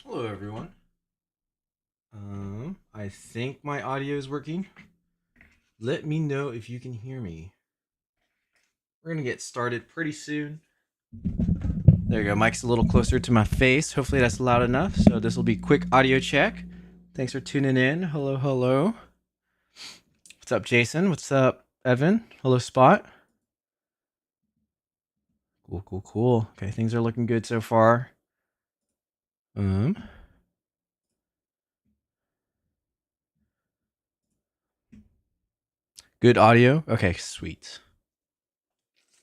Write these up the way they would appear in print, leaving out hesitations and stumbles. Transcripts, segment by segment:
Hello, everyone. I think my audio is working. Let me know if you can hear me. We're gonna get started pretty soon. There you go. Mic's a little closer to my face. Hopefully that's loud enough. So this will be quick audio check. Thanks for tuning in. Hello, hello. What's up, Jason? What's up, Evan? Hello, Spot. Cool, cool, cool. Okay, things are looking good so far. Um, Good audio. Okay, sweet.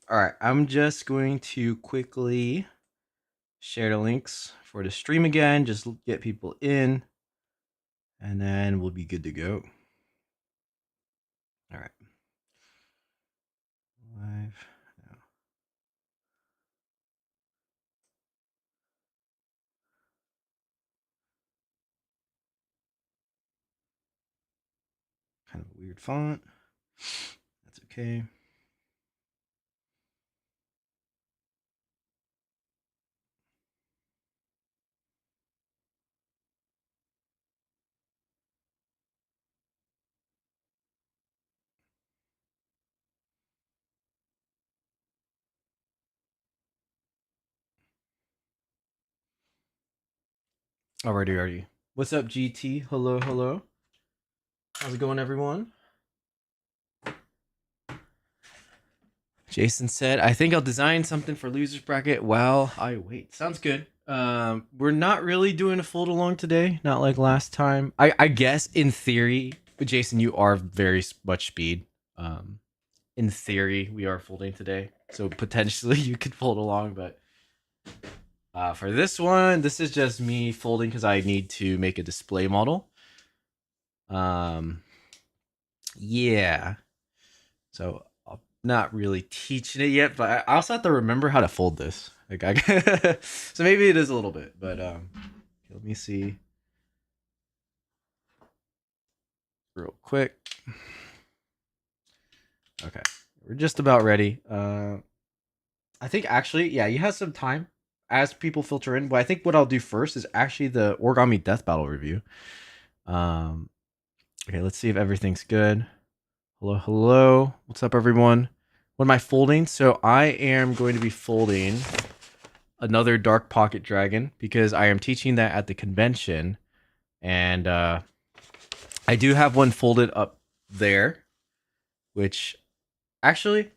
All right, I'm just going to quickly share the links for the stream again. Just get people in, and then we'll be good to go. All right. Live now. Kind of a weird font. That's okay. Alrighty. What's up, GT? Hello, hello. How's it going, everyone? Jason said, I think I'll design something for losers bracket while I wait. Sounds good. We're not really doing a fold along today, not like last time. I guess in theory, Jason, you are very much speed. In theory, we are folding today, so potentially you could fold along. But for this one, this is just me folding because I need to make a display model. Yeah. So not really teaching it yet, but I also have to remember how to fold this. Like so maybe it is a little bit, but let me see real quick. Okay, we're just about ready. I think actually, yeah, you have some time as people filter in. But I think what I'll do first is actually the Origami Death Battle review. Okay, let's see if everything's good. Hello, hello. What's up, everyone? What am I folding? So I am going to be folding another Dark Pocket Dragon because I am teaching that at the convention, and I do have one folded up there, which actually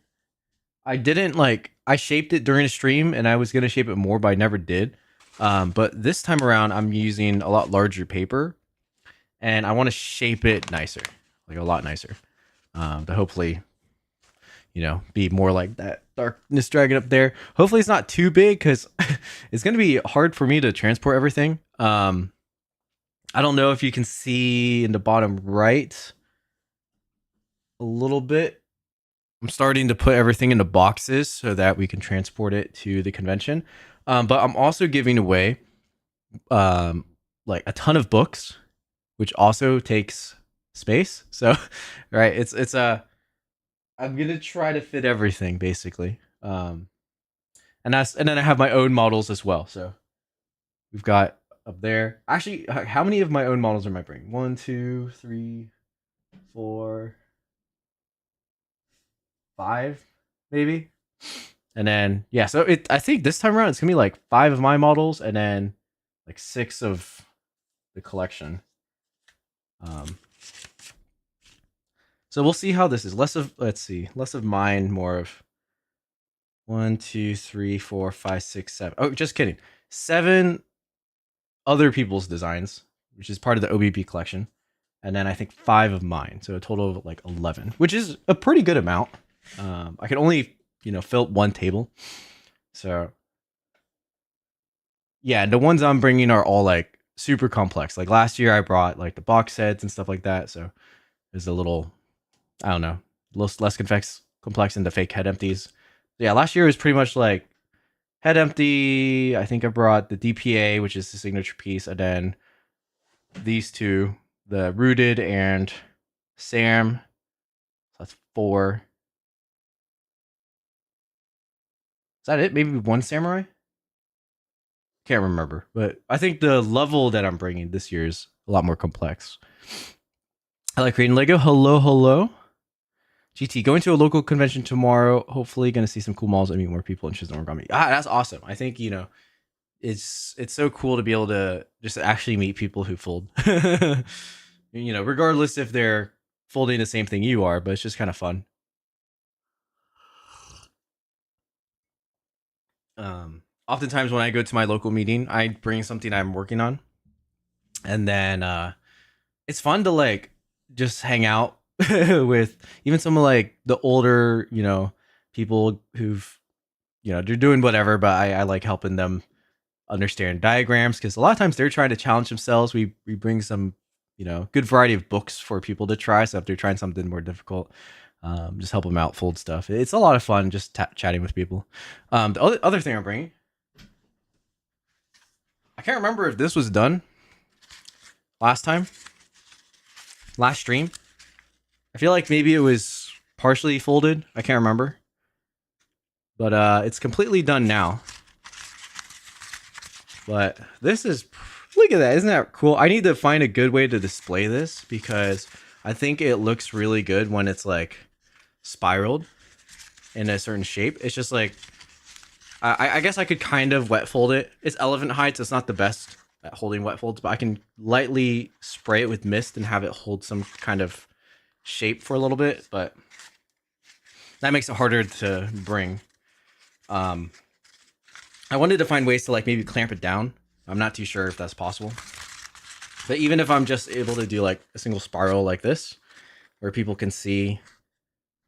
I didn't like. I shaped it during a stream, and I was gonna shape it more, but I never did. But this time around, I'm using a lot larger paper, and I want to shape it nicer, like a lot nicer, to hopefully, be more like that darkness dragon up there. Hopefully, it's not too big because it's gonna be hard for me to transport everything. I don't know if you can see in the bottom right a little bit. I'm starting to put everything into boxes so that we can transport it to the convention. But I'm also giving away like a ton of books, which also takes space. So, right, it's a I'm gonna try to fit everything basically. And then I have my own models as well. So we've got up there. Actually, how many of my own models am I bringing? One, two, three, four, five, maybe. And then yeah, so I think this time around it's gonna be like five of my models and then like six of the collection. Um, so we'll see how this is. Less of mine, more of one, two, three, four, five, six, seven. Oh, just kidding. Seven other people's designs, which is part of the OBP collection, and then I think five of mine. So a total of like 11, which is a pretty good amount. I can only fill one table, so yeah, the ones I'm bringing are all like super complex. Like last year, I brought like the box sets and stuff like that. So it's a little, I don't know, less complex than the fake head empties. Yeah, last year was pretty much like head empty. I think I brought the DPA, which is the signature piece, and then these two, the rooted and Sam. So that's four. Is that it? Maybe one samurai. Can't remember, but I think the level that I'm bringing this year is a lot more complex. I like creating Lego. Hello, hello. GT, going to a local convention tomorrow. Hopefully, going to see some cool malls and meet more people interested in origami. That's awesome. I think it's so cool to be able to just actually meet people who fold. Regardless if they're folding the same thing you are, but it's just kind of fun. Oftentimes when I go to my local meeting, I bring something I'm working on, and then it's fun to like just hang out with even some of like the older, people who've, they're doing whatever, but I like helping them understand diagrams because a lot of times they're trying to challenge themselves. We bring some, good variety of books for people to try. So if they're trying something more difficult, just help them out, fold stuff. It's a lot of fun just chatting with people. The other thing I'm bringing, I can't remember if this was done last stream. I feel like maybe it was partially folded. I can't remember. But it's completely done now. But this is, look at that. Isn't that cool? I need to find a good way to display this because I think it looks really good when it's like spiraled in a certain shape. It's just like, I guess I could kind of wet fold it. It's elephant height, so it's not the best at holding wet folds, but I can lightly spray it with mist and have it hold some kind of shape for a little bit, but that makes it harder to bring. I wanted to find ways to like maybe clamp it down. I'm not too sure if that's possible, but even if I'm just able to do like a single spiral like this, where people can see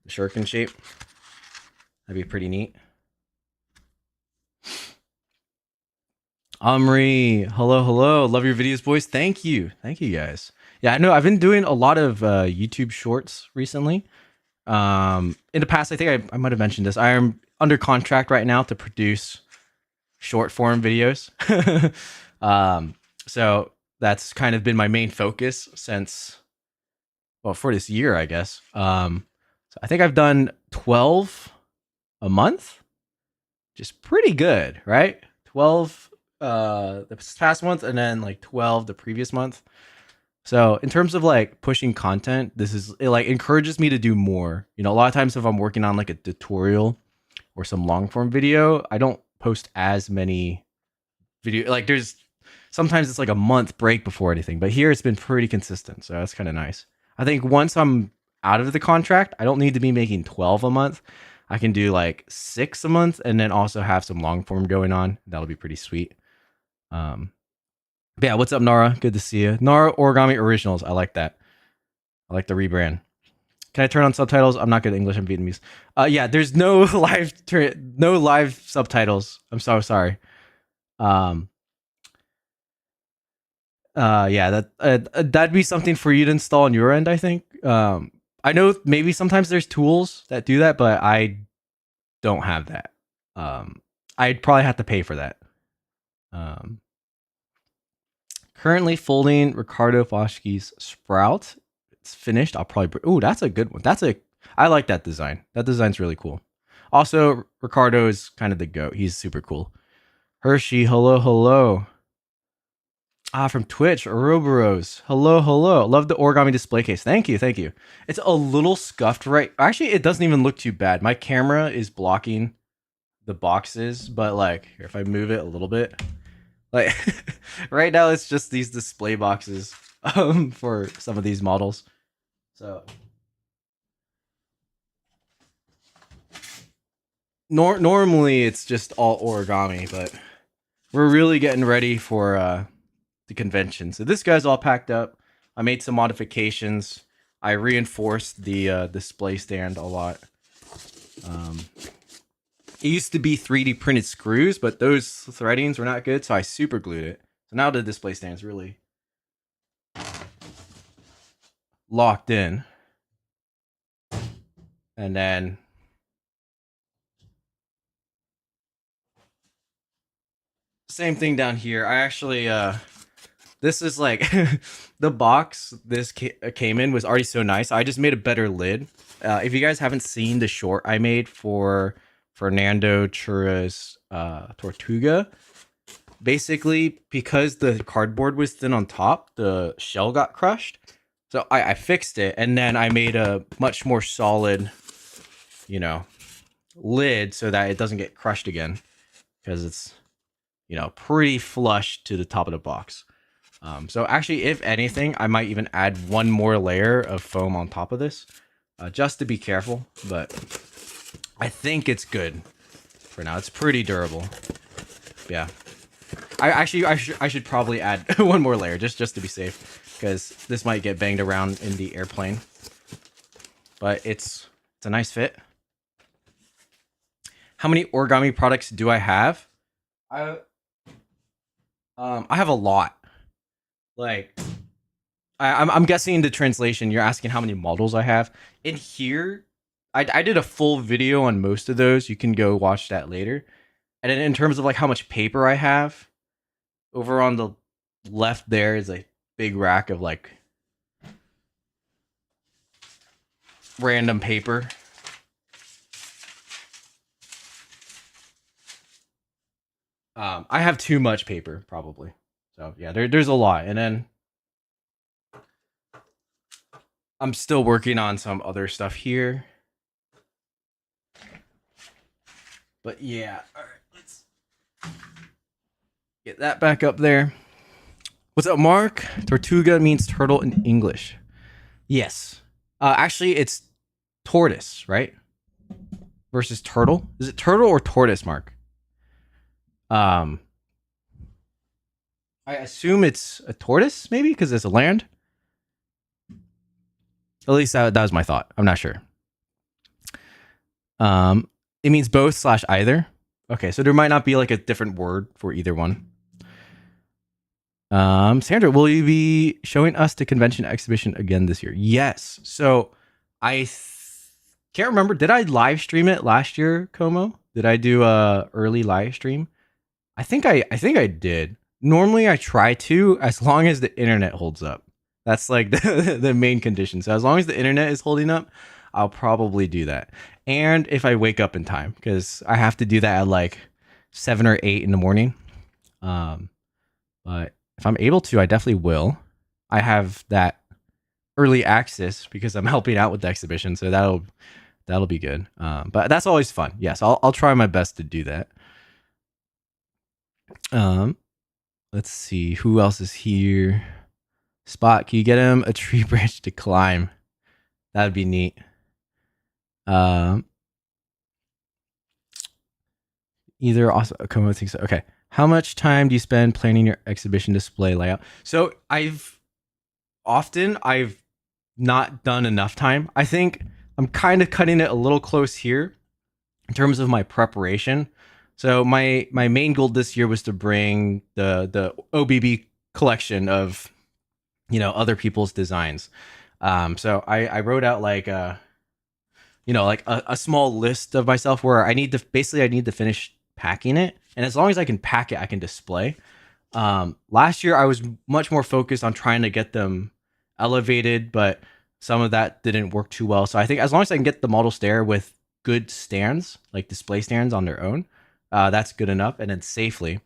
the shuriken shape, that'd be pretty neat. Omri, hello. Love your videos, boys. Thank you guys. Yeah, I know I've been doing a lot of YouTube shorts recently. In the past, I think I might have mentioned this. I am under contract right now to produce short form videos. So that's kind of been my main focus since, well, for this year, I guess. So I think I've done 12 a month, just pretty good, right? 12 the past month, and then like 12 the previous month. So in terms of like pushing content, it like encourages me to do more. A lot of times if I'm working on like a tutorial or some long form video, I don't post as many video. Like sometimes it's like a month break before anything, but here it's been pretty consistent. So that's kind of nice. I think once I'm out of the contract, I don't need to be making 12 a month. I can do like 6 a month and then also have some long form going on. That'll be pretty sweet. Yeah, what's up, Nara? Good to see you. Nara Origami Originals. I like that. I like the rebrand. Can I turn on subtitles? I'm not good at English. I'm Vietnamese. Yeah, there's no live subtitles. I'm so sorry. Yeah, that'd be something for you to install on your end, I think. I know maybe sometimes there's tools that do that, but I don't have that. I'd probably have to pay for that. Currently folding Ricardo Foschke's Sprout. It's finished. I'll probably... Ooh, that's a good one. I like that design. That design's really cool. Also, Ricardo is kind of the goat. He's super cool. Hershey, hello. From Twitch, Ouroboros. Hello. Love the origami display case. Thank you. It's a little scuffed, right? Actually, it doesn't even look too bad. My camera is blocking the boxes, but like, if I move it a little bit, like right now it's just these display boxes for some of these models. So normally it's just all origami, but we're really getting ready for the convention. So this guy's all packed up. I made some modifications. I reinforced the display stand a lot. It used to be 3D printed screws, but those threadings were not good, so I super glued it. So now the display stand's really locked in. And then same thing down here. I actually this is like the box this came in was already so nice. I just made a better lid. If you guys haven't seen the short I made for Fernando Chura's Tortuga, basically because the cardboard was thin on top, the shell got crushed. So I fixed it, and then I made a much more solid, you know, lid so that it doesn't get crushed again, because it's, pretty flush to the top of the box. So actually, if anything, I might even add one more layer of foam on top of this, just to be careful. But I think it's good for now. It's pretty durable. Yeah. I should probably add one more layer just to be safe, because this might get banged around in the airplane. But it's a nice fit. How many origami products do I have? I have a lot. Like, I'm guessing the translation, you're asking how many models I have. In here, I did a full video on most of those. You can go watch that later. And then in terms of like how much paper I have, over on the left there is a big rack of like random paper. I have too much paper, probably. So yeah, there's a lot. And then I'm still working on some other stuff here. But yeah, all right, let's get that back up there. What's up, Mark? Tortuga means turtle in English. Yes. Actually, it's tortoise, right? Versus turtle. Is it turtle or tortoise, Mark? I assume it's a tortoise, maybe, because it's a land. At least that was my thought. I'm not sure. It means both / either. Okay, so there might not be like a different word for either one. Sandra, will you be showing us the convention exhibition again this year? Yes. So I can't remember. Did I live stream it last year, Como? Did I do a early live stream? I think I did. Normally I try to, as long as the internet holds up. That's like the main condition. So as long as the internet is holding up, I'll probably do that. And if I wake up in time, because I have to do that at like 7 or 8 in the morning. But if I'm able to, I definitely will. I have that early access because I'm helping out with the exhibition, so that'll be good. But that's always fun. Yes, I'll try my best to do that. Let's see who else is here. Spot, can you get him a tree branch to climb? That'd be neat. Either also Como thinks so. Okay. How much time do you spend planning your exhibition display layout? So I've not done enough time. I think I'm kind of cutting it a little close here in terms of my preparation. So my main goal this year was to bring the OBB collection of other people's designs. So I wrote out like a small list of myself where I need to finish packing it, and as long as I can pack it, I can display. Last year I was much more focused on trying to get them elevated, but some of that didn't work too well. So I think as long as I can get the models there with good stands, like display stands on their own, that's good enough, and then safely.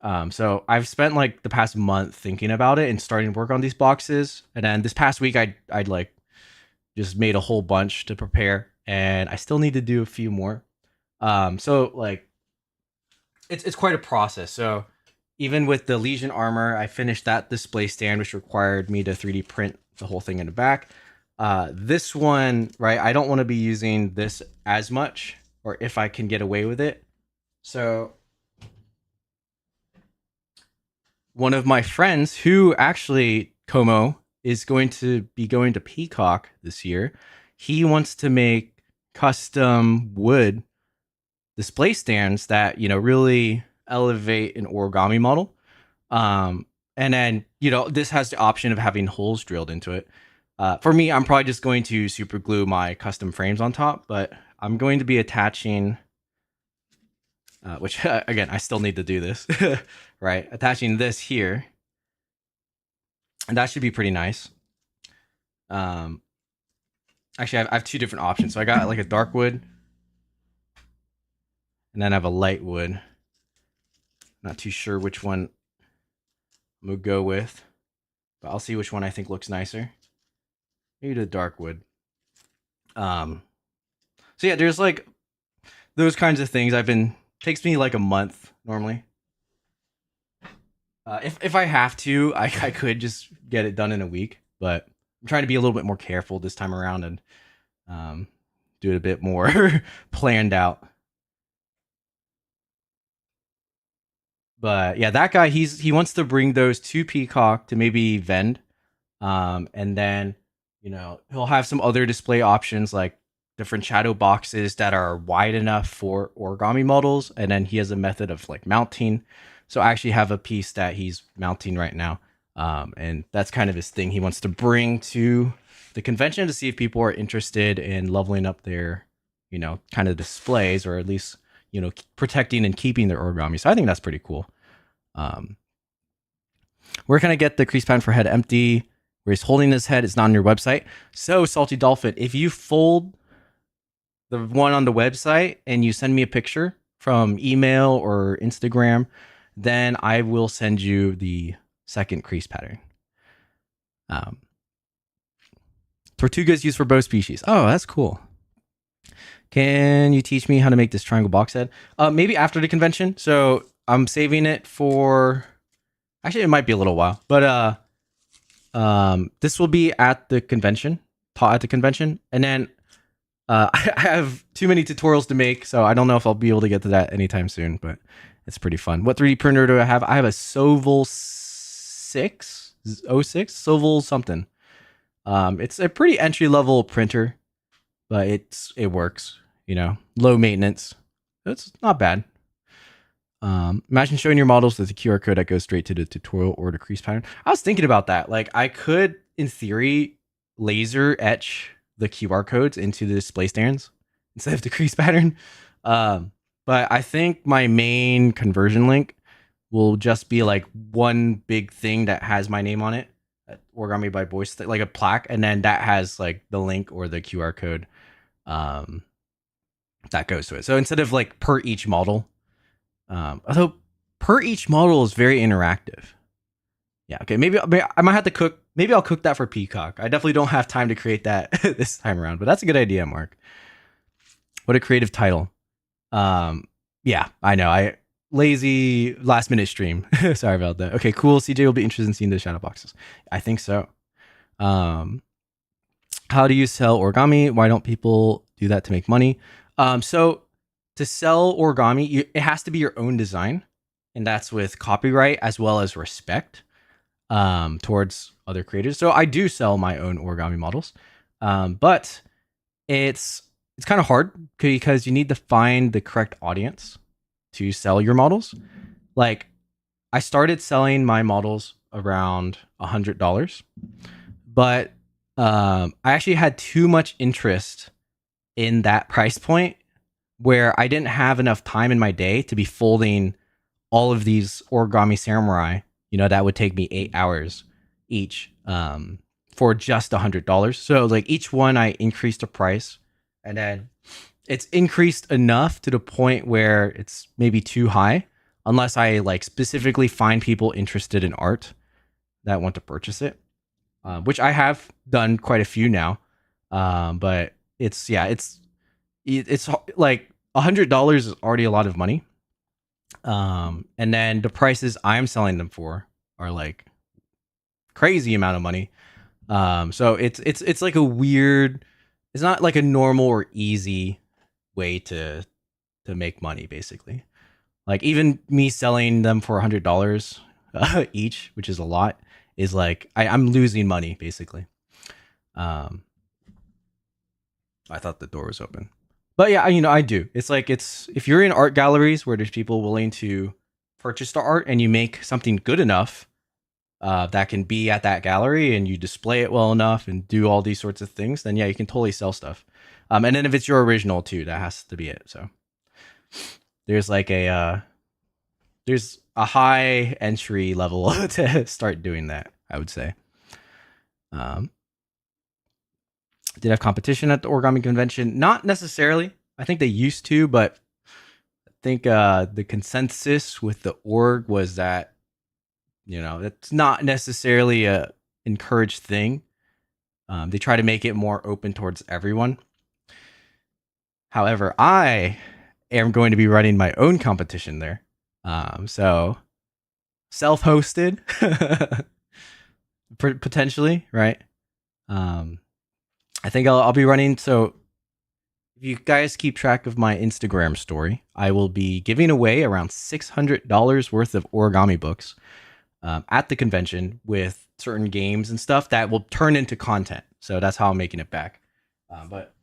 So I've spent like the past month thinking about it and starting to work on these boxes, and then this past week I'd like just made a whole bunch to prepare, and I still need to do a few more. So like it's quite a process. So even with the Legion armor, I finished that display stand, which required me to 3D print the whole thing in the back. This one, right, I don't want to be using this as much, or if I can get away with it. So one of my friends, who actually, Como, is going to be going to Peacock this year, he wants to make custom wood display stands that really elevate an origami model. And then this has the option of having holes drilled into it. For me, I'm probably just going to super glue my custom frames on top, but I'm going to be attaching, which again, I still need to do this, right? Attaching this here, and that should be pretty nice. Actually, I have 2 different options. So I got like a dark wood, and then I have a light wood. Not too sure which one I'm gonna go with, but I'll see which one I think looks nicer. Maybe the dark wood. So yeah, there's like those kinds of things. Takes me like a month normally. If I have to, I could just get it done in a week, but I'm trying to be a little bit more careful this time around and do it a bit more planned out. But yeah, that guy he wants to bring those to Peacock to maybe vend, and then he'll have some other display options like different shadow boxes that are wide enough for origami models, and then he has a method of like mounting. So I actually have a piece that he's mounting right now, and that's kind of his thing. He wants to bring to the convention to see if people are interested in leveling up their, kind of displays, or at least protecting and keeping their origami. So I think that's pretty cool. Where can I get the crease pattern for head empty? Where he's holding his head is not on your website. So Salty Dolphin, if you fold the one on the website and you send me a picture from email or Instagram, then I will send you the second crease pattern. Tortuga is used for both species. Oh, that's cool. Can you teach me how to make this triangle box head? Maybe after the convention. So I'm saving it for. Actually, it might be a little while, but this will be at the convention, taught at the convention, and then I have too many tutorials to make, so I don't know if I'll be able to get to that anytime soon. But it's pretty fun. What 3D printer do I have? I have a Sovel 06 Sovel something. It's a pretty entry level printer, but it works. Low maintenance. It's not bad. Imagine showing your models with a QR code that goes straight to the tutorial or the crease pattern. I was thinking about that. Like I could, in theory, laser etch the QR codes into the display stands instead of the crease pattern. But I think my main conversion link will just be like one big thing that has my name on it, Origami by Voice, like a plaque, and then that has like the link or the QR code that goes to it. So instead of like per each model, although per each model is very interactive. Yeah, okay, maybe I might have to cook. Maybe I'll cook that for Peacock. I definitely don't have time to create that this time around, but that's a good idea, Mark. What a creative title. Yeah, I know. I lazy last minute stream. Sorry about that. Okay, cool. CJ will be interested in seeing the shadow boxes. I think so. How do you sell origami? Why don't people do that to make money? So to sell origami, it has to be your own design, and that's with copyright as well as respect towards other creators. So I do sell my own origami models, but it's kind of hard because you need to find the correct audience to sell your models. Like I started selling my models around $100, but I actually had too much interest in that price point where I didn't have enough time in my day to be folding all of these origami samurai, that would take me 8 hours each for just $100. So like each one I increased the price, and then it's increased enough to the point where it's maybe too high unless I like specifically find people interested in art that want to purchase it, which I have done quite a few now. But it's like $100 is already a lot of money. And then the prices I'm selling them for are like crazy amount of money. So it's like a weird, it's not like a normal or easy way to make money, basically. Like even me selling them for $100 each, which is a lot, is like I'm losing money basically. I thought the door was open. But yeah, I do. It's like if you're in art galleries where there's people willing to purchase the art and you make something good enough that can be at that gallery and you display it well enough and do all these sorts of things, then yeah, you can totally sell stuff. And then if it's your original too, that has to be it. So there's like there's a high entry level to start doing that, I would say. Did have competition at the origami convention? Not necessarily. I think they used to, but think the consensus with the org was that, it's not necessarily a encouraged thing. They try to make it more open towards everyone. However, I am going to be running my own competition there. So self-hosted, potentially, right? I think I'll be running. So if you guys keep track of my Instagram story, I will be giving away around $600 worth of origami books at the convention with certain games and stuff that will turn into content. So that's how I'm making it back. But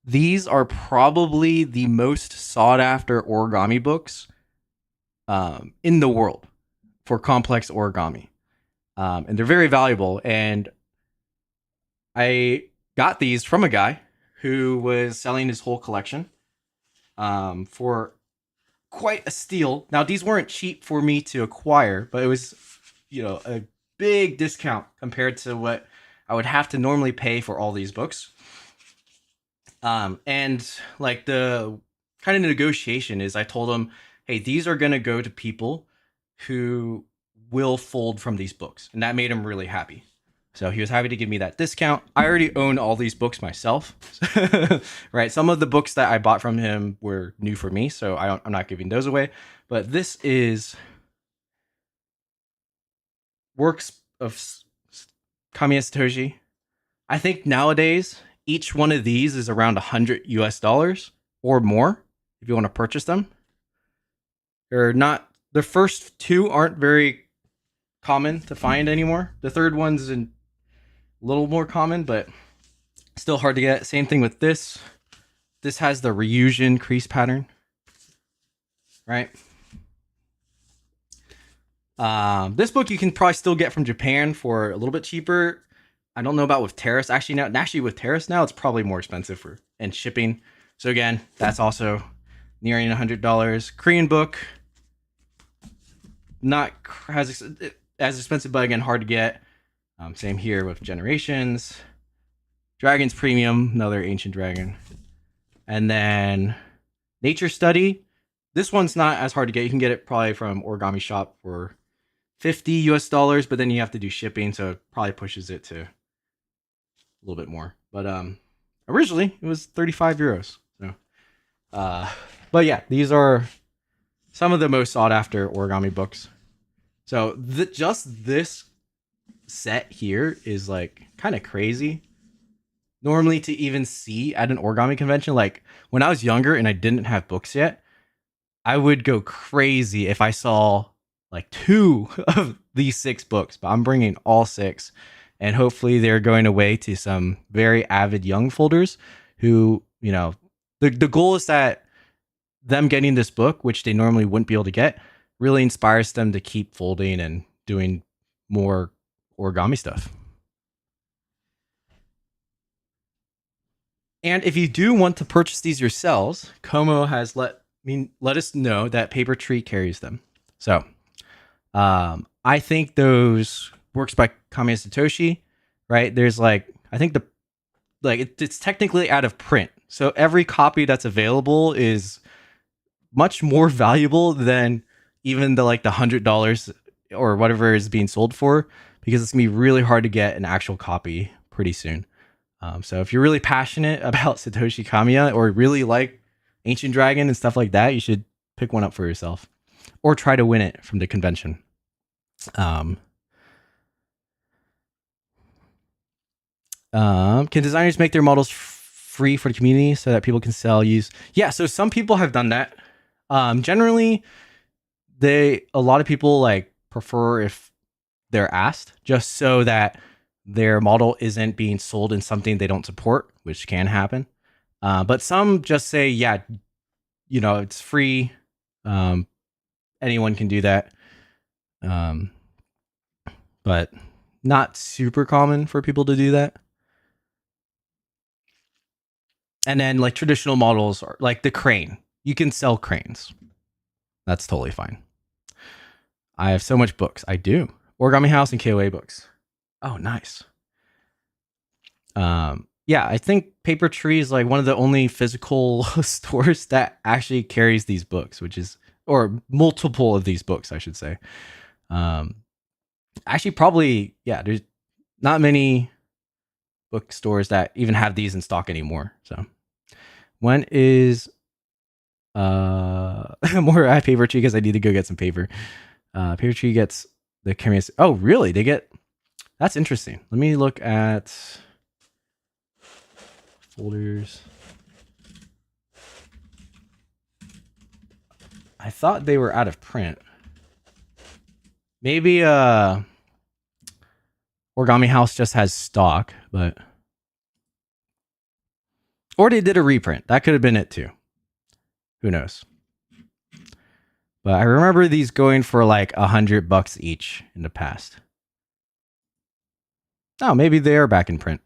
these are probably the most sought after origami books in the world for complex origami. And they're very valuable. And I got these from a guy who was selling his whole collection for quite a steal. Now, these weren't cheap for me to acquire, but it was, a big discount compared to what I would have to normally pay for all these books. And like the kind of negotiation is I told him, hey, these are going to go to people who will fold from these books. And that made him really happy. So he was happy to give me that discount. I already own all these books myself, right? Some of the books that I bought from him were new for me, so I'm not giving those away. But this is works of Kamiya Satoshi. I think nowadays each one of these is around $100 or more if you want to purchase them. They're not. The first two aren't very common to find anymore. The third one's a little more common, but still hard to get. Same thing with this. This has the Ryujin crease pattern, right? This book you can probably still get from Japan for a little bit cheaper. I don't know about with tariffs. Actually with tariffs now, it's probably more expensive and shipping. So again, that's also nearing $100. Korean book, not as expensive, but again, hard to get. Same here with Generations. Dragon's Premium, another ancient dragon. And then Nature Study. This one's not as hard to get. You can get it probably from Origami Shop for $50, but then you have to do shipping, so it probably pushes it to a little bit more. But originally it was 35 euros. So, but yeah, these are some of the most sought after origami books. So just this set here is like kind of crazy. Normally to even see at an origami convention, like when I was younger and I didn't have books yet, I would go crazy if I saw like 2 of these 6 books, but I'm bringing all 6, and hopefully they're going away to some very avid young folders who, the goal is that them getting this book, which they normally wouldn't be able to get, really inspires them to keep folding and doing more origami stuff. And if you do want to purchase these yourselves, Como has let us know that Paper Tree carries them. So I think those works by Kamiya Satoshi, right? There's it's technically out of print. So every copy that's available is much more valuable than even the $100 or whatever is being sold for, because it's gonna be really hard to get an actual copy pretty soon. So if you're really passionate about Satoshi Kamiya or really like Ancient Dragon and stuff like that, you should pick one up for yourself or try to win it from the convention. Can designers make their models free for the community so that people can sell, use? Yeah, so some people have done that. Generally, a lot of people prefer if they're asked, just so that their model isn't being sold in something they don't support, which can happen. But some just say, yeah, it's free. Anyone can do that. But not super common for people to do that. And then traditional models are like the crane. You can sell cranes. That's totally fine. I have so much books. I do. Origami House and KOA books. Oh, nice. Yeah, I think Paper Tree is like one of the only physical stores that actually carries these books, which is, or multiple of these books, I should say. Um, Actually, probably, yeah, there's not many bookstores that even have these in stock anymore. So when is more at Paper Tree, because I need to go get some paper. Paper Tree gets the chemist. Oh, really? They get, that's interesting. Let me look at folders. I thought they were out of print. Maybe Origami House just has stock, but, or they did a reprint. That could have been it too. Who knows? But I remember these going for like $100 each in the past. Oh, maybe they are back in print.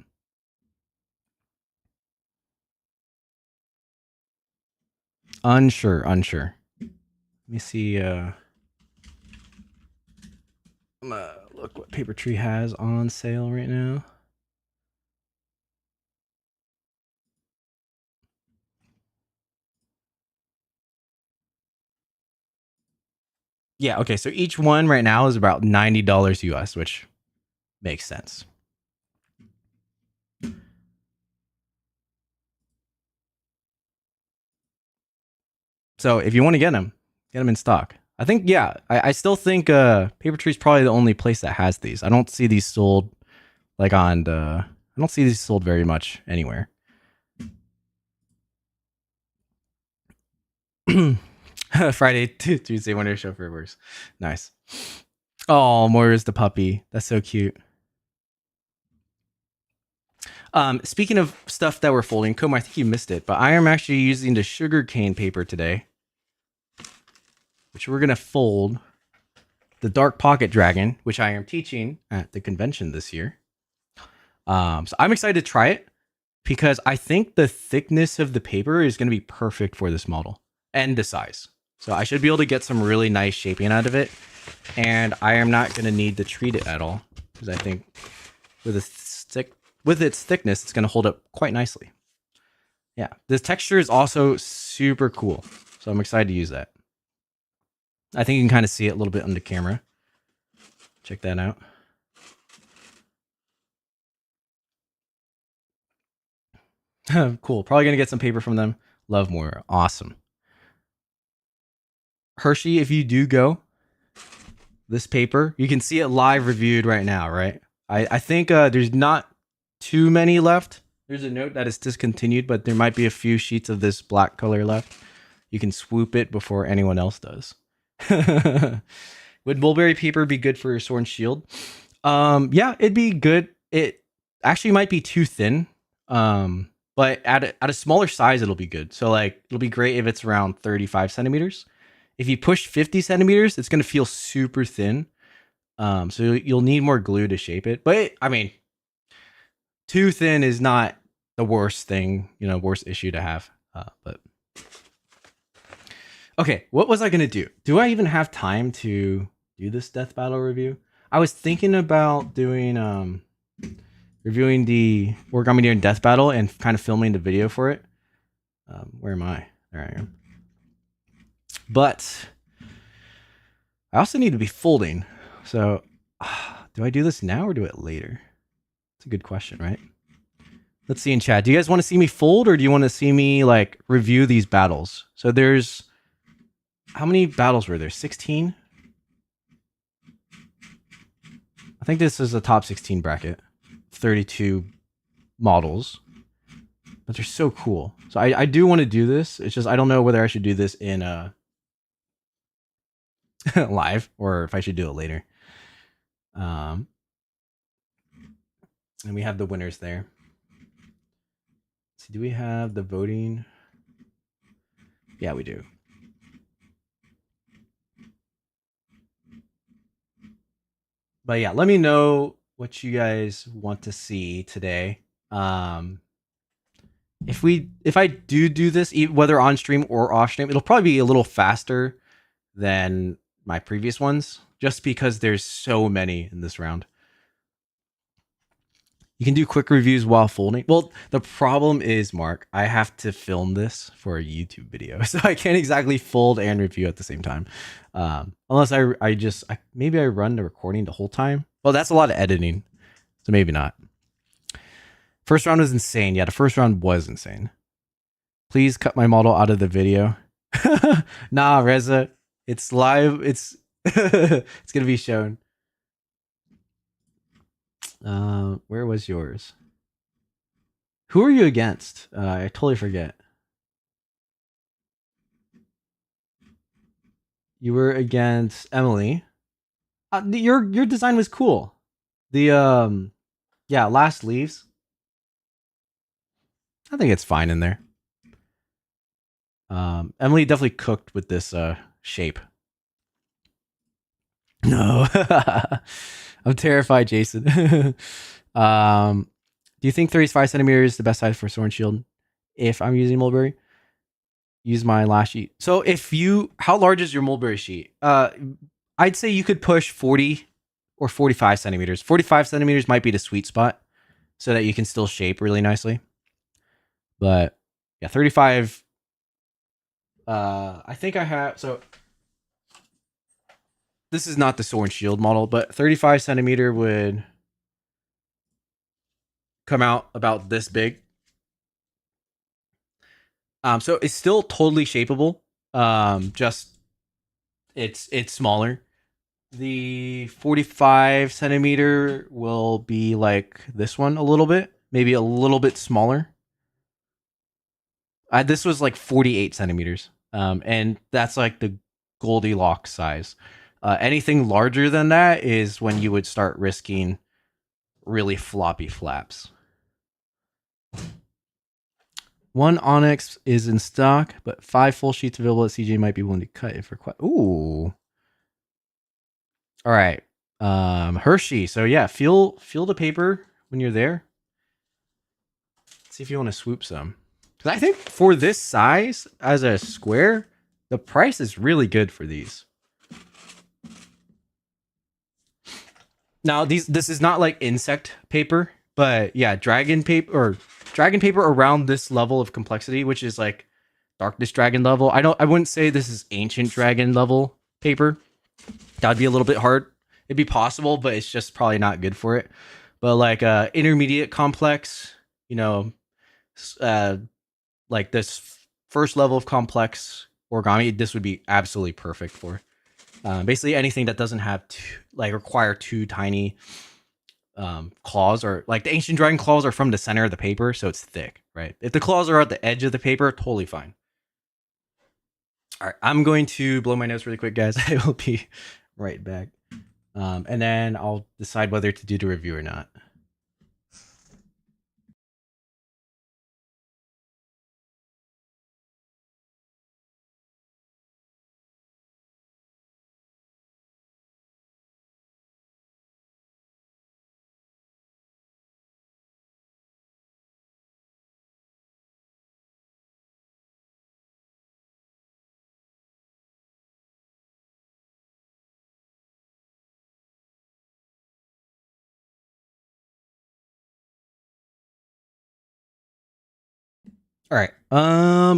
Unsure. Let me see. I'm gonna look what Paper Tree has on sale right now. Yeah, okay, so each one right now is about $90 US, which makes sense. So if you want to get them in stock. I think, yeah, I still think Paper Tree is probably the only place that has these. I don't see these sold like on the, I don't see these sold very much anywhere. Friday, Tuesday, Wonder Show for works. Nice. Oh, Moira's the puppy. That's so cute. Speaking of stuff that we're folding, Kom, I think you missed it, but I am actually using the sugarcane paper today, which we're gonna fold the Dark Pocket Dragon, which I am teaching at the convention this year. So I'm excited to try it because I think the thickness of the paper is gonna be perfect for this model and the size. So I should be able to get some really nice shaping out of it, and I am not gonna need to treat it at all because I think with its thickness, it's going to hold up quite nicely. Yeah, this texture is also super cool, so I'm excited to use that. I think you can kind of see it a little bit on the camera. Check that out. Cool. Probably going to get some paper from them. Love more. Awesome. Hershey, if you do go, this paper, you can see it live reviewed right now, right? I think there's not too many left. There's a note that it's discontinued, but there might be a few sheets of this black color left. You can swoop it before anyone else does. Would mulberry paper be good for your sword and shield? Yeah, it'd be good. It actually might be too thin. But at a smaller size, it'll be good. So like, it'll be great if it's around 35 centimeters. If you push 50 centimeters, it's going to feel super thin. So you'll need more glue to shape it. But I mean, too thin is not the worst thing, worst issue to have. But okay, what was I gonna do? Do I even have time to do this death battle review? I was thinking about doing reviewing the Origami during death battle and kind of filming the video for it. Where am I? There I am. But I also need to be folding. So do I do this now or do it later? It's a good question, right? Let's see in chat. Do you guys want to see me fold or do you want to see me like review these battles? So there's, how many battles were there? 16? I think this is a top 16 bracket. 32 models. But they're so cool. So I do want to do this. It's just I don't know whether I should do this in live or if I should do it later. And we have the winners there. Let's see, do we have the voting? Yeah, we do. But yeah, let me know what you guys want to see today. If I do this, whether on stream or off stream, it'll probably be a little faster than my previous ones, just because there's so many in this round. You can do quick reviews while folding. Well, the problem is, Mark, I have to film this for a YouTube video, so I can't exactly fold and review at the same time. Unless maybe I run the recording the whole time. Well, that's a lot of editing, so maybe not. First round was insane. Yeah, the first round was insane. Please cut my model out of the video. Nah, Reza, it's live. It's it's gonna be shown. Where was yours? Who are you against? I totally forget. You were against Emily. Your design was cool. The yeah, last leaves. I think it's fine in there. Emily definitely cooked with this shape. No. I'm terrified, Jason. Do you think 35 centimeters is the best size for sword and shield? If I'm using mulberry, use my last sheet. So how large is your mulberry sheet? I'd say you could push 40 or 45 centimeters. 45 centimeters might be the sweet spot so that you can still shape really nicely. But yeah, 35. I think I have, so this is not the sword and shield model, but 35 centimeter would come out about this big. So it's still totally shapeable. Just it's smaller. The 45 centimeter will be like this one a little bit, maybe a little bit smaller. This was like 48 centimeters. And that's like the Goldilocks size. Anything larger than that is when you would start risking really floppy flaps. One Onyx is in stock, but 5 full sheets available at CJ might be willing to cut it for quite. Ooh. All right. Hershey. So yeah, feel the paper when you're there. Let's see if you want to swoop some. Because I think for this size as a square, the price is really good for these. Now this is not like insect paper, but yeah, dragon paper around this level of complexity, which is like Darkness Dragon level. I wouldn't say this is Ancient Dragon level paper. That'd be a little bit hard. It'd be possible, but it's just probably not good for it. But like intermediate complex, you know, like this first level of complex origami, this would be absolutely perfect for. Basically anything that doesn't have require two tiny claws, or like the Ancient Dragon claws are from the center of the paper, so it's thick, right? If the claws are at the edge of the paper, totally fine. All right, I'm going to blow my nose really quick, guys. I will be right back. And then I'll decide whether to do the review or not. All right.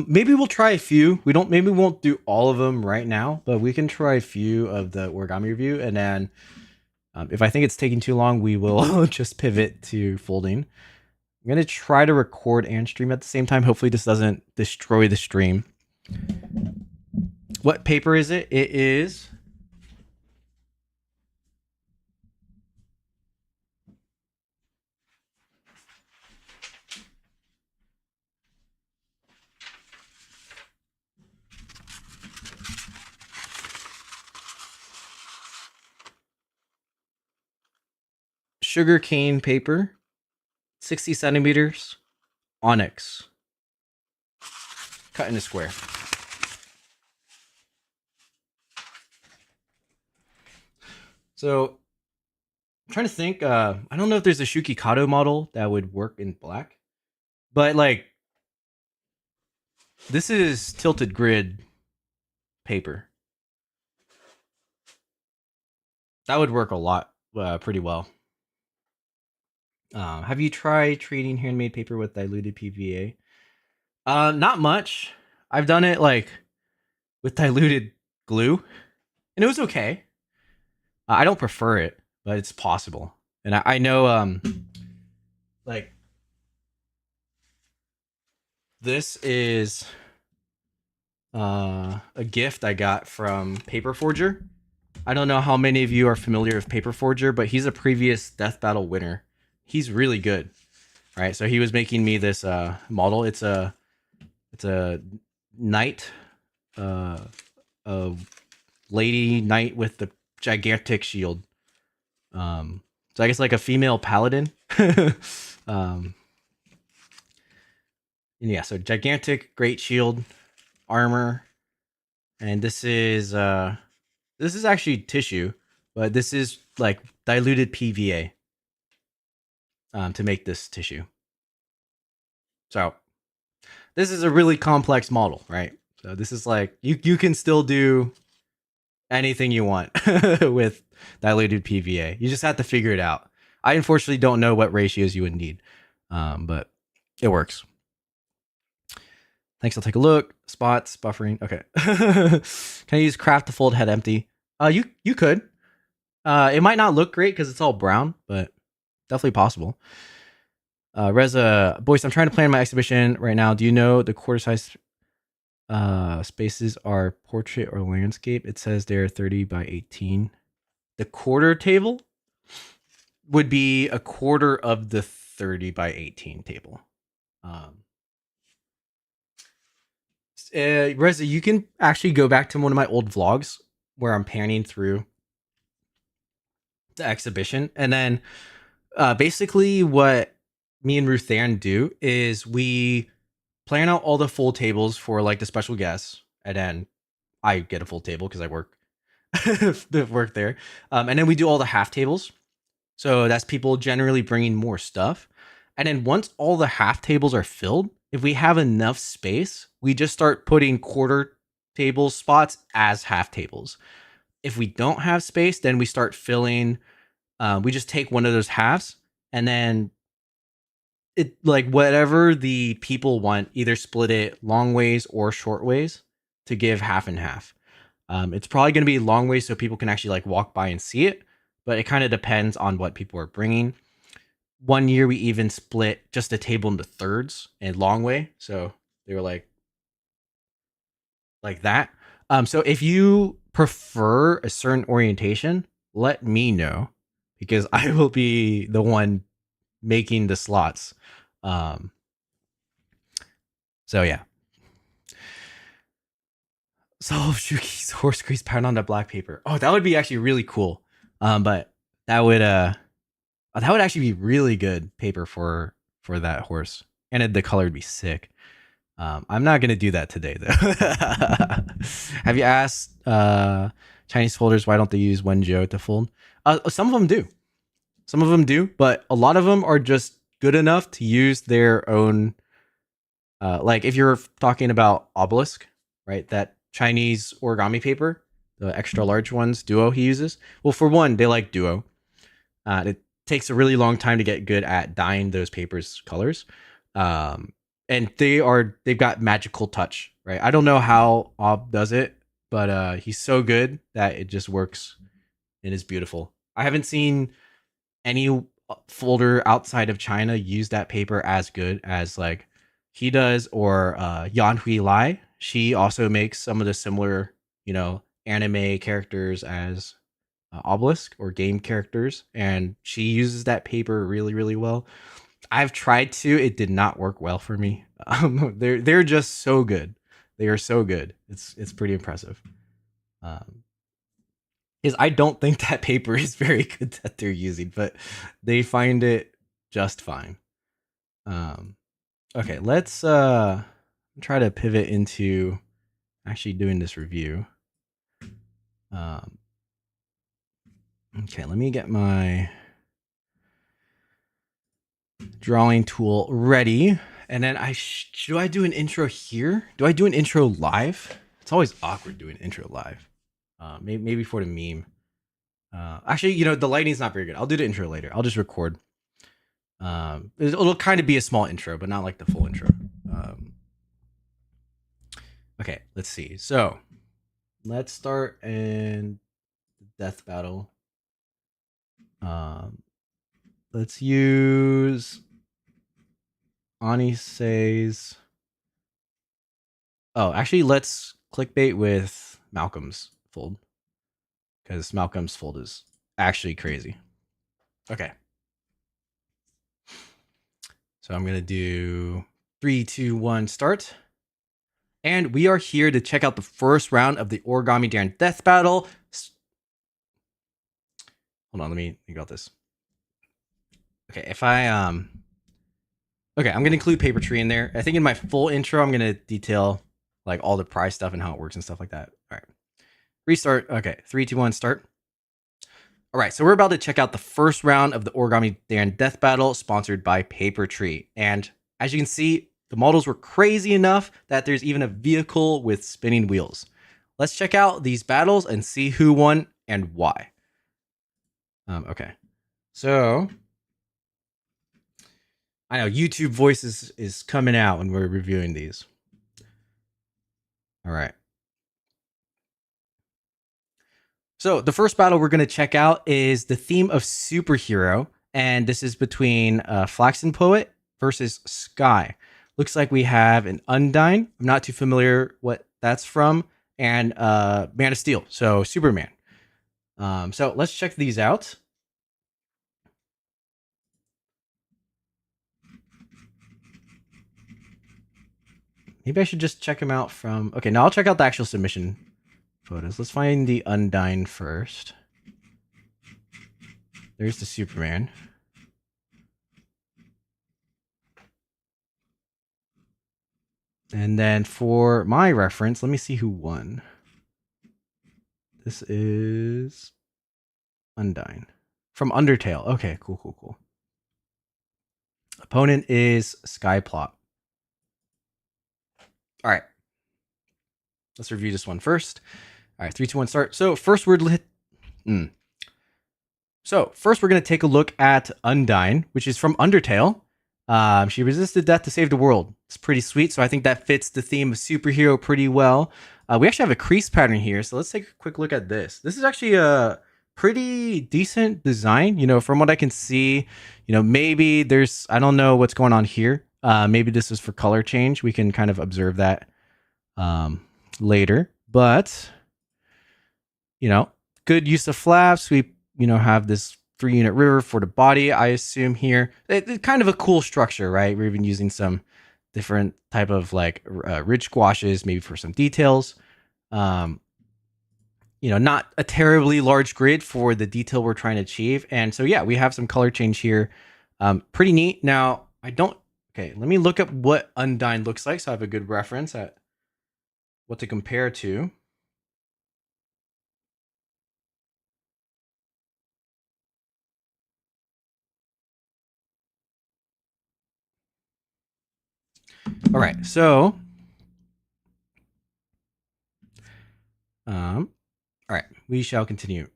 Maybe we'll try a few. Maybe we won't do all of them right now, but we can try a few of the origami review, and then if I think it's taking too long, we will just pivot to folding. I'm gonna try to record and stream at the same time. Hopefully this doesn't destroy the stream. What paper is it? It is sugar cane paper, 60 centimeters, onyx, cut in a square. So I'm trying to think. I don't know if there's a Shukikado model that would work in black, but like this is tilted grid paper. That would work a lot, pretty well. Have you tried treating handmade paper with diluted PVA? Not much. I've done it like with diluted glue, and it was okay. I don't prefer it, but it's possible. And I know, like this is a gift I got from Paper Forger. I don't know how many of you are familiar with Paper Forger, but he's a previous Death Battle winner. He's really good, right? So he was making me this model. It's a knight, uh, a lady knight with the gigantic shield. So I guess like a female paladin. um, and yeah, so gigantic, great shield, armor, and this is actually tissue, but this is like diluted PVA to make this tissue. So this is a really complex model, right? So this is like you can still do anything you want with diluted PVA. You just have to figure it out. I unfortunately don't know what ratios you would need, but it works. Thanks. I'll take a look. Spots, buffering. Okay. Can I use craft to fold head empty? You could. It might not look great because it's all brown, but definitely possible. Reza, boys, I'm trying to plan my exhibition right now. Do you know the quarter size spaces are portrait or landscape? It says they're 30 by 18. The quarter table would be a quarter of the 30 by 18 table. Reza, you can actually go back to one of my old vlogs where I'm panning through the exhibition. And then basically what me and Ruthann do is we plan out all the full tables for like the special guests. And then I get a full table because I work there. And then we do all the half tables. So that's people generally bringing more stuff. And then once all the half tables are filled, if we have enough space, we just start putting quarter table spots as half tables. If we don't have space, then we start filling. We just take one of those halves and then it like whatever the people want, either split it long ways or short ways to give half and half. It's probably going to be long ways so people can actually like walk by and see it, but it kind of depends on what people are bringing. One year we even split just a table into thirds and long way, so they were like that. So if you prefer a certain orientation, let me know because I will be the one making the slots. So yeah. So Shuki's horse grease pattern on the black paper. Oh, that would be actually really cool. But that would actually be really good paper for that horse, and the color would be sick. I'm not gonna do that today though. Have you asked Chinese folders why don't they use Wenzhou to fold? Some of them do. Some of them do, but a lot of them are just good enough to use their own. Like if you're talking about obelisk, right? That Chinese origami paper, the extra large ones, Duo he uses. Well, for one, they like Duo. It takes a really long time to get good at dyeing those papers colors. And they've got magical touch, right? I don't know how Ob does it, but he's so good that it just works and is beautiful. I haven't seen any folder outside of China use that paper as good as like he does, or Yan Hui Lai. She also makes some of the similar, anime characters as Obelisk or game characters, and she uses that paper really, really well. I've tried to; it did not work well for me. They're just so good. They are so good. It's pretty impressive. Is I don't think that paper is very good that they're using, but they find it just fine. Okay, let's try to pivot into actually doing this review. Okay, let me get my drawing tool ready, and then do I do an intro here? Do I do an intro live? It's always awkward doing an intro live. Maybe for the meme. Actually, the lighting's not very good. I'll do the intro later. I'll just record. It'll kind of be a small intro, but not like the full intro. Okay, let's see. So let's start in death battle. Let's use Anise's. Oh, actually, let's clickbait with Malcolm's fold, because Malcolm's fold is actually crazy. Okay. So I'm going to do 3, 2, 1, start. And we are here to check out the first round of the Origami Darren Death Battle. Hold on, let me think about this. Okay, if I okay, I'm gonna include paper tree in there. I think in my full intro, I'm gonna detail like all the prize stuff and how it works and stuff like that. All right, restart. Okay, 3, 2, 1, start. All right, so we're about to check out the first round of the Origami Darren Death Battle, sponsored by Paper Tree. And as you can see, the models were crazy enough that there's even a vehicle with spinning wheels. Let's check out these battles and see who won and why. Okay, so I know YouTube voices is coming out when we're reviewing these. All right. So the first battle we're going to check out is the theme of superhero, and this is between Flaxen Poet versus Sky. Looks like we have an Undyne. I'm not too familiar what that's from, and Man of Steel, so Superman. So let's check these out. Maybe I should just check them out from... Okay, now I'll check out the actual submission photos. Let's find the Undyne first. There's the Superman. And then for my reference, let me see who won. This is Undyne from Undertale. Okay, cool. Opponent is Skyplot. All right. Let's review this one first. All right, 3, 2, 1, start. So first we're going to take a look at Undyne, which is from Undertale. She resisted death to save the world. It's pretty sweet. So I think that fits the theme of superhero pretty well. We actually have a crease pattern here. So let's take a quick look at this. This is actually a pretty decent design. You know, from what I can see, you know, maybe there's, I don't know what's going on here. Maybe this is for color change. We can kind of observe that later. But, you know, good use of flaps. We, you know, have this 3-unit river for the body, I assume here. It's kind of a cool structure, right? We're even using some different type of like ridge squashes, maybe for some details. You know, not a terribly large grid for the detail we're trying to achieve. And so, yeah, we have some color change here. Pretty neat. Now, okay, let me look up what Undyne looks like so I have a good reference at what to compare to. All right, so all right, we shall continue.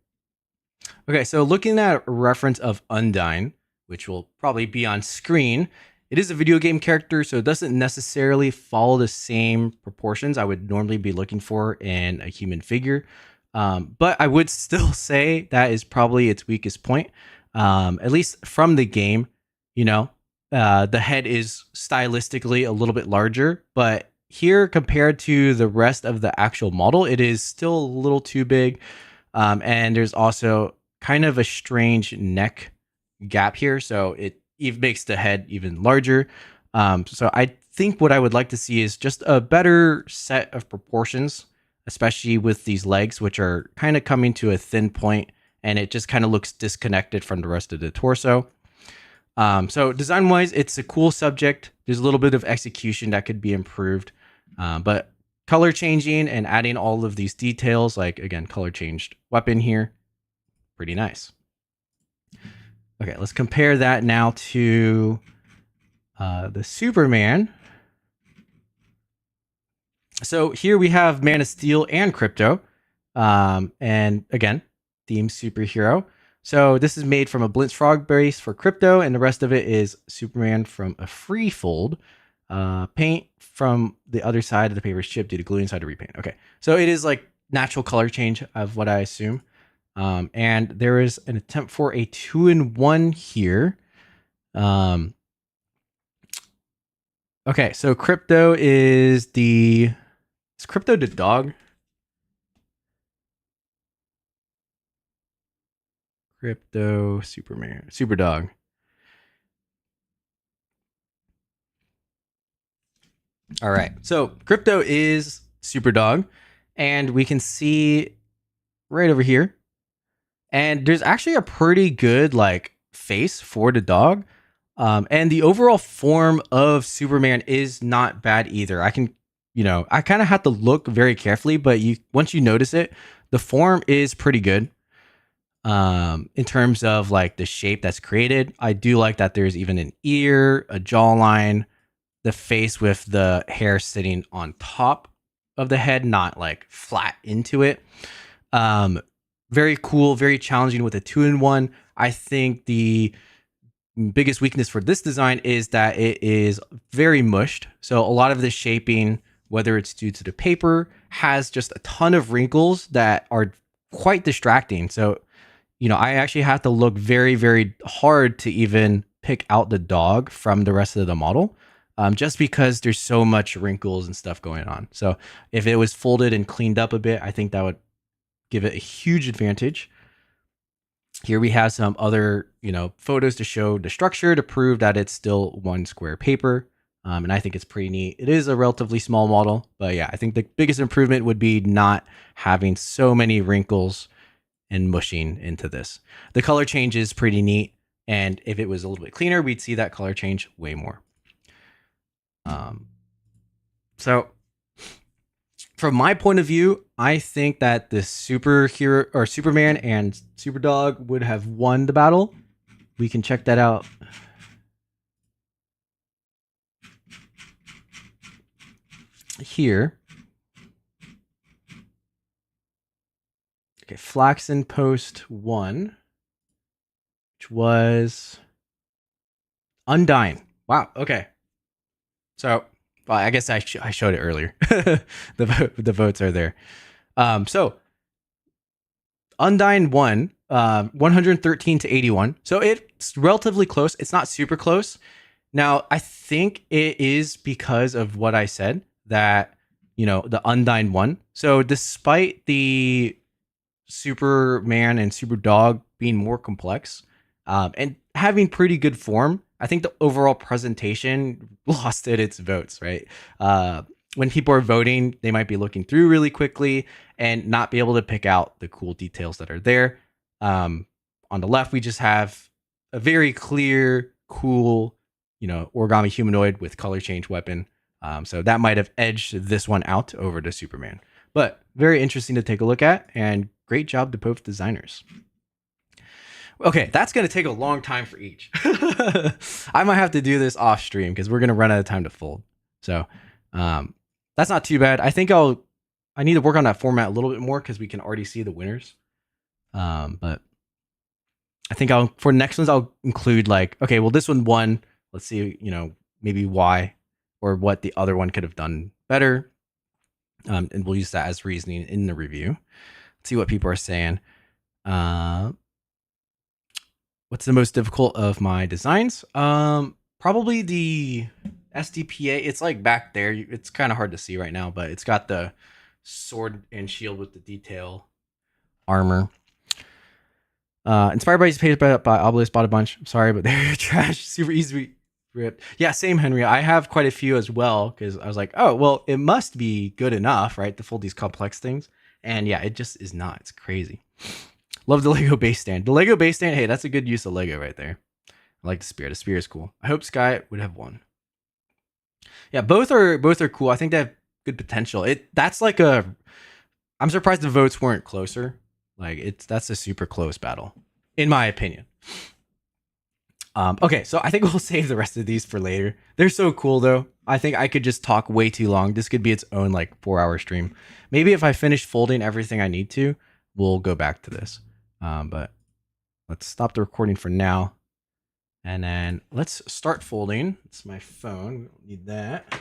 Okay, so looking at a reference of Undyne, which will probably be on screen, it is a video game character, so it doesn't necessarily follow the same proportions I would normally be looking for in a human figure. But I would still say that is probably its weakest point, at least from the game. You know, the head is stylistically a little bit larger, but here compared to the rest of the actual model, it is still a little too big. And there's also kind of a strange neck gap here, so it makes the head even larger. So I think what I would like to see is just a better set of proportions, especially with these legs, which are kind of coming to a thin point, and it just kind of looks disconnected from the rest of the torso. So design-wise, it's a cool subject. There's a little bit of execution that could be improved, but color changing and adding all of these details, like, again, color changed weapon here, pretty nice. Okay, let's compare that now to the Superman. So here we have Man of Steel and Crypto. And again, theme superhero. So this is made from a Blintz Frog base for crypto, and the rest of it is Superman from a free fold. Paint from the other side of the paper is chipped due to glue inside to repaint. Okay, so it is like natural color change of what I assume. And there is an attempt for a 2-in-1 here. Okay, so crypto is crypto the dog? Crypto Superman, super dog. All right, so crypto is super dog, and we can see right over here. And there's actually a pretty good like face for the dog. And the overall form of Superman is not bad either. I can, I kind of have to look very carefully, but once you notice it, the form is pretty good. In terms of like the shape that's created, I do like that there's even an ear, a jawline, the face with the hair sitting on top of the head, not like flat into it. Very cool, very challenging with a 2-in-1. I think the biggest weakness for this design is that it is very mushed. So a lot of the shaping, whether it's due to the paper, has just a ton of wrinkles that are quite distracting. So, I actually have to look very, very hard to even pick out the dog from the rest of the model, just because there's so much wrinkles and stuff going on. So if it was folded and cleaned up a bit, I think that would give it a huge advantage. Here we have some other, photos to show the structure to prove that it's still one square paper. And I think it's pretty neat. It is a relatively small model, but yeah, I think the biggest improvement would be not having so many wrinkles and mushing into this. The color change is pretty neat. And if it was a little bit cleaner, we'd see that color change way more. So from my point of view, I think that the superhero or Superman and Superdog would have won the battle. We can check that out. Here. Okay, Flaxen Post 1, which was Undying. Wow, okay. So, well, I guess I showed it earlier. the votes are there. So, Undying won 113 to 81. So it's relatively close. It's not super close. Now, I think it is because of what I said that, the Undying won. So despite the Superman and Superdog being more complex and having pretty good form, I think the overall presentation lost at its votes, right? When people are voting, they might be looking through really quickly and not be able to pick out the cool details that are there. On the left, we just have a very clear, cool, origami humanoid with color change weapon. So that might have edged this one out over to Superman. But very interesting to take a look at, and great job to both designers. Okay, that's going to take a long time for each. I might have to do this off stream because we're going to run out of time to fold. So that's not too bad. I think I need to work on that format a little bit more because we can already see the winners. But I think for the next ones, I'll include like, okay, well, this one won. Let's see, maybe why or what the other one could have done better. And we'll use that as reasoning in the review. Let's see what people are saying. What's the most difficult of my designs? Probably the SDPA. It's like back there. It's kind of hard to see right now, but it's got the sword and shield with the detail armor. Inspired by these pages by Obelisk, bought a bunch. I'm sorry, but they're trash. Super easy ripped. Yeah, same, Henry. I have quite a few as well because I was like, oh, well, it must be good enough, right, to fold these complex things. And yeah, it just is not. It's crazy. Love the Lego base stand. The Lego base stand, hey, that's a good use of Lego right there. I like the spear. The spear is cool. I hope Sky would have won. Yeah, both are cool. I think they have good potential. That's like I'm surprised the votes weren't closer. Like that's a super close battle, in my opinion. Okay, so I think we'll save the rest of these for later. They're so cool though. I think I could just talk way too long. This could be its own like 4-hour stream. Maybe if I finish folding everything I need to, we'll go back to this. But let's stop the recording for now. And then let's start folding. It's my phone. We don't need that.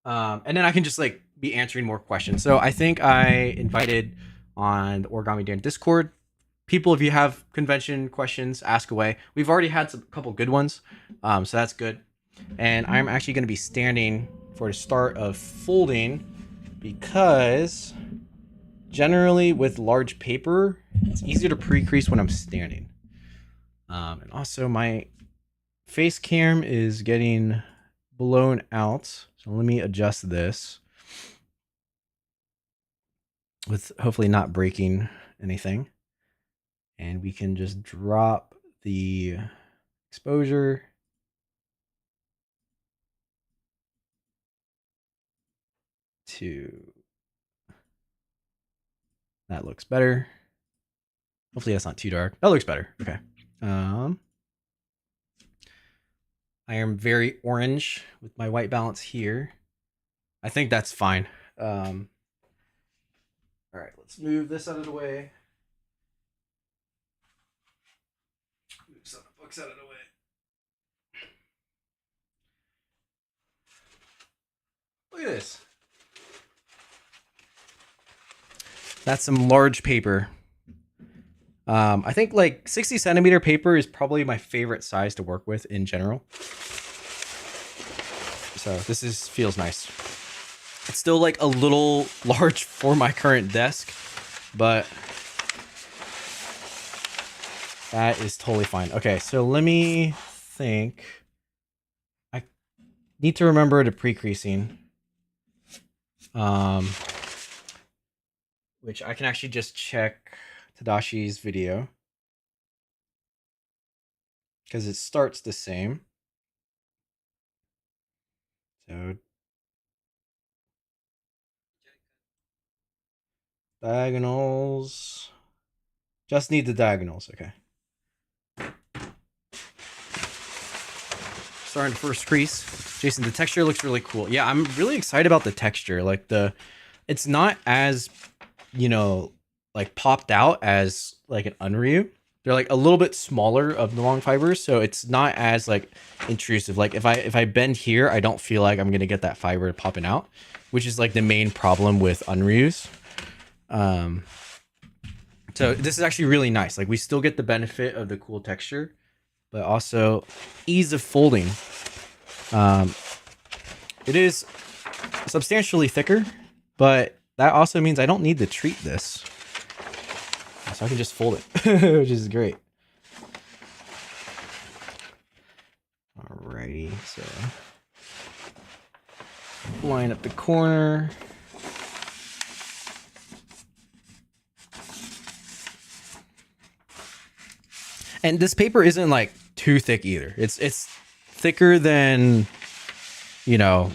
And then I can just like be answering more questions. So I think I invited on the Origami Dan Discord people. If you have convention questions, ask away. We've already had a couple good ones, so that's good. And I'm actually going to be standing for the start of folding because generally with large paper, it's easier to pre-crease when I'm standing. And also my face cam is getting blown out. So let me adjust this with hopefully not breaking anything. And we can just drop the exposure. To that looks better. Hopefully that's not too dark. That looks better. Okay. I am very orange with my white balance here. I think that's fine. All right, let's move this out of the way. Move some books out of the way. Look at this. That's some large paper. I think like 60 centimeter paper is probably my favorite size to work with in general. So this feels nice. It's still like a little large for my current desk, but that is totally fine. Okay, so let me think. I need to remember the pre-creasing. Which I can actually just check Tadashi's video because it starts the same. So diagonals, just need the diagonals. Okay. Starting the first crease. Jason, the texture looks really cool. Yeah, I'm really excited about the texture. Like it's not as, you know, like popped out as like an Unryu. They're like a little bit smaller of the long fibers, so it's not as like intrusive. Like if I bend here, I don't feel like I'm gonna get that fiber popping out, which is like the main problem with Unryus. So this is actually really nice. Like we still get the benefit of the cool texture, but also ease of folding. It is substantially thicker, but that also means I don't need to treat this. So I can just fold it, which is great. Alrighty, so line up the corner. And this paper isn't like too thick either. It's thicker than, you know,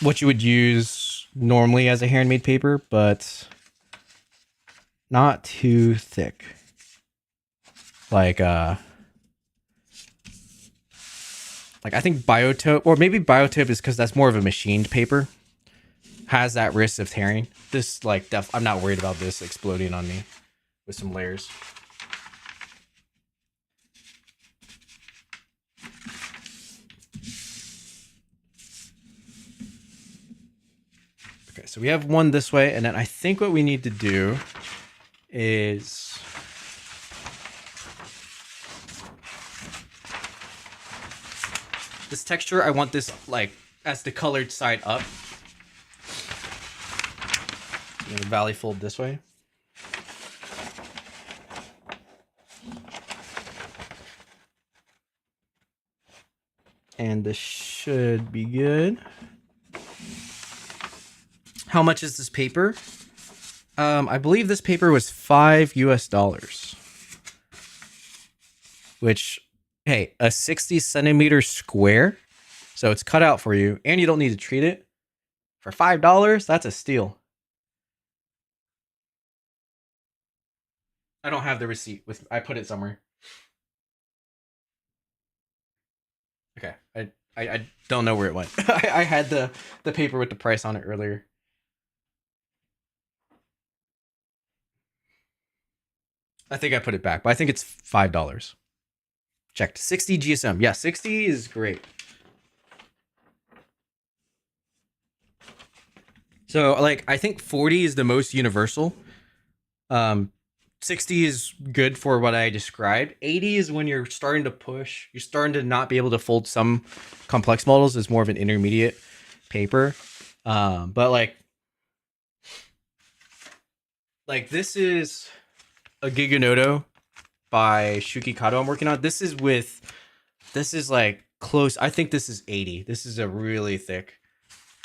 what you would use normally as a handmade paper, but not too thick. Like I think Biotope, or maybe Biotope is because that's more of a machined paper, has that risk of tearing. This like I'm not worried about this exploding on me with some layers. Okay, so we have one this way, and then I think what we need to do is this texture. I want this like as the colored side up. And valley fold this way. And this should be good. How much is this paper? I believe this paper was $5 US. Which, hey, a 60 centimeter square. So it's cut out for you, and you don't need to treat it. For $5, that's a steal. I don't have the receipt. I put it somewhere. Okay, I don't know where it went. I had the paper with the price on it earlier. I think I put it back, but I think it's $5. Checked. 60 GSM. Yeah, 60 is great. So like I think 40 is the most universal. 60 is good for what I described. 80 is when you're starting to push. You're starting to not be able to fold some complex models. It's more of an intermediate paper. But like this is a Giganoto by Shuki Kato I'm working on. This is like close. I think this is 80. This is a really thick,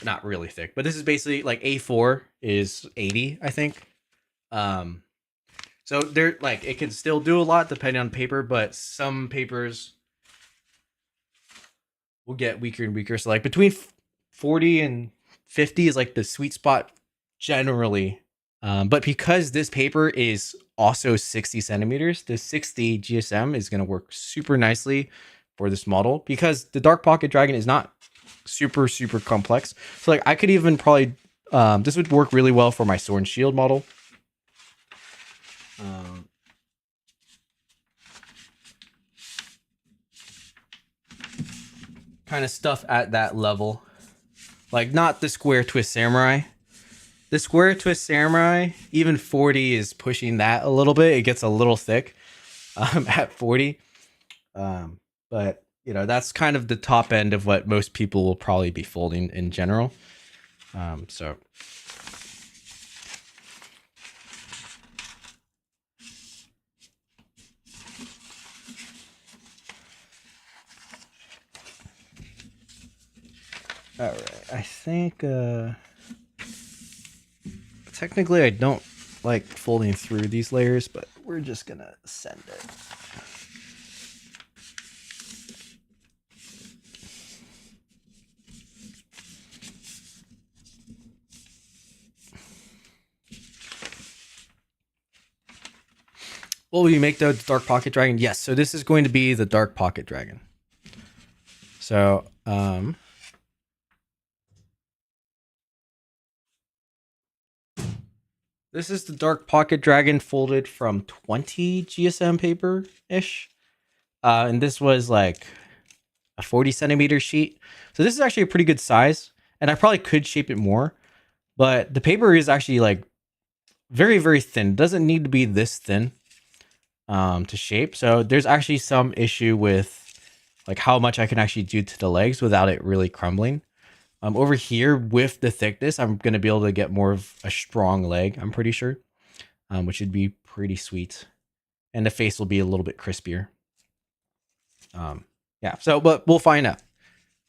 not really thick, but this is basically like A4 is 80, I think. So there, like, it can still do a lot depending on paper, but some papers will get weaker and weaker. So like between 40 and 50 is like the sweet spot generally. But because this paper is also 60 centimeters, the 60 GSM is going to work super nicely for this model because the Dark Pocket Dragon is not super complex. So like I could even probably this would work really well for my Sword and Shield model. Kind of stuff at that level, like not the Square Twist Samurai. The Square Twist Samurai, even 40 is pushing that a little bit. It gets a little thick at 40. But you know, that's kind of the top end of what most people will probably be folding in general. So all right, I think technically I don't like folding through these layers, but we're just gonna send it. Will we make the Dark Pocket Dragon? Yes. So this is going to be the Dark Pocket Dragon. So this is the Dark Pocket Dragon folded from 20 GSM paper ish, and this was like a 40 centimeter sheet. So this is actually a pretty good size, and I probably could shape it more, but the paper is actually like very thin. It doesn't need to be this thin to shape. So there's actually some issue with like how much I can actually do to the legs without it really crumbling. Over here with the thickness, I'm going to be able to get more of a strong leg, I'm pretty sure, which would be pretty sweet. And the face will be a little bit crispier. Yeah, so, but we'll find out.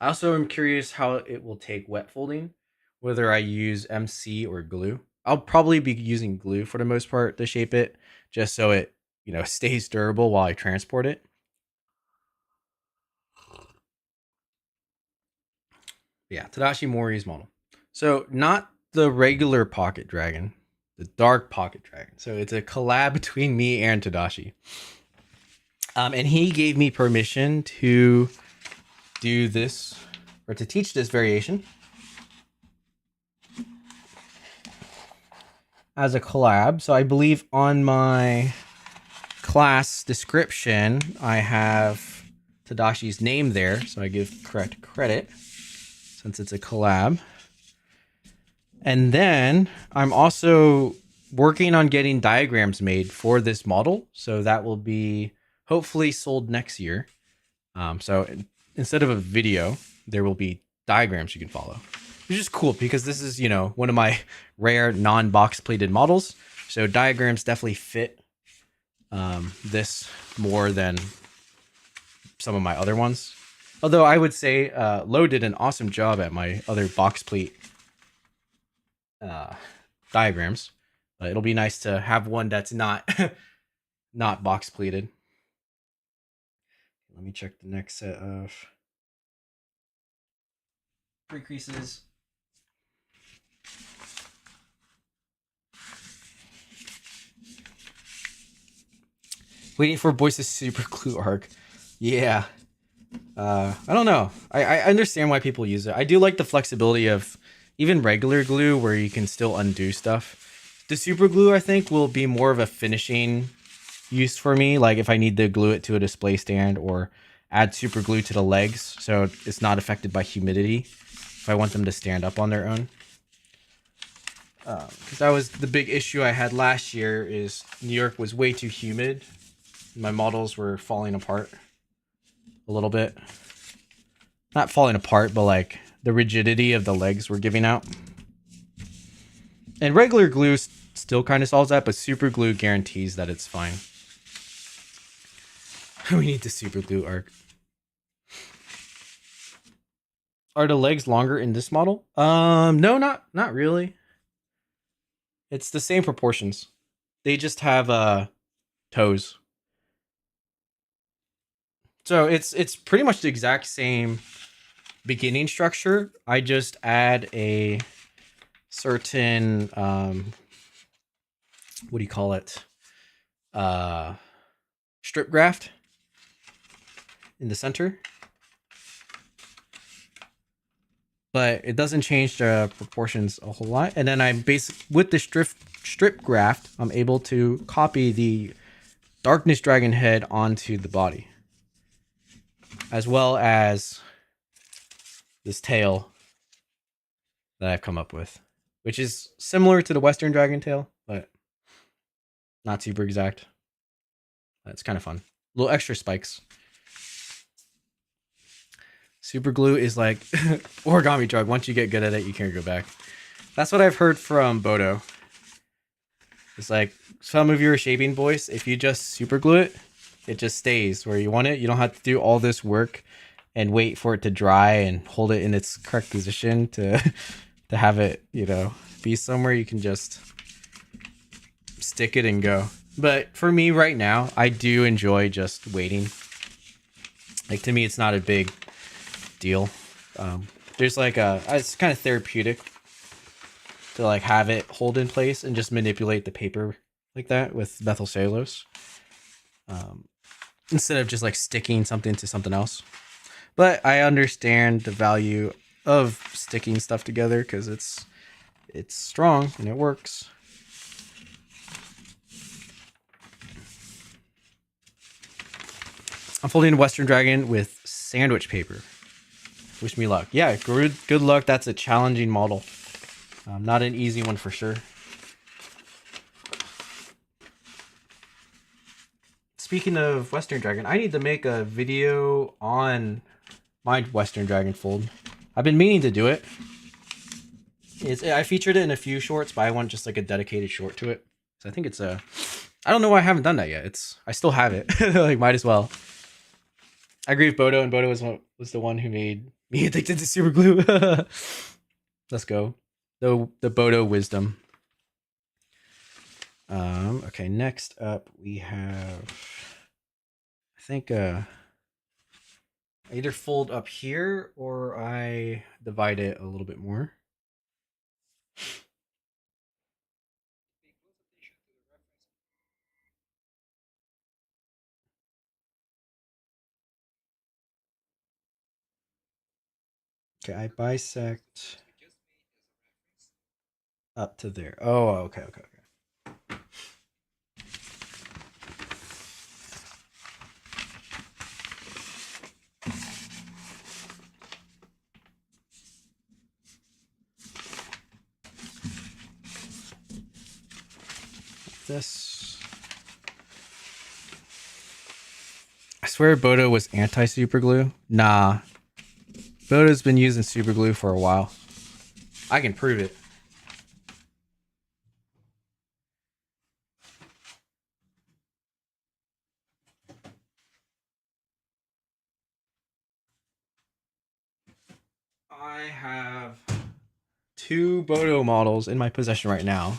I also am curious how it will take wet folding, whether I use MC or glue. I'll probably be using glue for the most part to shape it, just so it, you know, stays durable while I transport it. Yeah, Tadashi Mori's model. So not the regular Pocket Dragon, the Dark Pocket Dragon. So it's a collab between me and Tadashi. And he gave me permission to do this, or to teach this variation as a collab. So I believe on my class description, I have Tadashi's name there. So I give correct credit since it's a collab. And then I'm also working on getting diagrams made for this model. So that will be hopefully sold next year. So instead of a video, there will be diagrams you can follow, which is cool because this is, you know, one of my rare non-box plated models. So diagrams definitely fit this more than some of my other ones. Although I would say Lo did an awesome job at my other box plate diagrams. It'll be nice to have one that's not not box pleated. Let me check the next set of pre-creases. Waiting for Boyce's super glue arc. Yeah. I don't know. I understand why people use it. I do like the flexibility of even regular glue where you can still undo stuff. The super glue, I think, will be more of a finishing use for me, like if I need to glue it to a display stand or add super glue to the legs so it's not affected by humidity if I want them to stand up on their own. Because that was the big issue I had last year, is New York was way too humid. My models were falling apart a little bit. Not falling apart, but like the rigidity of the legs were giving out. And regular glue still kind of solves that, but super glue guarantees that it's fine. We need the super glue arc. Are the legs longer in this model? No, not really. It's the same proportions. They just have toes. So it's pretty much the exact same beginning structure. I just add a certain what do you call it? Strip graft in the center. But it doesn't change the proportions a whole lot. And then with the strip graft, I'm able to copy the Darkness Dragon head onto the body, as well as this tail that I've come up with, which is similar to the Western Dragon tail, but not super exact. That's kind of fun. Little extra spikes. Super glue is like origami drug. Once you get good at it, you can't go back. That's what I've heard from Bodo. It's like some of your shaping voice, if you just super glue it, it just stays where you want it. You don't have to do all this work and wait for it to dry and hold it in its correct position to have it, be somewhere. You can just stick it and go. But for me right now, I do enjoy just waiting. Like, to me, it's not a big deal. There's like it's kind of therapeutic to like have it hold in place and just manipulate the paper like that with methyl cellulose, instead of just like sticking something to something else. But I understand the value of sticking stuff together because it's strong and it works. I'm folding a Western Dragon with sandwich paper. Wish me luck. Yeah, good luck. That's a challenging model. Not an easy one for sure. Speaking of Western Dragon, I need to make a video on my Western Dragon fold. I've been meaning to do it. I featured it in a few shorts, but I want just like a dedicated short to it. So I think it's I don't know why I haven't done that yet. I still have it. Like, might as well. I agree with Bodo, and Bodo was the one who made me addicted to super glue. Let's go. The Bodo wisdom. Okay, next up we have, I think I either fold up here or I divide it a little bit more. Okay, I bisect up to there. Oh, okay. This. I swear Bodo was anti-super glue. Nah. Bodo's been using super glue for a while. I can prove it. I have 2 Bodo models in my possession right now.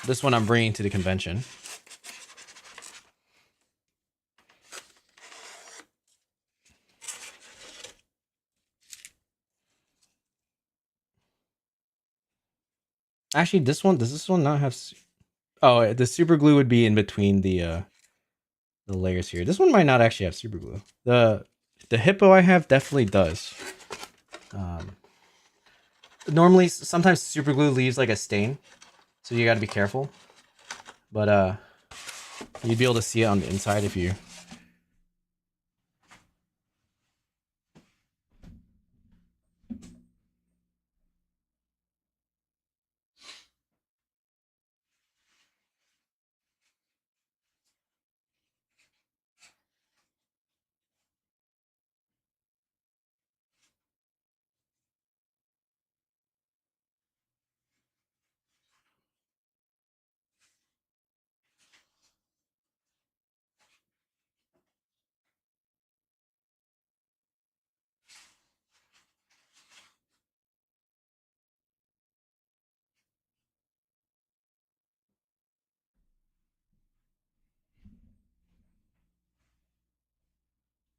This one I'm bringing to the convention. Actually, does this one not have? Oh, the super glue would be in between the layers here. This one might not actually have super glue. The hippo I have definitely does. Normally, sometimes super glue leaves like a stain, so you got to be careful. But You'd be able to see it on the inside if you...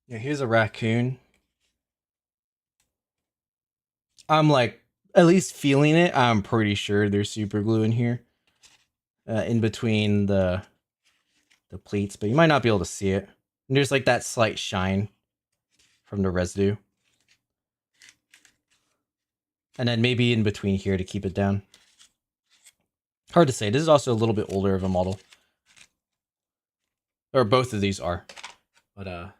Yeah, here's a raccoon. I'm like, at least feeling it. I'm pretty sure there's super glue in here. In between the pleats, but you might not be able to see it. And there's like that slight shine from the residue. And then maybe in between here to keep it down. Hard to say. This is also a little bit older of a model. Or both of these are. But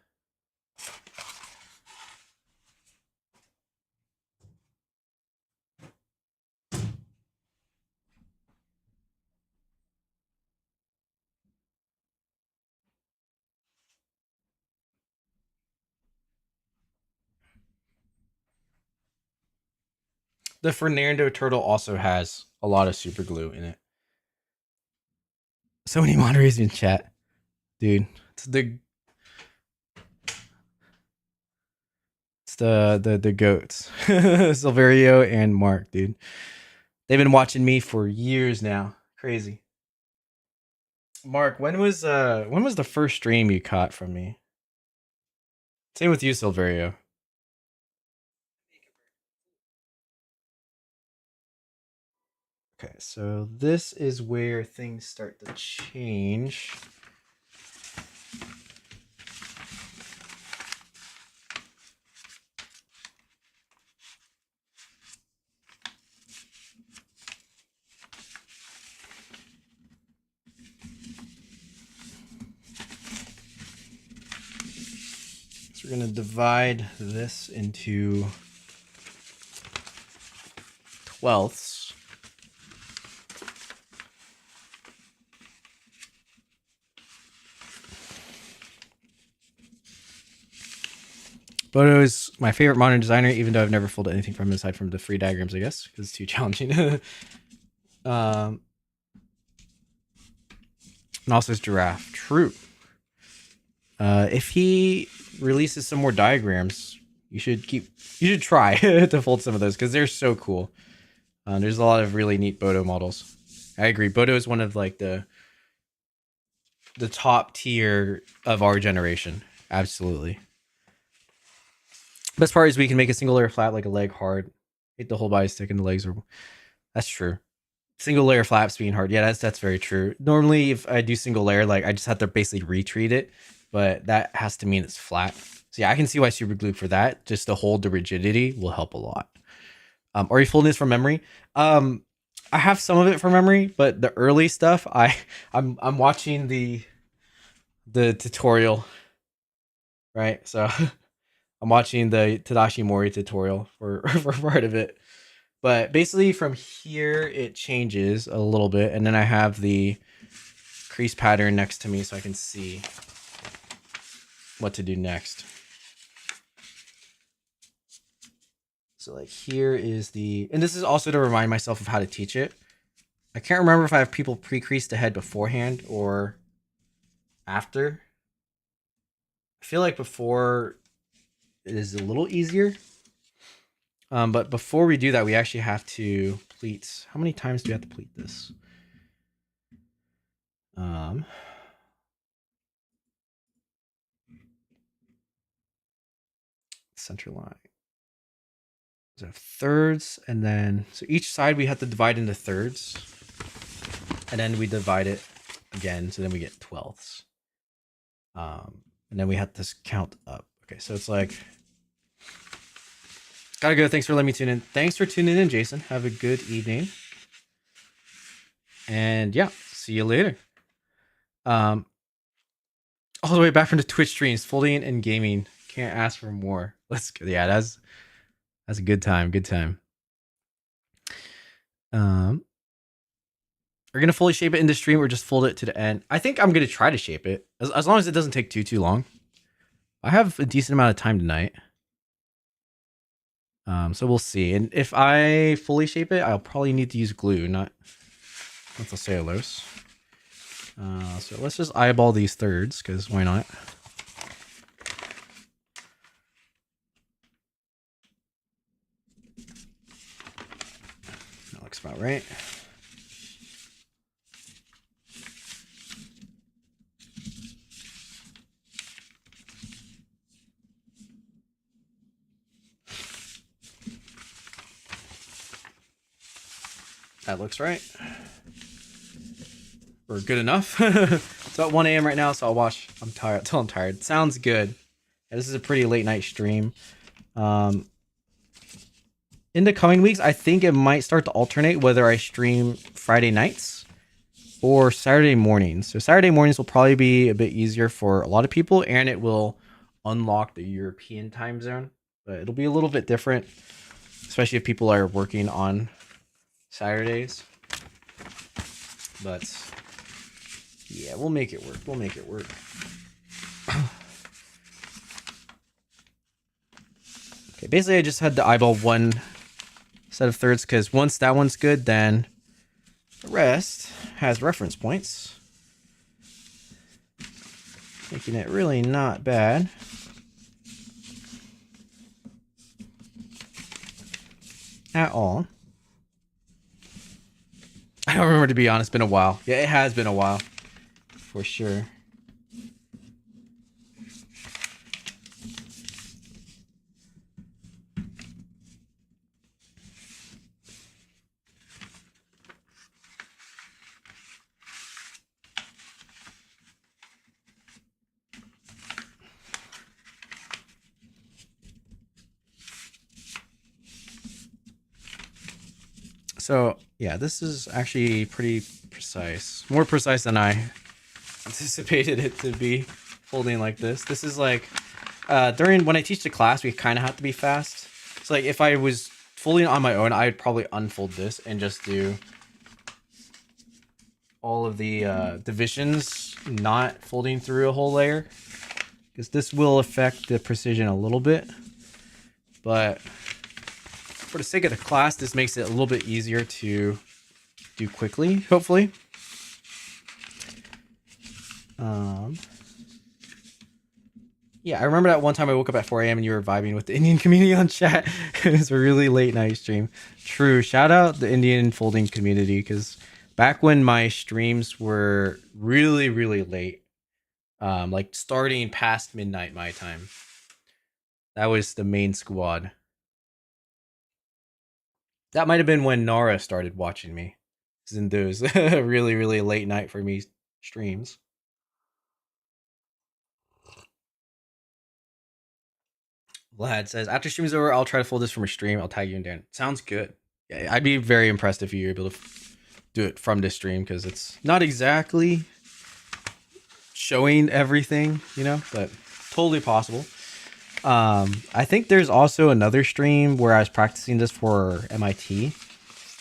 the Fernando turtle also has a lot of super glue in it. So many moderators in chat. Dude. It's the goats. Silverio and Mark, dude. They've been watching me for years now. Crazy. Mark, when was the first stream you caught from me? Same with you, Silverio. Okay, so this is where things start to change. So we're going to divide this into 12ths. Bodo is my favorite modern designer, even though I've never folded anything from him aside from the free diagrams, I guess, because it's too challenging. And also his giraffe. True. If he releases some more diagrams, you should try to fold some of those because they're so cool. There's a lot of really neat Bodo models. I agree. Bodo is one of like the top tier of our generation. Absolutely. Best part is we can make a single layer flat like a leg hard. Hit the whole body stick and the legs are... That's true. Single layer flaps being hard. Yeah, that's very true. Normally, if I do single layer, like I just have to basically retreat it, but that has to mean it's flat. So yeah, I can see why super glue for that. Just to hold the rigidity will help a lot. Are you folding this from memory? I have some of it from memory, but the early stuff, I'm watching the tutorial, right? So I'm watching the Tadashi Mori tutorial for part of it. But basically from here, it changes a little bit. And then I have the crease pattern next to me so I can see what to do next. So like here is and this is also to remind myself of how to teach it. I can't remember if I have people pre-crease the head beforehand or after. I feel like before it is a little easier. But before we do that, we actually have to pleat. How many times do we have to pleat this? Center line. So thirds, and then so each side we have to divide into thirds, and then we divide it again, so then we get 12ths. And then we have to count up. Okay, so it's like gotta go. Thanks for letting me tune in. Thanks for tuning in, Jason. Have a good evening. And yeah, see you later. All the way back from the Twitch streams, folding and gaming. Can't ask for more. Let's go. Yeah, that's a good time. Good time. We're gonna fully shape it into stream or just fold it to the end. I think I'm gonna try to shape it as long as it doesn't take too long. I have a decent amount of time tonight. So we'll see. And if I fully shape it, I'll probably need to use glue, not the cellulose. So let's just eyeball these thirds, because why not? That looks about right. That looks right. Or good enough. It's about 1 a.m. right now, so I'll watch. I'm tired till I'm tired. Sounds good. Yeah, this is a pretty late night stream. In the coming weeks, I think it might start to alternate whether I stream Friday nights or Saturday mornings. So Saturday mornings will probably be a bit easier for a lot of people, and it will unlock the European time zone. But it'll be a little bit different, especially if people are working on Saturdays. But yeah, we'll make it work. We'll make it work. Okay, basically I just had to eyeball one set of thirds because once that one's good, then the rest has reference points, making it really not bad. At all. I don't remember, to be honest. It's been a while. Yeah, it has been a while. For sure. So, yeah, this is actually pretty precise. More precise than I anticipated it to be, folding like this. This is like, when I teach the class, we kind of have to be fast. So, like, if I was folding on my own, I'd probably unfold this and just do all of the divisions, not folding through a whole layer. Because this will affect the precision a little bit. But for the sake of the class, this makes it a little bit easier to do quickly, hopefully. Yeah, I remember that one time I woke up at 4 a.m. and you were vibing with the Indian community on chat. It was a really late night stream. True. Shout out the Indian folding community, because back when my streams were really, really late, like starting past midnight my time, that was the main squad. That might have been when Nara started watching me. In those really, really late night for me streams. Vlad says, after stream's over, I'll try to fold this from a stream. I'll tag you in Dan. Sounds good. Yeah, I'd be very impressed if you're able to do it from this stream, because it's not exactly showing everything, you know, but totally possible. I think there's also another stream where I was practicing this for MIT,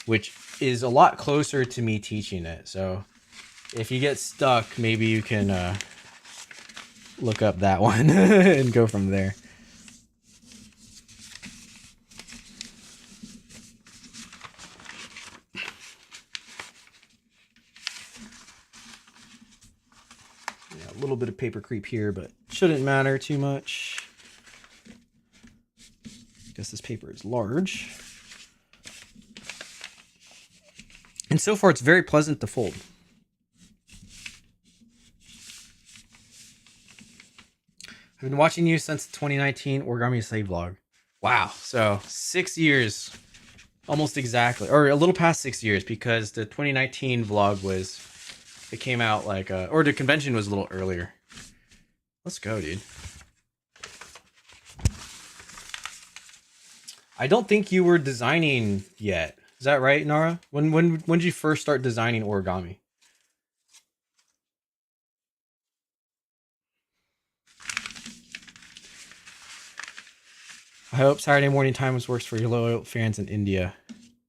which is a lot closer to me teaching it. So if you get stuck, maybe you can look up that one and go from there. Yeah, a little bit of paper creep here, but shouldn't matter too much. I guess this paper is large. And so far, it's very pleasant to fold. I've been watching you since the 2019 OrigamiUSA vlog. Wow. So 6 years, almost exactly, or a little past 6 years, because the 2019 vlog it came out like, or the convention was a little earlier. Let's go, dude. I don't think you were designing yet. Is that right, Nara? When did you first start designing origami? I hope Saturday morning times works for your loyal fans in India.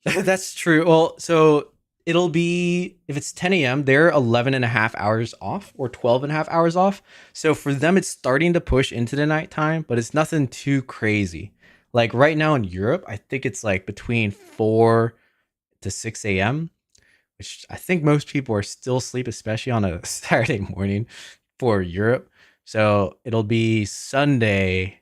That's true. Well, so it'll be, if it's 10 a.m., they're 11 and a half hours off or 12 and a half hours off. So for them, it's starting to push into the nighttime, but it's nothing too crazy. Like right now in Europe, I think it's like between 4 to 6 a.m., which I think most people are still asleep, especially on a Saturday morning for Europe. So it'll be Sunday,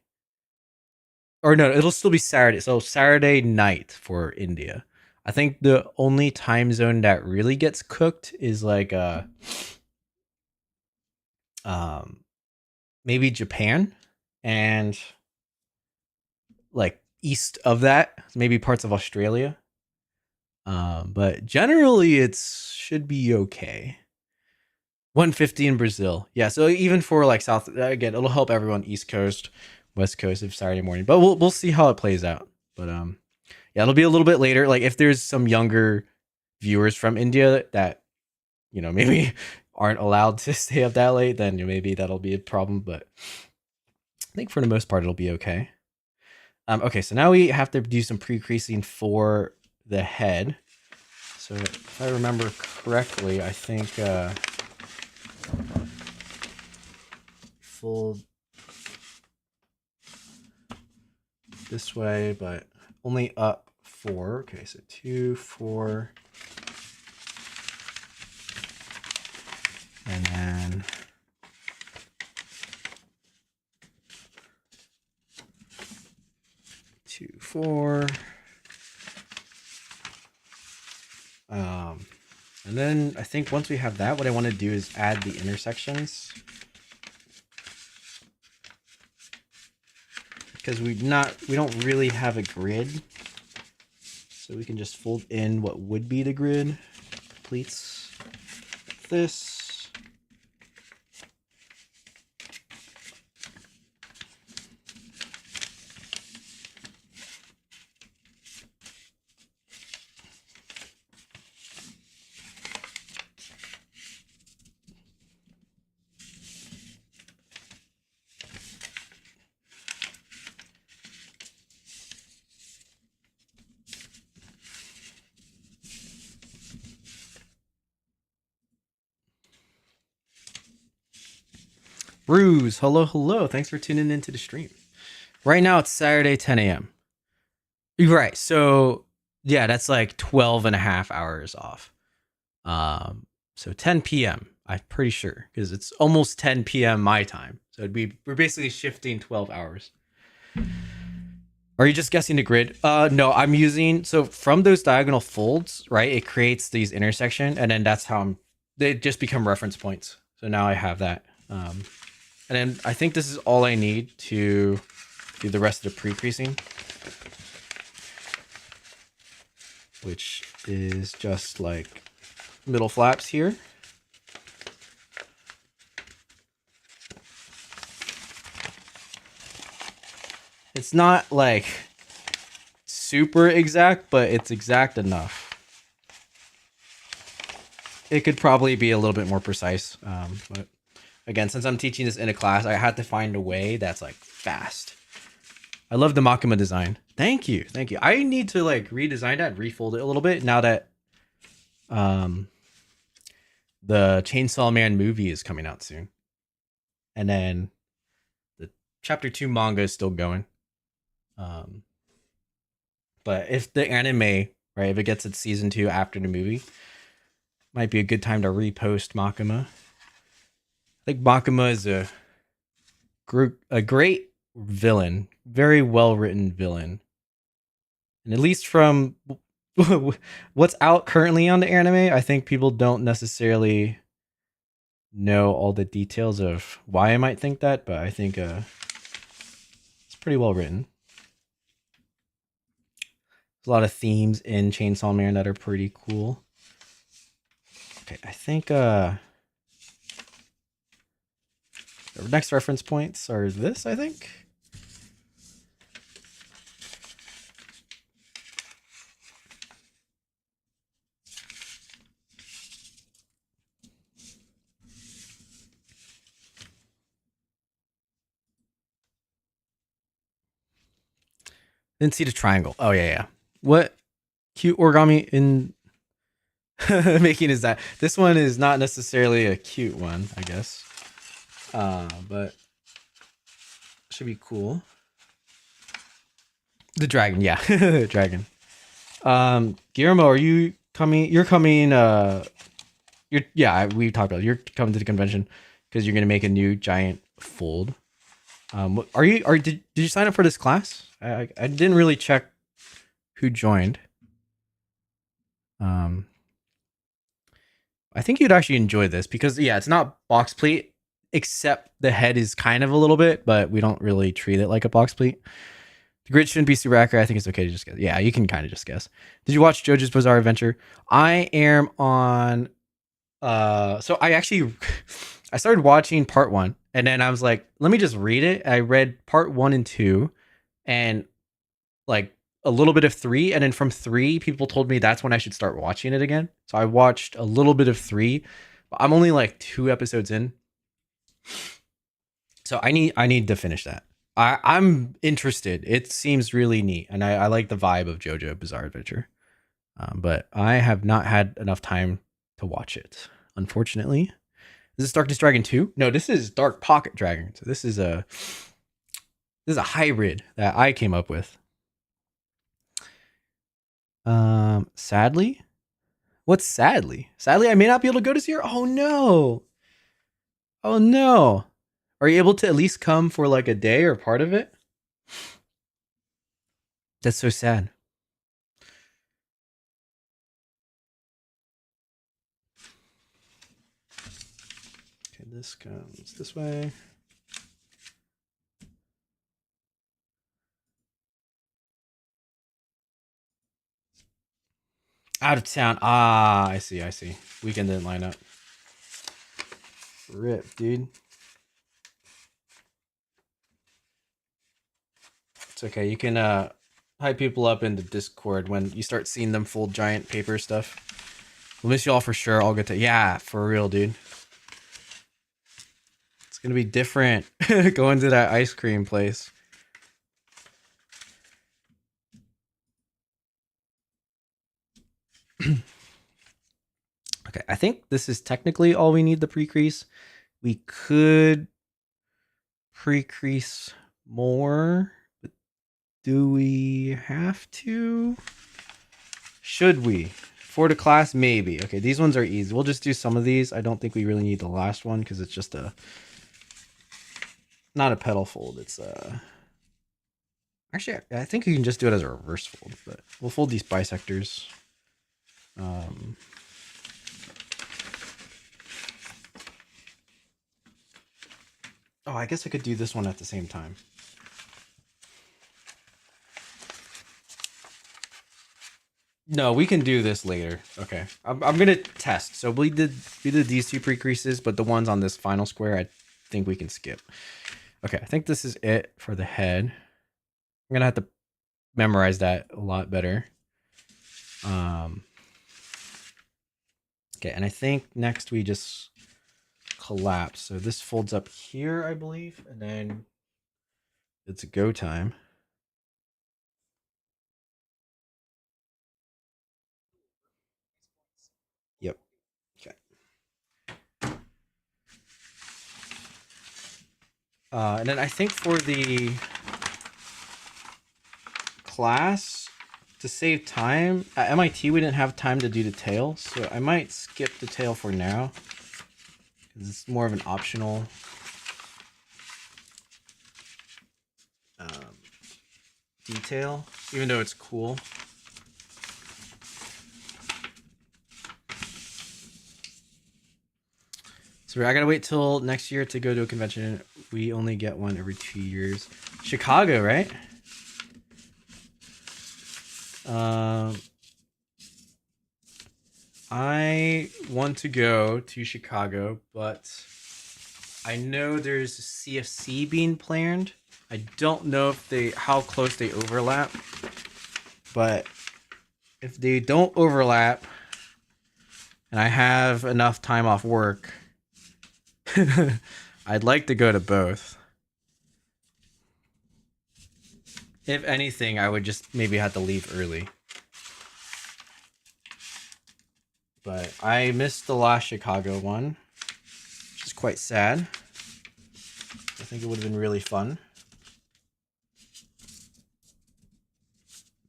or no, it'll still be Saturday. So Saturday night for India. I think the only time zone that really gets cooked is like um maybe Japan and like east of that, maybe parts of Australia. But generally it should be okay. 150 in Brazil. Yeah, so even for like South, again, it'll help everyone East Coast, West Coast of Saturday morning. But we'll see how it plays out. But yeah, it'll be a little bit later. Like if there's some younger viewers from India that maybe aren't allowed to stay up that late, then maybe that'll be a problem. But I think for the most part it'll be okay. Okay, so now we have to do some pre-creasing for the head. So if I remember correctly, I think fold this way, but only up 4. Okay, so 2, 4, and then 2, 4. And then I think once we have that, what I want to do is add the intersections, because we don't really have a grid, so we can just fold in what would be the grid, pleats, this. Bruce, hello. Thanks for tuning into the stream. Right now it's Saturday, 10 a.m. Right. So yeah, that's like 12 and a half hours off. So 10 p.m. I'm pretty sure, because it's almost 10 p.m. my time. So we're basically shifting 12 hours. Are you just guessing the grid? No, I'm using, so from those diagonal folds, right? It creates these intersection, and then that's how they just become reference points. So now I have that. And then I think this is all I need to do the rest of the pre-creasing, which is just like middle flaps here. It's not like super exact, but it's exact enough. It could probably be a little bit more precise, but again, since I'm teaching this in a class, I had to find a way that's like fast. I love the Makima design. Thank you. I need to like redesign that, refold it a little bit now that the Chainsaw Man movie is coming out soon, and then the chapter 2 manga is still going. But if the anime, right, if it gets its season 2 after the movie, might be a good time to repost Makima. I think Makima is a great villain, very well written villain, and at least from what's out currently on the anime, I think people don't necessarily know all the details of why I might think that, but I think it's pretty well written. There's a lot of themes in Chainsaw Man that are pretty cool. Okay, I think the next reference points are this, I think. Didn't see the triangle. Oh yeah. What cute origami in making is that? This one is not necessarily a cute one, I guess. But should be cool. The dragon, yeah. Dragon. Guillermo, are you coming? You're coming. We talked about it. You're coming to the convention because you're gonna make a new giant fold. Did you sign up for this class? I didn't really check who joined. I think you'd actually enjoy this because yeah, it's not box pleat, except the head is kind of a little bit, but we don't really treat it like a box pleat. The grid shouldn't be super accurate. I think it's okay to just guess. Yeah, you can kind of just guess. Did you watch JoJo's Bizarre Adventure? I am on. So I actually I started watching part 1, and then I was like, let me just read it. I read part 1 and 2, and like a little bit of 3, and then from 3, people told me that's when I should start watching it again. So I watched a little bit of 3. But I'm only like 2 episodes in, so I need to finish that. I'm interested. It seems really neat, and I like the vibe of JoJo Bizarre Adventure. But I have not had enough time to watch it, unfortunately. Is this Darkness Dragon 2? No, this is Dark Pocket Dragon. So this is a hybrid that I came up with. Sadly? What's sadly? Sadly, I may not be able to go this year? Oh no. Oh no. Are you able to at least come for like a day or part of it? That's so sad. Okay, this comes this way. Out of town. Ah, I see. Weekend didn't line up. Rip, dude. It's okay. You can hype people up in the Discord when you start seeing them fold giant paper stuff. We'll miss you all for sure. I'll get to for real, dude. It's gonna be different going to that ice cream place. Okay, I think this is technically all we need the pre-crease. We could pre-crease more, but do we have to? Should we? For the class, maybe. Okay, these ones are easy. We'll just do some of these. I don't think we really need the last one because it's just not a petal fold. It's actually, I think you can just do it as a reverse fold, but we'll fold these bisectors. Oh, I guess I could do this one at the same time. No, we can do this later. Okay, I'm gonna test. So we did these 2 pre-creases, but the ones on this final square, I think we can skip. Okay, I think this is it for the head. I'm gonna have to memorize that a lot better. Okay, and I think next we just collapse. So this folds up here, I believe, and then it's go time. Yep. Okay. And then I think for the class, to save time, at MIT we didn't have time to do the tail, so I might skip the tail for now. It's more of an optional detail, even though it's cool. So I gotta wait till next year to go to a convention. We only get one every 2 years. Chicago, right? I want to go to Chicago, but I know there's a CFC being planned. I don't know if how close they overlap, but if they don't overlap and I have enough time off work, I'd like to go to both. If anything, I would just maybe have to leave early. But I missed the last Chicago one, which is quite sad. I think it would have been really fun.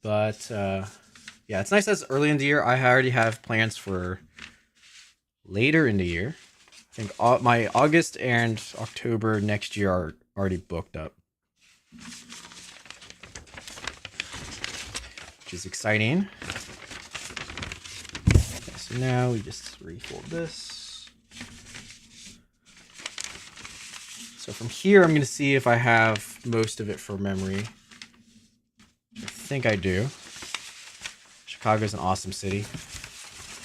But yeah, it's nice that it's early in the year. I already have plans for later in the year. I think my August and October next year are already booked up, which is exciting. Okay, so now we just refold this. So from here, I'm going to see if I have most of it for memory. I think I do. Chicago's an awesome city.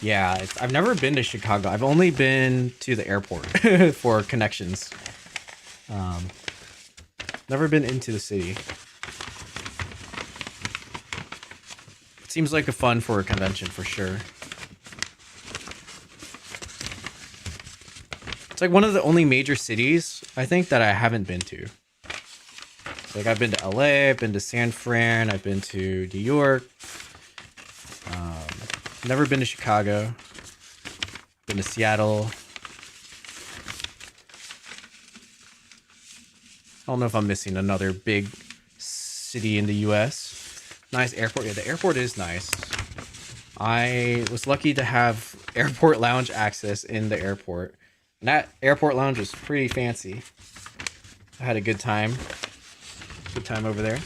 Yeah, I've never been to Chicago. I've only been to the airport for connections. Never been into the city. It seems like a fun for a convention for sure. It's like one of the only major cities, I think, that I haven't been to. Like I've been to LA, I've been to San Fran, I've been to New York. Never been to Chicago. Been to Seattle. I don't know if I'm missing another big city in the US. Nice airport. Yeah, the airport is nice. I was lucky to have airport lounge access in the airport. And that airport lounge was pretty fancy. I had a good time. Good time over there.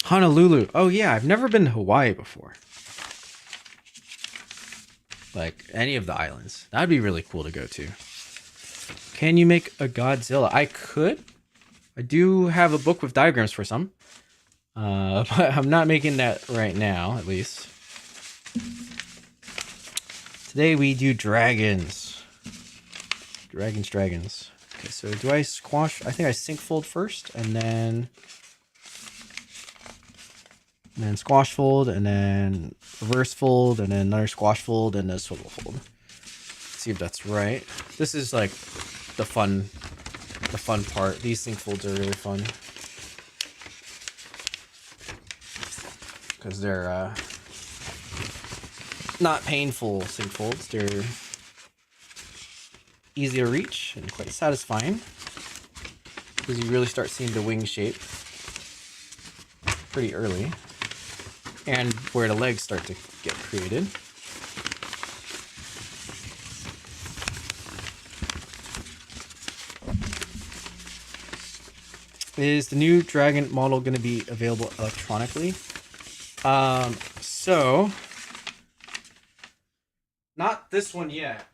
Honolulu. Oh yeah, I've never been to Hawaii before. Like any of the islands. That'd be really cool to go to. Can you make a Godzilla? I could. I do have a book with diagrams for some. But I'm not making that right now, at least. Today we do dragons. Dragons. Okay, so do I squash? I think I sink fold first, and then squash fold, and then reverse fold, and then another squash fold, and a swivel fold. Let's see if that's right. This is like the fun part. These sink folds are really fun because they're not painful sink folds. They're easy to reach and quite satisfying because you really start seeing the wing shape pretty early and where the legs start to get created. Is the new dragon model going to be available electronically? So not this one yet.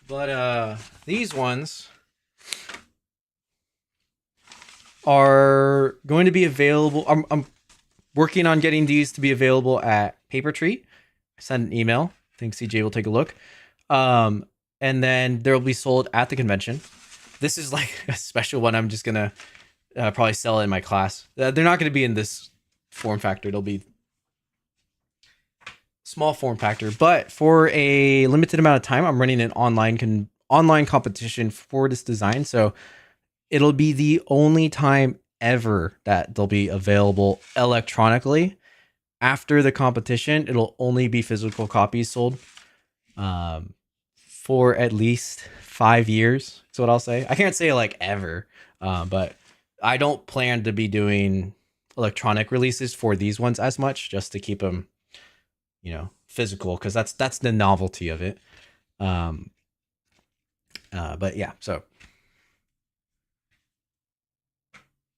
But these ones are going to be available. I'm working on getting these to be available at Paper Treat. I sent an email. I think CJ will take a look. And then they'll be sold at the convention. This is like a special one. I'm just gonna probably sell in my class. They're not going to be in this form factor. It'll be small form factor, but for a limited amount of time, I'm running an online competition for this design. So it'll be the only time ever that they'll be available electronically. After the competition, it'll only be physical copies sold for at least 5 years. That's what I'll say. I can't say like ever, but I don't plan to be doing electronic releases for these ones as much, just to keep them, physical because that's the novelty of it. Um, but yeah, so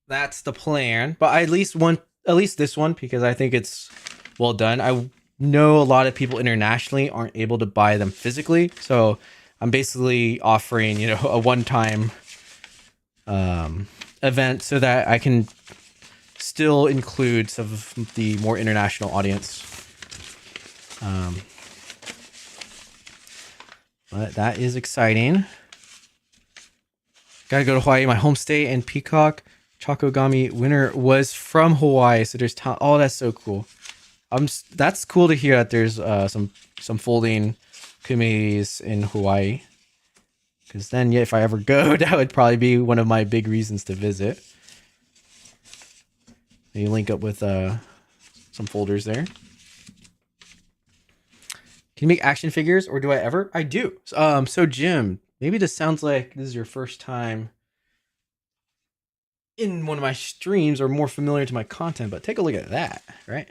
that's the plan. But at least this one, because I think it's well done. I know a lot of people internationally aren't able to buy them physically, so I'm basically offering, a one-time event so that I can still include some of the more international audience. But that is exciting. Gotta go to Hawaii, my home state, and Peacock Chakogami winner was from Hawaii. So there's oh, that's so cool. That's cool to hear that there's some folding communities in Hawaii. Because then, yeah, if I ever go, that would probably be one of my big reasons to visit. You link up with some folders there. Can you make action figures, or do I ever? I do. So Jim, maybe this sounds like this is your first time in one of my streams or more familiar to my content, but take a look at that, right?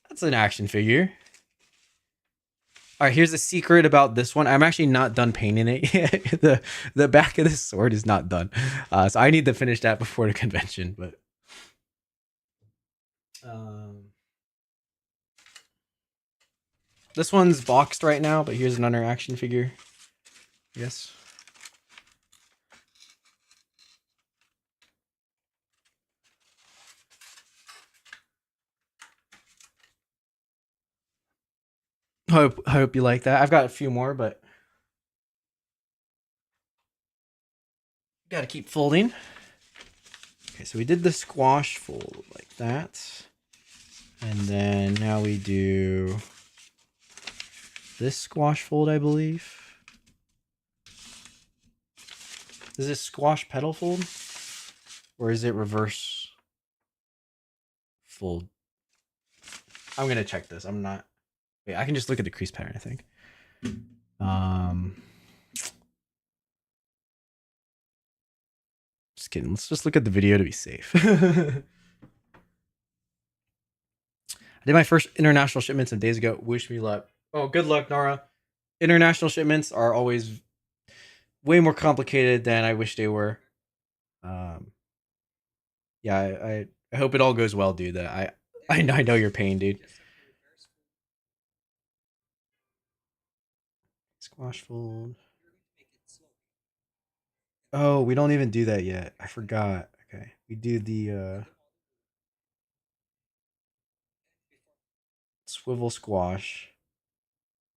That's an action figure. All right, here's a secret about this one. I'm actually not done painting it yet. The back of this sword is not done. So I need to finish that before the convention, but this one's boxed right now, but here's another action figure. Yes. Hope you like that. I've got a few more, but gotta keep folding. Okay, so we did the squash fold like that. And then now we do this squash fold, I believe. Is this squash petal fold? Or is it reverse fold? I'm gonna check this. I'm not. Wait, I can just look at the crease pattern, I think. Just kidding. Let's just look at the video to be safe. I did my first international shipment some days ago. Wish me luck. Oh, good luck, Nara. International shipments are always way more complicated than I wish they were. Yeah, I hope it all goes well, dude. I know your pain, dude. Squash fold. Oh, we don't even do that yet. I forgot. Okay, we do the swivel squash,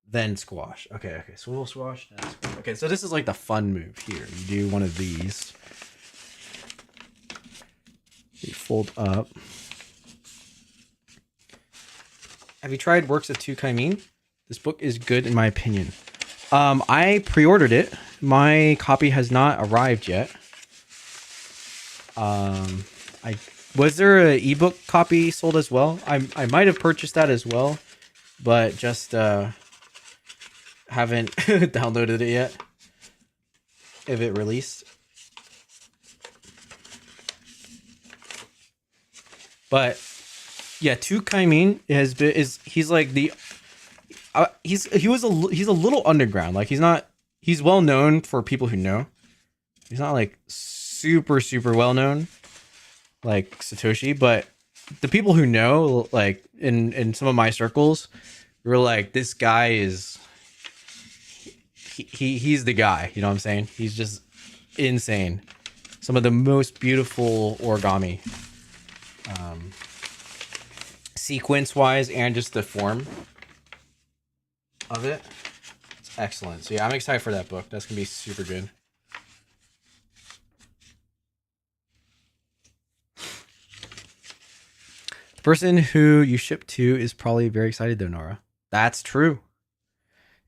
then squash. Okay, swivel squash, then squash. Okay, so this is like the fun move here. You do one of these. You fold up. Have you tried Works of Two Kaimin? This book is good in my opinion. I pre-ordered it. My copy has not arrived yet. Was there an ebook copy sold as well? I might have purchased that as well, but just haven't downloaded it yet. If it released. But yeah, Tu Kaimin he's like the he's a little underground. Like he's well known for people who know. He's not like super well known like Satoshi, but the people who know, like in some of my circles, were like, this guy is he's the guy. You know what I'm saying? He's just insane. Some of the most beautiful origami. Sequence wise and just the form of it, it's excellent. So yeah, I'm excited for that book. That's gonna be super good. The person who you ship to is probably very excited though, Nora. That's true.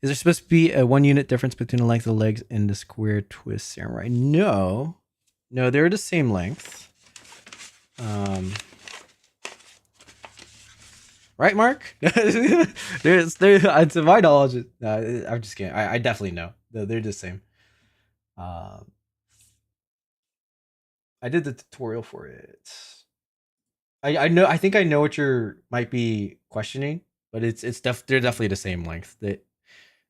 Is there supposed to be a 1 unit difference between the length of the legs and the square twist samurai? No, they're the same length. Right, Mark? To my knowledge, I'm just kidding. I definitely know. They're the same. I did the tutorial for it. I know. I think I know what you might be questioning. but they're definitely the same length. It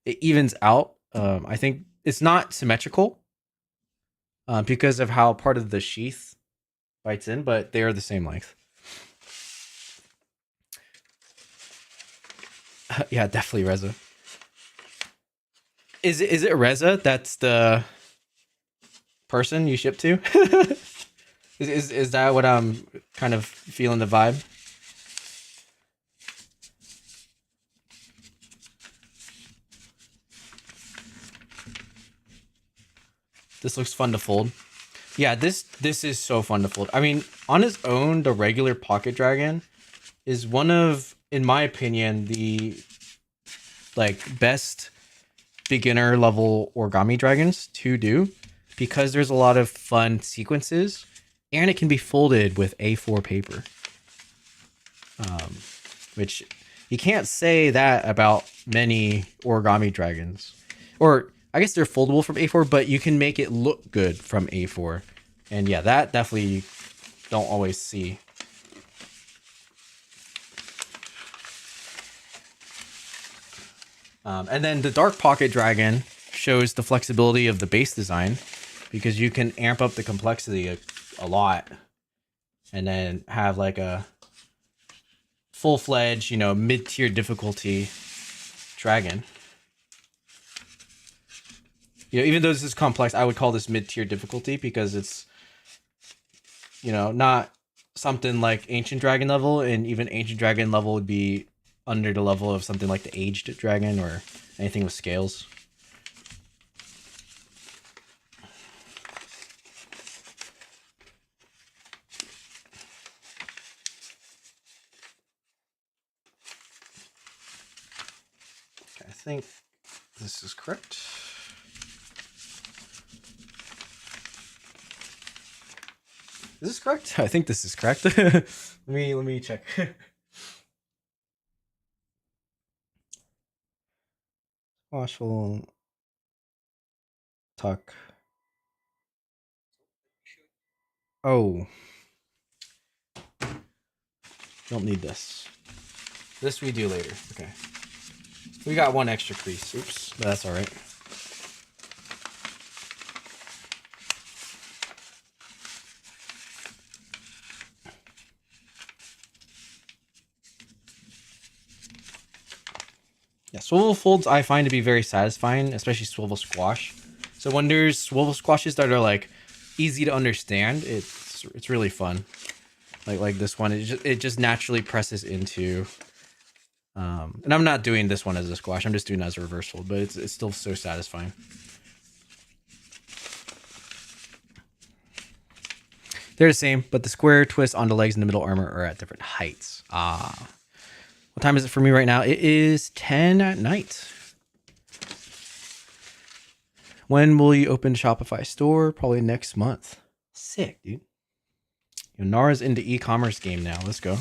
evens out. I think it's not symmetrical because of how part of the sheath bites in, but they are the same length. Yeah, definitely Reza. Is it Reza that's the person you ship to? is that what I'm kind of feeling the vibe? This looks fun to fold. Yeah, this is so fun to fold. I mean, on its own, the regular pocket dragon is one of, in my opinion, the like best beginner level origami dragons to do, because there's a lot of fun sequences and it can be folded with A4 paper. Which you can't say that about many origami dragons. Or I guess they're foldable from A4, but you can make it look good from A4. And yeah, that definitely don't always see. And then the Dark Pocket Dragon shows the flexibility of the base design, because you can amp up the complexity a lot and then have like a full-fledged, mid-tier difficulty dragon. Even though this is complex, I would call this mid-tier difficulty because it's, not something like Ancient Dragon level, and even Ancient Dragon level would be under the level of something like the Aged Dragon or anything with scales. Okay, I think this is correct. Is this correct? I think this is correct. let me check. Washful tuck. Oh. Don't need this. This we do later. Okay. We got one extra crease. Oops. But that's all right. Yeah, swivel folds I find to be very satisfying, especially swivel squash. So when there's swivel squashes that are like easy to understand, it's really fun. Like this one, it just naturally presses into. And I'm not doing this one as a squash. I'm just doing it as a reverse fold, but it's still so satisfying. They're the same, but the square twist on the legs and the middle armor are at different heights. What time is it for me right now? It is 10 at night. When will you open Shopify store? Probably next month. Sick, dude. Nara's into e-commerce game now. Let's go.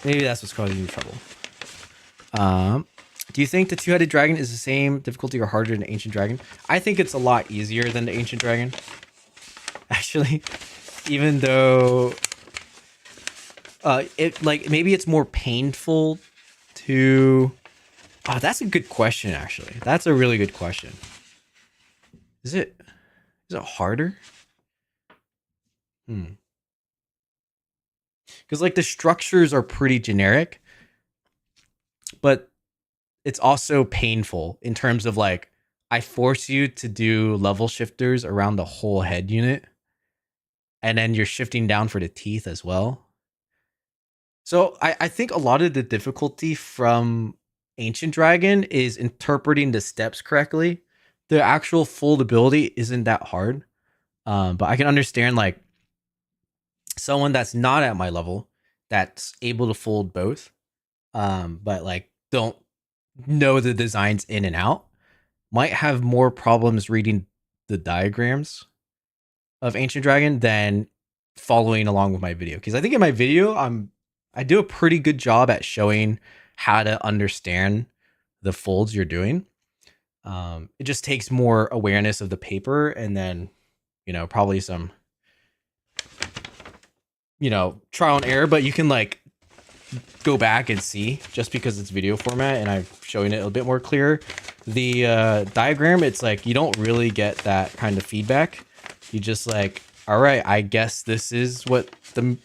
Maybe that's what's causing you trouble. Do you think the two-headed dragon is the same difficulty or harder than Ancient Dragon? I think it's a lot easier than the Ancient Dragon. Actually, even though maybe it's more painful to. Oh, that's a good question. Actually, that's a really good question. Is it harder? Because like the structures are pretty generic, but it's also painful in terms of like I force you to do level shifters around the whole head unit, and then you're shifting down for the teeth as well. So I think a lot of the difficulty from Ancient Dragon is interpreting the steps correctly. The actual foldability isn't that hard, but I can understand like someone that's not at my level that's able to fold both, but like don't know the designs in and out, might have more problems reading the diagrams of Ancient Dragon than following along with my video. Because I think in my video, I do a pretty good job at showing how to understand the folds you're doing. It just takes more awareness of the paper and then, probably some you know, trial and error, but you can like go back and see just because it's video format and I'm showing it a bit more clear. The diagram, it's like you don't really get that kind of feedback. You just like, all right, I guess this is what the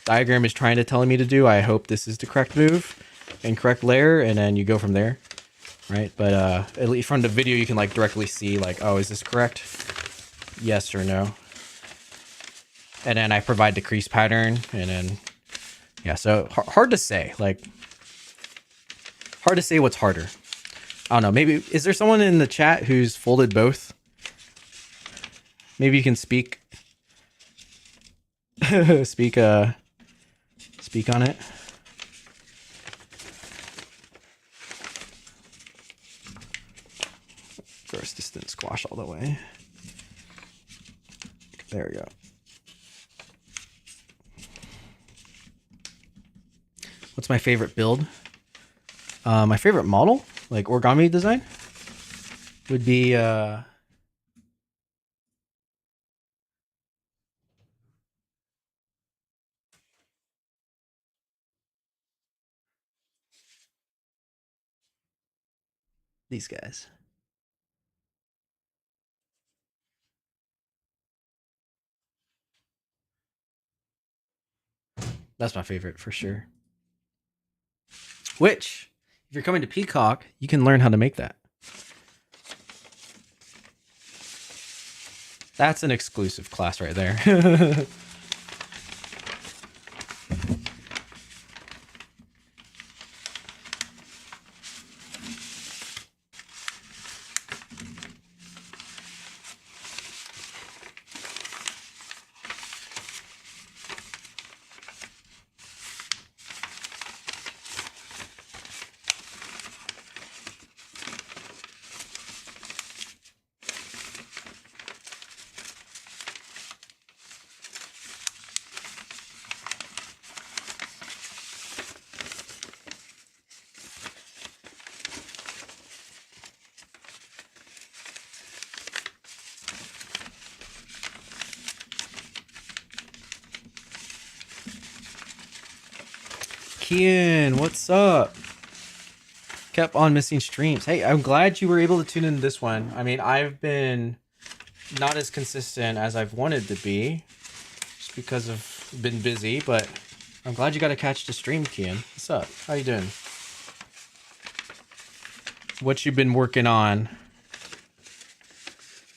diagram is trying to tell me to do. I hope this is the correct move and correct layer, and then you go from there, right? But at least from the video, you can like directly see like, oh, is this correct? Yes or no. And then I provide the crease pattern, and then yeah, so hard to say. Like, hard to say what's harder. I don't know. Maybe is there someone in the chat who's folded both? Maybe you can speak. speak on it. Of course, this didn't squash all the way. There we go. What's my favorite build? My favorite model, like origami design, would be these guys. That's my favorite for sure. Which, if you're coming to Peacock, you can learn how to make that. That's an exclusive class right there. Kian, what's up? Kept on missing streams. Hey, I'm glad you were able to tune in this one. I mean, I've been not as consistent as I've wanted to be, just because I've been busy, but I'm glad you got to catch the stream, Kian. What's up? How you doing? What you been working on?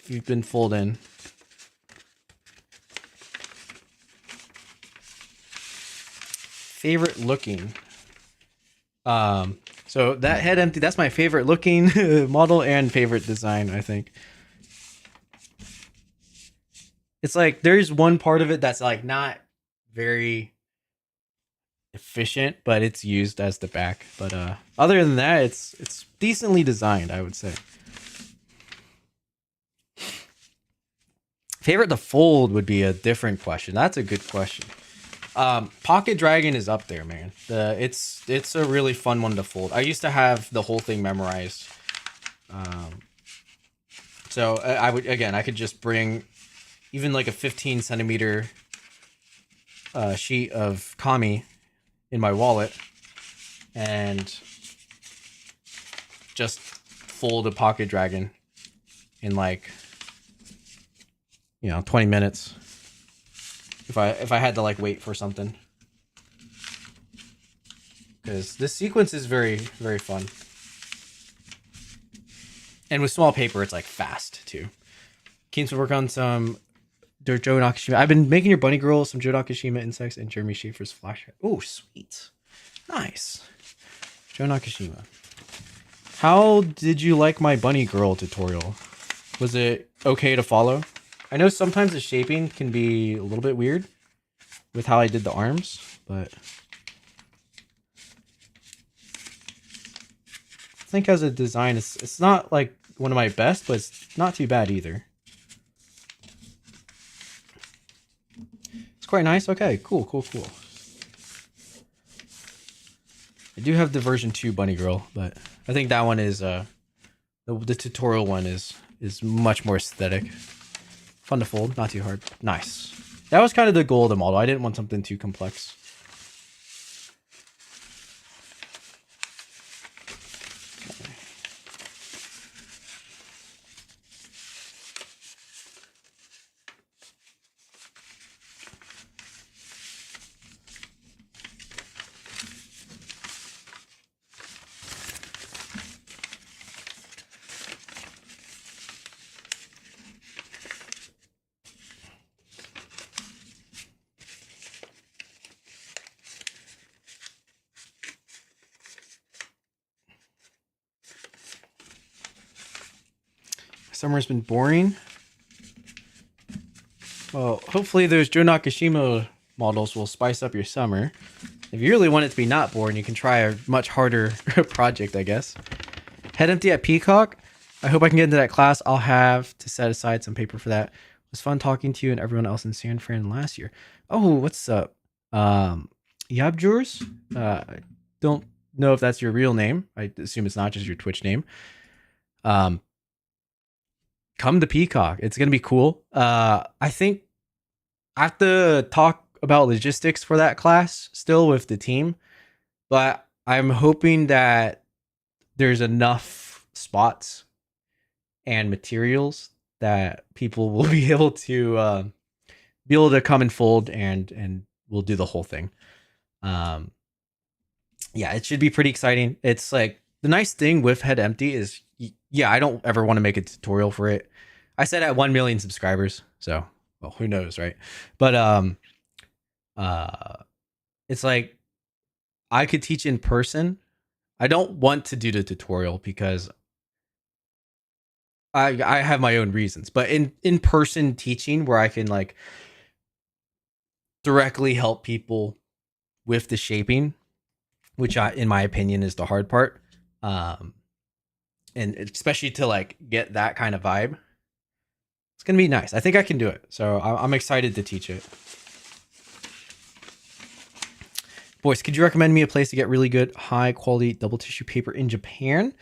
You've been folding. Favorite looking. So that head empty, that's my favorite looking model and favorite design, I think. It's like there's one part of it that's like not very efficient, but it's used as the back. But other than that, it's decently designed, I would say. Favorite to fold would be a different question. That's a good question. Pocket Dragon is up there, man. It's a really fun one to fold. I used to have the whole thing memorized. So I could just bring even like a 15 centimeter sheet of Kami in my wallet and just fold a Pocket Dragon in like, 20 minutes. If I had to like wait for something, because this sequence is very, very fun, and with small paper it's like fast too. Keen to work on some Joe Nakashima. I've been making your bunny girl some Joe Nakashima insects and Jeremy Schaefer's flash. Oh, sweet, nice. Joe Nakashima. How did you like my bunny girl tutorial? Was it okay to follow? I know sometimes the shaping can be a little bit weird with how I did the arms, but I think as a design, it's not like one of my best, but it's not too bad either. It's quite nice. Okay, cool. I do have the version 2 bunny girl, but I think that one is the tutorial one is much more aesthetic. Fun to fold, not too hard. Nice. That was kind of the goal of the model. I didn't want something too complex. Summer's been boring. Well, hopefully those Joe Nakashima models will spice up your summer. If you really want it to be not boring, you can try a much harder project, I guess. Head empty at Peacock. I hope I can get into that class. I'll have to set aside some paper for that. It was fun talking to you and everyone else in San Fran last year. Oh, what's up? Yabjurs? I don't know if that's your real name. I assume it's not just your Twitch name. Come to Peacock. It's going to be cool. I think I have to talk about logistics for that class still with the team, but I'm hoping that there's enough spots and materials that people will be able to come and fold, and we'll do the whole thing. Yeah, it should be pretty exciting. It's like the nice thing with Head Empty is, yeah, I don't ever want to make a tutorial for it. I said at 1 million subscribers, so well, who knows, right? But it's like I could teach in person. I don't want to do the tutorial because I have my own reasons. But in person teaching where I can like directly help people with the shaping, which in my opinion is the hard part. And especially to like get that kind of vibe, it's gonna be nice. I think I can do it, so I'm excited to teach it. Boys, could you recommend me a place to get really good high quality double tissue paper in Japan?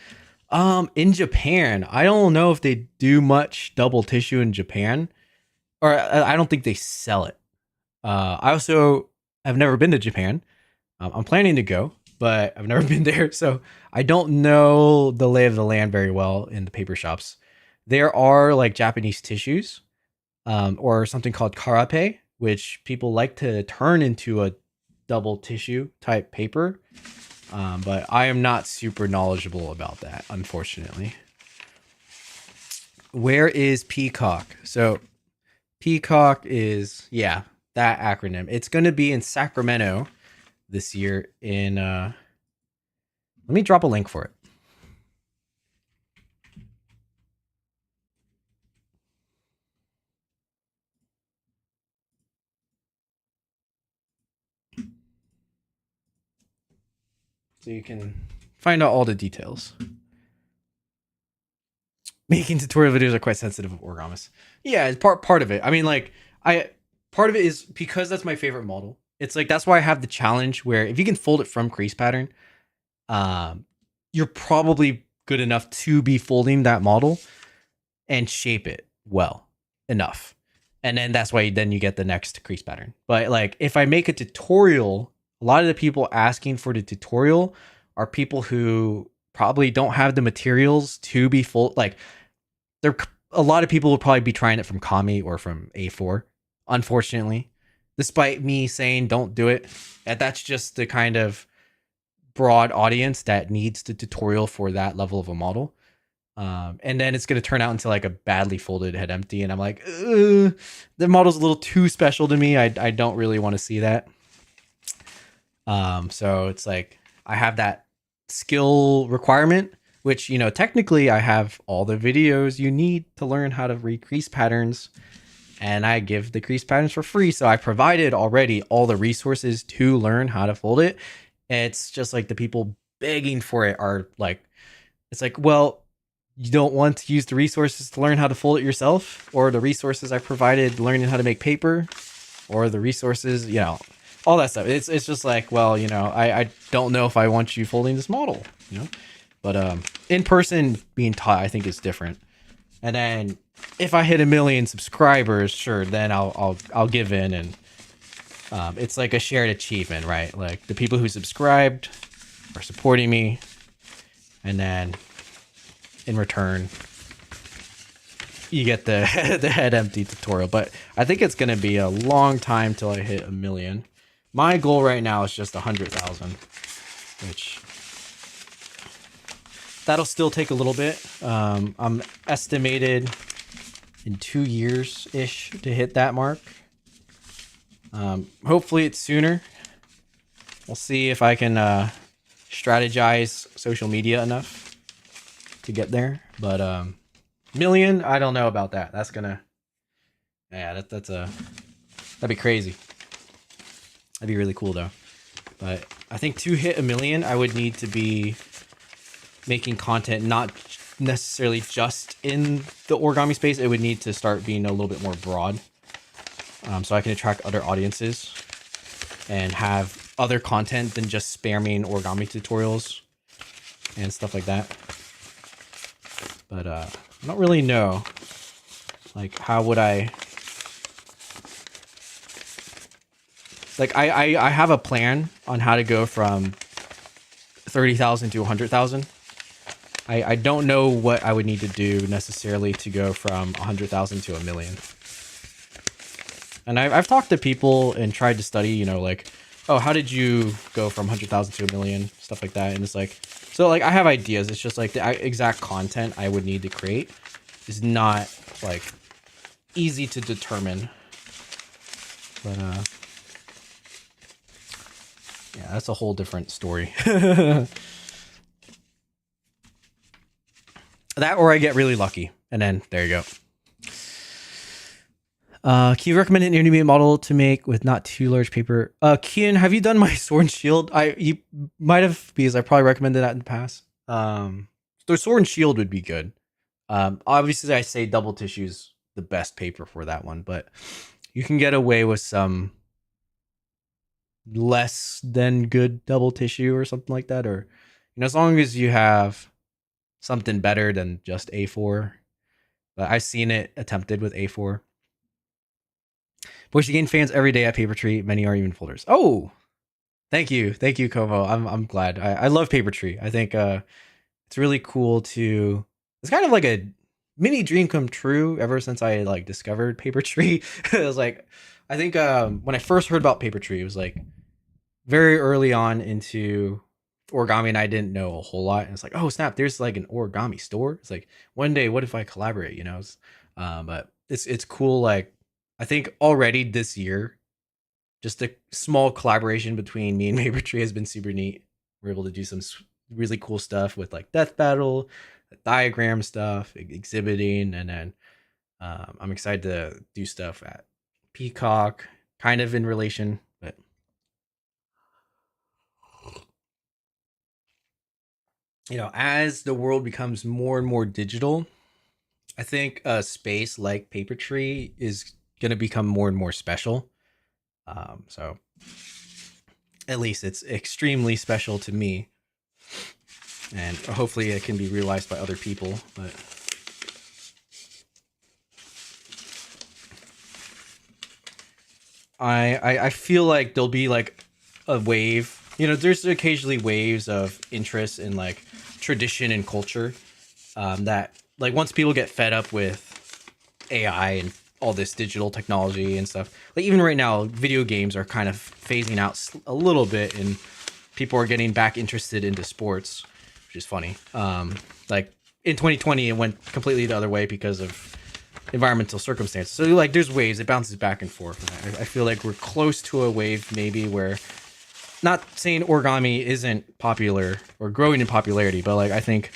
In Japan, I don't know if they do much double tissue in Japan, or I don't think they sell it. I also have never been to Japan. I'm planning to go, but I've never been there, so I don't know the lay of the land very well in the paper shops. There are like Japanese tissues, or something called karape, which people like to turn into a double tissue type paper, but I am not super knowledgeable about that, unfortunately. Where is Peacock? So Peacock is, yeah, that acronym. It's going to be in Sacramento this year in let me drop a link for it. So you can find out all the details. Making tutorial videos are quite sensitive of origamis. Yeah, it's part of it. I mean, like, part of it is because that's my favorite model. It's like that's why I have the challenge where if you can fold it from crease pattern, you're probably good enough to be folding that model and shape it well enough. And then that's why then you get the next crease pattern. But like if I make a tutorial, a lot of the people asking for the tutorial are people who probably don't have the materials to be fold. Like a lot of people will probably be trying it from Kami or from A4, unfortunately, despite me saying don't do it. And that's just the kind of broad audience that needs the tutorial for that level of a model. And then it's going to turn out into like a badly folded head empty. And I'm like, the model's a little too special to me. I don't really want to see that. So it's like, I have that skill requirement, which, you know, technically I have all the videos you need to learn how to recrease patterns, and I give the crease patterns for free. So I provided already all the resources to learn how to fold it. It's just like the people begging for it are like, it's like, well, you don't want to use the resources to learn how to fold it yourself, or the resources I provided learning how to make paper, or the resources, you know, all that stuff. It's just like, well, you know, I don't know if I want you folding this model, you know, but in person being taught, I think is different. And then if I hit 1 million subscribers, sure, then I'll give in, and it's like a shared achievement, right? Like the people who subscribed are supporting me, and then in return, you get the the head empty tutorial. But I think it's gonna be a long time till I hit 1 million. My goal right now is just 100,000, which that'll still take a little bit. I'm estimated in 2 years ish to hit that mark. Hopefully it's sooner. We'll see if I can strategize social media enough to get there. But million, I don't know about that. That's gonna, yeah, that'd be crazy. That'd be really cool though. But I think to hit 1 million, I would need to be making content not necessarily just in the origami space. It would need to start being a little bit more broad, so I can attract other audiences and have other content than just spamming origami tutorials and stuff like that. But I don't really know, like, how would I, like, I have a plan on how to go from 30,000 to 100,000. I don't know what I would need to do necessarily to go from 100,000 to 1 million. And I've talked to people and tried to study, you know, like, oh, how did you go from 100,000 to 1 million, stuff like that. And it's like, so like I have ideas. It's just like the exact content I would need to create is not like easy to determine. But yeah, that's a whole different story. That, or I get really lucky, and then there you go. Can you recommend an intermediate model to make with not too large paper? Kian, have you done my sword and shield? You might have, because I probably recommended that in the past. The sword and shield would be good. Obviously I say double tissue is the best paper for that one, but you can get away with some less than good double tissue or something like that, or, you know, as long as you have something better than just A4. But I've seen it attempted with A4. But you gain fans every day at Paper Tree. Many are even folders. Oh, thank you, Como. I'm glad. I love Paper Tree. I think it's really cool to. It's kind of like a mini dream come true. Ever since I like discovered Paper Tree, it was like, I think when I first heard about Paper Tree, it was like very early on into origami, and I didn't know a whole lot. And it's like, oh snap, there's like an origami store. It's like, one day, what if I collaborate? You know, but it's cool. Like, I think already this year, just a small collaboration between me and Paper Tree has been super neat. We're able to do some really cool stuff with like Death Battle, diagram stuff, exhibiting, and then I'm excited to do stuff at Peacock, kind of in relation, but you know, as the world becomes more and more digital, I think a space like Paper Tree is going to become more and more special. So at least it's extremely special to me, and hopefully it can be realized by other people. But I feel like there'll be like a wave. You know, there's occasionally waves of interest in like tradition and culture, that like once people get fed up with AI and all this digital technology and stuff, like even right now, video games are kind of phasing out a little bit, and people are getting back interested into sports, which is funny. Like in 2020, it went completely the other way because of environmental circumstances. So like there's waves, it bounces back and forth. I feel like we're close to a wave maybe where, not saying origami isn't popular or growing in popularity, but like I think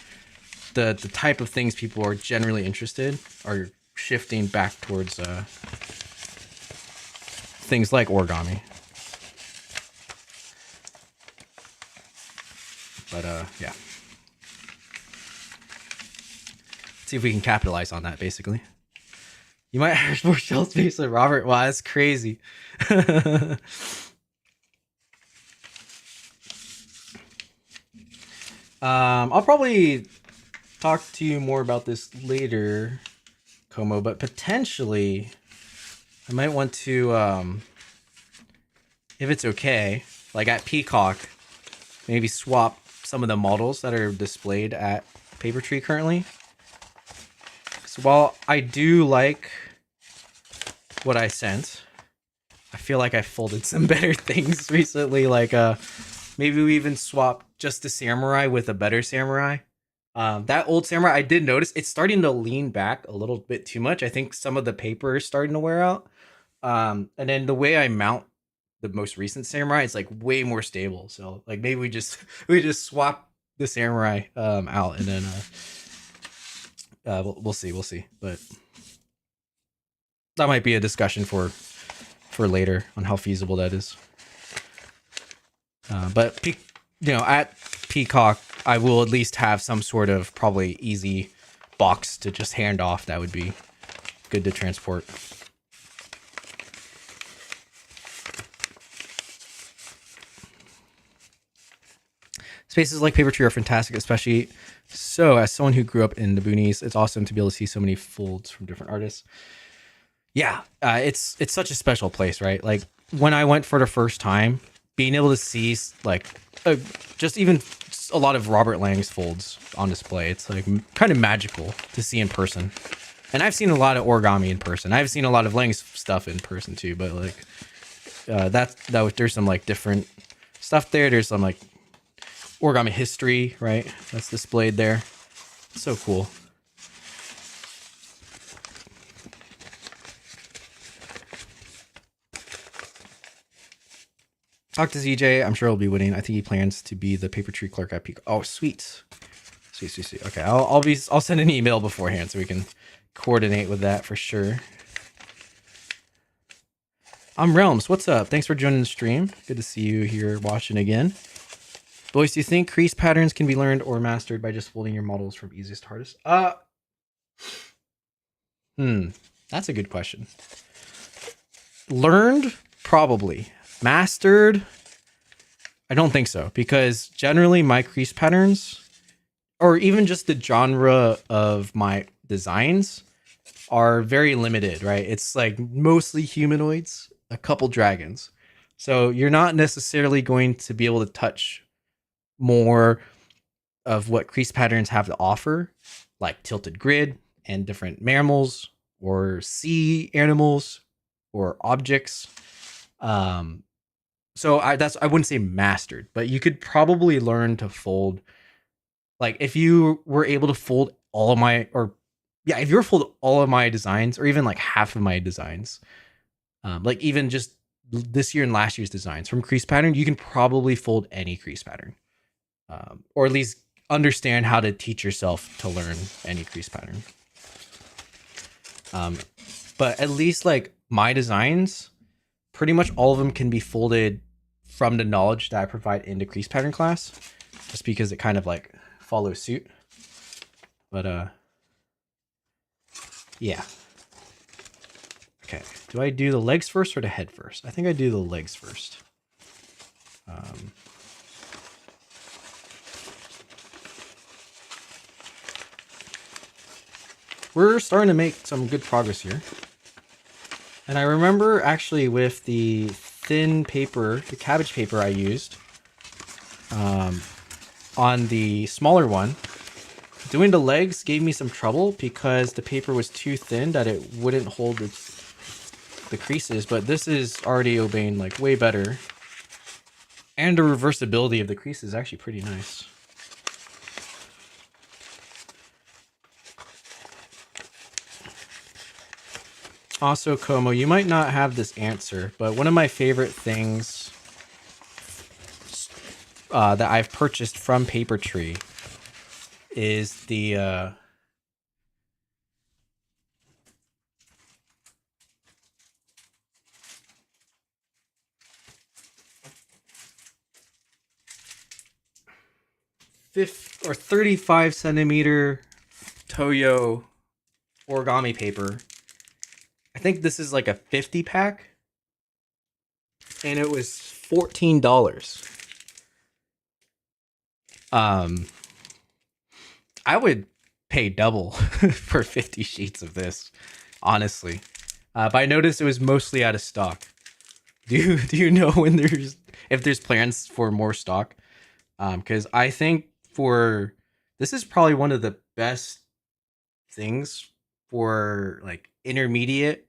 the type of things people are generally interested are shifting back towards things like origami. But yeah, let's see if we can capitalize on that. Basically, you might have more shelf space than Robert. Wow, that's crazy. I'll probably talk to you more about this later. Como, but potentially I might want to, if it's okay, like at Peacock, maybe swap some of the models that are displayed at Paper Tree currently. So while I do like what I sent, I feel like I folded some better things recently. Like maybe we even swap just the samurai with a better samurai. That old samurai, I did notice it's starting to lean back a little bit too much. I think some of the paper is starting to wear out. And then the way I mount the most recent samurai, it's like way more stable. So like maybe we just swap the samurai out, and then we'll see. But that might be a discussion for later on how feasible that is. But at Peacock, I will at least have some sort of probably easy box to just hand off. That would be good to transport. Spaces like Paper Tree are fantastic, especially so as someone who grew up in the boonies. It's awesome to be able to see so many folds from different artists. Yeah, it's such a special place, right? Like when I went for the first time, being able to see like just even a lot of Robert Lang's folds on display, it's like kind of magical to see in person. And I've seen a lot of origami in person. I've seen a lot of Lang's stuff in person too, but like there's some like different stuff there. There's some like origami history, right? That's displayed there. So cool. Talk to ZJ. I'm sure he'll be winning. I think he plans to be the Paper Tree clerk at Peak. Oh, sweet. Sweet. Okay, I'll send an email beforehand so we can coordinate with that for sure. I'm Realms. What's up? Thanks for joining the stream. Good to see you here watching again. Boys, do you think crease patterns can be learned or mastered by just folding your models from easiest to hardest? That's a good question. Learned? Probably. Mastered? I don't think so, because generally my crease patterns, or even just the genre of my designs, are very limited, right? It's like mostly humanoids, a couple dragons. So you're not necessarily going to be able to touch more of what crease patterns have to offer, like tilted grid and different mammals or sea animals or objects. So I wouldn't say mastered, but you could probably learn to fold. Like if you were able to fold all of my, if you were to fold all of my designs, or even like half of my designs, like even just this year and last year's designs from crease pattern, you can probably fold any crease pattern, or at least understand how to teach yourself to learn any crease pattern. But at least like my designs, pretty much all of them can be folded from the knowledge that I provide in the crease pattern class, just because it kind of like follows suit. But yeah. Okay, do I do the legs first or the head first? I think I do the legs first. We're starting to make some good progress here. And I remember actually with the thin paper, the cabbage paper I used on the smaller one, doing the legs gave me some trouble because the paper was too thin that it wouldn't hold the creases, but this is already obeying like way better. And the reversibility of the crease is actually pretty nice. Also, Como, you might not have this answer, but one of my favorite things that I've purchased from Paper Tree is the or 35 centimeter Toyo origami paper. I think this is like a 50 pack, and it was $14. I would pay double for 50 sheets of this, honestly. But I noticed it was mostly out of stock. Do you know when if there's plans for more stock? Because I think this is probably one of the best things for like intermediate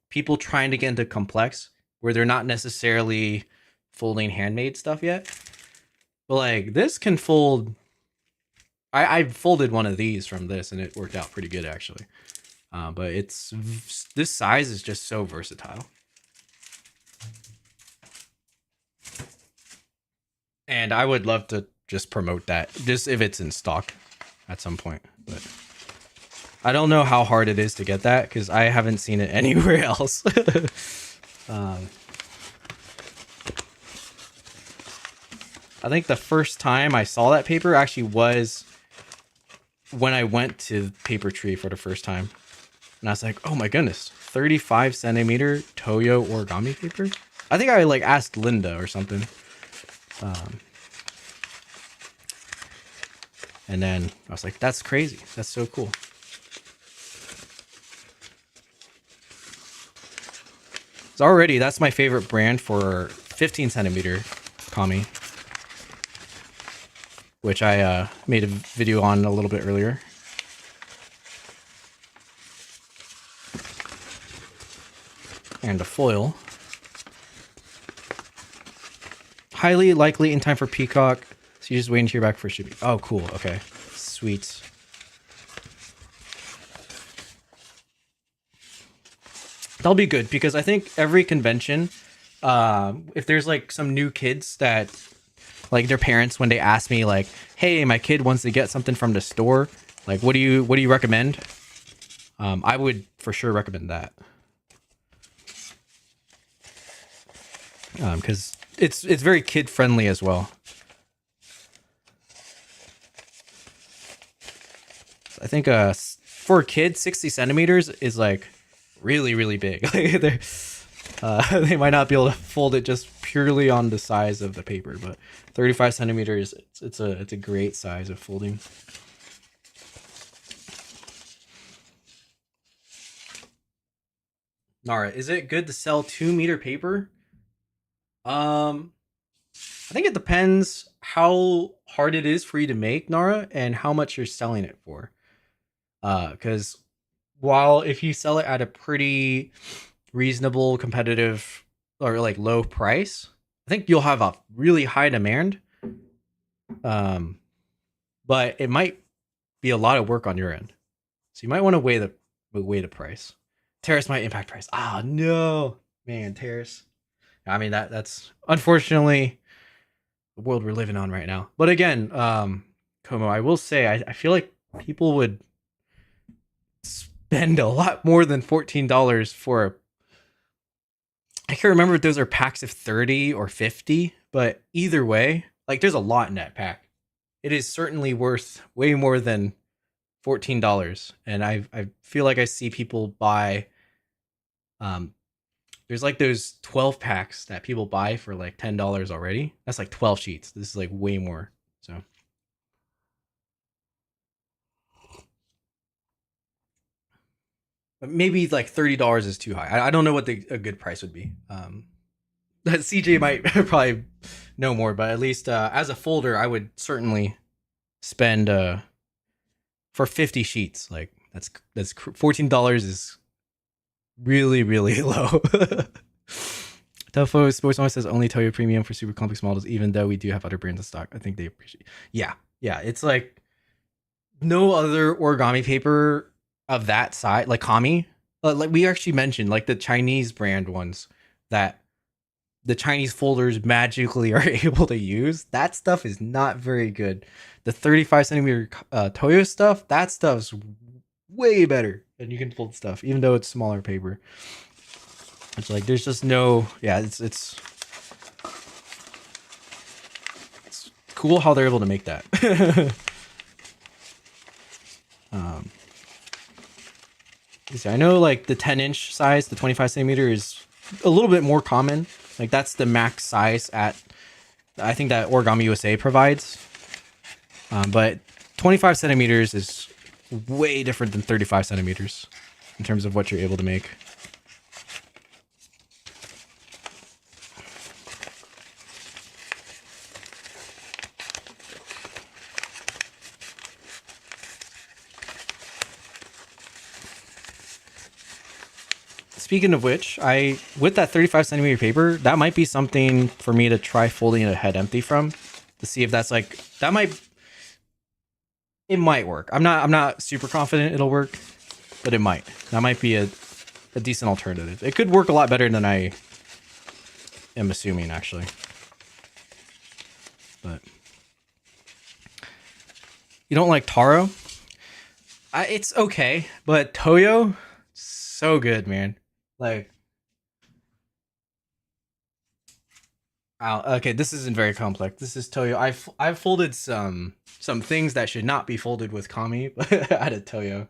people trying to get into complex, where they're not necessarily folding handmade stuff yet. But like this can fold. I folded one of these from this and it worked out pretty good actually. But this size is just so versatile. And I would love to just promote that, just if it's in stock at some point. But I don't know how hard it is to get that because I haven't seen it anywhere else. I think the first time I saw that paper actually was when I went to Paper Tree for the first time. And I was like, oh my goodness, 35 centimeter Toyo origami paper? I think I like asked Linda or something. And then I was like, that's crazy. That's so cool. So already, that's my favorite brand for 15 centimeter kami, which I made a video on a little bit earlier. And the foil. Highly likely in time for Peacock. So you're just waiting to hear back for shipping. Oh, cool. Okay. Sweet. That'll be good because I think every convention, if there's like some new kids that like their parents, when they ask me like, hey, my kid wants to get something from the store, like, what do you recommend? I would for sure recommend that. Because it's very kid friendly as well. I think for a kid, 60 centimeters is like really, really big. They might not be able to fold it just purely on the size of the paper, but 35 centimeters, it's a great size of folding. Nara, is it good to sell 2-meter paper? I think it depends how hard it is for you to make, Nara, and how much you're selling it for. Because while if you sell it at a pretty reasonable, competitive, or like low price, I think you'll have a really high demand. But it might be a lot of work on your end, so you might want to weigh the price. Terrace might impact price. Ah, no, man, Terrace. I mean that's unfortunately the world we're living on right now. But again, Como, I will say I feel like people would spend a lot more than $14 for I can't remember if those are packs of 30 or 50, but either way, like there's a lot in that pack. It is certainly worth way more than $14. And I feel like I see people buy there's like those 12 packs that people buy for like $10 already. That's like 12 sheets. This is like way more. So maybe like $30 is too high. I don't know what a good price would be. CJ might probably know more, but at least as a folder, I would certainly spend for 50 sheets. Like that's $14 is really, really low. Tofo Sports Owner says only Toyo Premium for super complex models, even though we do have other brands in stock. I think they appreciate. Yeah. It's like no other origami paper of that size, like Kami. Like we actually mentioned, like the Chinese brand ones that the Chinese folders magically are able to use. That stuff is not very good. The 35 centimeter Toyo stuff, that stuff's way better, and you can fold stuff even though it's smaller paper. It's like there's just no, it's cool how they're able to make that. I know like the 10-inch size, the 25 centimeter is a little bit more common. Like that's the max size I think that OrigamiUSA provides. But 25 centimeters is way different than 35 centimeters in terms of what you're able to make. Speaking of which, with that 35 centimeter paper, that might be something for me to try folding a head empty from to see if that's like, it might work. I'm not super confident it'll work, but it might. That might be a decent alternative. It could work a lot better than I am assuming, actually. But you don't like taro? It's okay, but Toyo, so good, man. Like, okay, this isn't very complex. This is Toyo. I've folded some things that should not be folded with Kami out of Toyo.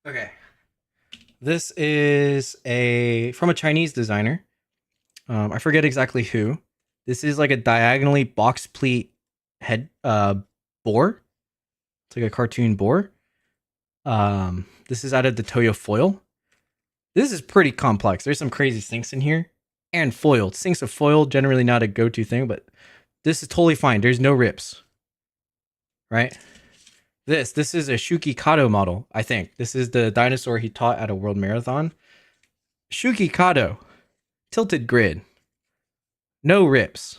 Okay. This is from a Chinese designer. I forget exactly who. This is like a diagonally box pleat head boar. It's like a cartoon boar. This is out of the Toyo foil. This is pretty complex. There's some crazy sinks in here. And foil. Sinks of foil, generally not a go-to thing, but this is totally fine. There's no rips. Right? This is a Shuki Kato model, I think. This is the dinosaur he taught at a world marathon. Shuki Kato. Tilted grid. No rips.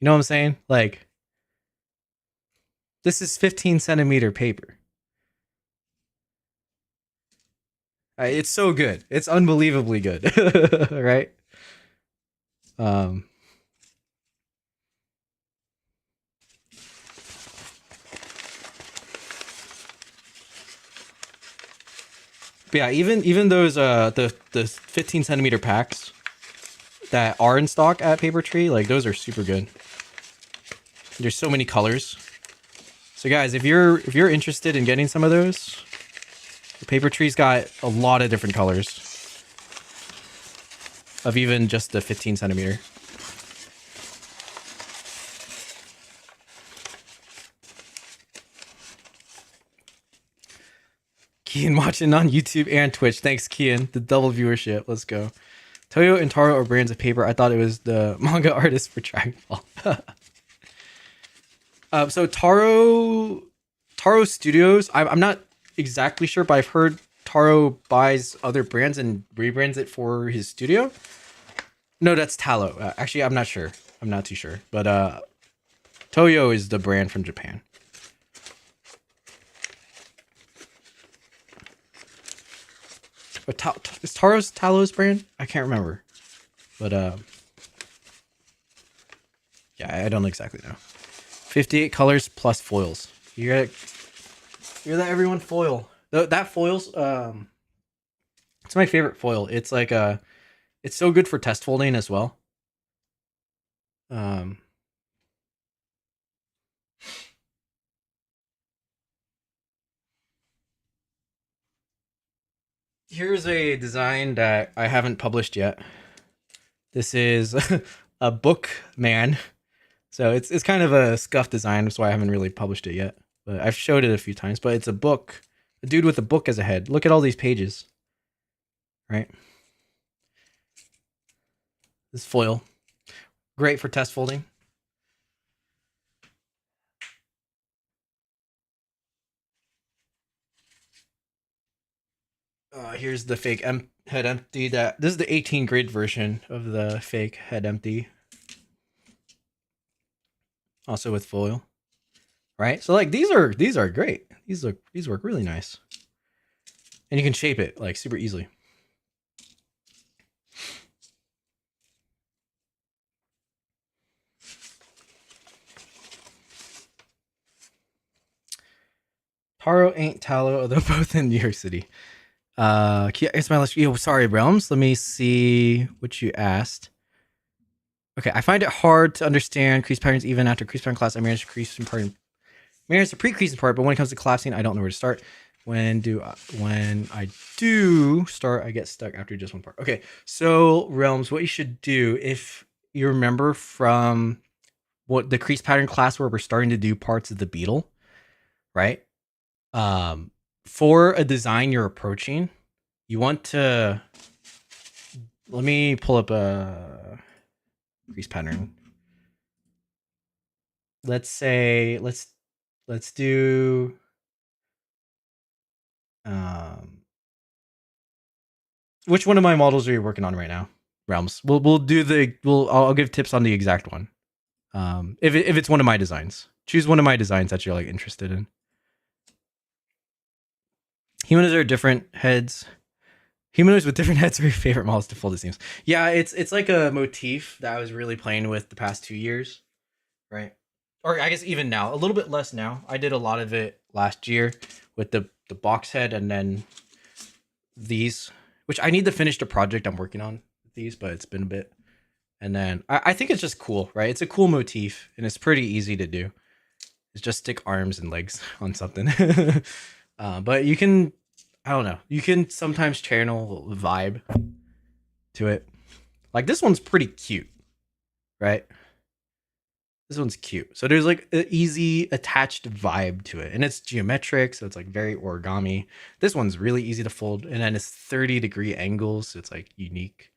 You know what I'm saying? Like, this is 15 centimeter paper. It's so good. It's unbelievably good. Right? But yeah, even those the 15 centimeter packs that are in stock at Paper Tree, like those are super good. There's so many colors. So guys, if you're interested in getting some of those, the Paper Tree's got a lot of different colors of even just the 15 centimeter. Kian watching on YouTube and Twitch. Thanks, Kian. The double viewership. Let's go. Toyo and Taro are brands of paper. I thought it was the manga artist for Dragon Ball. So Taro Studios, I'm not exactly sure, but I've heard Taro buys other brands and rebrands it for his studio. No, that's Talo. Actually, I'm not sure. I'm not too sure. But Toyo is the brand from Japan. But is Taro's Talo's brand? I can't remember. But yeah, I don't exactly know. 58 colors plus foils. You gotta hear that, everyone? Foil. That foil's it's my favorite foil. It's like it's so good for test folding as well. Here's a design that I haven't published yet. This is a book man. So it's kind of a scuffed design, that's why I haven't really published it yet. But I've showed it a few times, but it's a book. A dude with a book as a head. Look at all these pages. Right? This foil. Great for test folding. Here's the fake head empty. This is the 18 grid version of the fake head empty. Also with foil. Right? So like these are great. these work really nice. And you can shape it like super easily. Taro ain't tallow, although both in New York City. It's my list. Sorry, Realms. Let me see what you asked. Okay, I find it hard to understand crease patterns even after crease pattern class. I managed to crease and part, managed to pre-creasing part, but when it comes to collapsing, I don't know where to start. When I do start, I get stuck after just one part. Okay, so Realms, what you should do, if you remember from what the crease pattern class where we're starting to do parts of the beetle, right? For a design you're approaching, you want to, let me pull up a crease pattern. Let's say, let's do, which one of my models are you working on right now? Realms. I'll give tips on the exact one. If it's one of my designs, choose one of my designs that you're like interested in. Humanoids are different heads. Humanoids with different heads are your favorite models to fold, it seems. Yeah, it's like a motif that I was really playing with the past 2 years, right? Or I guess even now, a little bit less now. I did a lot of it last year with the box head and then these, which I need to finish the project I'm working on with these, but it's been a bit. And then I think it's just cool, right? It's a cool motif and it's pretty easy to do. It's just stick arms and legs on something. But you can, I don't know, you can sometimes channel vibe to it. Like this one's pretty cute, right? This one's cute. So there's like an easy attached vibe to it. And it's geometric, so it's like very origami. This one's really easy to fold. And then it's 30-degree angles, so it's like unique.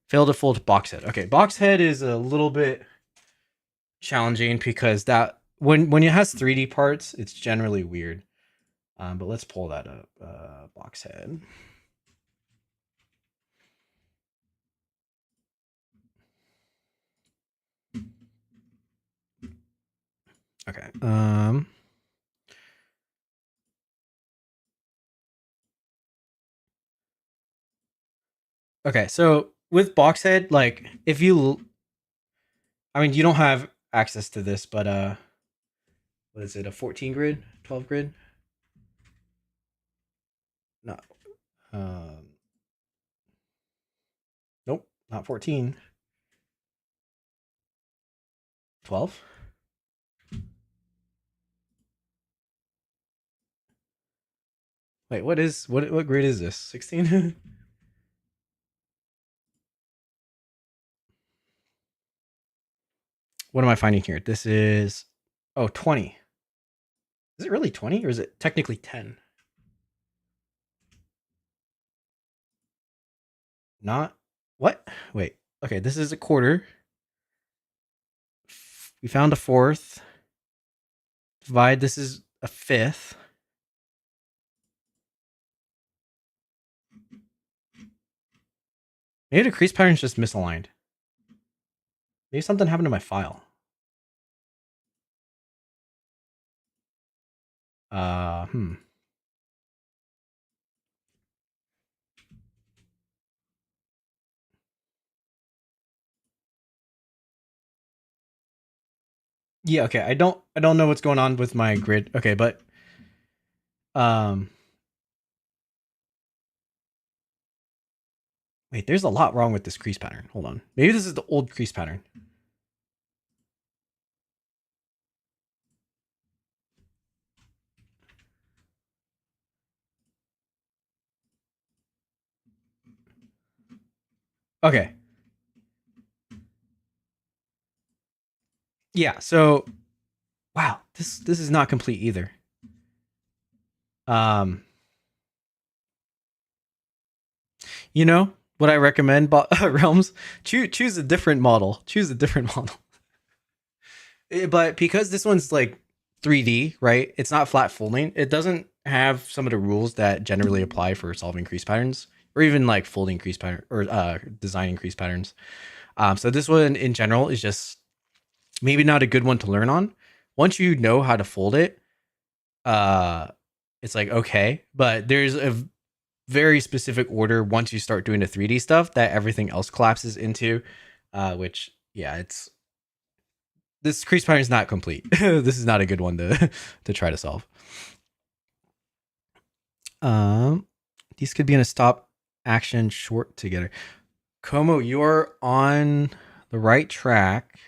Fail to fold box head. Okay, box head is a little bit challenging because that when it has 3D parts, it's generally weird. But let's pull that up. Box head. Okay. Okay, so with box head, like if you, I mean, you don't have access to this, but what is it? A 14 grid, 12 grid? No. Nope, not 14. 12. Wait, what grid is this? 16? What am I finding here? This is, oh, 20. Is it really 20 or is it technically 10? Not, what? Wait, okay, this is a quarter. We found a fourth. Divide, this is a fifth. Maybe the crease pattern's just misaligned. Maybe something happened to my file. Yeah, okay. I don't know what's going on with my grid. Okay, but wait, there's a lot wrong with this crease pattern. Hold on. Maybe this is the old crease pattern. Okay. Yeah, so wow, this is not complete either. You know what I recommend, Realms? Choose a different model. Choose a different model. But because this one's like 3D, right? It's not flat folding. It doesn't have some of the rules that generally apply for solving crease patterns or even like folding crease pattern or designing crease patterns. So this one in general is just maybe not a good one to learn on. Once you know how to fold it, it's like okay, but there's a very specific order once you start doing the 3D stuff that everything else collapses into, which yeah, it's this crease pattern is not complete. This is not a good one to to try to solve. These could be in a stop action short together. Como, you're on the right track.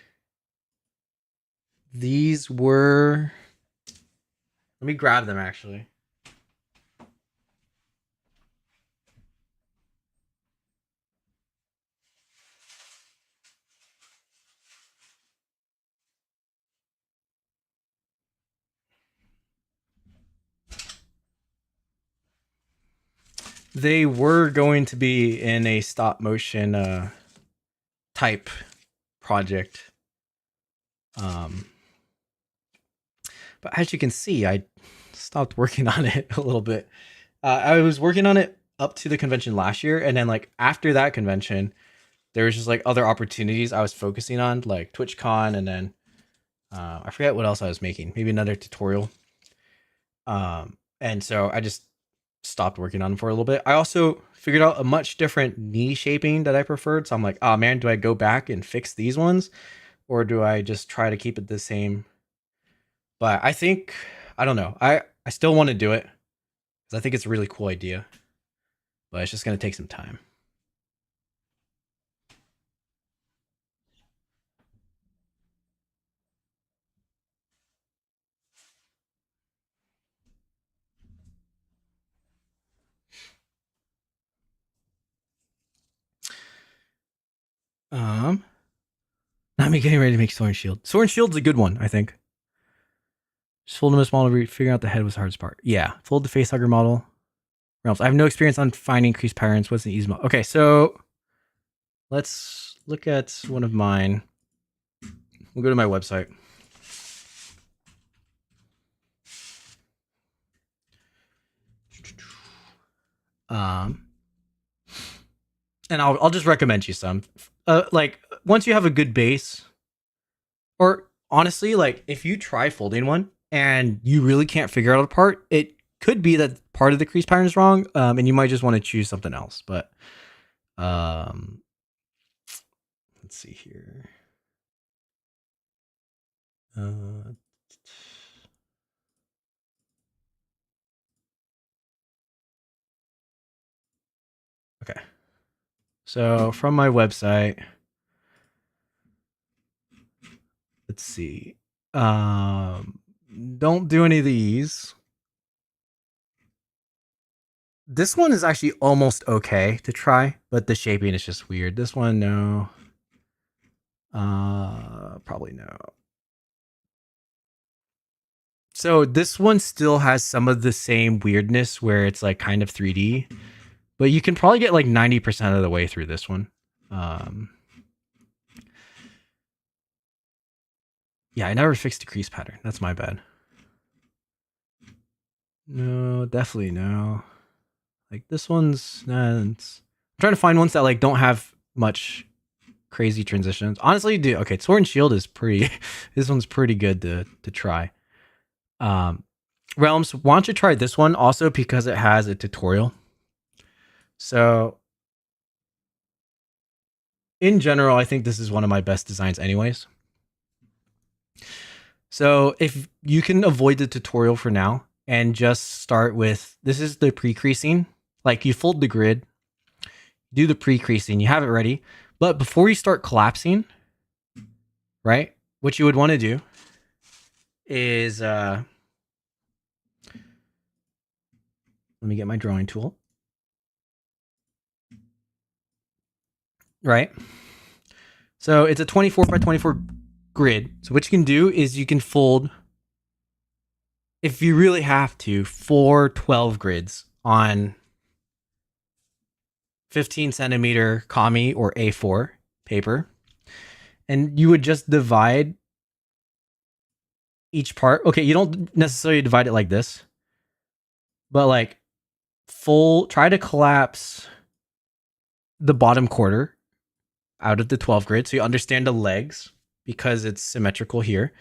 These were. Let me grab them actually. They were going to be in a stop motion type project. But as you can see, I stopped working on it a little bit. I was working on it up to the convention last year, and then like after that convention, there was just like other opportunities I was focusing on, like TwitchCon, and then I forget what else I was making. Maybe another tutorial. And so I just stopped working on them for a little bit. I also figured out a much different knee shaping that I preferred. So I'm like, oh man, do I go back and fix these ones, or do I just try to keep it the same? But I think I don't know. I still want to do it because I think it's a really cool idea, but it's just gonna take some time. Not me getting ready to make Sword and Shield. Sword and Shield's a good one, I think. Just fold them a small figuring out the head was the hardest part. Yeah, fold the facehugger model. Realms. I have no experience on finding crease patterns. What's the easy model? Okay, so let's look at one of mine. We'll go to my website. And I'll just recommend you some. Like once you have a good base, or honestly, like if you try folding one and you really can't figure out a part, it could be that part of the crease pattern is wrong, and you might just want to choose something else. But let's see here. Okay. So from my website, let's see. Don't do any of these. This one is actually almost okay to try, but the shaping is just weird. This one, no. Probably no. So this one still has some of the same weirdness where it's like kind of 3D, but you can probably get like 90% of the way through this one. Yeah, I never fixed a crease pattern. That's my bad. No, definitely no. Like this one's, I'm trying to find ones that like don't have much crazy transitions. Honestly, dude, okay, Sword and Shield is pretty. This one's pretty good to try. Realms, why don't you try this one also because it has a tutorial. So in general, I think this is one of my best designs anyways. So if you can avoid the tutorial for now and just start with, this is the pre-creasing. Like you fold the grid, do the pre-creasing, you have it ready. But before you start collapsing, right, what you would want to do is, let me get my drawing tool. Right. So it's a 24 by 24 grid. So what you can do is you can fold, if you really have to, 4 12 grids on 15 centimeter kami or A4 paper. And you would just divide each part. Okay, you don't necessarily divide it like this, but like try to collapse the bottom quarter out of the 12 grid so you understand the legs because it's symmetrical here.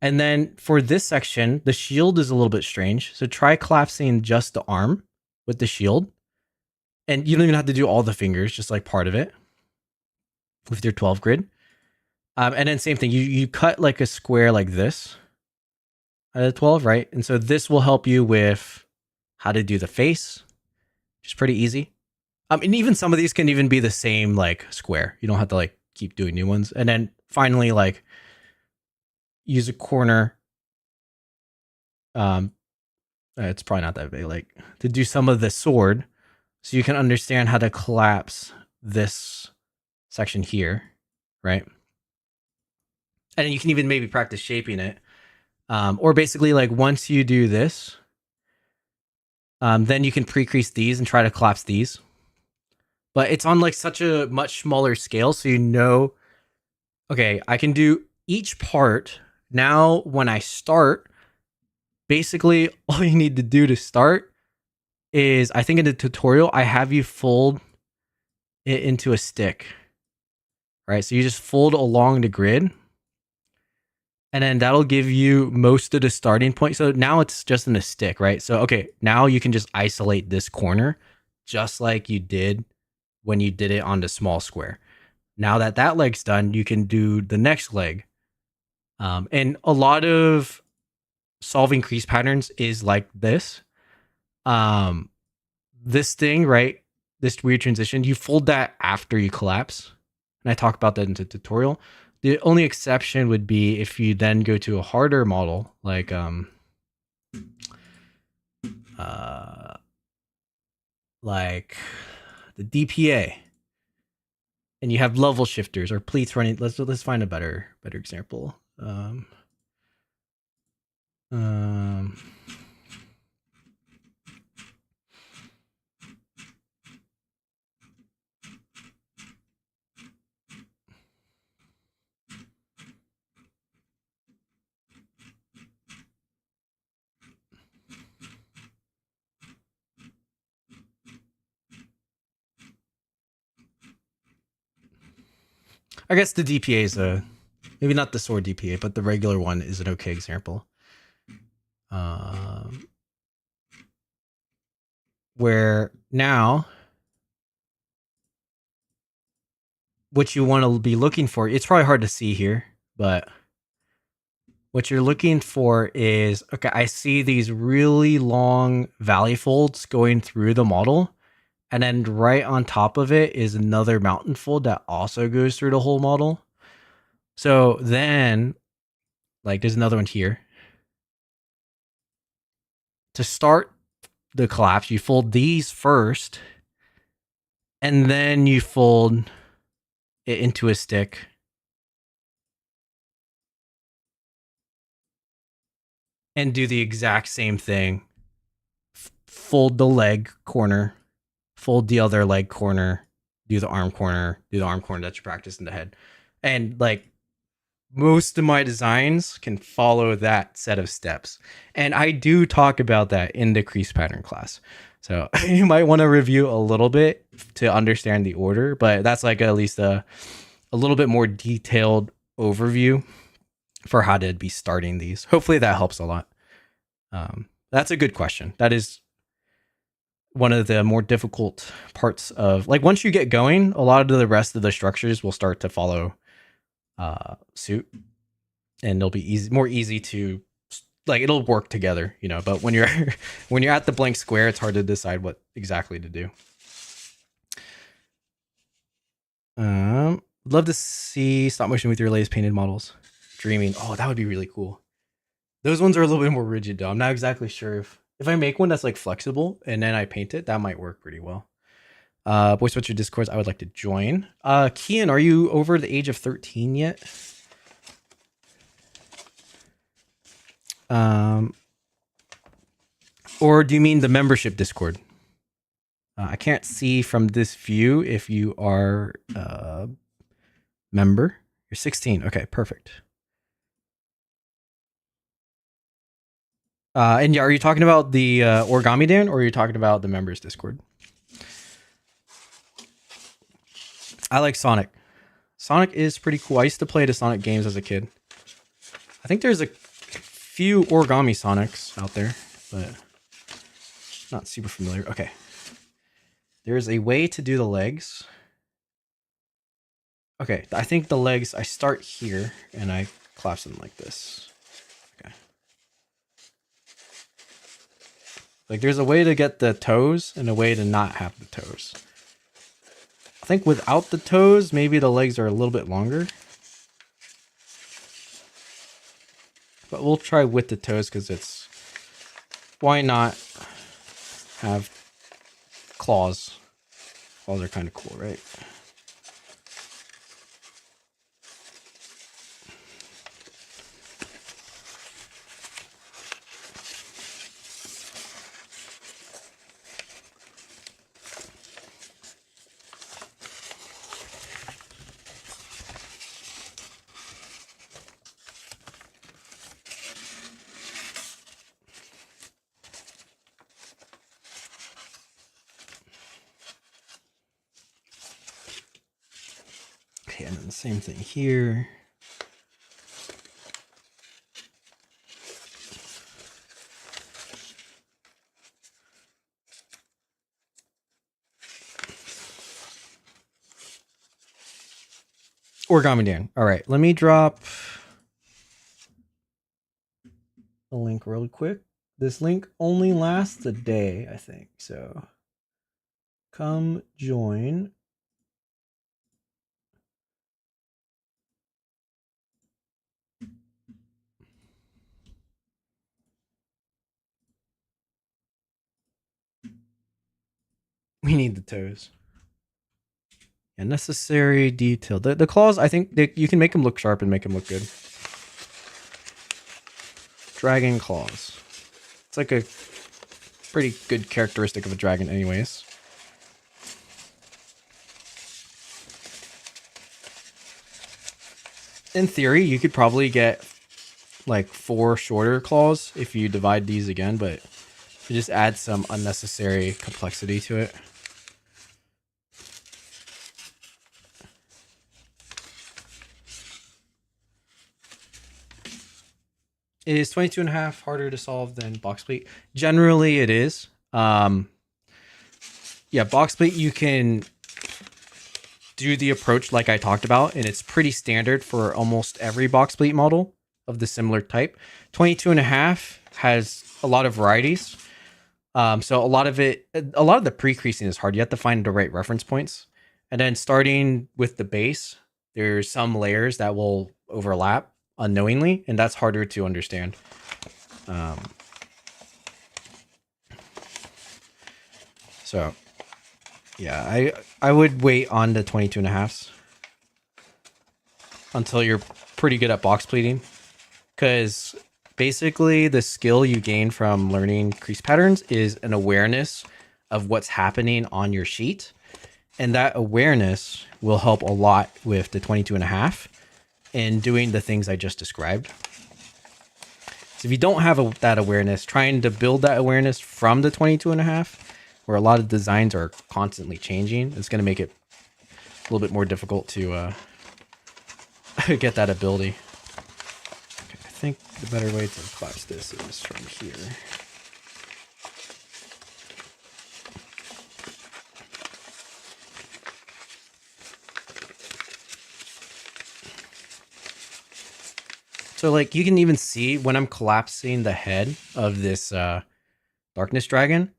And then for this section, the shield is a little bit strange. So try collapsing just the arm with the shield. And you don't even have to do all the fingers, just like part of it with your 12 grid. And then same thing, you cut like a square like this out of 12, right? And so this will help you with how to do the face, which is pretty easy. And even some of these can even be the same like square. You don't have to like keep doing new ones. And then finally, like use a corner. It's probably not that big, like to do some of the sword, so you can understand how to collapse this section here, right? And you can even maybe practice shaping it. Or basically like once you do this, then you can pre-crease these and try to collapse these. But it's on like such a much smaller scale, so you know, okay, I can do each part. Now when I start, basically all you need to do to start is, I think in the tutorial, I have you fold it into a stick, right? So you just fold along the grid, and then that'll give you most of the starting point. So now it's just in a stick, right? So, okay, now you can just isolate this corner just like you did when you did it on the small square. Now that that leg's done, you can do the next leg. And a lot of solving crease patterns is like this. This thing, right? This weird transition, you fold that after you collapse. And I talk about that in the tutorial. The only exception would be if you then go to a harder model, like the DPA, and you have level shifters or pleats running. Let's find a better example. I guess the DPA is maybe not the sword DPA, but the regular one is an okay example. Where now what you want to be looking for, it's probably hard to see here, but what you're looking for is, okay, I see these really long valley folds going through the model. And then right on top of it is another mountain fold that also goes through the whole model. So then, like, there's another one here. To start the collapse, you fold these first, and then you fold it into a stick. And do the exact same thing. Fold the leg corner, fold the other leg corner, do the arm corner that you practiced in the head. And like most of my designs can follow that set of steps. And I do talk about that in the crease pattern class. So you might want to review a little bit to understand the order, but that's like at least a little bit more detailed overview for how to be starting these. Hopefully that helps a lot. That's a good question. That is one of the more difficult parts of, like, once you get going, a lot of the rest of the structures will start to follow suit, and it'll be more easy to, like, it'll work together, you know. But when you're when you're at the blank square, it's hard to decide what exactly to do. Love to see stop motion with your latest painted models. Dreaming. Oh, that would be really cool. Those ones are a little bit more rigid though. I'm not exactly sure if I make one that's like flexible and then I paint it, that might work pretty well. Voice what's your Discords? I would like to join. Kian, are you over the age of 13 yet? Or do you mean the membership Discord? I can't see from this view if you are a member. You're 16. Okay, perfect. And yeah, are you talking about the Origami Dan, or are you talking about the members Discord? I like Sonic. Sonic is pretty cool. I used to play the Sonic games as a kid. I think there's a few origami sonics out there, but not super familiar. Okay. There's a way to do the legs. Okay, I think the legs, I start here and I collapse them like this. Okay. Like there's a way to get the toes and a way to not have the toes. I think without the toes, maybe the legs are a little bit longer. But we'll try with the toes because it's... Why not have claws? Claws are kind of cool, right? Okay, and then the same thing here. Origami Dan. All right, let me drop a link really quick. This link only lasts a day, I think. So come join. We need the toes. Yeah, necessary detail. The claws, I think you can make them look sharp and make them look good. Dragon claws. It's like a pretty good characteristic of a dragon anyways. In theory, you could probably get like 4 shorter claws if you divide these again, but it just adds some unnecessary complexity to it. Is 22.5 harder to solve than box plate? Generally, it is. Yeah, box plate, you can do the approach like I talked about, and it's pretty standard for almost every box plate model of the similar type. 22.5 has a lot of varieties. So a lot of the pre-creasing is hard. You have to find the right reference points. And then starting with the base, there's some layers that will overlap unknowingly, and that's harder to understand. So yeah, I would wait on the 22.5s until you're pretty good at box pleating, because basically the skill you gain from learning crease patterns is an awareness of what's happening on your sheet, and that awareness will help a lot with the 22.5 and doing the things I just described. So if you don't have that awareness, trying to build that awareness from the 22.5, where a lot of designs are constantly changing, it's going to make it a little bit more difficult to get that ability. Okay, I think the better way to collapse this is from here. So like you can even see when I'm collapsing the head of this darkness dragon,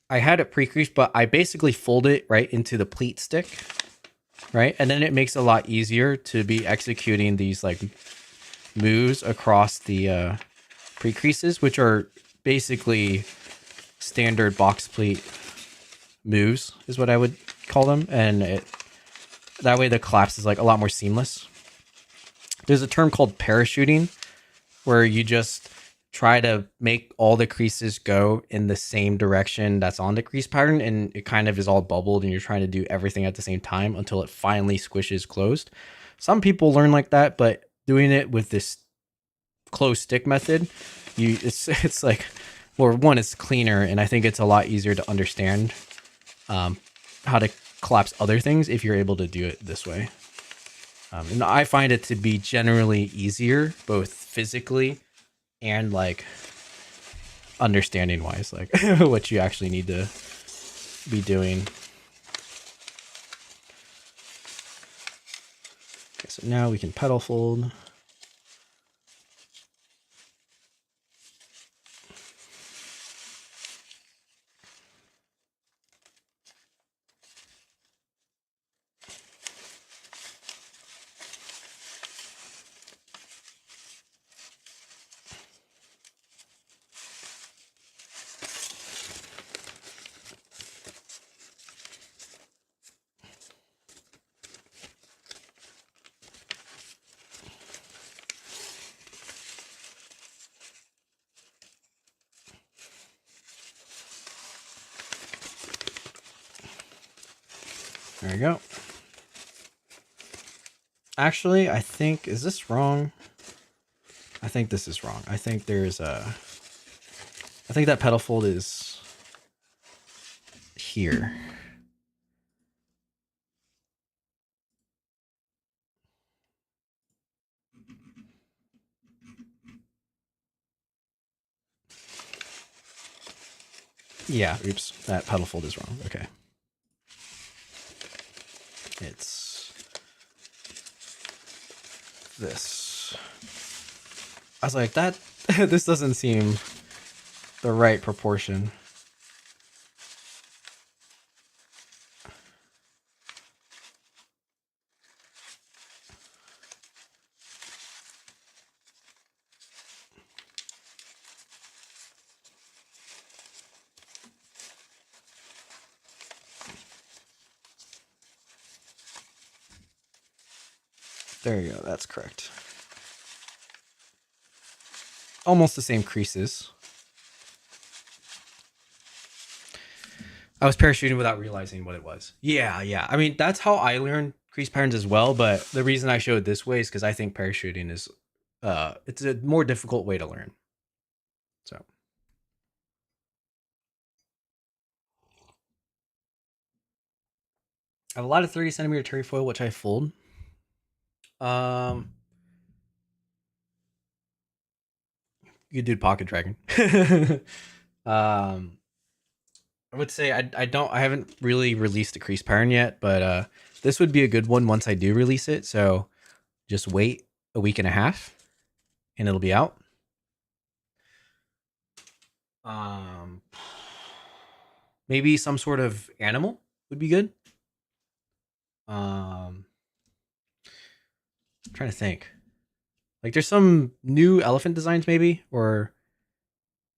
I had it pre-creased, but I basically fold it right into the pleat stick, right? And then it makes it a lot easier to be executing these like moves across the pre-creases, which are basically standard box pleat moves is what I would call them. And that way the collapse is like a lot more seamless. There's a term called parachuting, where you just try to make all the creases go in the same direction that's on the crease pattern, and it kind of is all bubbled and you're trying to do everything at the same time until it finally squishes closed. Some people learn like that, but doing it with this closed stick method, it's like, well, one, it's cleaner, and I think it's a lot easier to understand how to collapse other things if you're able to do it this way. And I find it to be generally easier, both physically and like understanding wise, like what you actually need to be doing. Okay, so now we can pedal fold. There we go. Actually, I think, is this wrong? I think this is wrong. I think there's a, I think that pedal fold is here. Yeah, oops, that pedal fold is wrong. Okay. It's this. I was like, that, this doesn't seem the right proportion. There you go, that's correct. Almost the same creases. I was parachuting without realizing what it was. Yeah. I mean, that's how I learned crease patterns as well, but the reason I show it this way is because I think parachuting is, it's a more difficult way to learn. So. I have a lot of 30 centimeter terry foil, which I fold. You do pocket dragon. I would say I haven't really released a crease pattern yet, but this would be a good one once I do release it. So just wait a week and a half and it'll be out. Maybe some sort of animal would be good. I'm trying to think. Like there's some new elephant designs maybe, or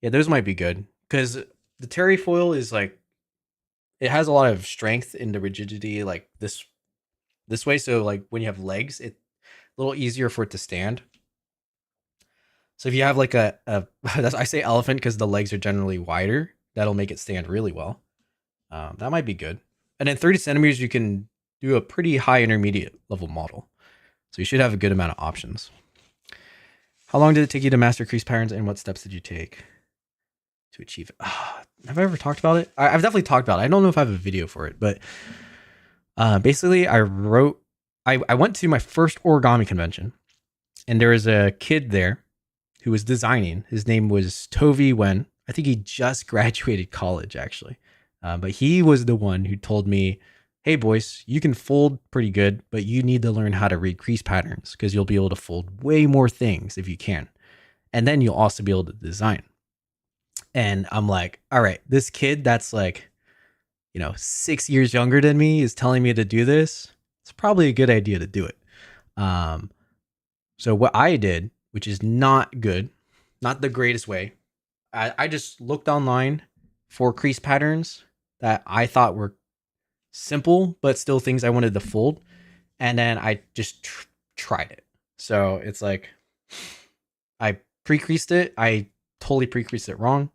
yeah, those might be good because the terry foil is like, it has a lot of strength in the rigidity, like this way. So like when you have legs, it's a little easier for it to stand. So if you have like I say elephant because the legs are generally wider, that'll make it stand really well. That might be good. And then 30 centimeters, you can do a pretty high intermediate level model. So you should have a good amount of options. How long did it take you to master crease patterns, and what steps did you take to achieve it? Have I ever talked about it? I've definitely talked about it. I don't know if I have a video for it, but basically I went to my first origami convention, and there was a kid there who was designing. His name was Tovi Wen. I think he just graduated college, actually. But he was the one who told me, hey, boys, you can fold pretty good, but you need to learn how to read crease patterns because you'll be able to fold way more things if you can. And then you'll also be able to design. And I'm like, all right, this kid that's like, 6 years younger than me is telling me to do this. It's probably a good idea to do it. So what I did, which is not good, not the greatest way, I just looked online for crease patterns that I thought were simple, but still things I wanted to fold. And then I just tried it. So it's like, I pre-creased it. I totally pre-creased it wrong.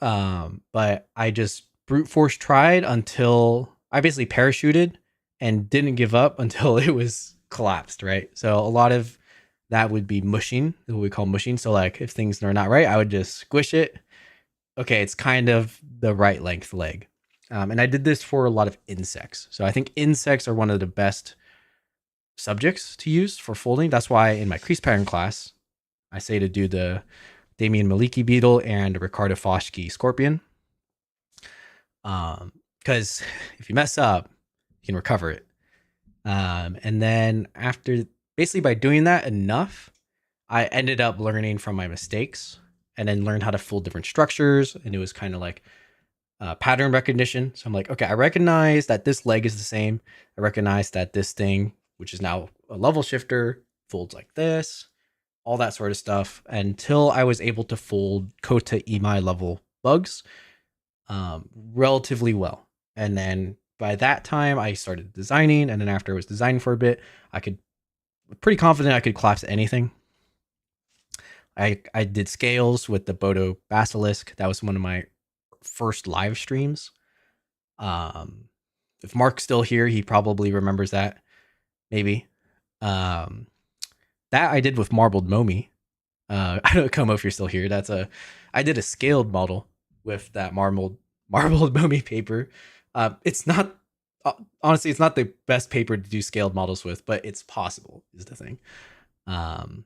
But I just brute force tried until I basically parachuted and didn't give up until it was collapsed, right? So a lot of that would be mushing, what we call mushing. So like if things are not right, I would just squish it. Okay, it's kind of the right length leg. And I did this for a lot of insects. So I think insects are one of the best subjects to use for folding. That's why in my crease pattern class, I say to do the Damian Maliki beetle and Ricardo Foschke scorpion. Because if you mess up, you can recover it. And then after, basically by doing that enough, I ended up learning from my mistakes and then learned how to fold different structures. And it was kind of like pattern recognition. So I'm like, okay, I recognize that this leg is the same. I recognize that this thing, which is now a level shifter, folds like this, all that sort of stuff, until I was able to fold Kota Imai level bugs relatively well. And then by that time, I started designing. And then after I was designing for a bit, pretty confident I could collapse anything. I did scales with the Bodo Basilisk. That was one of my first live streams. If Mark's still here, he probably remembers that. Maybe. That I did with Marbled Momi. I don't know if you're still here. I did a scaled model with that marbled Momi paper. It's not, honestly, it's not the best paper to do scaled models with, but it's possible is the thing. And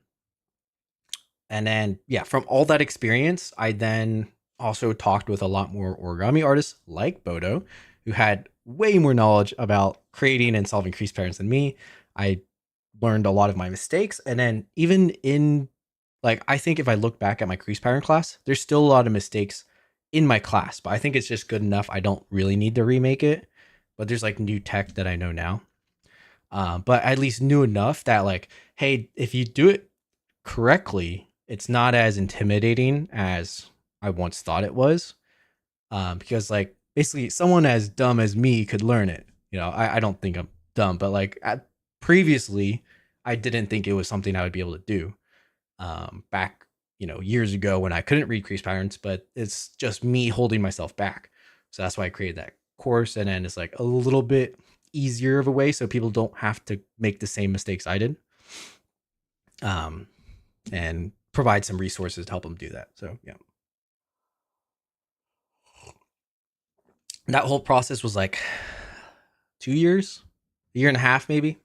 then, yeah, from all that experience, I then also talked with a lot more origami artists like Bodo, who had way more knowledge about creating and solving crease patterns than me. I learned a lot of my mistakes. And then even in, like, I think if I look back at my crease pattern class, there's still a lot of mistakes in my class, but I think it's just good enough. I don't really need to remake it, but there's like new tech that I know now. But I at least knew enough that, like, hey, if you do it correctly, it's not as intimidating as I once thought it was. Because, like, basically someone as dumb as me could learn it. You know, I don't think I'm dumb, but like previously I didn't think it was something I would be able to do. Back, years ago when I couldn't read crease patterns, but it's just me holding myself back. So that's why I created that course. And then it's like a little bit easier of a way so people don't have to make the same mistakes I did. And provide some resources to help them do that. So, yeah. That whole process was like 2 years, a year and a half, maybe.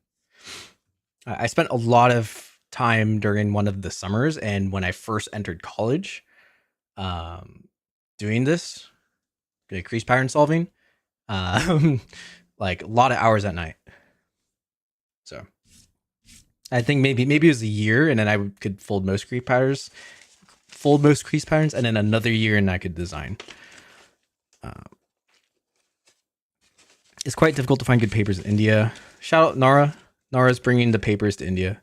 I spent a lot of time during one of the summers and when I first entered college, doing this crease pattern solving, like a lot of hours at night. So I think maybe it was a year, and then I could fold most crease patterns, and then another year, and I could design. It's quite difficult to find good papers in India. Shout out Nara. Nara's bringing the papers to India.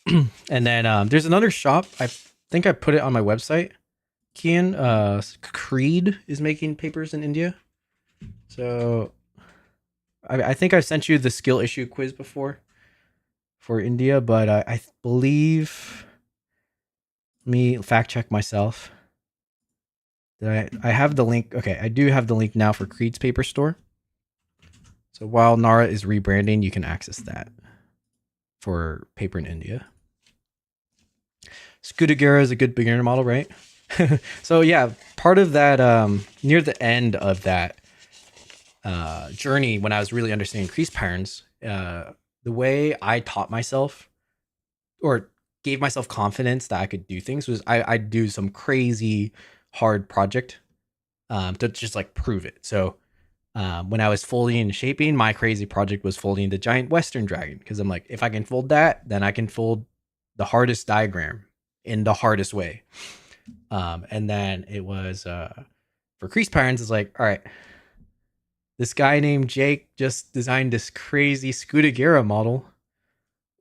And then there's another shop. I think I put it on my website. Kian, Creed is making papers in India. So I think I sent you the skill issue quiz before for India, but I believe, let me fact check myself. I have the link. Okay, I do have the link now for Creed's paper store. So while Nara is rebranding, you can access that for paper in India. Scudagera is a good beginner model, right? So yeah, part of that, near the end of that journey, when I was really understanding crease patterns, the way I taught myself or gave myself confidence that I could do things was I'd do some crazy hard project to just like prove it. So when I was folding and shaping, my crazy project was folding the giant Western dragon, because I'm like, if I can fold that, then I can fold the hardest diagram in the hardest way. And then it was for crease patterns, it's like, all right, this guy named Jake just designed this crazy Scudagera model.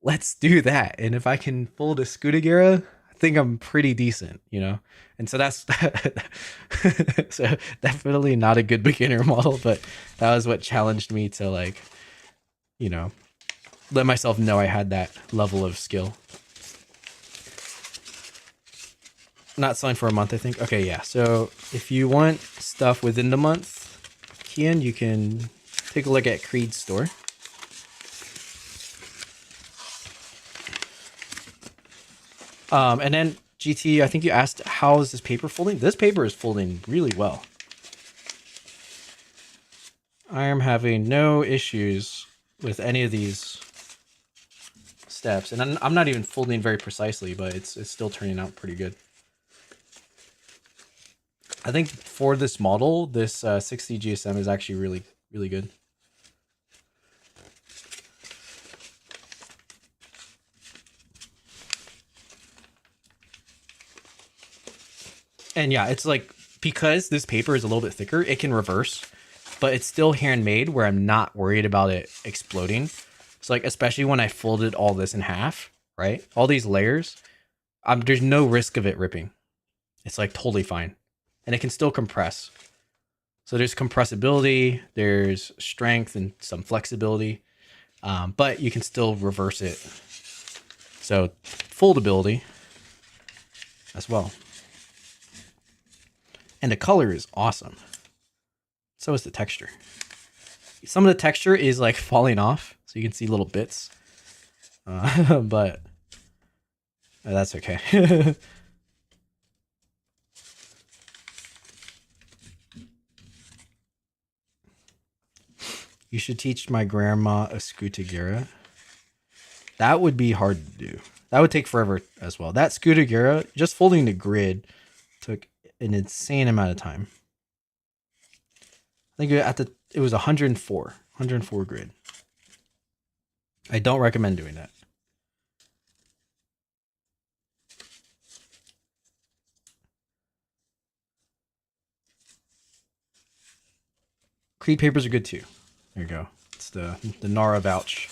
Let's do that. And if I can fold a Scudagera, I think I'm pretty decent, And so that's so definitely not a good beginner model, but that was what challenged me to, like, let myself know I had that level of skill. Not selling for a month, I think. Okay, yeah. So if you want stuff within the month, Kian, you can take a look at Creed's store. And then GT, I think you asked, how is this paper folding? This paper is folding really well. I am having no issues with any of these steps, and I'm not even folding very precisely, but it's still turning out pretty good. I think for this model, this 60 GSM is actually really good. And yeah, it's like, because this paper is a little bit thicker, it can reverse, but it's still handmade where I'm not worried about it exploding. So like, especially when I folded all this in half, right? All these layers, there's no risk of it ripping. It's like totally fine. And it can still compress. So there's compressibility, there's strength and some flexibility, but you can still reverse it. So foldability as well. And the color is awesome. So is the texture. Some of the texture is like falling off, so you can see little bits. But that's okay. You should teach my grandma a Scutagera. That would be hard to do. That would take forever as well. That Scutagera, just folding the grid, took an insane amount of time. I think it was 104 grid. I don't recommend doing that. Creed papers are good too. There you go. It's the Nara vouch.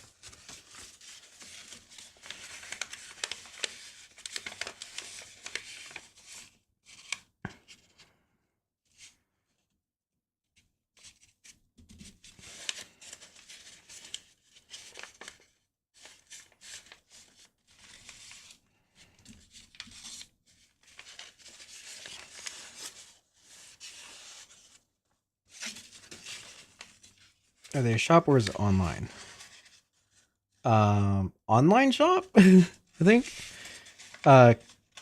Are they a shop or is it online? Online shop, I think.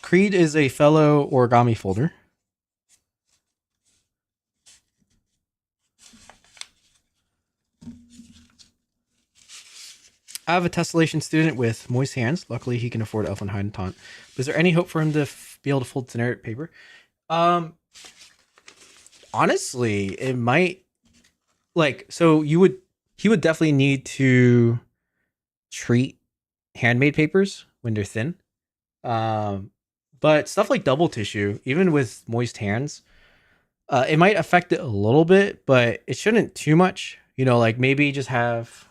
Creed is a fellow origami folder. I have a tessellation student with moist hands. Luckily, he can afford elephant hide and taunt. But is there any hope for him to be able to fold thinner paper? Honestly, it might. Like, so he would definitely need to treat handmade papers when they're thin. But stuff like double tissue, even with moist hands, it might affect it a little bit, but it shouldn't too much. You know, like maybe just have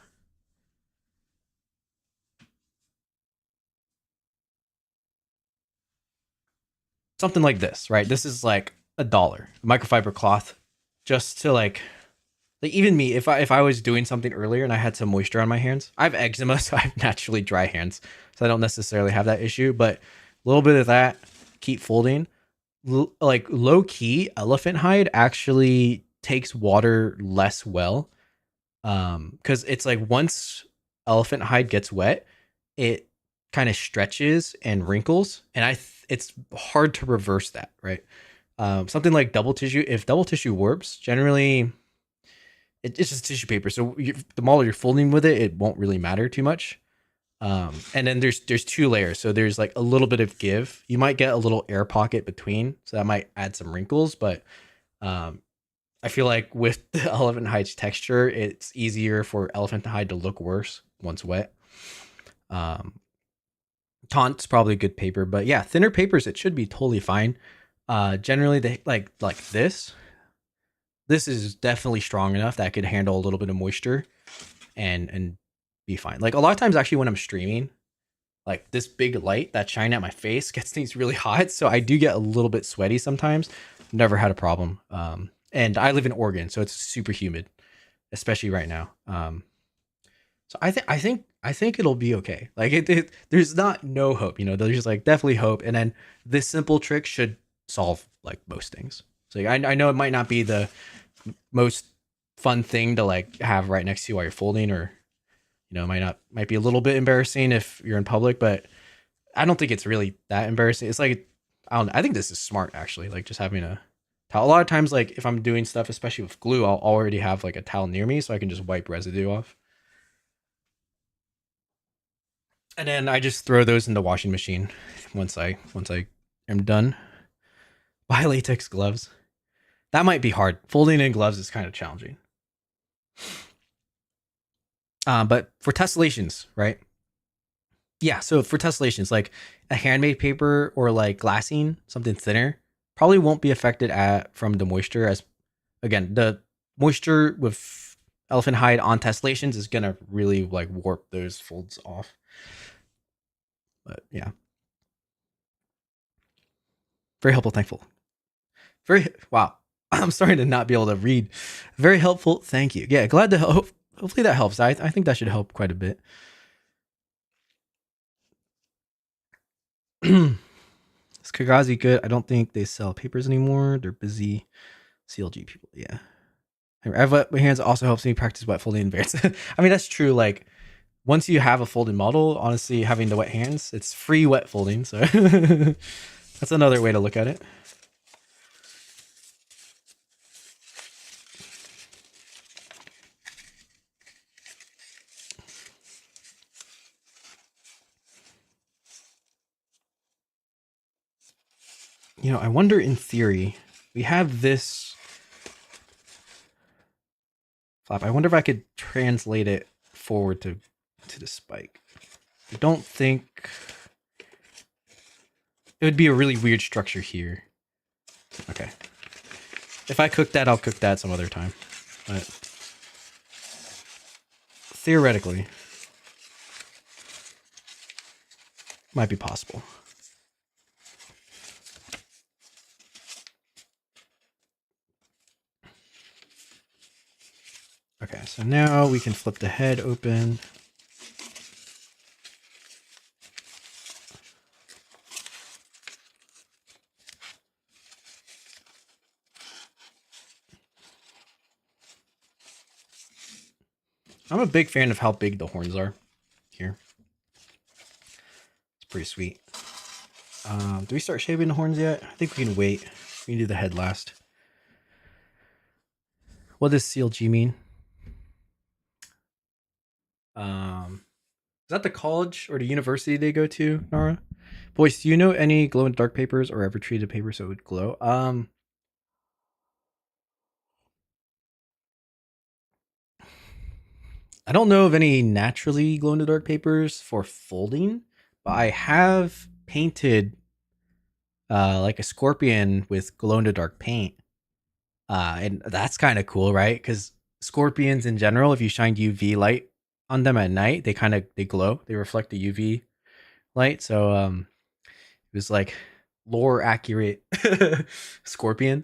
something like this, right? This is like $1 microfiber cloth, just to like even me, if I was doing something earlier and I had some moisture on my hands, I have eczema, so I have naturally dry hands, so I don't necessarily have that issue. But a little bit of that, keep folding. Like low key, elephant hide actually takes water less well, because it's like once elephant hide gets wet, it kind of stretches and wrinkles, and it's hard to reverse that, right? Something like double tissue, if double tissue warps, generally it's just tissue paper. So the model you're folding with it won't really matter too much. And then there's 2 layers. So there's like a little bit of give. You might get a little air pocket between, so that might add some wrinkles. But I feel like with the elephant hide's texture, it's easier for elephant hide to look worse once wet. Taunt's probably a good paper, but yeah, thinner papers, it should be totally fine. Generally, they like this. This is definitely strong enough that could handle a little bit of moisture and be fine. Like a lot of times actually when I'm streaming, like this big light that's shining at my face gets things really hot. So I do get a little bit sweaty sometimes. Never had a problem. And I live in Oregon, so it's super humid, especially right now. So I think it'll be okay. Like there's not no hope, you know, there's like definitely hope. And then this simple trick should solve like most things. So like, I know it might not be the most fun thing to like have right next to you while you're folding, or you know, might be a little bit embarrassing if you're in public, but I don't think it's really that embarrassing. It's like, I think this is smart actually, like just having a towel. A lot of times, like if I'm doing stuff, especially with glue, I'll already have like a towel near me so I can just wipe residue off. And then I just throw those in the washing machine once I am done. Buy latex gloves. That might be hard. Folding in gloves is kind of challenging. But for tessellations, right? Yeah, so for tessellations, like a handmade paper or like glassine, something thinner, probably won't be affected from the moisture. As again, the moisture with elephant hide on tessellations is gonna really like warp those folds off. But yeah, very helpful, thankful. Very wow. I'm starting to not be able to read. Very helpful, thank you. Yeah, glad to help. Hopefully that helps. I think that should help quite a bit. Is Kagazi good? I don't think they sell papers anymore. They're busy. CLG people, yeah. I have wet hands also helps me practice wet folding in advance. I mean, that's true. Like, once you have a folded model, honestly, having the wet hands, it's free wet folding. So that's another way to look at it. You know, I wonder in theory, we have this flap. I wonder if I could translate it forward to the spike. I don't think it would be a really weird structure here. Okay. If I cook that, I'll cook that some other time. But theoretically, might be possible. Okay, so now we can flip the head open. I'm a big fan of how big the horns are here. It's pretty sweet. Do we start shaving the horns yet? I think we can wait. We can do the head last. What does CLG mean? Is that the college or the university they go to, Nara? Boys, do you know any glow in the dark papers or ever treated paper so it would glow? I don't know of any naturally glow in the dark papers for folding, but I have painted like a scorpion with glow in the dark paint. And that's kind of cool, right? Because scorpions in general, if you shine UV light on them at night, they glow. They reflect the UV light. So it was like lore accurate scorpion.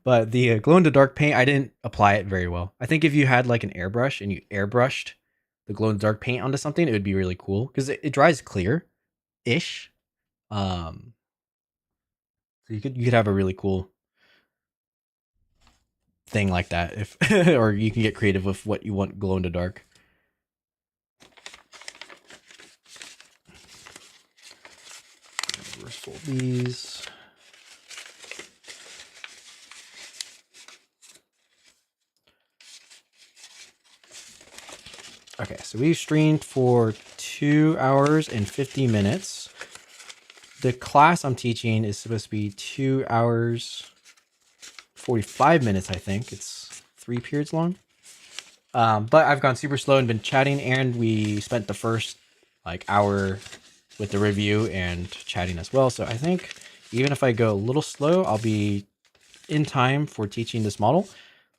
But the glow in the dark paint, I didn't apply it very well. I think if you had like an airbrush and you airbrushed the glow in the dark paint onto something, it would be really cool because it dries clear ish. So you could have a really cool thing like that if or you can get creative with what you want glow in the dark. Reverse fold these. Okay, so we streamed for 2 hours and 50 minutes. The class I'm teaching is supposed to be 2 hours 45 minutes, I think. It's 3 periods long. But I've gone super slow and been chatting, and we spent the first like hour with the review and chatting as well. So I think even if I go a little slow, I'll be in time for teaching this model.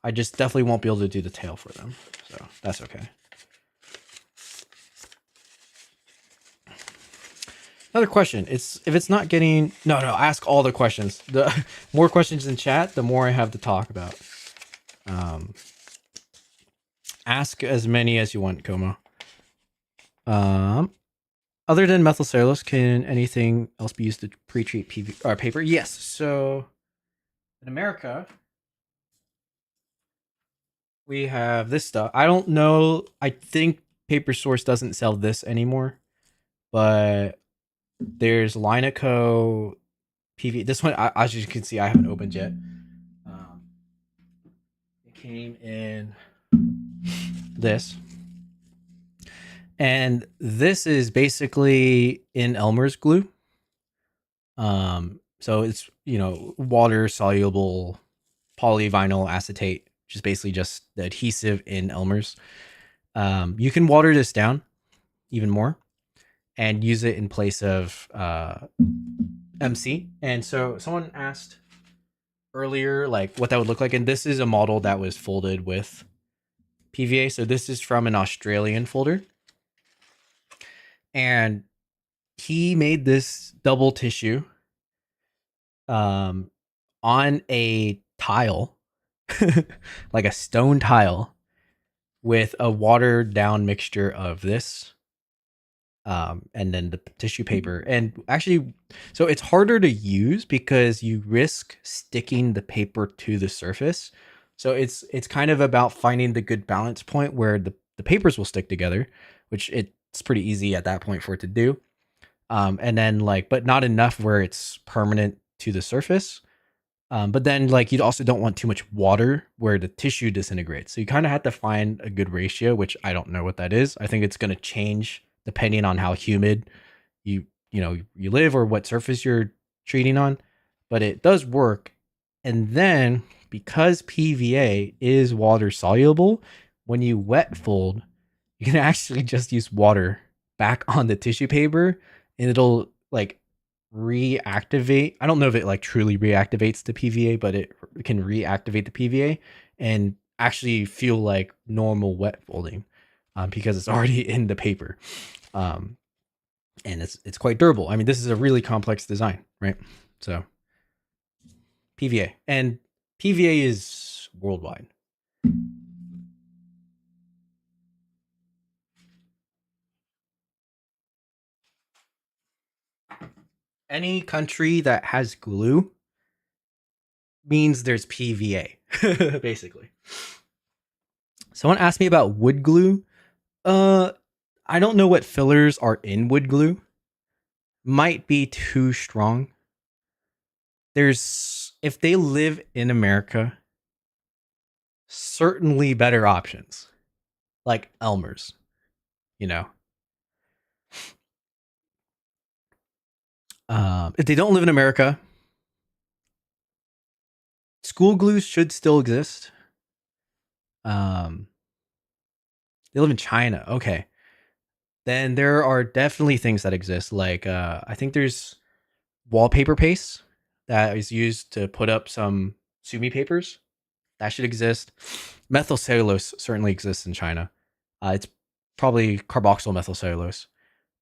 I just definitely won't be able to do the tail for them. So that's okay. Another question. If it's not getting no, ask all the questions. The more questions in chat, the more I have to talk about. Ask as many as you want, Como. Other than methyl cellulose, can anything else be used to pre-treat PV or paper? Yes. So in America, we have this stuff. I don't know. I think Paper Source doesn't sell this anymore, but there's Lineco PV. This one, as you can see, I haven't opened yet. It came in this, And this is basically in Elmer's glue. So it's, water soluble polyvinyl acetate, which is basically just the adhesive in Elmer's. You can water this down even more and use it in place of MC. And so someone asked earlier, like what that would look like. And this is a model that was folded with PVA. So this is from an Australian folder. And he made this double tissue on a tile, like a stone tile, with a watered down mixture of this and then the tissue paper. And actually, so it's harder to use because you risk sticking the paper to the surface. So it's kind of about finding the good balance point where the papers will stick together, which it's pretty easy at that point for it to do. And then but not enough where it's permanent to the surface. But then you also don't want too much water where the tissue disintegrates. So you kind of have to find a good ratio, which I don't know what that is. I think it's going to change depending on how humid you live or what surface you're treating on. But it does work. And then because PVA is water soluble, when you wet fold, you can actually just use water back on the tissue paper and it'll reactivate. I don't know if it truly reactivates the PVA, but it can reactivate the PVA and actually feel like normal wet folding because it's already in the paper. And it's quite durable. I mean, this is a really complex design, right? So PVA, and PVA is worldwide. Any country that has glue means there's PVA, basically. Someone asked me about wood glue. I don't know what fillers are in wood glue. Might be too strong. If they live in America, certainly better options. Like Elmer's, you know. If they don't live in America, school glues should still exist. They live in China. Okay. Then there are definitely things that exist. I think there's wallpaper paste that is used to put up some sumi papers. That should exist. Methyl cellulose certainly exists in China. It's probably carboxyl methyl cellulose.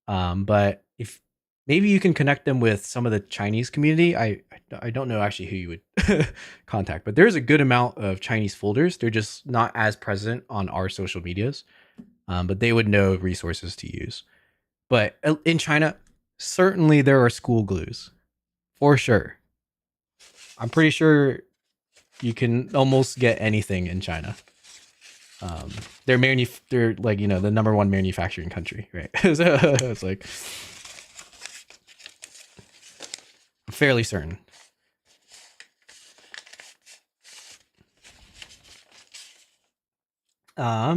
But if maybe you can connect them with some of the Chinese community. I don't know actually who you would contact, but there's a good amount of Chinese folders. They're just not as present on our social medias, but they would know resources to use. But in China, certainly there are school glues for sure. I'm pretty sure you can almost get anything in China. They're the number one manufacturing country, right? So it's like I'm fairly certain.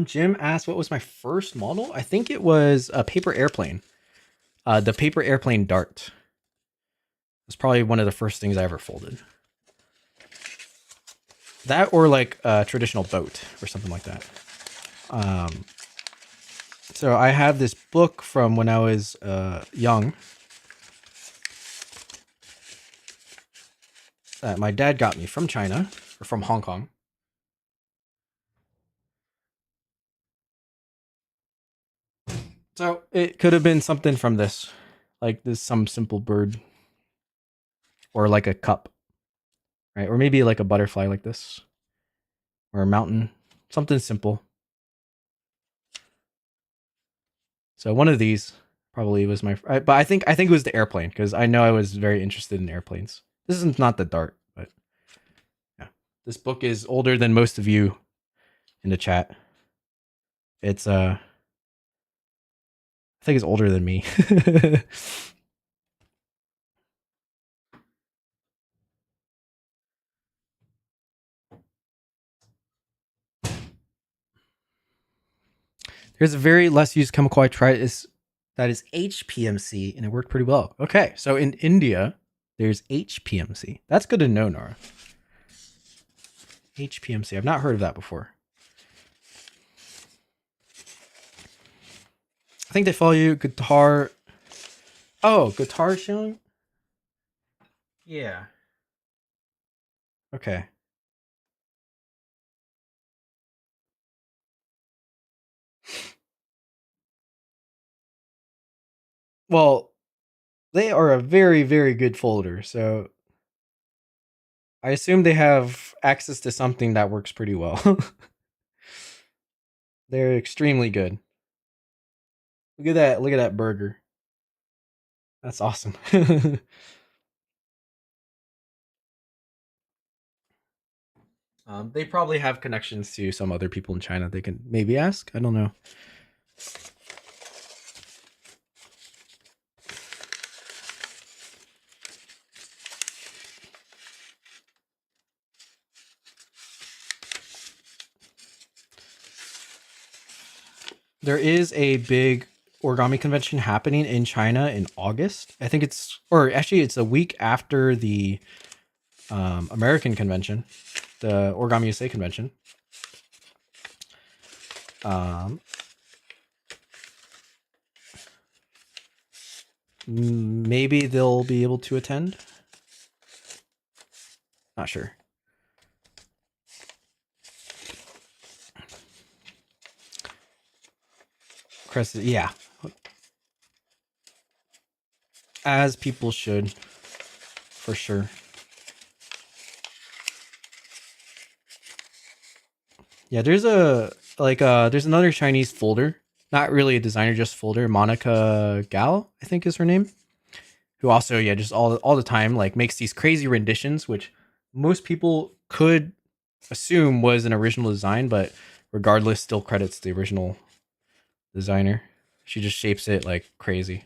Jim asked what was my first model. I think it was a paper airplane. The paper airplane dart. It's probably one of the first things I ever folded. That or a traditional boat or something like that. So I have this book from when I was young that my dad got me from China or from Hong Kong. So it could have been something from this, some simple bird or like a cup, right? Or maybe like a butterfly like this or a mountain, something simple. So one of these probably was but I think it was the airplane because I know I was very interested in airplanes. This is not the dart, but yeah, this book is older than most of you in the chat. It's I think it's older than me. Here's a very less used chemical I tried is that is HPMC, and it worked pretty well. Okay, so in India, there's HPMC. That's good to know, Nora. HPMC. I've not heard of that before. I think they follow you. Guitar. Oh, guitar showing? Yeah. Okay. Well, they are a very, very good folder. So I assume they have access to something that works pretty well. They're extremely good. Look at that. Look at that burger. That's awesome. They probably have connections to some other people in China. They can maybe ask. I don't know. There is a big origami convention happening in China in August. I think it's, or actually, it's a week after the American convention, the OrigamiUSA convention. Maybe they'll be able to attend. Not sure. Crescent, yeah. As people should, for sure. Yeah, there's a there's another Chinese folder. Not really a designer, just folder. Monica Gao, I think is her name. Who also, yeah, just all the time like makes these crazy renditions, which most people could assume was an original design, but regardless, still credits the original designer. She just shapes it like crazy.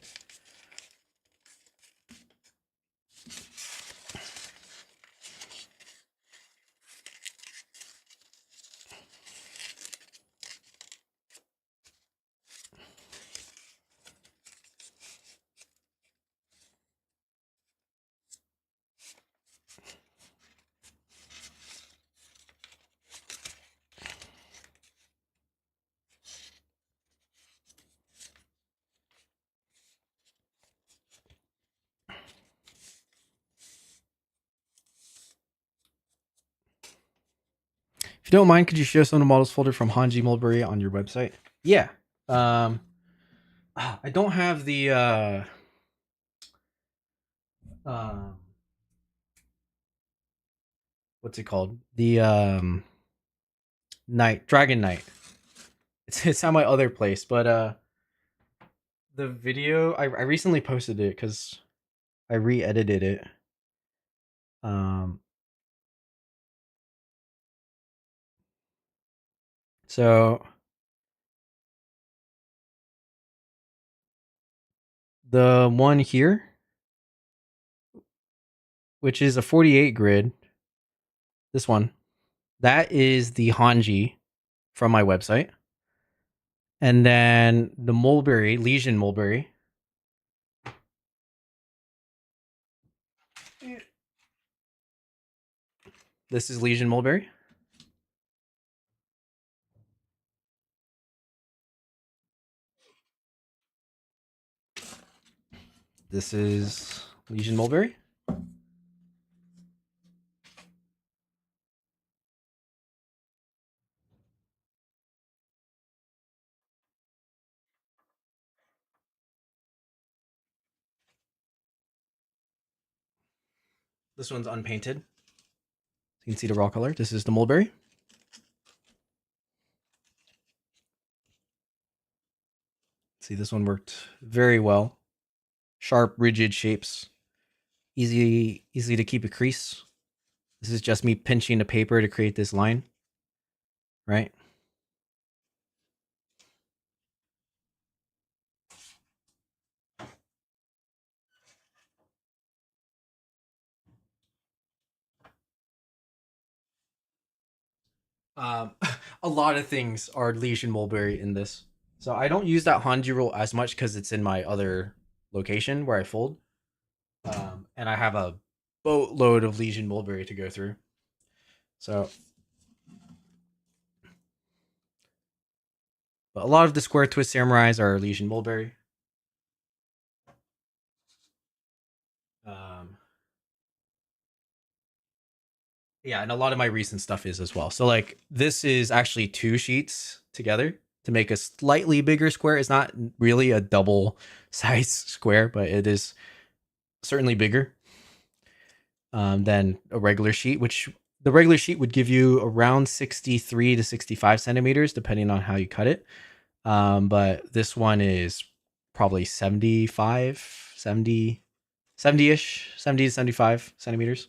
If you don't mind, could you share some of the models folder from Hanji Mulberry on your website? Yeah. I don't have the um what's it called? The Knight, Dragon Knight. It's on my other place, but the video I recently posted it because I re-edited it. Um so the one here, which is a 48 grid, this one, that is the Hanji from my website. And then the Mulberry, Legion Mulberry. This is Legion Mulberry. This is Legion Mulberry. This one's unpainted. You can see the raw color. This is the Mulberry. See, this one worked very well. Sharp, rigid shapes. Easy to keep a crease. This is just me pinching the paper to create this line. Right? Um, a lot of things are Legion Mulberry in this. So I don't use that Hanji roll as much because it's in my other location where I fold. And I have a boatload of Legion Mulberry to go through. So, but a lot of the square twist samurais are Legion Mulberry. Um, yeah, and a lot of my recent stuff is as well. So like this is actually 2 sheets together to make a slightly bigger square. It's not really a double size square, but it is certainly bigger than a regular sheet, which the regular sheet would give you around 63 to 65 centimeters, depending on how you cut it. But this one is probably 75, 70, 70-ish, 70 to 75 centimeters.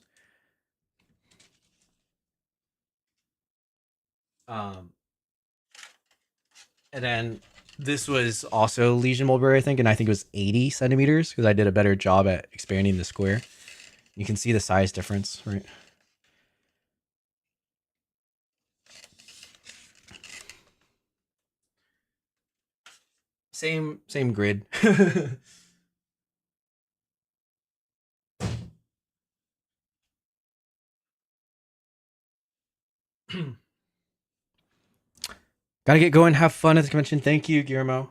Um, and then this was also Legion Mulberry, I think, and I think it was 80 centimeters because I did a better job at expanding the square. You can see the size difference, right? Same grid. Gotta get going. Have fun at the convention. Thank you, Guillermo.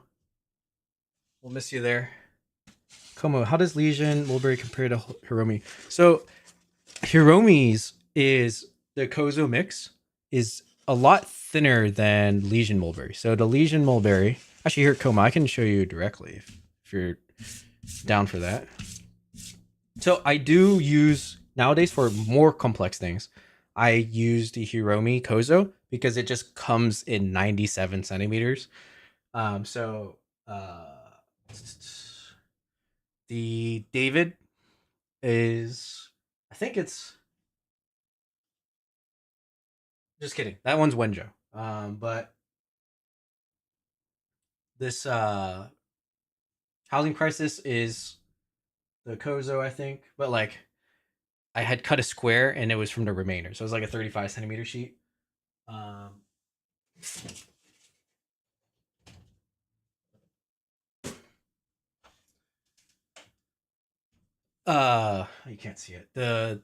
We'll miss you there. Como, how does Legion Mulberry compare to Hiromi? So Hiromi's is the Kozo mix is a lot thinner than Legion Mulberry. So the Legion Mulberry, actually here, Como, I can show you directly if you're down for that. So I do use nowadays for more complex things. I use the Hiromi Kozo because it just comes in 97 centimeters. So the David is, I think it's, just kidding. That one's Wenjo. But this housing crisis is the Kozo, I think. But like, I had cut a square and it was from the remainder, so it was like a 35 centimeter sheet. Um, you can't see it. A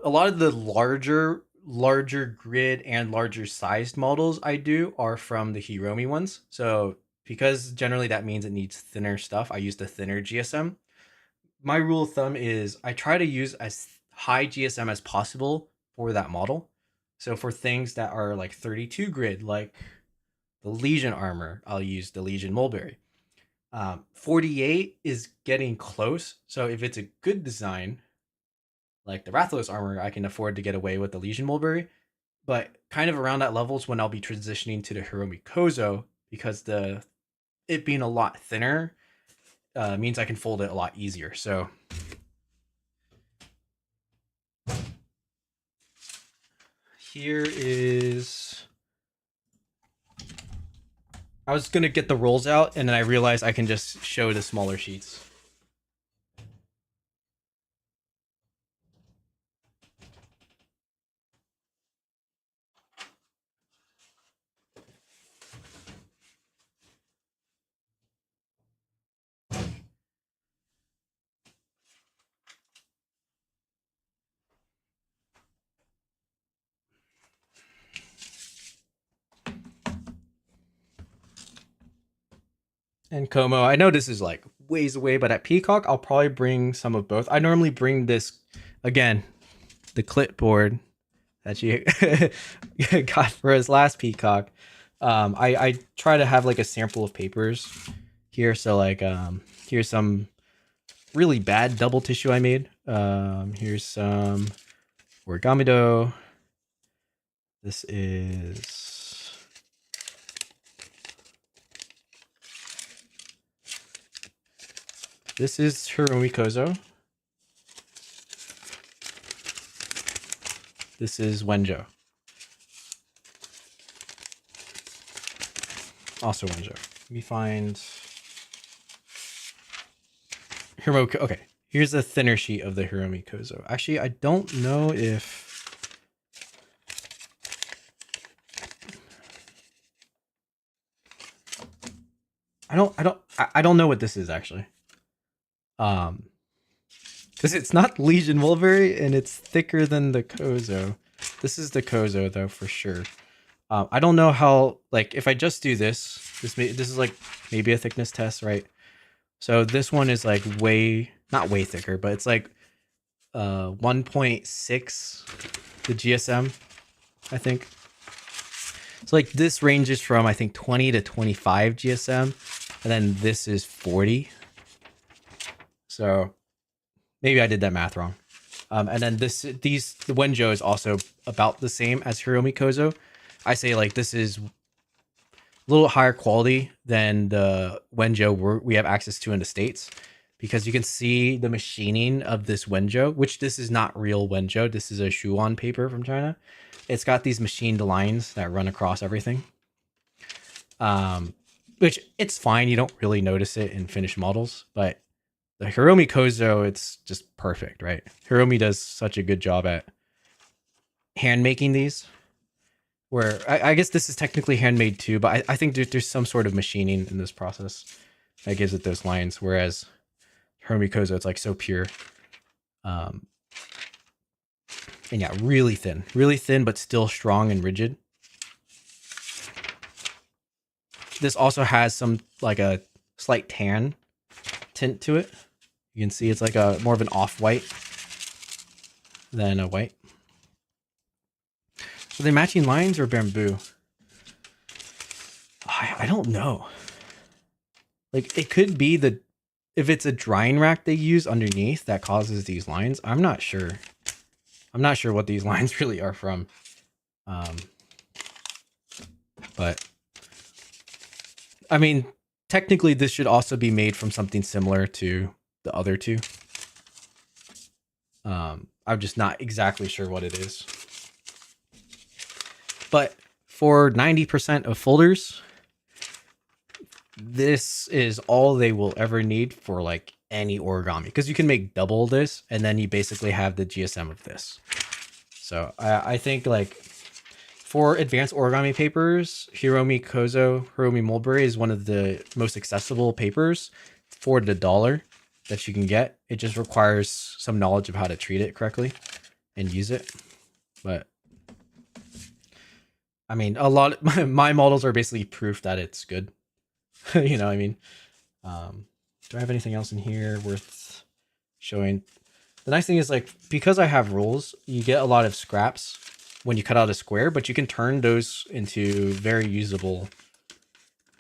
lot of the larger grid and larger sized models I do are from the Hiromi ones. So because generally that means it needs thinner stuff, I use the thinner GSM. My rule of thumb is I try to use as high GSM as possible for that model. So for things that are like 32 grid, like the Legion armor, I'll use the Legion Mulberry. 48 is getting close. So if it's a good design, like the Rathalos armor, I can afford to get away with the Legion Mulberry. But kind of around that level is when I'll be transitioning to the Hiromi Kozo because it being a lot thinner means I can fold it a lot easier. So here is, I was gonna get the rolls out and then I realized I can just show the smaller sheets. And Como, I know this is like ways away, but at Peacock, I'll probably bring some of both. I normally bring this, again, the clipboard that you got for his last Peacock. I try to have like a sample of papers here. So like, here's some really bad double tissue I made. Here's some Origami. This is, Hiromi Kozo. This is Wenjo. Also Wenjo. Let me find Hiromi. Okay, Here's a thinner sheet of the Hiromi Kozo. Actually, I don't know if... I don't know what this is actually. Because it's not Legion Mulberry and it's thicker than the Kozo. This is the Kozo though, for sure. I don't know how, like, if I just do this is like maybe a thickness test, right? So this one is like not way thicker, but it's like 1.6 the GSM, I think. So like this ranges from I think 20 to 25 GSM, and then this is 40. So maybe I did that math wrong. And then the Wenjo is also about the same as Hiromi Kozo. I say like this is a little higher quality than the Wenjo we have access to in the States, because you can see the machining of this Wenjo, which this is not real Wenjo. This is a Shuan paper from China. It's got these machined lines that run across everything. Which it's fine. You don't really notice it in finished models, but the Hiromi Kozo, it's just perfect, right? Hiromi does such a good job at hand making these, where I guess this is technically handmade too, but I think there's some sort of machining in this process that gives it those lines, whereas Hiromi Kozo, it's like so pure. And yeah, really thin, but still strong and rigid. This also has some like a slight tan tint to it. You can see it's like a more of an off-white than a white. Are they matching lines or bamboo? I don't know. Like it could be if it's a drying rack they use underneath that causes these lines. I'm not sure. I'm not sure what these lines really are from. But I mean, technically this should also be made from something similar to the other two. I'm just not exactly sure what it is. But for 90% of folders, this is all they will ever need for like any origami, because you can make double this and then you basically have the GSM of this. So I think like for advanced origami papers, Hiromi Kozo, Hiromi Mulberry is one of the most accessible papers for the $1 that you can get. It just requires some knowledge of how to treat it correctly and use it. But I mean, a lot of my models are basically proof that it's good. You know what I mean? Do I have anything else in here worth showing? The nice thing is, like, because I have rules, you get a lot of scraps when you cut out a square, but you can turn those into very usable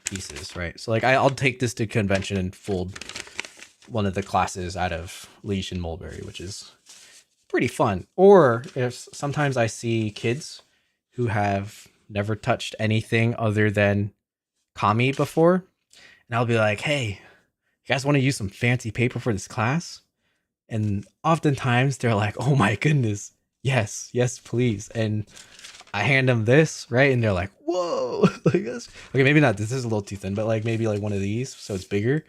pieces, right? So like I'll take this to convention and fold one of the classes out of Legion Mulberry, which is pretty fun. Or if sometimes I see kids who have never touched anything other than Kami before, and I'll be like, hey, you guys want to use some fancy paper for this class? And oftentimes they're like, oh my goodness, yes, please. And I hand them this, right? And they're like, whoa, like this. Okay, maybe not. This is a little too thin, but like maybe like one of these, so it's bigger. And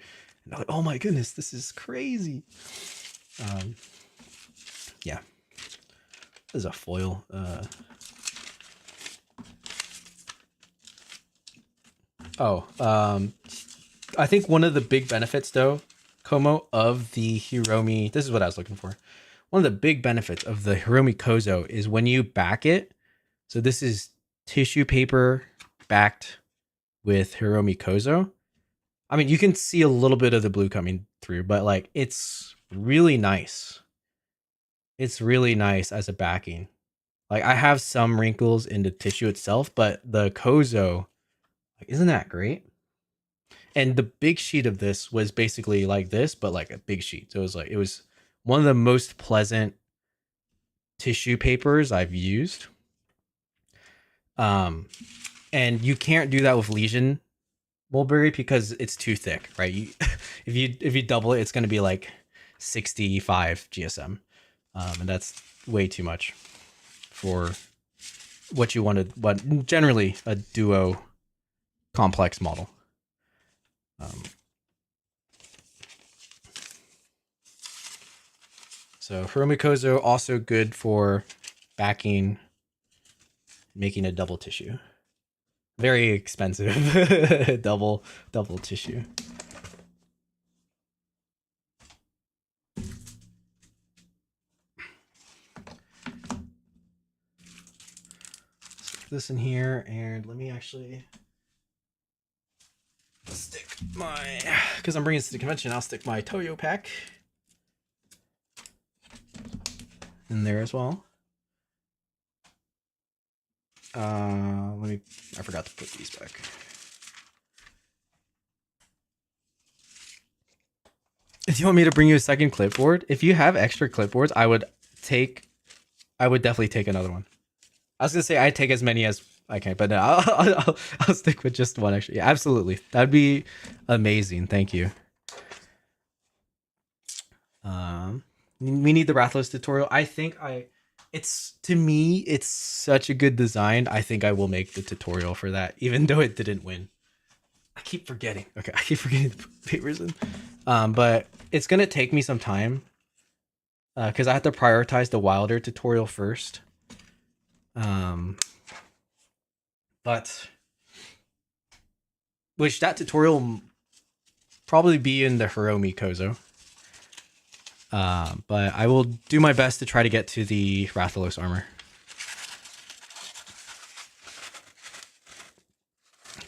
they're like, oh my goodness, this is crazy. Yeah. This is a foil. I think one of the big benefits though, Como, of the Hiromi, this is what I was looking for. One of the big benefits of the Hiromi Kozo is when you back it. So this is tissue paper backed with Hiromi Kozo. I mean, you can see a little bit of the blue coming through, but like it's really nice. It's really nice as a backing. Like I have some wrinkles in the tissue itself, but the Kozo, like, isn't that great? And the big sheet of this was basically like this, but like a big sheet. So it was one of the most pleasant tissue papers I've used. And you can't do that with Legion Mulberry because it's too thick, right? If you double it, it's going to be like 65 GSM, and that's way too much for what you wanted. What generally a duo complex model. So Hiromi Kozo also good for backing, making a double tissue. Very expensive. double tissue. Stick this in here, and let me actually stick my, because I'm bringing this to the convention, I'll stick my Toyo pack in there as well. I forgot to put these back. If you want me to bring you a second clipboard, if you have extra clipboards, I would definitely take another one. I was gonna say I'd take as many as I can, but no, I'll stick with just one extra. Yeah, absolutely. That'd be amazing. Thank you. We need the Rathalos tutorial. I think to me, it's such a good design. I think I will make the tutorial for that, even though it didn't win. I keep forgetting. Okay, I keep forgetting to put papers in. But it's gonna take me some time because I have to prioritize the Wilder tutorial first. But which that tutorial will probably be in the Hiromi Kozo. But I will do my best to try to get to the Rathalos armor.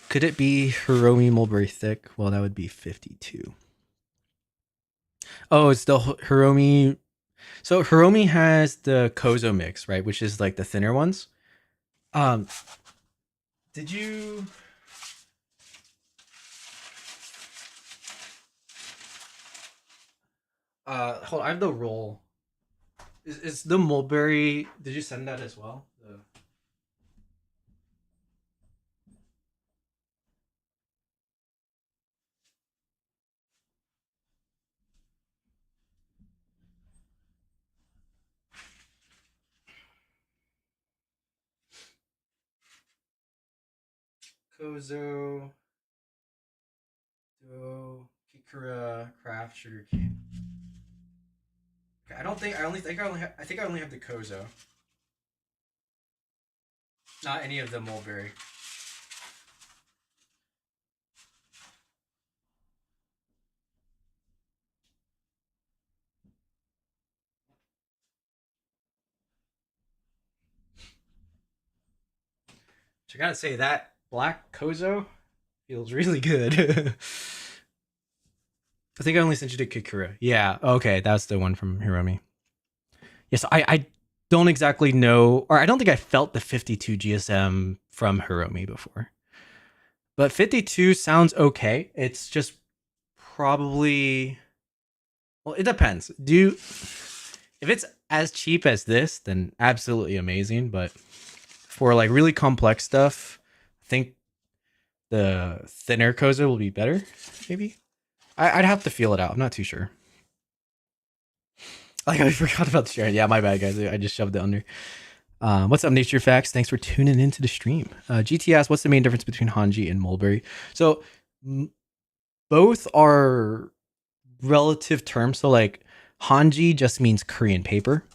Could it be Hiromi Mulberry Thick? Well, that would be 52. Oh, it's the Hiromi. So Hiromi has the Kozo mix, right? Which is like the thinner ones. Did you... hold on, I have the roll. Is the mulberry... Did you send that as well? Kozo, Kikura, Craft, Sugarcane. Okay, I think I only have the Kozo. Not any of the mulberry. So I gotta say that black Kozo feels really good. I think I only sent you to Kikura. Yeah, okay, that's the one from Hiromi. Yes, I don't exactly know, or I don't think I felt the 52 GSM from Hiromi before. But 52 sounds okay. It's just probably, well, it depends. If it's as cheap as this, then absolutely amazing. But for like really complex stuff, I think the thinner Kozo will be better, maybe. I'd have to feel it out. I'm not too sure. Like, I forgot about the sharing. Yeah, my bad, guys. I just shoved it under. What's up, Nature Facts? Thanks for tuning into the stream. GT asks, what's the main difference between Hanji and Mulberry? So, both are relative terms. So, like, Hanji just means Korean paper.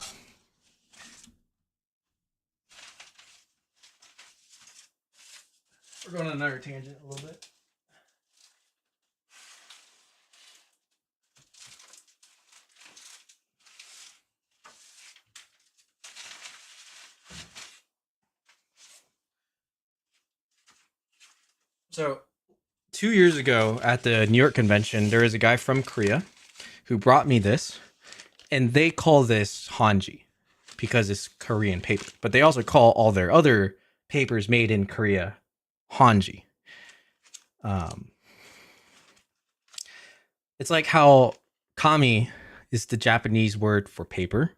We're going on another tangent a little bit. So 2 years ago at the New York convention, there was a guy from Korea who brought me this, and they call this Hanji because it's Korean paper. But they also call all their other papers made in Korea Hanji. It's like how kami is the Japanese word for paper.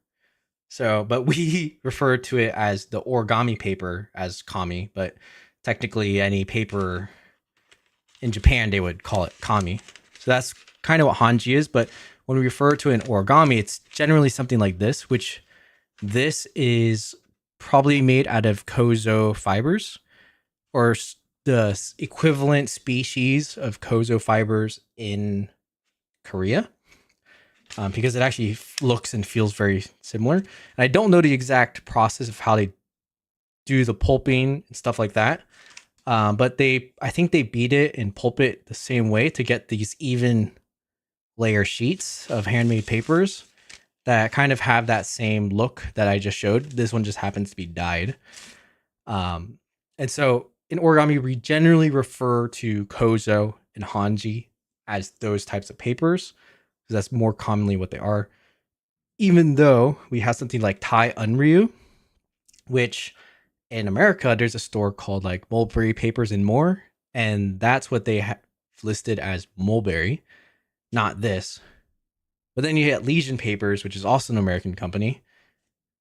So, but we refer to it as the origami paper as kami, but technically any paper in Japan, they would call it kami. So that's kind of what Hanji is. But when we refer to an origami, it's generally something like this, which this is probably made out of Kozo fibers or the equivalent species of Kozo fibers in Korea. because it actually looks and feels very similar. And I don't know the exact process of how they do the pulping and stuff like that. But I think they beat it and pulp it the same way to get these even layer sheets of handmade papers that kind of have that same look that I just showed. This one just happens to be dyed. And so in origami, we generally refer to kozo and hanji as those types of papers, because that's more commonly what they are. Even though we have something like Thai Unryu, which in America, there's a store called like Mulberry Papers and More, and that's what they have listed as mulberry, not this. But then you get Legion Papers, which is also an American company.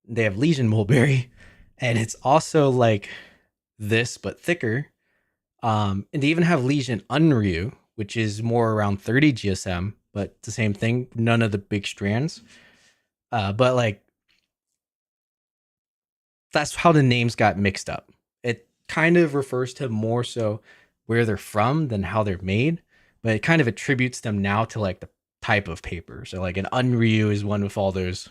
They have Legion Mulberry, and it's also like this but thicker. And they even have Legion Unryu, which is more around 30 GSM, but the same thing, none of the big strands. But like that's how the names got mixed up. It kind of refers to more so where they're from than how they're made, but it kind of attributes them now to like the type of paper. So like an Unryu is one with all those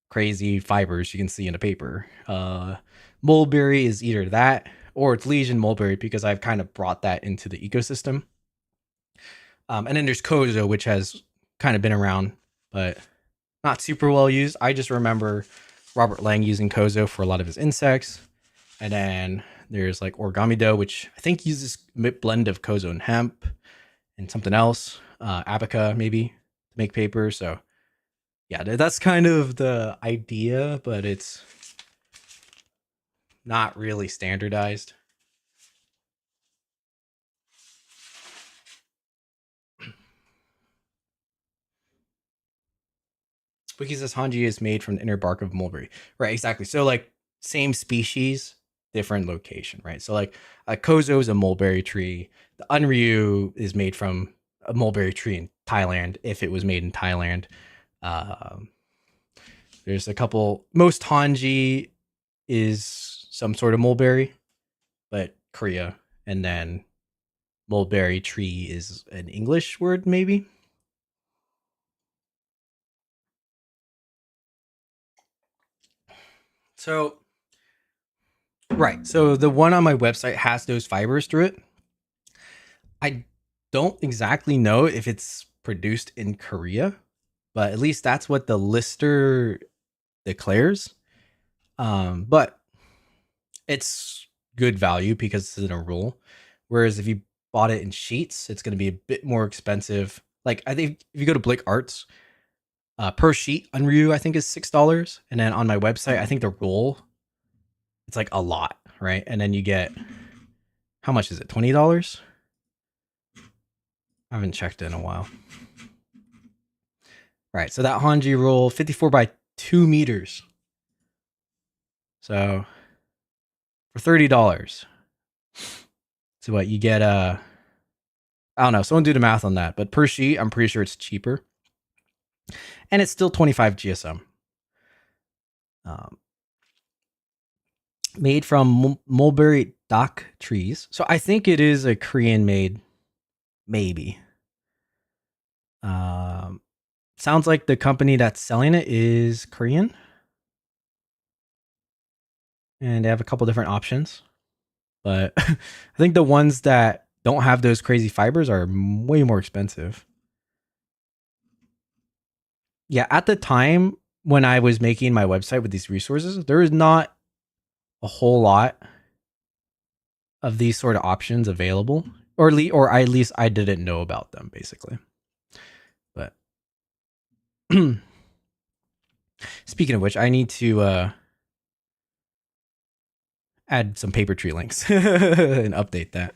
crazy fibers you can see in a paper. Mulberry is either that or it's Legion Mulberry, because I've kind of brought that into the ecosystem. And then there's Kozo, which has kind of been around, but not super well used. I just remember Robert Lang using Kozo for a lot of his insects. And then there's like Origami Dough, which I think uses a blend of Kozo and hemp and something else, Abaca maybe, to make paper. So yeah, that's kind of the idea, but it's not really standardized. Wiki says Hanji is made from the inner bark of mulberry. Right, exactly. So like same species, different location, right? So like a Kozo is a mulberry tree. The Unryu is made from a mulberry tree in Thailand, if it was made in Thailand. There's a couple. Most Hanji is some sort of mulberry, but Korea. And then mulberry tree is an English word, maybe. So, right. So the one on my website has those fibers through it. I don't exactly know if it's produced in Korea, but at least that's what the lister declares. But it's good value because it's in a roll. Whereas if you bought it in sheets, it's going to be a bit more expensive. Like I think if you go to Blake Arts, per sheet Unryu I think is $6, and then on my website I think the roll it's like a lot, right? And then you get, how much is it? $20? I haven't checked in a while. Right, so that Hanji roll 54 by 2 meters. So for $30. So what you get? I don't know. Someone do the math on that. But per sheet, I'm pretty sure it's cheaper, and it's still 25 GSM. Made from mulberry dock trees. So I think it is a Korean made, maybe. Sounds like the company that's selling it is Korean, and they have a couple different options. But I think the ones that don't have those crazy fibers are way more expensive. Yeah, at the time when I was making my website with these resources, there is not a whole lot of these sort of options available, or at least I didn't know about them, basically. But speaking of which, I need to add some paper tree links and update that.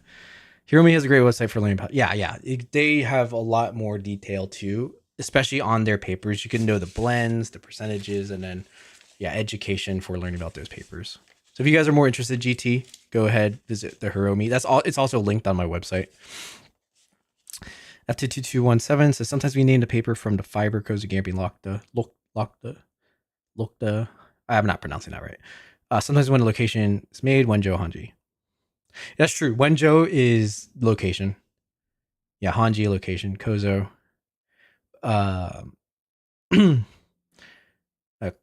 Hiromi has a great website for learning about. Yeah. They have a lot more detail too, especially on their papers. You can know the blends, the percentages, and then education for learning about those papers. So if you guys are more interested, GT, go ahead, visit the Hiromi. That's all. It's also linked on my website. F22217 says sometimes we named a paper from the fiber Kozugambi Lokta. I'm not pronouncing that right. Sometimes when a location is made, Wenzhou Hanji. That's true. Wenzhou is location. Yeah, Hanji location. Kozo.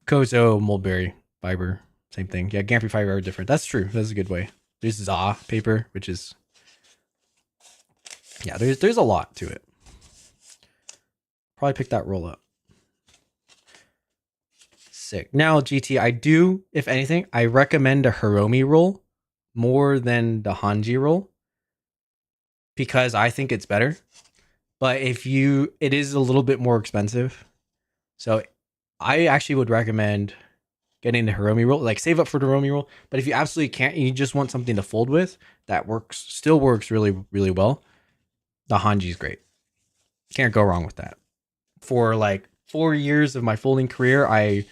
Kozo mulberry fiber, same thing. Yeah, Gampy fiber are different. That's true. That's a good way. There's Za paper, which is yeah. There's a lot to it. Probably pick that roll up. Sick. Now GT, I do, if anything, I recommend a Hiromi roll more than the Hanji roll because I think it's better. But it is a little bit more expensive. So I actually would recommend getting the Hiromi roll. Like save up for the Hiromi roll. But if you absolutely can't, you just want something to fold with that still works really, really well. The Hanji is great. Can't go wrong with that. For like 4 years of my folding career, I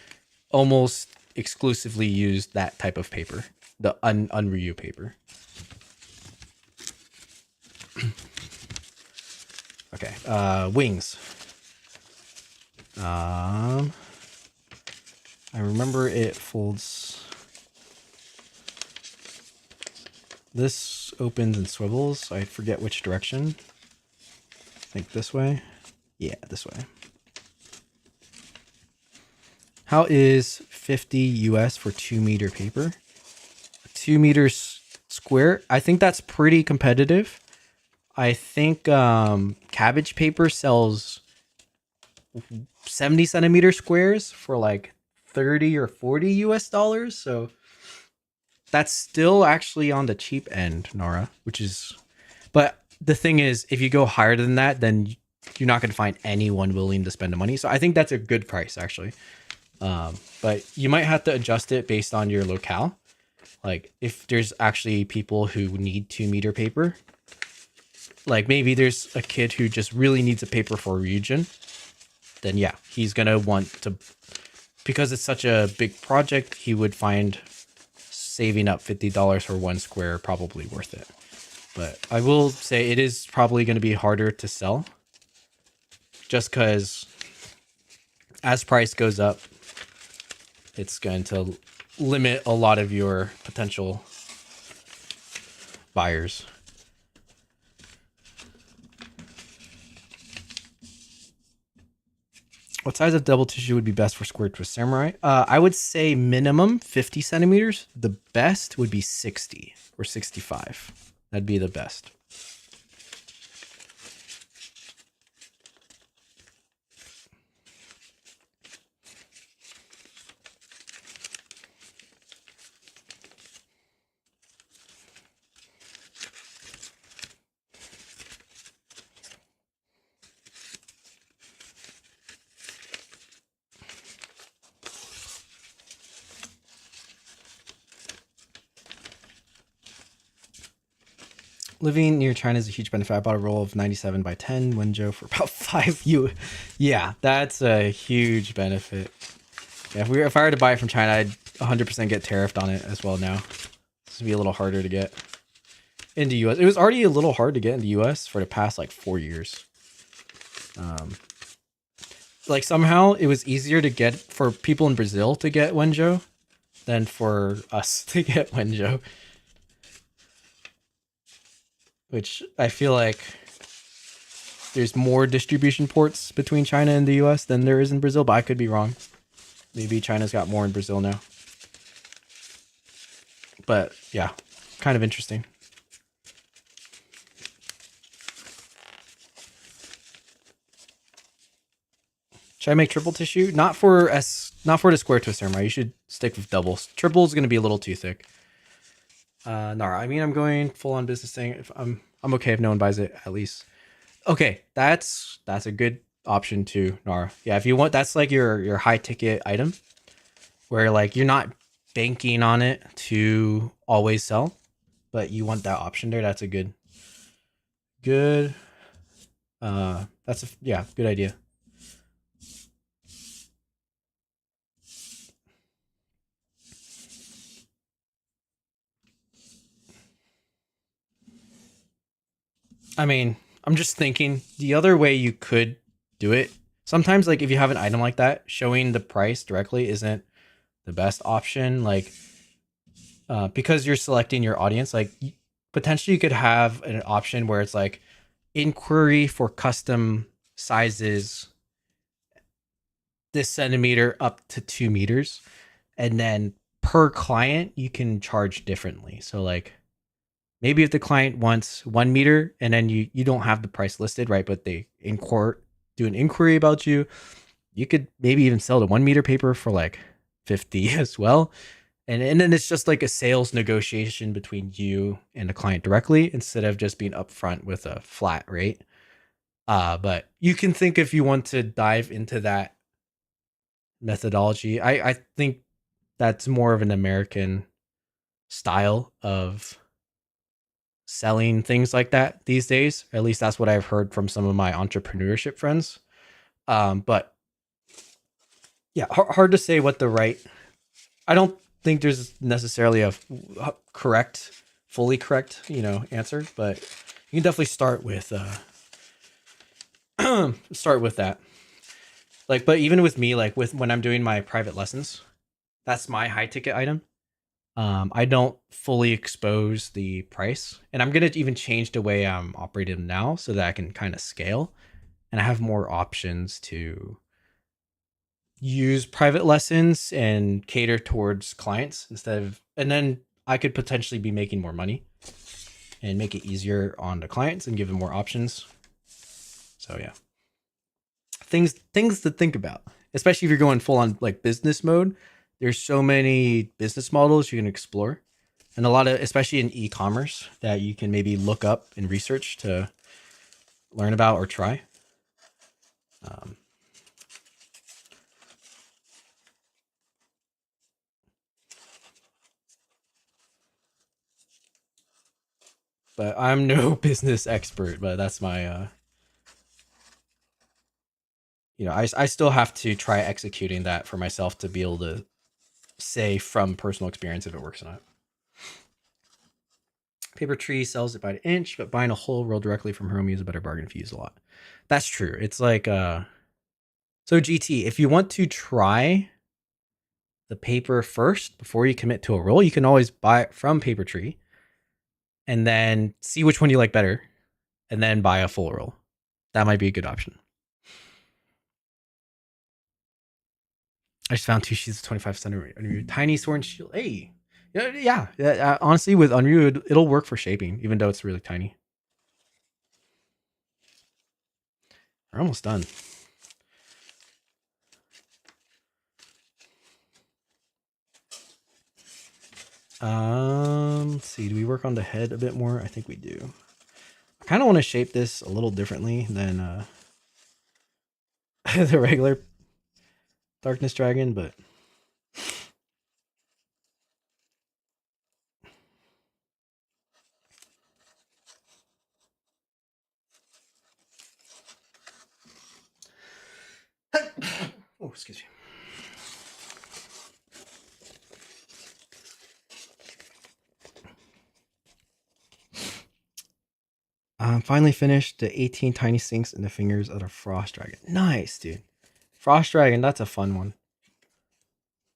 almost exclusively used that type of paper, the Unryu paper. Okay, wings. I remember it folds. This opens and swivels. I forget which direction. I think this way. Yeah, this way. How is 50 US for 2 meter paper? 2 meters square. I think that's pretty competitive. I think cabbage paper sells 70 centimeter squares for like 30 or 40 US dollars. So that's still actually on the cheap end, Nora, which is, but the thing is, if you go higher than that, then you're not going to find anyone willing to spend the money. So I think that's a good price actually. But you might have to adjust it based on your locale. Like if there's actually people who need 2 meter paper, like maybe there's a kid who just really needs a paper for a region, then yeah, he's going to want to, because it's such a big project, he would find saving up $50 for 1 square probably worth it. But I will say it is probably going to be harder to sell just because as price goes up, it's going to limit a lot of your potential buyers. What size of double tissue would be best for square twist samurai? I would say minimum 50 centimeters. The best would be 60 or 65. That'd be the best. Living near China is a huge benefit. I bought a roll of 97 by 10 Wenzhou for about 5 U. Yeah, that's a huge benefit. Yeah, if I were to buy it from China, I'd 100% get tariffed on it as well now. This would be a little harder to get into US. It was already a little hard to get into US for the past like 4 years. Like somehow it was easier to get for people in Brazil to get Wenzhou than for us to get Wenzhou. Which I feel like there's more distribution ports between China and the US than there is in Brazil, but I could be wrong. Maybe China's got more in Brazil now. But yeah, kind of interesting. Should I make triple tissue? Not for the square twist samurai. You should stick with doubles. Triple is going to be a little too thick. Nara, I mean, I'm going full on business thing. If I'm okay if no one buys it at least. Okay, that's a good option too, Nara. Yeah, if you want, that's like your high ticket item where like you're not banking on it to always sell, but you want that option there. That's a good. That's a good idea. I mean, I'm just thinking the other way you could do it. Sometimes, like if you have an item like that, showing the price directly isn't the best option. Like, because you're selecting your audience, like potentially you could have an option where it's like inquiry for custom sizes this centimeter up to 2 meters, and then per client you can charge differently. So like maybe if the client wants 1 meter and then you don't have the price listed, right, but they do an inquiry about you, you could maybe even sell the 1 meter paper for like 50 as well. And then it's just like a sales negotiation between you and the client directly instead of just being upfront with a flat rate. But you can think if you want to dive into that methodology. I think that's more of an American style of selling things like that these days. At least that's what I've heard from some of my entrepreneurship friends. But yeah, hard to say what the right. I don't think there's necessarily a correct, fully correct, answer, but you can definitely start with start with that. Like, but even with me, like with when I'm doing my private lessons, that's my high ticket item. I don't fully expose the price, and I'm gonna even change the way I'm operating now so that I can kind of scale, and I have more options to use private lessons and cater towards clients instead of, and then I could potentially be making more money and make it easier on the clients and give them more options. So yeah, things to think about, especially if you're going full on like business mode. There's so many business models you can explore, and a lot of, especially in e-commerce, that you can maybe look up and research to learn about or try. Um, but I'm no business expert, but that's my I still have to try executing that for myself to be able to say from personal experience if it works or not. Paper Tree sells it by the inch, but buying a whole roll directly from Hiromi is a better bargain if you use a lot. That's true. It's like so GT, if you want to try the paper first before you commit to a roll, you can always buy it from Paper Tree and then see which one you like better and then buy a full roll. That might be a good option. I just found two sheets of 25 centimeter tiny sword and shield. Hey, yeah. Honestly, with Unreal, it'll work for shaping, even though it's really tiny. We're almost done. Let's see. Do we work on the head a bit more? I think we do. I kind of want to shape this a little differently than the regular Darkness Dragon, but oh, excuse me. Finally finished the 18 tiny sinks in the fingers of the Frost Dragon. Nice, dude. Frost Dragon, that's a fun one.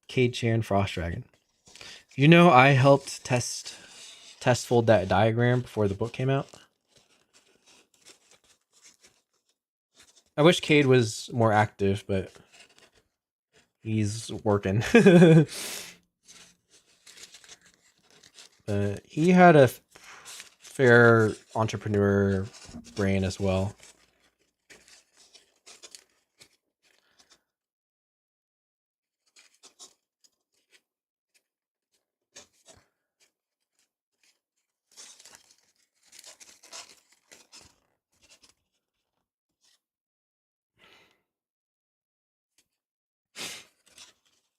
Cade Chan Frost Dragon. I helped test fold that diagram before the book came out. I wish Cade was more active, but he's working. But he had a fair entrepreneur brain as well.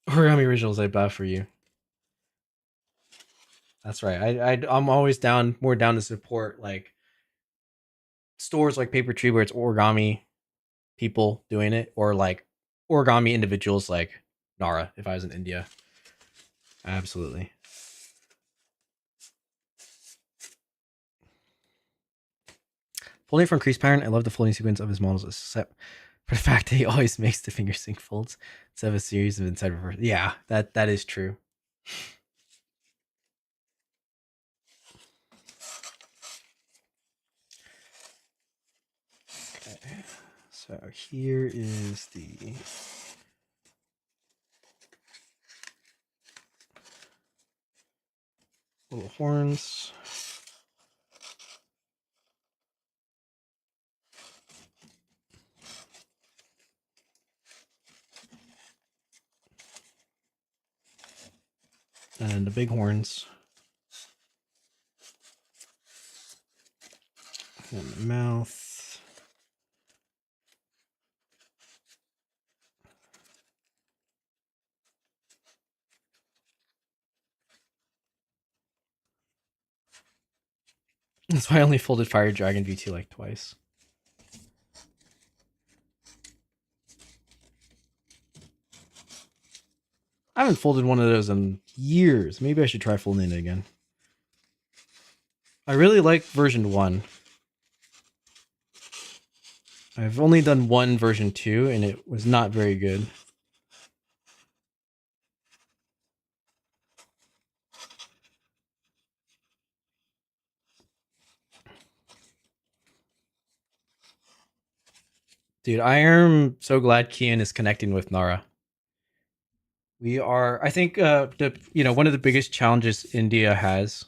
Origami Originals, I buy for you. That's right. I'm always more down to support like stores like Paper Tree where it's origami people doing it, or like origami individuals like Nara if I was in India. Absolutely. Folding from crease pattern, I love the folding sequence of his models, except for the fact that he always makes the finger sync folds instead of a series of inside reverse. Yeah, that is true. Okay, so here is the little horns. And the big horns. And the mouth. That's why I only folded Fire Dragon VT like twice. I haven't folded one of those in years. Maybe I should try folding it again. I really like version 1. I've only done one version 2, and it was not very good. Dude, I am so glad Kian is connecting with Nara. We are, I think, one of the biggest challenges India has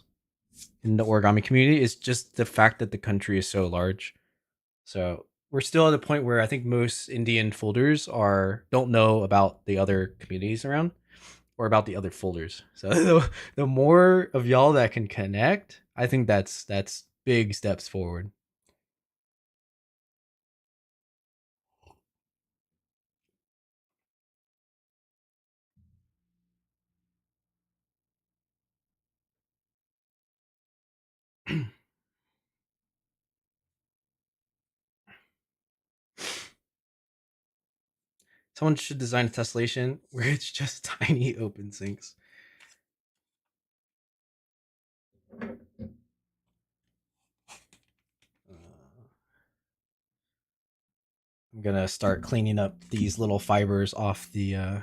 in the origami community is just the fact that the country is so large. So we're still at a point where I think most Indian folders don't know about the other communities around or about the other folders. So the more of y'all that can connect, I think that's big steps forward. Someone should design a tessellation where it's just tiny open sinks. I'm gonna start cleaning up these little fibers off the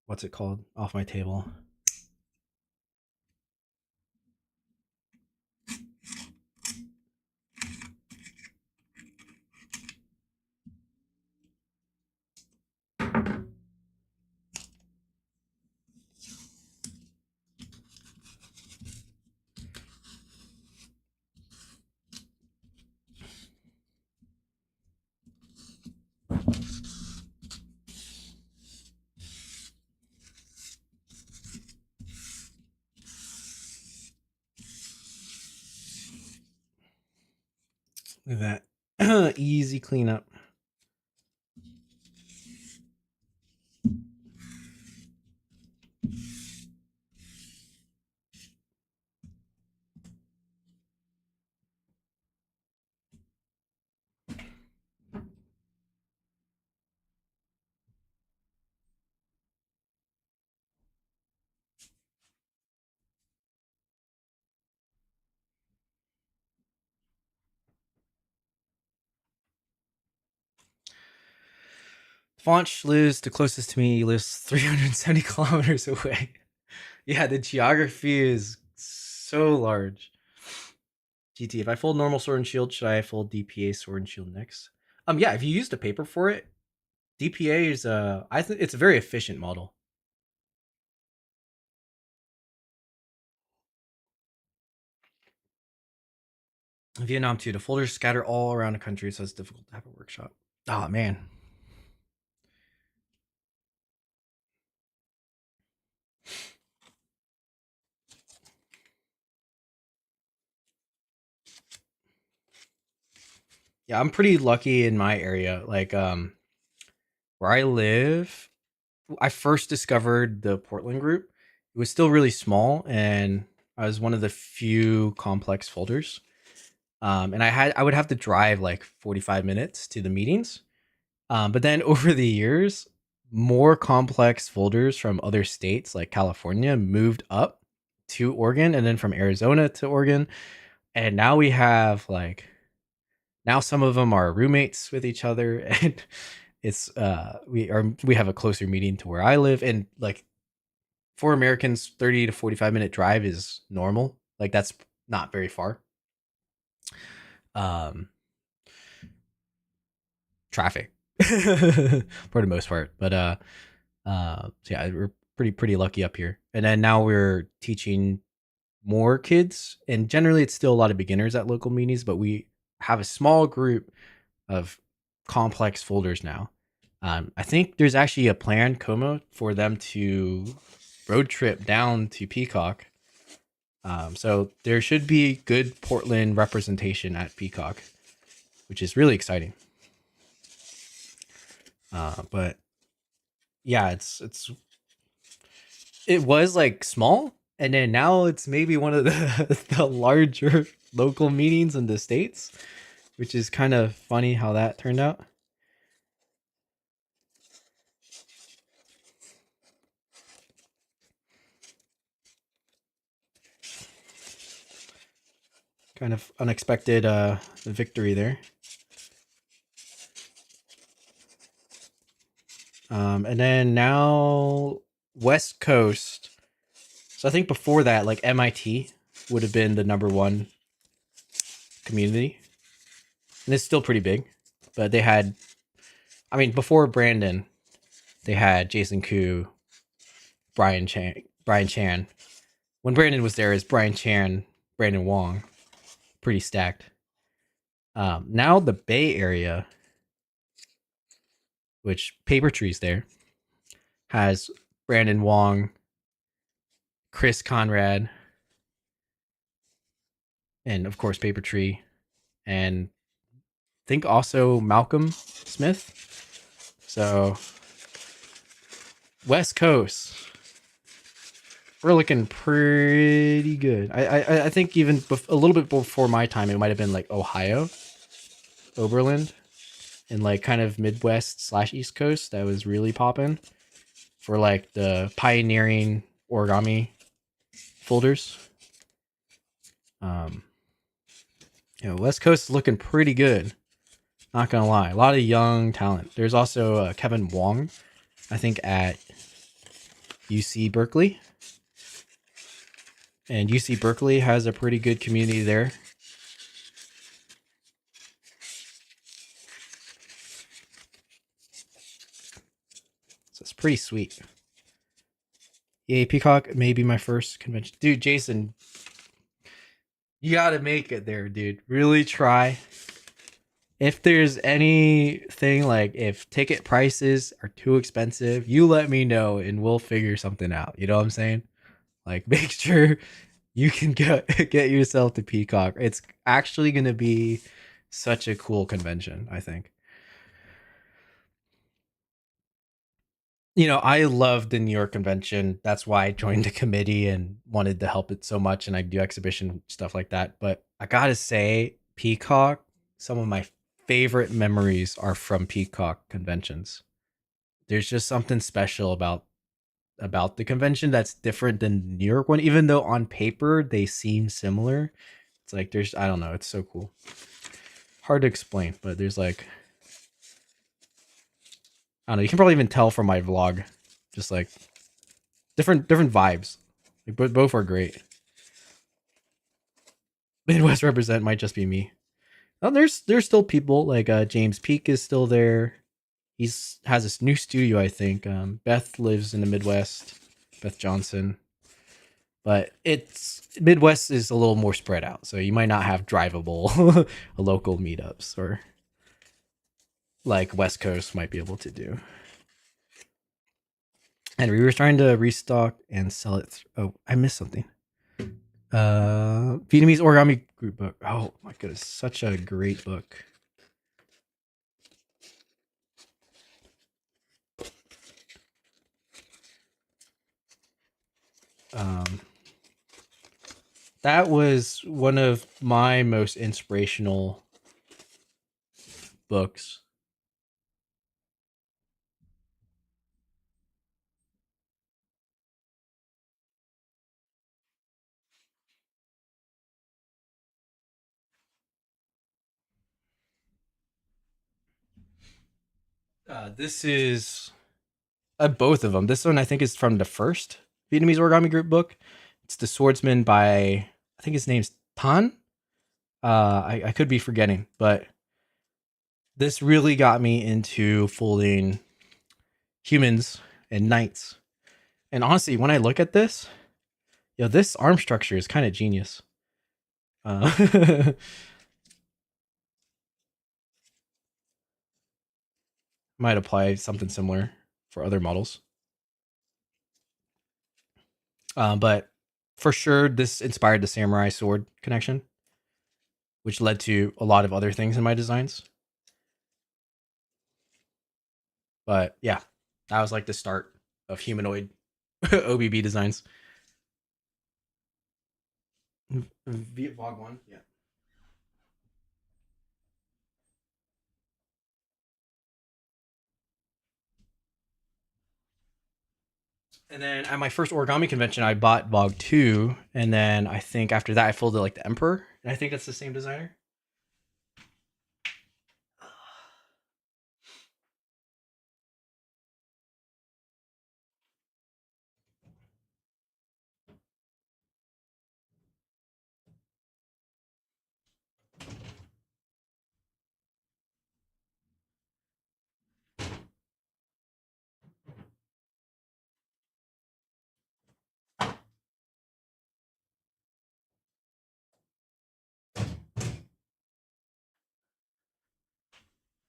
what's it called? Off my table. Look at that. Easy cleanup. Faunch lives the closest to me. He lives 370 kilometers away. Yeah, the geography is so large. GT, if I fold normal sword and shield, should I fold DPA sword and shield next? Yeah, if you used a paper for it, DPA is I think it's a very efficient model. Vietnam too. The folders scatter all around the country, so it's difficult to have a workshop. Oh man. Yeah, I'm pretty lucky in my area. Like where I live, I first discovered the Portland group. It was still really small, and I was one of the few complex folders. And I would have to drive like 45 minutes to the meetings. But then over the years, more complex folders from other states like California moved up to Oregon, and then from Arizona to Oregon. And now we have like now some of them are roommates with each other, and it's we have a closer meeting to where I live, and like for Americans 30 to 45-minute drive is normal. Like that's not very far. Um Traffic for the most part, but so yeah, pretty lucky up here. And then now we're teaching more kids, and generally it's still a lot of beginners at local meetings, but we have a small group of complex folders now. I think there's actually a plan, Como, for them to road trip down to Peacock. So there should be good Portland representation at Peacock, which is really exciting. But yeah, it was like small, and then now it's maybe one of the larger local meetings in the States, which is kind of funny how that turned out. Kind of unexpected victory there. And then now West Coast. So I think before that, like MIT would have been the number one community. And it's still pretty big. But they had, I mean, before Brandon, they had Jason Koo, Brian Chan. When Brandon was there, is Brian Chan, Brandon Wong. Pretty stacked. Now the Bay Area, which Paper Tree's there, has Brandon Wong, Chris Conrad, and of course Paper Tree, and I think also Malcolm Smith. So West Coast, we're looking pretty good. I think even a little bit before my time, it might have been like Ohio, Oberlin, and like kind of Midwest / East Coast that was really popping for like the pioneering origami folders. West Coast is looking pretty good. Not gonna lie, a lot of young talent. There's also Kevin Wong, I think at UC Berkeley, and UC Berkeley has a pretty good community there. So it's pretty sweet. Yay, Peacock may be my first convention. Dude, Jason, you gotta make it there, dude. Really try. If there's anything, like if ticket prices are too expensive, you let me know and we'll figure something out. You know what I'm saying? Like, make sure you can get yourself to Peacock. It's actually going to be such a cool convention, I think. I love the New York convention. That's why I joined the committee and wanted to help it so much. And I do exhibition stuff like that. But I got to say, Peacock, some of my favorite memories are from Peacock conventions. There's just something special about the convention that's different than the New York one, even though on paper they seem similar. It's like I don't know, it's so cool. Hard to explain, but there's like, I don't know, you can probably even tell from my vlog, just like different vibes. Like, both are great. Midwest represent might just be me. Oh, there's still people like James Peak is still there. Has this new studio, I think. Beth lives in the Midwest, Beth Johnson. But Midwest is a little more spread out, so you might not have drivable local meetups, or like West Coast might be able to do. And we were trying to restock and sell it. Oh, I missed something. Vietnamese Origami Group book. Oh my goodness, such a great book. That was one of my most inspirational books. This is both of them. This one I think is from the first Vietnamese Origami Group book. It's The Swordsman by, I think his name's Tan. I could be forgetting, but this really got me into folding humans and knights. And honestly, when I look at this, this arm structure is kind of genius. Might apply something similar for other models. But for sure, this inspired the samurai sword connection, which led to a lot of other things in my designs. But yeah, that was like the start of humanoid OBB designs. Vlog 1, yeah. And then at my first origami convention, I bought Vogue 2. And then I think after that, I folded like the Emperor. And I think that's the same designer.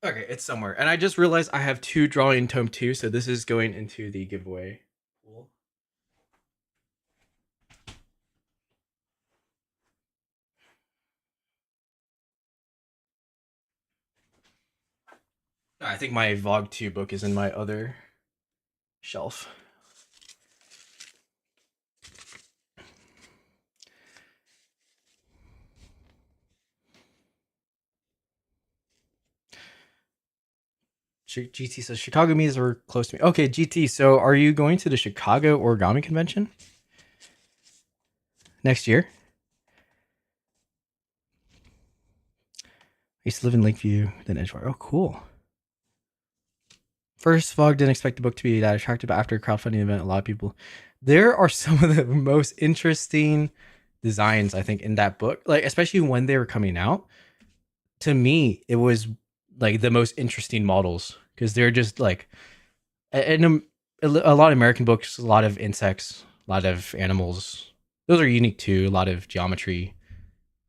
Okay, it's somewhere. And I just realized I have 2 drawing tome 2. So this is going into the giveaway pool. I think my Vogue 2 book is in my other shelf. GT says Chicago meets are close to me. Okay, GT. So are you going to the Chicago Origami Convention next year? I used to live in Lakeview, then Edgewater. Oh, cool. First, Vogue didn't expect the book to be that attractive, but after a crowdfunding event, a lot of people. There are some of the most interesting designs, I think, in that book. Like, especially when they were coming out. To me, it was like the most interesting models because they're just like, and a lot of American books, a lot of insects, a lot of animals. Those are unique too. A lot of geometry.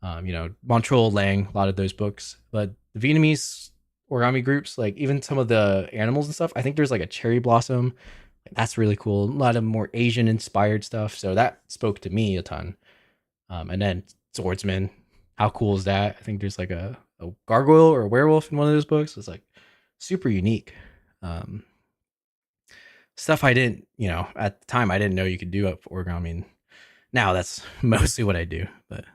Montreal Lang, a lot of those books. But the Vietnamese origami groups, like even some of the animals and stuff, I think there's like a cherry blossom. That's really cool. A lot of more Asian inspired stuff. So that spoke to me a ton. And then Swordsman. How cool is that? I think there's like a gargoyle or a werewolf in one of those books. It's like super unique. Stuff I didn't, at the time I didn't know you could do up origami. And now that's mostly what I do. But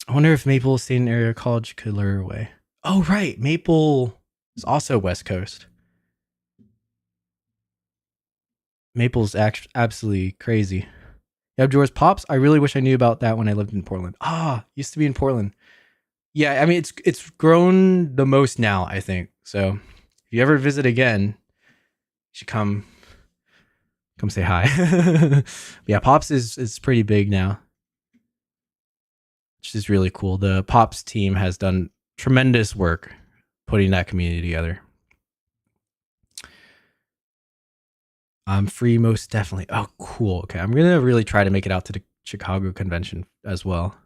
I wonder if Maple State Area College could lure away. Oh, right. Maple is also West Coast. Maple's absolutely crazy. Yep, George Pops. I really wish I knew about that when I lived in Portland. Used to be in Portland. Yeah, I mean it's grown the most now, I think. So if you ever visit again, you should come say hi. Yeah, Pops is pretty big now, which is really cool. The Pops team has done tremendous work putting that community together. I'm free most definitely. Oh, cool. Okay, I'm gonna really try to make it out to the Chicago convention as well.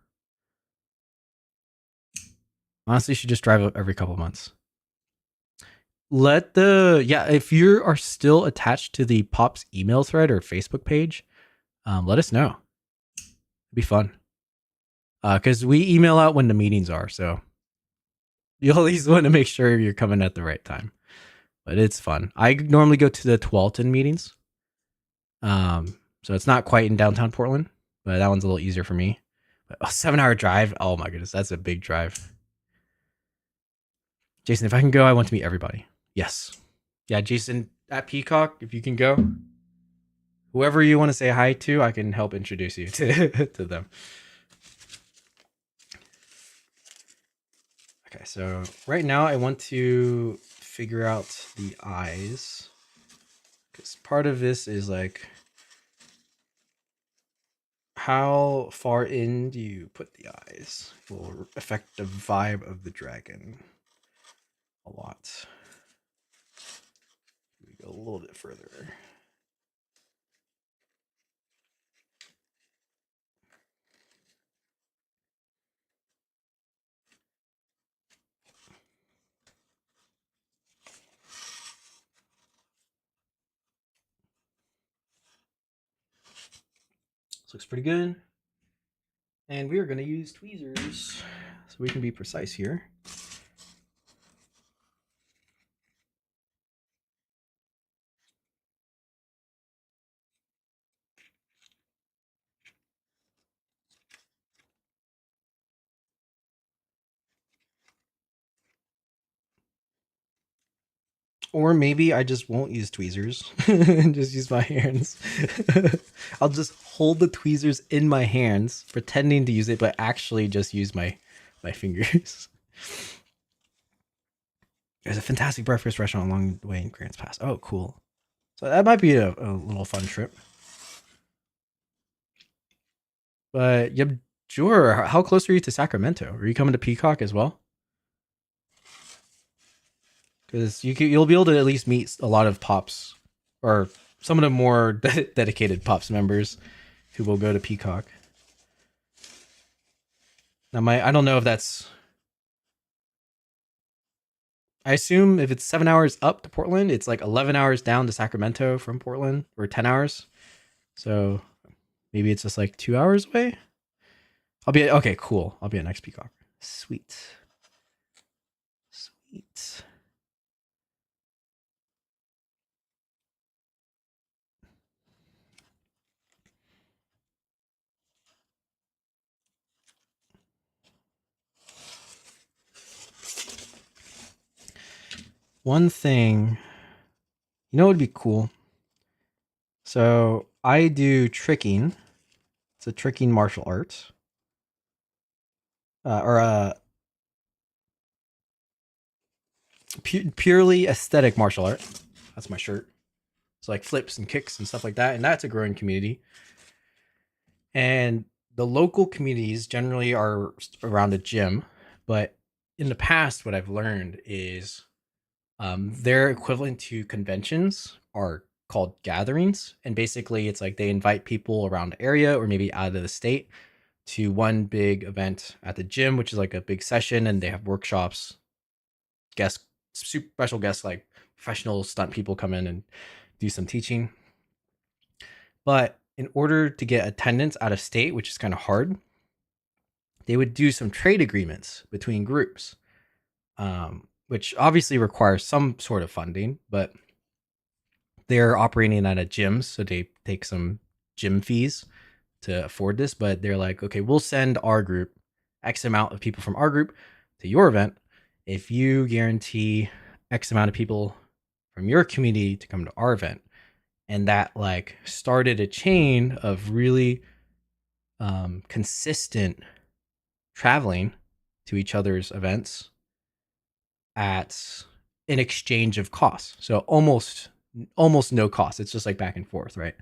Honestly, you should just drive up every couple of months. If you are still attached to the Pops email thread or Facebook page, let us know. It'd be fun. Because we email out when the meetings are, so you always want to make sure you're coming at the right time. But it's fun. I normally go to the Tualatin meetings. So it's not quite in downtown Portland, but that one's a little easier for me. But a 7-hour drive, oh my goodness, that's a big drive. Jason, if I can go, I want to meet everybody. Yes. Yeah, Jason at Peacock, if you can go. Whoever you want to say hi to, I can help introduce you to them. Okay, so right now I want to figure out the eyes. Because part of this is like, how far in do you put the eyes? Will affect the vibe of the dragon a lot. We go a little bit further. looks pretty good. And we are going to use tweezers so we can be precise here. Or maybe I just won't use tweezers and just use my hands. I'll just hold the tweezers in my hands, pretending to use it, but actually just use my fingers. There's a fantastic breakfast restaurant along the way in Grants Pass. Oh, cool. So that might be a little fun trip. But yep, sure. How close are you to Sacramento? Are you coming to Peacock as well? Because you'll be able to at least meet a lot of Pops, or some of the more dedicated Pops members who will go to Peacock. Now, I don't know if that's. I assume if it's 7 hours up to Portland, it's like 11 hours down to Sacramento from Portland, or 10 hours. So maybe it's just like 2 hours away. Okay, cool. I'll be at next Peacock. Sweet. One thing, what would be cool? So I do tricking. It's a tricking martial arts. Or purely aesthetic martial art. That's my shirt. It's like flips and kicks and stuff like that. And that's a growing community. And the local communities generally are around a gym. But in the past, what I've learned is their equivalent to conventions are called gatherings. And basically, it's like they invite people around the area or maybe out of the state to one big event at the gym, which is like a big session. And they have workshops, special guests like professional stunt people come in and do some teaching. But in order to get attendance out of state, which is kind of hard, they would do some trade agreements between groups, which obviously requires some sort of funding, but they're operating at a gym, so they take some gym fees to afford this. But they're like, okay, we'll send our group X amount of people from our group to your event if you guarantee X amount of people from your community to come to our event. And that like started a chain of really consistent traveling to each other's events in exchange of costs. So almost no cost. It's just like back and forth, right?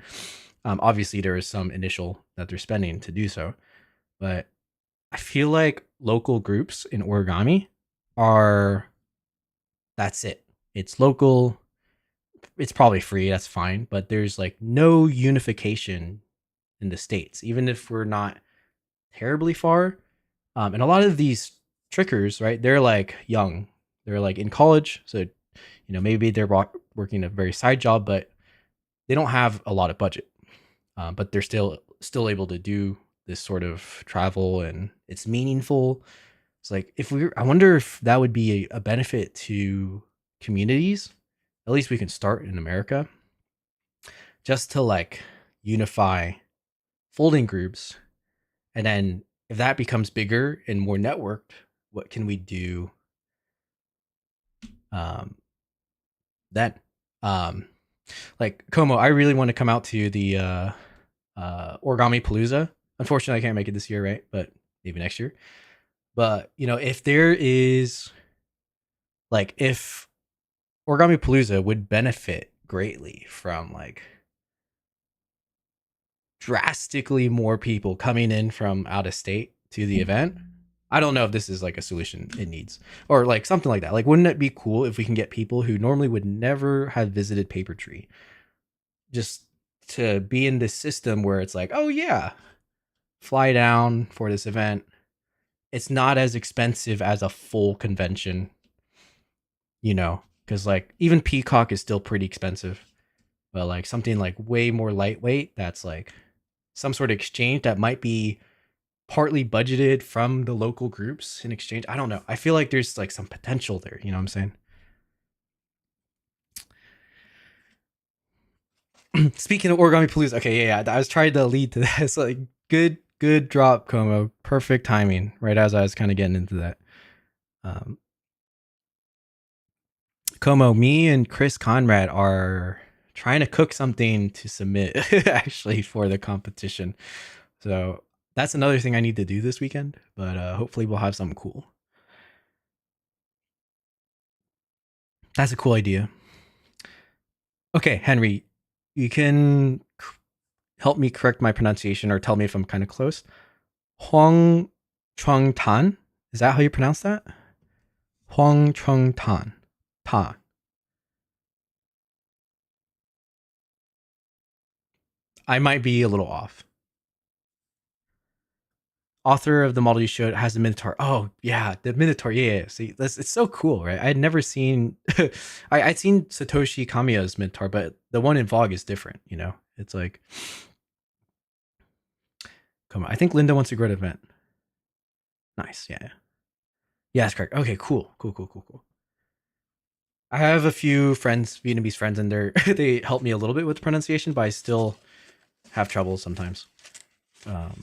Obviously there is some initial that they're spending to do so, but I feel like local groups in origami that's it. It's local. It's probably free. That's fine. But there's like no unification in the States, even if we're not terribly far. And a lot of these trickers, right? They're like young. They're like in college. So, maybe they're working a very side job, but they don't have a lot of budget. But they're still able to do this sort of travel, and it's meaningful. It's like I wonder if that would be a benefit to communities. At least we can start in America, just to like unify folding groups. And then if that becomes bigger and more networked, what can we do then? Like Como, I really want to come out to the Origami Palooza. Unfortunately, I can't make it this year, right? But maybe next year. But if there is if Origami Palooza would benefit greatly from like drastically more people coming in from out of state to the event. I don't know if this is like a solution it needs, or like something like that. Like, wouldn't it be cool if we can get people who normally would never have visited Paper Tree just to be in this system where it's like, oh yeah, fly down for this event. It's not as expensive as a full convention, because like even Peacock is still pretty expensive, but like something like way more lightweight, that's like some sort of exchange that might be partly budgeted from the local groups in exchange. I don't know. I feel like there's like some potential there. You know what I'm saying? Speaking of Origami Palooza, okay, yeah, I was trying to lead to this. Like, good drop, Como. Perfect timing, right as I was kind of getting into that. Um, Como, me and Chris Conrad are trying to cook something to submit actually for the competition. So that's another thing I need to do this weekend, but hopefully we'll have something cool. That's a cool idea. Okay, Henry, you can help me correct my pronunciation or tell me if I'm kind of close. Huang Chung Tan. Is that how you pronounce that? Huang Chung Tan. Ta. I might be a little off. Author of the model you showed has the Minotaur. Oh yeah, the Minotaur. Yeah. See, it's so cool, right? I had never seen. I'd seen Satoshi Kamiya's Minotaur, but the one in Vogue is different. You know, it's like, come on. I think Linda wants to grow an event. Nice. Yeah. Yeah, that's correct. Okay, cool. I have a few friends, Vietnamese friends, and they help me a little bit with the pronunciation, but I still have trouble sometimes. Um,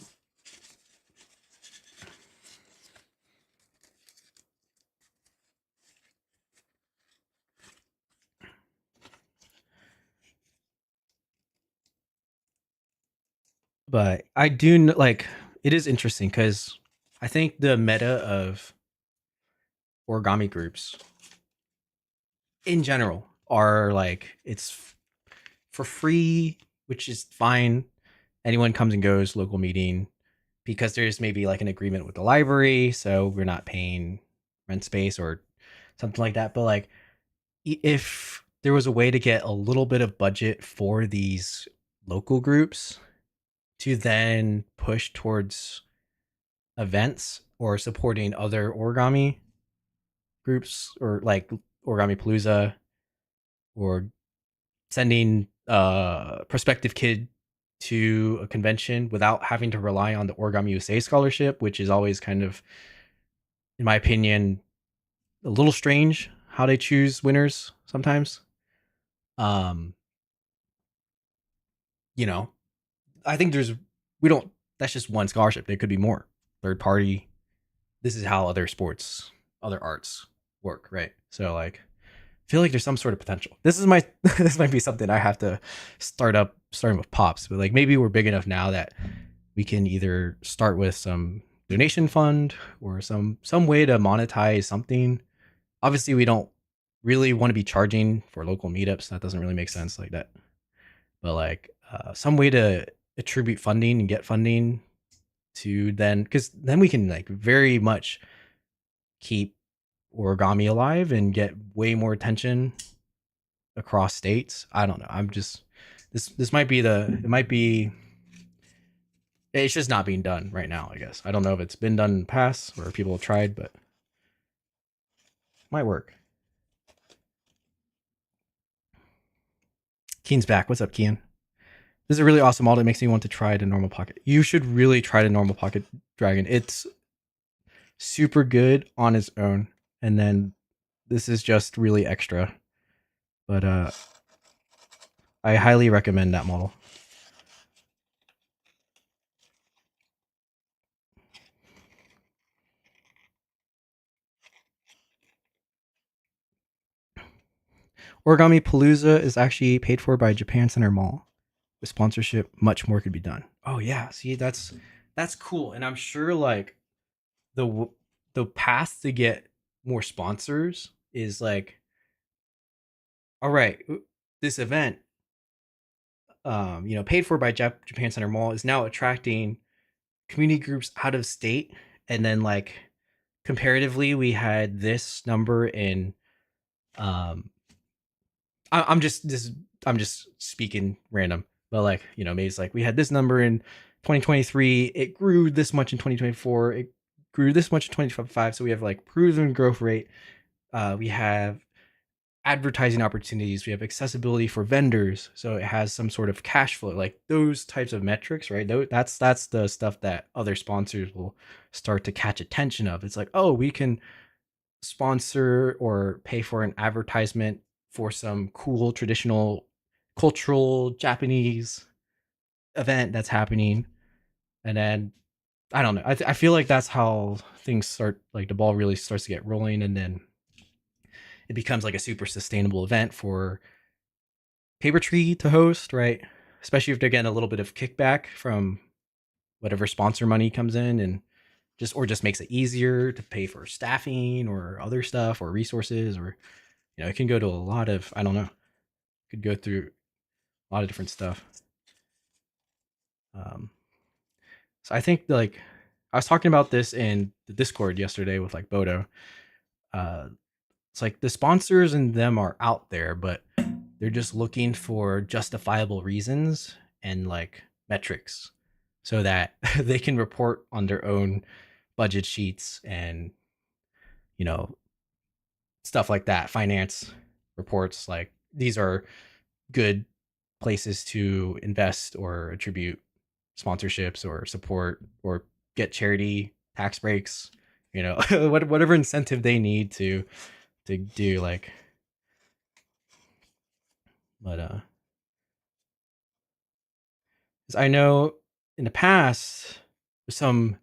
but I do like it is interesting because I think the meta of origami groups in general are like it's for free, which is fine. Anyone comes and goes, local meeting, because there's maybe like an agreement with the library, so we're not paying rent space or something like that. But like, if there was a way to get a little bit of budget for these local groups to then push towards events or supporting other origami groups or like Origami Palooza or sending a prospective kid to a convention without having to rely on the OrigamiUSA scholarship, which is always kind of, in my opinion, a little strange how they choose winners sometimes. Um, you know, I think we don't, that's just one scholarship. There could be more. Third party. This is how other sports, other arts work, right? So like feel like there's some sort of potential. This is my this might be something I have to starting with pops, but like maybe we're big enough now that we can either start with some donation fund or some way to monetize something. Obviously, we don't really want to be charging for local meetups. That doesn't really make sense like that. But like some way to attribute funding and get funding to then, because then we can like very much keep origami alive and get way more attention across states. I don't know. I'm just this might be it might be it's just not being done right now, I guess. I don't know if it's been done in the past or if people have tried, but it might work. Keen's back. What's up, Keen? This is a really awesome model. It makes me want to try the normal pocket. You should really try the normal pocket dragon. It's super good on its own. And then this is just really extra. But I highly recommend that model. Origami Palooza is actually paid for by Japan Center Mall. With sponsorship, much more could be done. Oh yeah, see that's cool, and I'm sure like the path to get more sponsors is like, all right, this event, paid for by Japan Center Mall is now attracting community groups out of state, and then like comparatively, we had this number in um I'm just this I'm just speaking random, but like maybe it's like we had this number in 2023, it grew this much in 2024, it grew this much in 2025, so we have like proven growth rate. We have advertising opportunities. We have accessibility for vendors, so it has some sort of cash flow, like those types of metrics, right? That's the stuff that other sponsors will start to catch attention of. It's like, oh, we can sponsor or pay for an advertisement for some cool traditional cultural Japanese event that's happening, and then I don't know. I feel like that's how things start. Like the ball really starts to get rolling, and then it becomes like a super sustainable event for Paper Tree to host, right? Especially if they're getting a little bit of kickback from whatever sponsor money comes in, and just makes it easier to pay for staffing or other stuff or resources, or it can go to a lot of, I don't know, could go through a lot of different stuff. Um, so I think like I was talking about this in the Discord yesterday with like Bodo. Uh, it's like the sponsors and them are out there, but they're just looking for justifiable reasons and like metrics so that they can report on their own budget sheets and you know stuff like that, finance reports. Like these are good places to invest or attribute sponsorships or support or get charity tax breaks, whatever incentive they need to do, like. But 'cause I know in the past some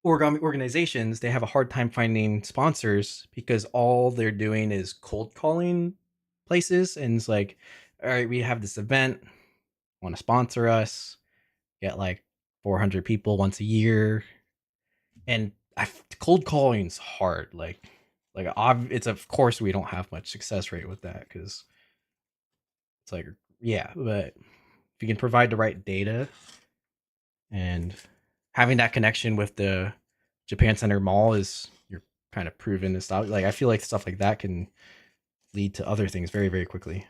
origami organizations, they have a hard time finding sponsors because all they're doing is cold calling places, and it's like, all right, we have this event, want to sponsor us, get like 400 people once a year, and cold calling's hard. It's, of course we don't have much success rate with that because it's like, yeah, but if you can provide the right data and having that connection with the Japan Center Mall, is you're kind of proven to stop. Like I feel like stuff like that can lead to other things very, very quickly.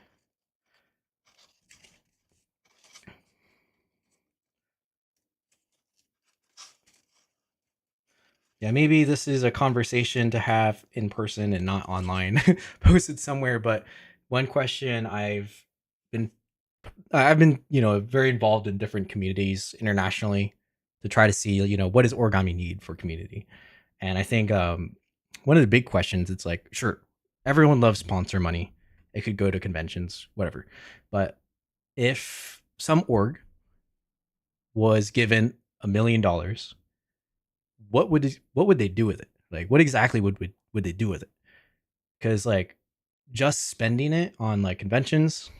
Yeah, maybe this is a conversation to have in person and not online, posted somewhere. But one question been I've been, very involved in different communities internationally to try to see, what does origami need for community? And I think one of the big questions, it's like, sure, everyone loves sponsor money. It could go to conventions, whatever. But if some org was given $1 million, what would they do with it? Like, what exactly would they do with it? Because like just spending it on like conventions,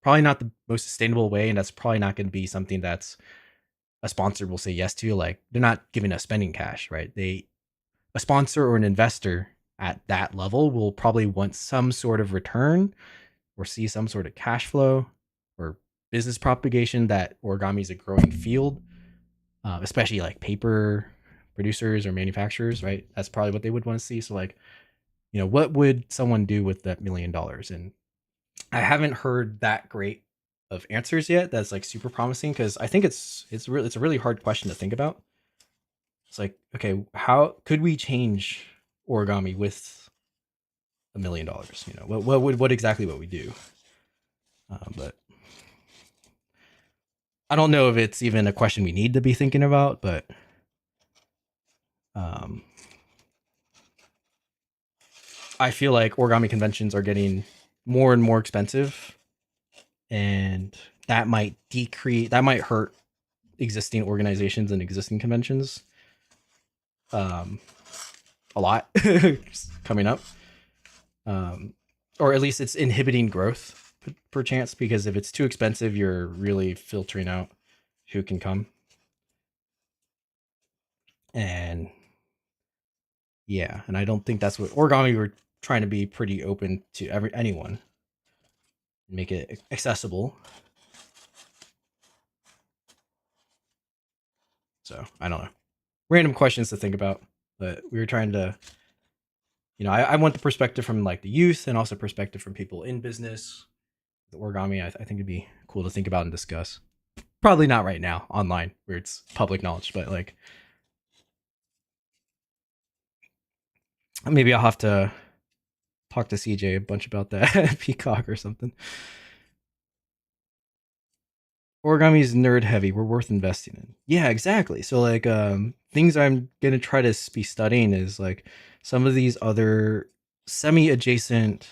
probably not the most sustainable way, and that's probably not going to be something that's a sponsor will say yes to. Like they're not giving us spending cash, right? A sponsor or an investor at that level will probably want some sort of return or see some sort of cash flow or business propagation that origami is a growing field, especially like paper producers or manufacturers, right? That's probably what they would want to see. So like, what would someone do with that $1 million? And I haven't heard that great of answers yet. That's like super promising because I think it's a really hard question to think about. It's like, okay, how could we change origami with $1 million? What exactly what we do? But I don't know if it's even a question we need to be thinking about. But um, I feel like origami conventions are getting more and more expensive, and that might hurt existing organizations and existing conventions a lot coming up, or at least it's inhibiting growth per chance, because if it's too expensive, you're really filtering out who can come. And yeah, and I don't think that's what origami, we're trying to be pretty open to anyone, make it accessible. So I don't know, random questions to think about, but we were trying to, I want the perspective from like the youth and also perspective from people in business. The origami, I think it'd be cool to think about and discuss. Probably not right now online where it's public knowledge, but like maybe I'll have to talk to CJ a bunch about that Peacock or something. Origami is nerd heavy. We're worth investing in. Yeah, exactly. So like things I'm gonna try to be studying is like some of these other semi adjacent,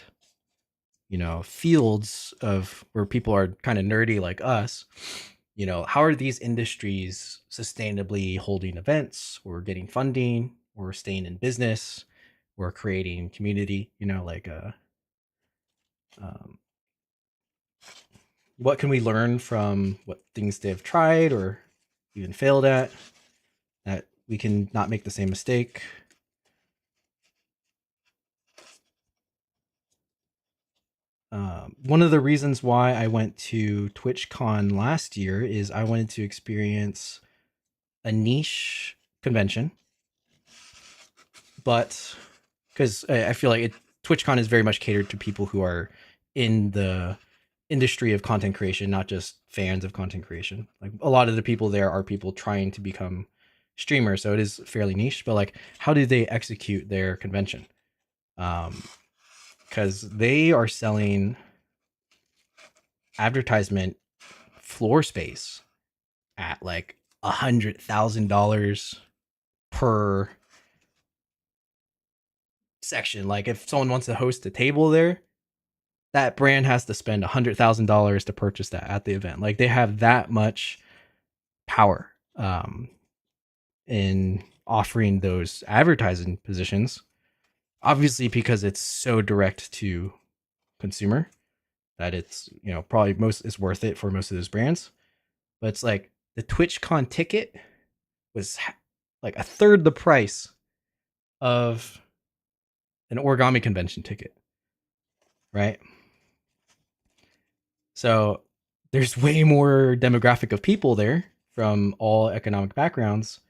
fields of where people are kind of nerdy like us. How are these industries sustainably holding events or getting funding or staying in business or creating community? Um, what can we learn from what things they've tried or even failed at that we can not make the same mistake? One of the reasons why I went to TwitchCon last year is I wanted to experience a niche convention, but because I feel like TwitchCon is very much catered to people who are in the industry of content creation, not just fans of content creation. Like a lot of the people there are people trying to become streamers, so it is fairly niche. But like, how do they execute their convention? Because they are selling advertisement floor space at like $100,000 per section. Like if someone wants to host a table there, that brand has to spend $100,000 to purchase that at the event. Like they have that much power in offering those advertising positions. Obviously, because it's so direct to consumer that it's probably most is worth it for most of those brands. But it's like the TwitchCon ticket was like a third the price of an origami convention ticket, right? So there's way more demographic of people there from all economic backgrounds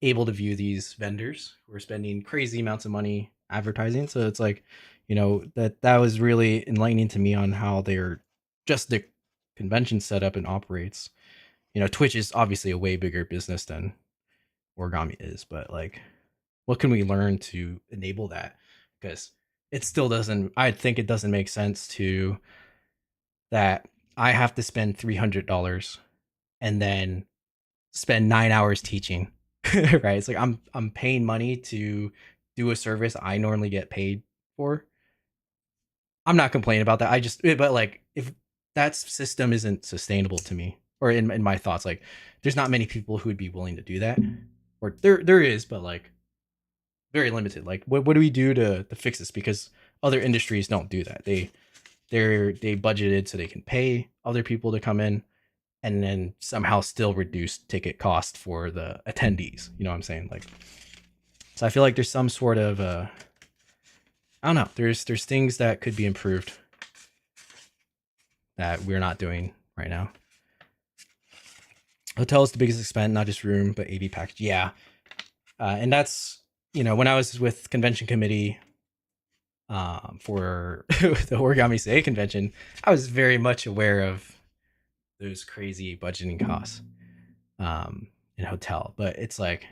able to view these vendors who are spending crazy amounts of money advertising. So it's like, that was really enlightening to me on how they're just the convention setup and operates. Twitch is obviously a way bigger business than origami is, but like, what can we learn to enable that? Because it still doesn't, I think it doesn't make sense to that I have to spend $300 and then spend 9 hours teaching, right? It's like I'm paying money to do a service I normally get paid for. I'm not complaining about that. But like, if that system isn't sustainable to me, or in my thoughts, like, there's not many people who would be willing to do that, or there is, but like very limited. Like, what do we do to fix this? Because other industries don't do that. They budgeted so they can pay other people to come in and then somehow still reduce ticket cost for the attendees. You know what I'm saying? Like, so I feel like there's some sort of I don't know. There's things that could be improved that we're not doing right now. Hotel is the biggest expense, not just room, but AV package. Yeah, and that's when I was with convention committee for the OrigamiUSA convention, I was very much aware of those crazy budgeting costs in hotel. But it's like,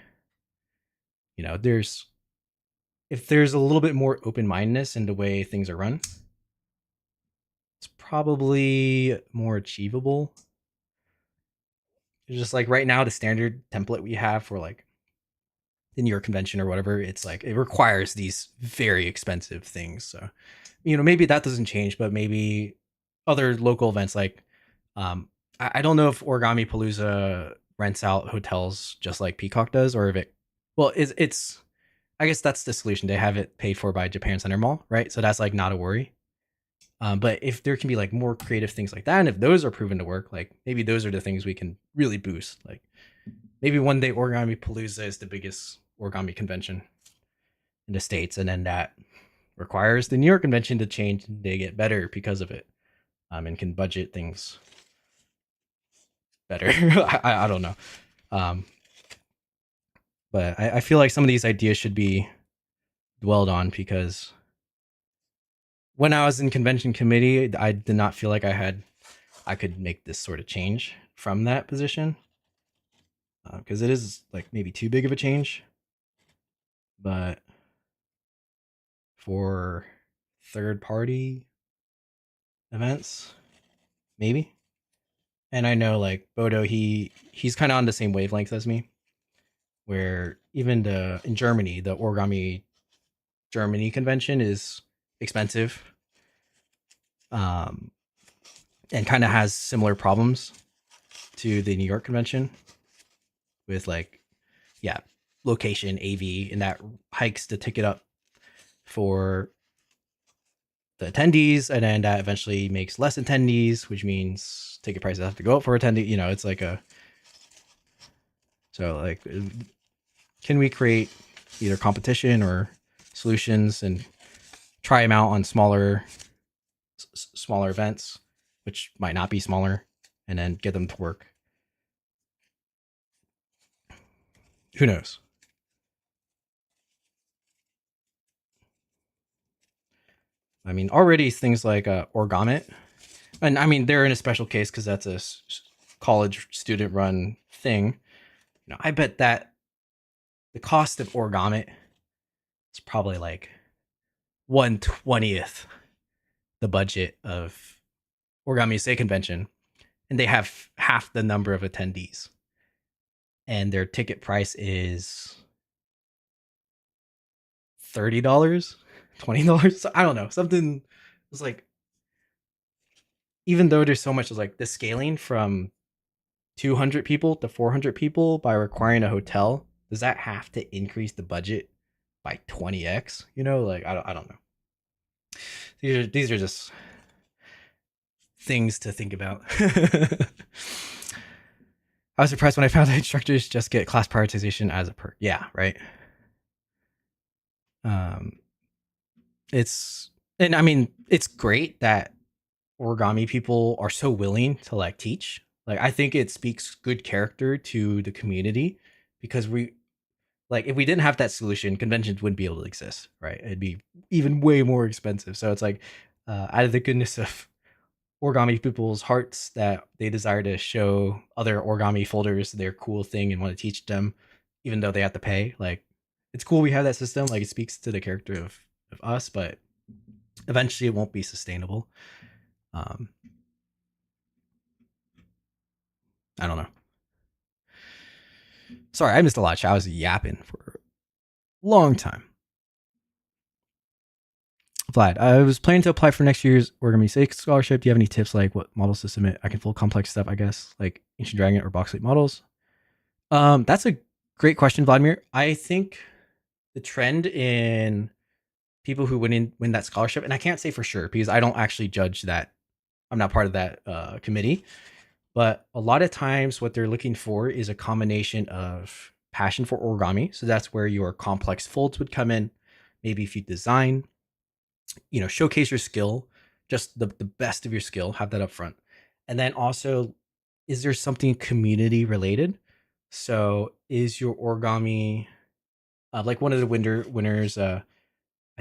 there's if there's a little bit more open mindedness in the way things are run, it's probably more achievable. It's just like right now, the standard template we have for like the New York convention or whatever, it's like it requires these very expensive things. So, maybe that doesn't change, but maybe other local events like I don't know if Origami Palooza rents out hotels just like Peacock does, or if it's I guess that's the solution. They have it paid for by Japan Center Mall, right? So that's like not a worry. But if there can be like more creative things like that, and if those are proven to work, like maybe those are the things we can really boost. Like maybe one day Origami Palooza is the biggest origami convention in the States, and then that requires the New York convention to change. And they get better because of it, and can budget things better. I don't know. Um, but I feel like some of these ideas should be dwelled on because when I was in convention committee, I did not feel like I could make this sort of change from that position because it is like maybe too big of a change. But for third party events, maybe. And I know like Bodo, he's kind of on the same wavelength as me, where even in Germany, the Origami Germany convention is expensive, um, and kind of has similar problems to the New York convention with like, yeah, location, AV, and that hikes the ticket up for the attendees, and then that eventually makes less attendees, which means ticket prices have to go up for attendee. You know, it's like a, so like, can we create either competition or solutions and try them out on smaller events, which might not be smaller, and then get them to work? Who knows? I mean, already things like Origami, and I mean they're in a special case because that's a college student run thing. You know, I bet that the cost of Origami is probably like 1/20th the budget of OrigamiUSA convention, and they have half the number of attendees, and their ticket price is $30, $20. So I don't know, something. It's like, even though there's so much, like the scaling from 200 people to 400 people by requiring a hotel, does that have to increase the budget by 20x? You know, like I don't know. These are just things to think about. I was surprised when I found that instructors just get class prioritization as a perk. Yeah, right. It's, and I mean, it's great that Origami people are so willing to like teach. Like, I think it speaks good character to the community, because we, like, if we didn't have that solution, conventions wouldn't be able to exist, right? It'd be even way more expensive. So it's like, out of the goodness of Origami people's hearts, that they desire to show other Origami folders their cool thing and want to teach them, even though they have to pay. Like, it's cool we have that system. Like, it speaks to the character of us, but eventually it won't be sustainable. I don't know. Sorry, I missed a lot. I was yapping for a long time. Vlad, I was planning to apply for next year's OrigamiUSA scholarship. Do you have any tips, like what models to submit? I can fold complex stuff, I guess, like Ancient Dragon or Box Elite models. That's a great question, Vladimir. I think the trend in people who win that scholarship, and I can't say for sure because I don't actually judge that. I'm not part of that committee. But a lot of times what they're looking for is a combination of passion for origami. So that's where your complex folds would come in. Maybe if you design, you know, showcase your skill, just the best of your skill, have that up front. And then also, is there something community related? So is your origami, like one of the winners, I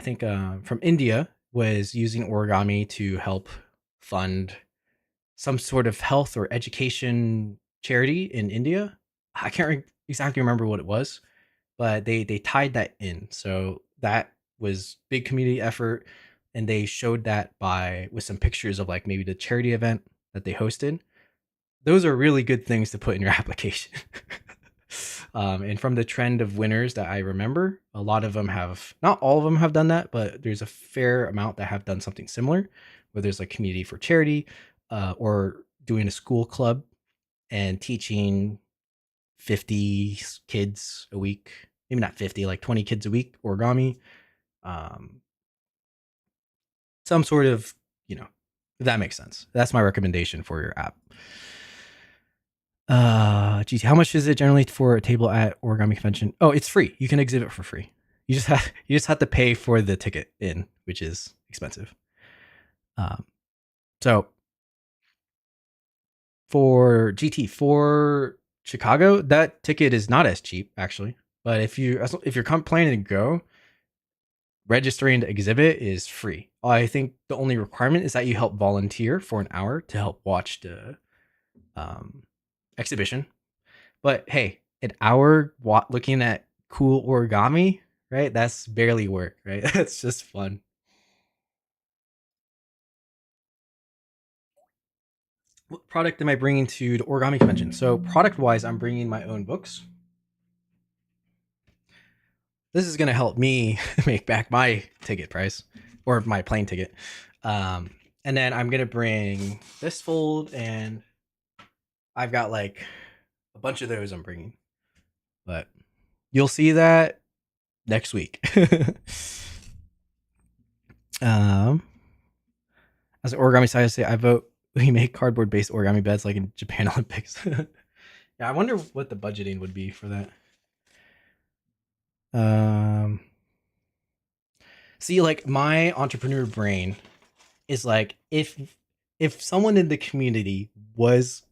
think from India, was using origami to help fund some sort of health or education charity in India. I can't exactly remember what it was, but they tied that in. So that was big community effort, and they showed that by with some pictures of like maybe the charity event that they hosted. Those are really good things to put in your application. And from the trend of winners that I remember, a lot of them have, not all of them have done that, but there's a fair amount that have done something similar, where there's like community for charity, or doing a school club and teaching 50 kids a week, maybe not 50, like 20 kids a week origami. Some sort of, you know, if that makes sense. That's my recommendation for your app. Geez, how much is it generally for a table at Origami convention? Oh, it's free. You can exhibit for free. You just have to pay for the ticket in, which is expensive. So for GT for Chicago, that ticket is not as cheap actually. But if you're planning to go, registering to exhibit is free. I think the only requirement is that you help volunteer for an hour to help watch the exhibition. But hey, an hour looking at cool origami, right? That's barely work, right? That's just fun. what product am I bringing to the origami convention? So product wise, I'm bringing my own books. This is going to help me make back my ticket price or my plane ticket. And then I'm going to bring this fold, and I've got like a bunch of those I'm bringing, but you'll see that next week. As an origami scientist, I vote we make cardboard based origami beds like in Japan Olympics. Yeah, I wonder what the budgeting would be for that. See, like my entrepreneur brain is like, if someone in the community was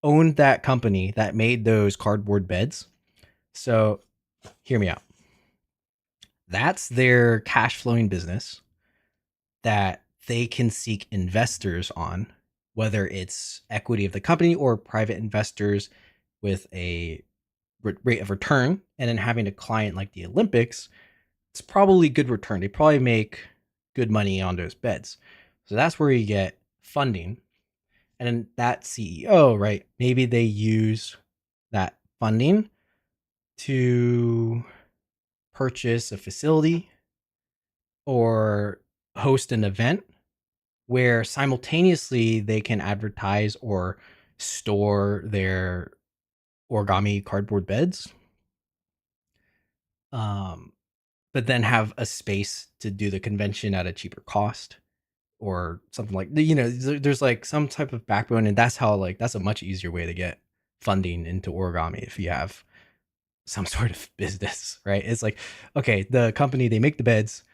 owned that company that made those cardboard beds. So hear me out. That's their cash flowing business that they can seek investors on, whether it's equity of the company or private investors with a rate of return. And then having a client like the Olympics, it's probably good return. They probably make good money on those beds. So that's where you get funding. And then that CEO, right? Maybe they use that funding to purchase a facility or host an event where simultaneously they can advertise or store their origami cardboard beds. But then have a space to do the convention at a cheaper cost or something like, there's like some type of backbone, and that's how, like, that's a much easier way to get funding into origami if you have some sort of business, right? It's like, okay, the company, they make the beds,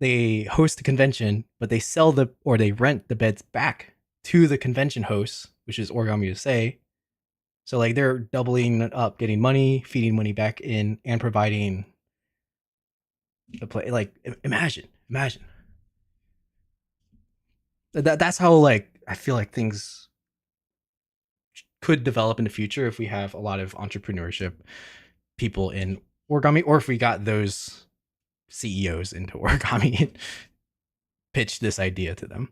they host the convention, but they they rent the beds back to the convention hosts, which is OrigamiUSA. So like they're doubling up, getting money, feeding money back in, and providing the play. Like imagine that's how, like, I feel like things could develop in the future if we have a lot of entrepreneurship people in origami, or if we got those CEOs into origami and pitch this idea to them.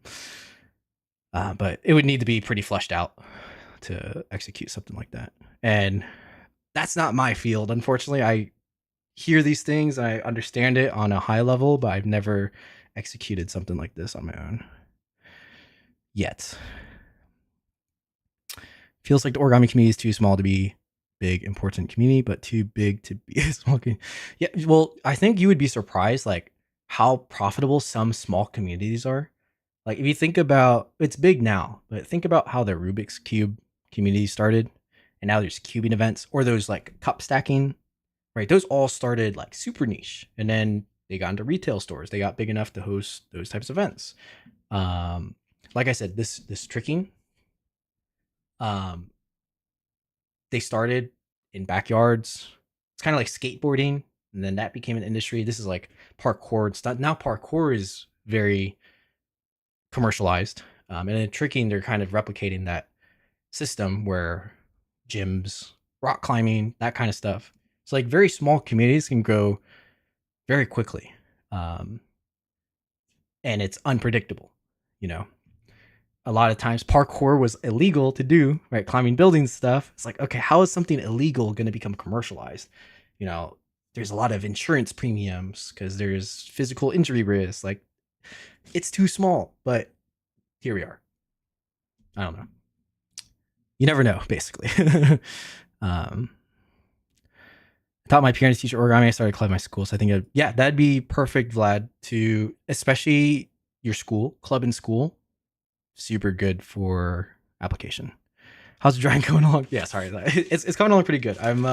But it would need to be pretty fleshed out to execute something like that. And that's not my field, unfortunately. I hear these things, I understand it on a high level, but I've never executed something like this on my own yet. Feels like the origami community is too small to be big, important community, but too big to be a small community. Yeah, well, I think you would be surprised, like, how profitable some small communities are. Like, if you think about, it's big now, but think about how the Rubik's Cube community started, and now there's cubing events, or those like cup stacking, right? Those all started like super niche, and then they got into retail stores. They got big enough to host those types of events. Like I said, this tricking, they started in backyards. It's kind of like skateboarding, and then that became an industry. This is like parkour stuff. Now parkour is very commercialized, and in tricking, they're kind of replicating that system where gyms, rock climbing, that kind of stuff. So like very small communities can grow very quickly, and it's unpredictable. You know, a lot of times parkour was illegal to do, right? Climbing buildings stuff. It's like, okay, how is something illegal going to become commercialized? You know, there's a lot of insurance premiums because there's physical injury risk. Like, it's too small, but here we are. I don't know. You never know, basically. I taught my piano teacher origami. I started club in my school, so I think, that'd be perfect, Vlad, to, especially your school, club in school, super good for application. How's the drawing going along? Yeah, sorry, it's coming along pretty good. I'm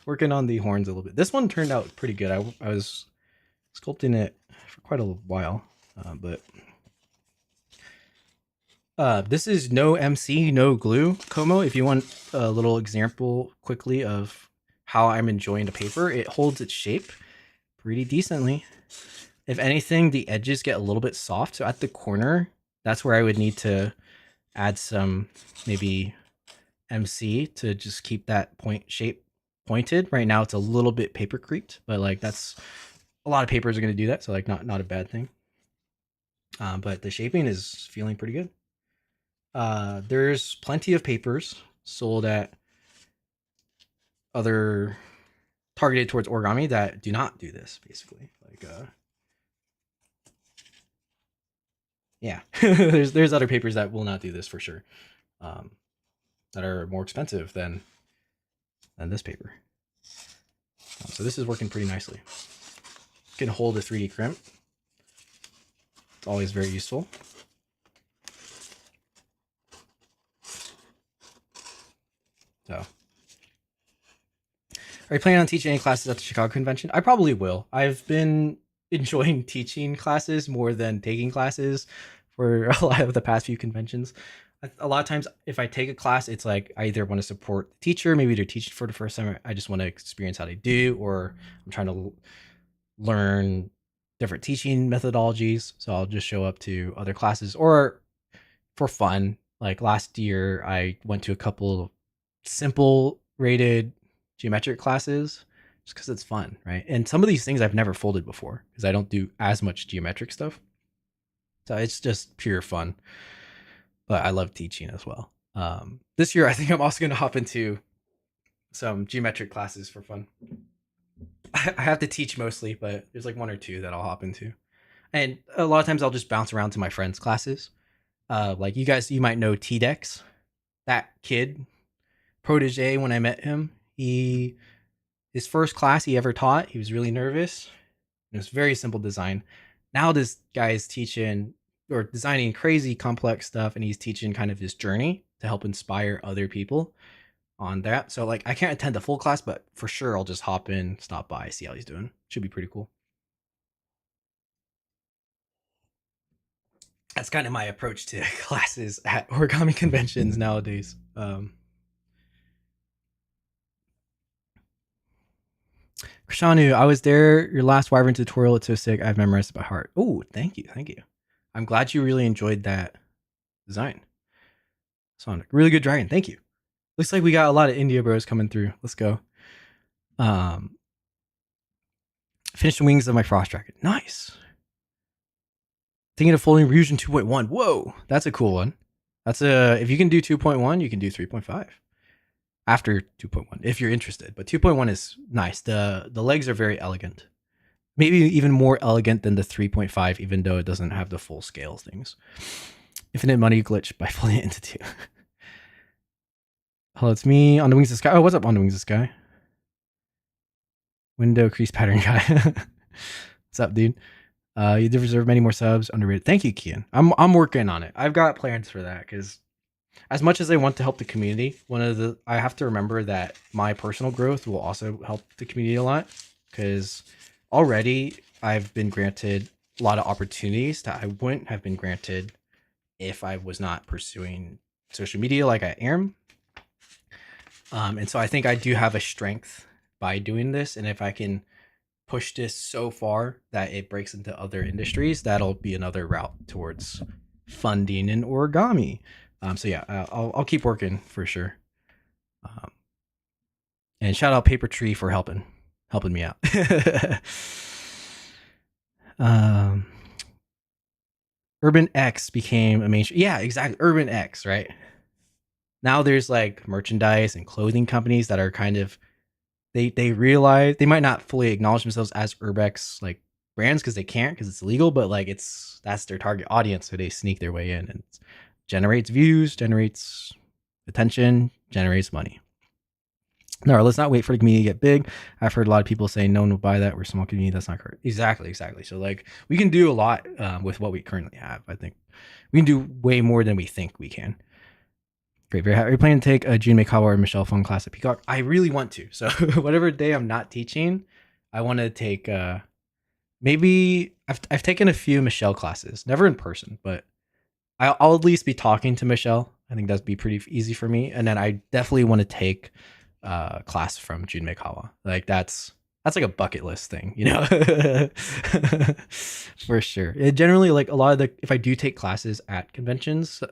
working on the horns a little bit. This one turned out pretty good. I was sculpting it for quite a while, but this is no MC, no glue, Como. If you want a little example quickly of how I'm enjoying the paper, it holds its shape pretty decently. If anything, the edges get a little bit soft. So at the corner, that's where I would need to add some maybe MC to just keep that point shape pointed. Right now, it's a little bit paper creeped, but like that's a lot of papers are going to do that. So like not a bad thing. But the shaping is feeling pretty good. There's plenty of papers sold at other targeted towards origami that do not do this, basically. Like, yeah, there's other papers that will not do this for sure, um, that are more expensive than this paper. So this is working pretty nicely. You can hold a 3D crimp. It's always very useful. So, are you planning on teaching any classes at the Chicago convention? I probably will. I've been enjoying teaching classes more than taking classes for a lot of the past few conventions. A lot of times, if I take a class, it's like I either want to support the teacher, maybe they're teaching for the first time, I just want to experience how they do, or I'm trying to learn different teaching methodologies. So I'll just show up to other classes or for fun. Like last year, I went to a couple simple rated geometric classes just because it's fun, right? And some of these things I've never folded before because I don't do as much geometric stuff. So it's just pure fun. But I love teaching as well. This year, I think I'm also going to hop into some geometric classes for fun. I have to teach mostly, but there's like one or two that I'll hop into. And a lot of times I'll just bounce around to my friends' classes. Like you might know T-Dex, that kid, protege when I met him. His first class he ever taught, he was really nervous. It was very simple design. Now this guy is teaching or designing crazy complex stuff, and he's teaching kind of his journey to help inspire other people on that. So like I can't attend the full class, but for sure I'll just hop in, stop by, see how he's doing. Should be pretty cool. That's kind of my approach to classes at origami conventions nowadays. Krishanu, I was there. Your last Wyvern tutorial, it's so sick. I've memorized it by heart. Oh, thank you. Thank you. I'm glad you really enjoyed that design. Sonic, really good dragon. Thank you. Looks like we got a lot of India bros coming through. Let's go. Finish the wings of my frost dragon. Nice. Thinking of folding Ryujin 2.1. Whoa, that's a cool one. That's if you can do 2.1, you can do 3.5 after 2.1 if you're interested. But 2.1 is nice. The legs are very elegant. Maybe even more elegant than the 3.5, even though it doesn't have the full scale things. Infinite money glitch by folding it into two. Hello, it's me on the wings of the sky. Oh, what's up on the wings of the sky? Window crease pattern guy. What's up, dude? You deserve many more subs. Underrated. Thank you, Kian. I'm working on it. I've got plans for that because as much as I want to help the community, I have to remember that my personal growth will also help the community a lot because already I've been granted a lot of opportunities that I wouldn't have been granted if I was not pursuing social media like I am. And so I think I do have a strength by doing this. And if I can push this so far that it breaks into other industries, that'll be another route towards funding in origami. So yeah, I'll keep working for sure. And shout out Paper Tree for helping me out. Urban X became a mainstream. Yeah, exactly. Urban X, right? Now there's like merchandise and clothing companies that are kind of they realize they might not fully acknowledge themselves as Urbex like brands because they can't because it's illegal, but like that's their target audience, so they sneak their way in and it generates views, generates attention, generates money. No, let's not wait for the community to get big. I've heard a lot of people say no one will buy that. We're a small community. That's not correct. Exactly. So like we can do a lot with what we currently have. I think we can do way more than we think we can. Great. Very happy. Are you planning to take a June Makawa or Michelle Fung class at Peacock? I really want to. So whatever day I'm not teaching, I want to take maybe I've taken a few Michelle classes, never in person, but I'll at least be talking to Michelle. I think that'd be pretty easy for me. And then I definitely want to take a class from June Makawa. Like that's like a bucket list thing, you know. For sure. It generally like a lot of if I do take classes at conventions,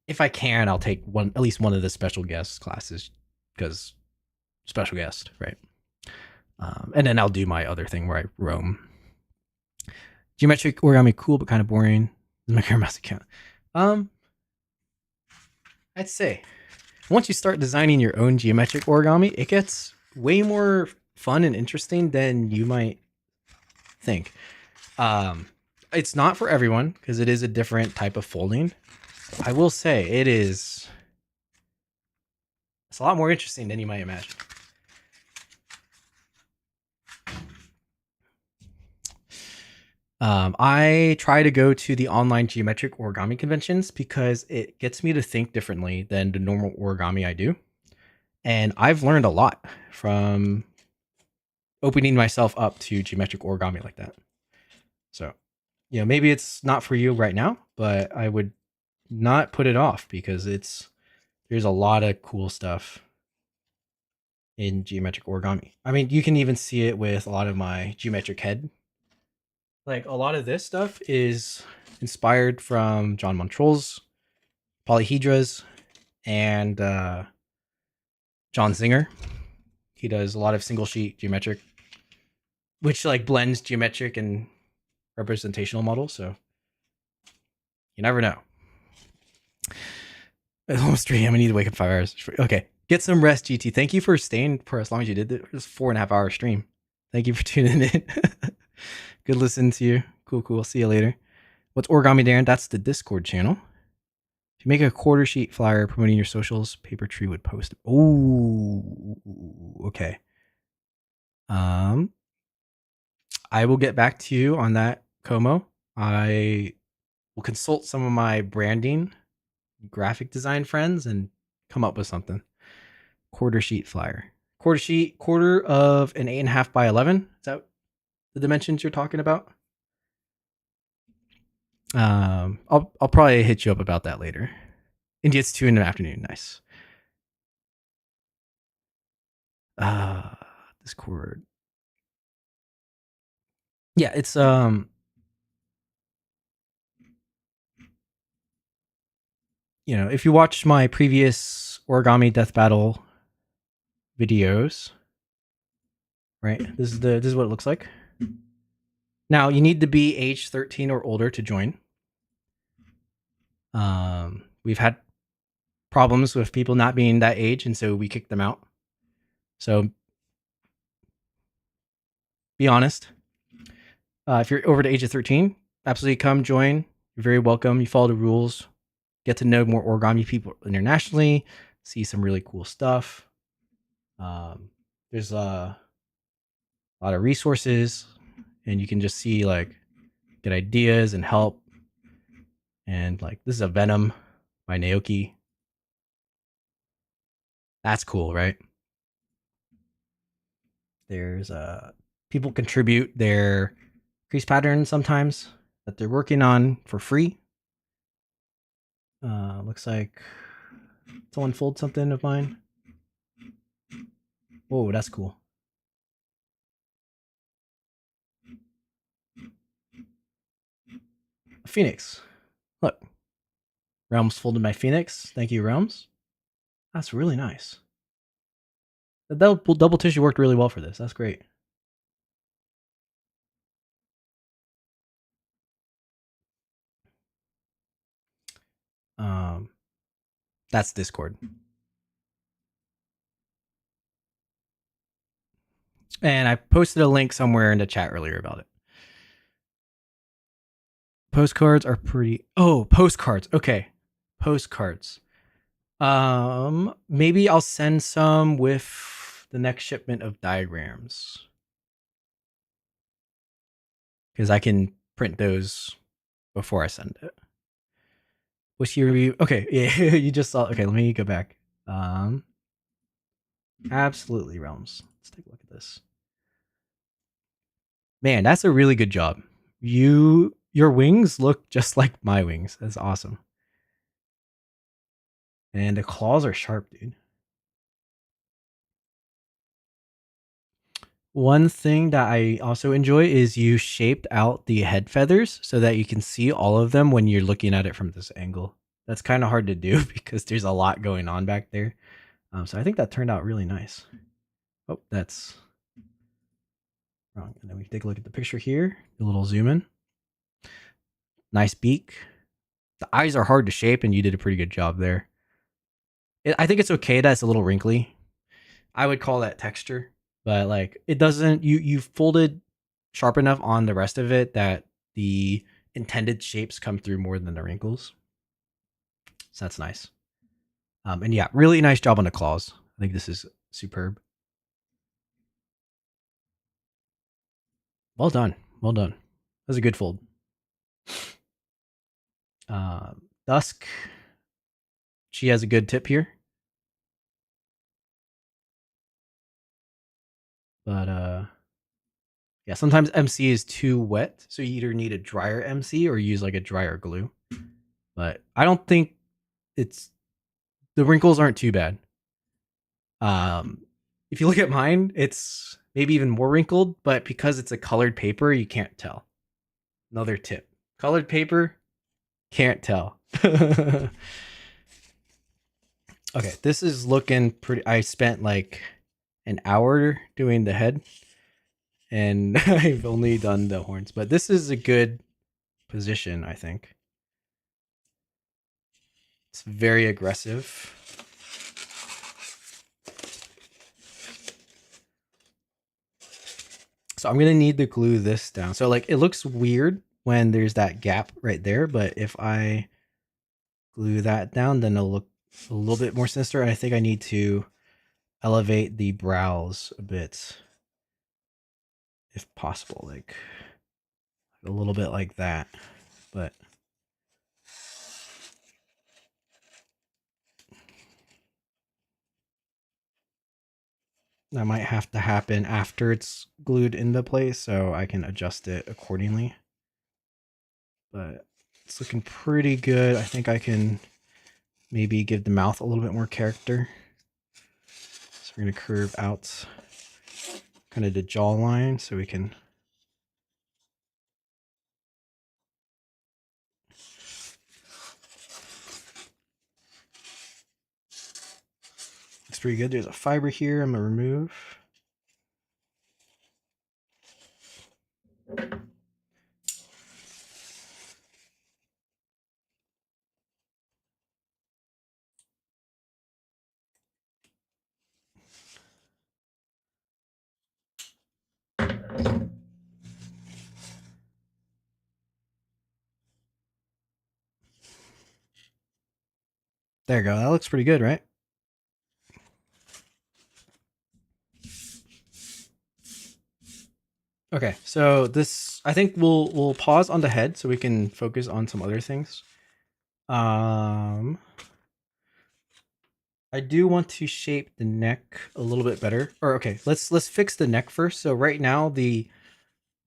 if I can, I'll take at least one of the special guest classes because special guest, right? And then I'll do my other thing where I roam. Geometric origami cool, but kind of boring. Does my camera mouse account? I'd say once you start designing your own geometric origami, it gets way more fun and interesting than you might think. Um, it's not for everyone because it is a different type of folding. I will say it's a lot more interesting than you might imagine. I try to go to the online geometric origami conventions because it gets me to think differently than the normal origami I do. And I've learned a lot from opening myself up to geometric origami like that. So, maybe it's not for you right now, but I would not put it off because there's a lot of cool stuff in geometric origami. I mean, you can even see it with a lot of my geometric head. Like a lot of this stuff is inspired from John Montrol's polyhedras and John Zinger. He does a lot of single sheet geometric, which like blends geometric and representational models. So you never know. It's almost 3 a.m. I need to wake up 5 hours. Okay. Get some rest, GT. Thank you for staying for as long as you did. It was 4.5 hour stream. Thank you for tuning in. Good listening to you. Cool. See you later. What's Origami Darren? That's the Discord channel. If you make a quarter sheet flyer promoting your socials, Paper Tree would post it. Oh, okay. I will get back to you on that, Como. I will consult some of my branding, graphic design friends and come up with something. Quarter sheet flyer. Quarter of an 8.5 by 11. Is that the dimensions you're talking about? I'll probably hit you up about that later. And it's 2 in the afternoon. Nice. Discord. Yeah, it's if you watch my previous origami death battle videos, right? This is what it looks like. Now you need to be age 13 or older to join. We've had problems with people not being that age, and so we kicked them out. So be honest. If you're over the age of 13, absolutely come join. You're very welcome. You follow the rules, get to know more origami people internationally, see some really cool stuff. There's a lot of resources, and you can just see like get ideas and help. And like this is a Venom by Naoki. That's cool, right? There's people contribute their crease patterns sometimes that they're working on for free. Looks like someone folded something of mine. Whoa, that's cool. A Phoenix. Look. Realms folded my Phoenix. Thank you, Realms. That's really nice. The double tissue worked really well for this. That's great. That's Discord. And I posted a link somewhere in the chat earlier about it. Postcards are pretty. Oh, postcards. Okay, postcards. Maybe I'll send some with the next shipment of diagrams because I can print those before I send it. What's your review? Okay, yeah, you just saw. Okay, let me go back. Absolutely, Realms. Let's take a look at this. Man, that's a really good job. Your wings look just like my wings. That's awesome. And the claws are sharp, dude. One thing that I also enjoy is you shaped out the head feathers so that you can see all of them when you're looking at it from this angle. That's kind of hard to do because there's a lot going on back there. So I think that turned out really nice. Oh, that's wrong. And then we take a look at the picture here. A little zoom in. Nice beak. The eyes are hard to shape, and you did a pretty good job there. I think it's okay that it's a little wrinkly. I would call that texture, but like it doesn't. You folded sharp enough on the rest of it that the intended shapes come through more than the wrinkles. So that's nice. And yeah, really nice job on the claws. I think this is superb. Well done. Well done. That was a good fold. Dusk. She has a good tip here. But yeah, sometimes MC is too wet, so you either need a drier MC or use like a drier glue. But I don't think it's the wrinkles aren't too bad. If you look at mine, it's maybe even more wrinkled, but because it's a colored paper, you can't tell. Another tip. Colored paper, can't tell. Okay, this is looking pretty. I spent like an hour doing the head, and I've only done the horns, but this is a good position, I think. It's very aggressive. So I'm gonna need to glue this down. So like it looks weird when there's that gap right there, but if I glue that down, then it'll look a little bit more sinister. And I think I need to elevate the brows a bit, if possible, like a little bit like that. But that might have to happen after it's glued into place, so I can adjust it accordingly. But it's looking pretty good. I think I can maybe give the mouth a little bit more character. So we're going to curve out kind of the jawline so we can looks pretty good. There's a fiber here I'm going to remove. There you go. That looks pretty good, right? Okay, so this I think we'll pause on the head so we can focus on some other things. I do want to shape the neck a little bit better. Or okay, let's fix the neck first. So right now the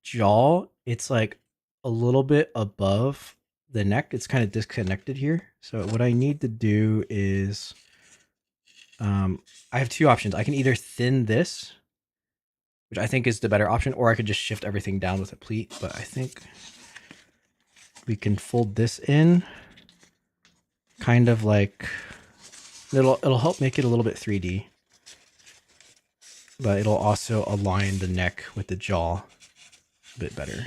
jaw, it's like a little bit above the neck. It's kind of disconnected here. So what I need to do is I have two options. I can either thin this, which I think is the better option, or I could just shift everything down with a pleat. But I think we can fold this in kind of like it'll help make it a little bit 3D, but it'll also align the neck with the jaw a bit better.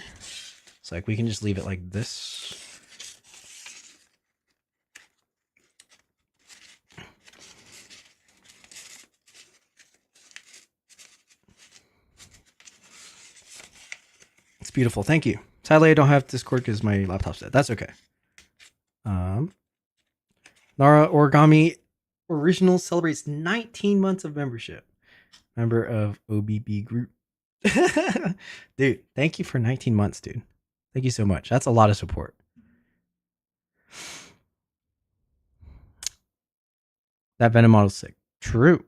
It's like we can just leave it like this. It's beautiful. Thank you. Sadly, I don't have Discord because my laptop's dead. That's okay. Nara Origami Original celebrates 19 months of membership. Member of OBB group. Dude, thank you for 19 months, dude. Thank you so much. That's a lot of support. That Venom model's sick. True.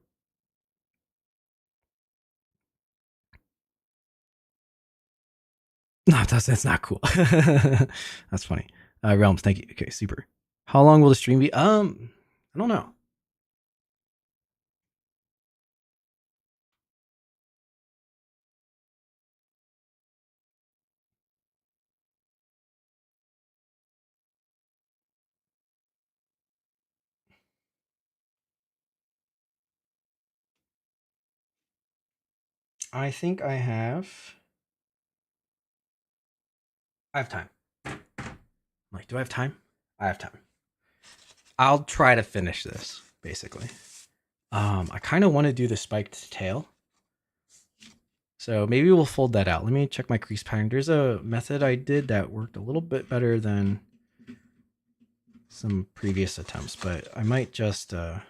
No, that's not cool. That's funny. Realms, thank you. Okay, super. How long will the stream be? I don't know. I think I have time. I'm like, do I have time? I have time. I'll try to finish this. basically. I kind of want to do the spiked tail. So maybe we'll fold that out. Let me check my crease pattern. There's a method I did that worked a little bit better than some previous attempts, but I might just, I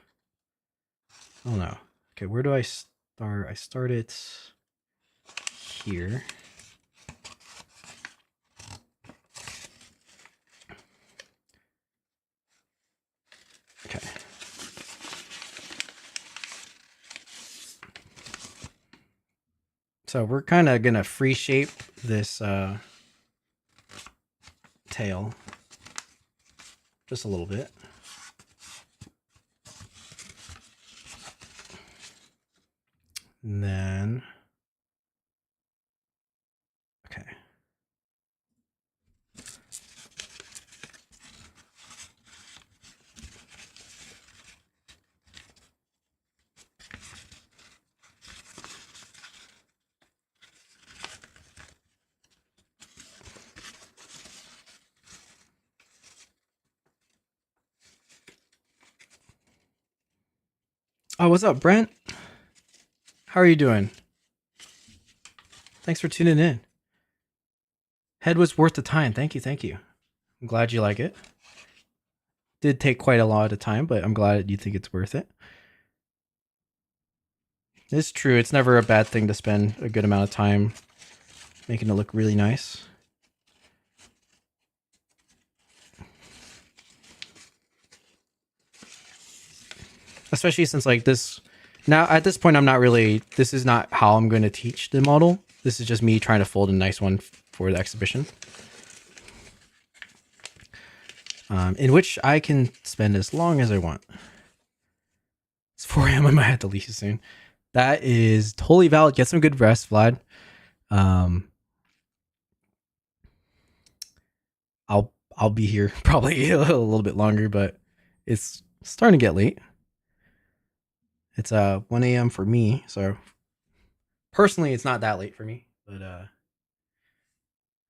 don't know. Okay, where do I start? I start it here. Okay. So we're kind of going to free shape this tail just a little bit. And then, okay. Oh, what's up, Brent? How are you doing? Thanks for tuning in. Head was worth the time. Thank you. Thank you. I'm glad you like it. Did take quite a lot of time, but I'm glad you think it's worth it. It's true. It's never a bad thing to spend a good amount of time making it look really nice. Especially since like this, now at this point, I'm not really, this is not how I'm going to teach the model. This is just me trying to fold a nice one for the exhibition. In which I can spend as long as I want. It's 4 a.m. I might have to leave you soon. That is totally valid. Get some good rest, Vlad. I'll be here probably a little bit longer, but it's starting to get late. It's 1 a.m. for me, so personally it's not that late for me, but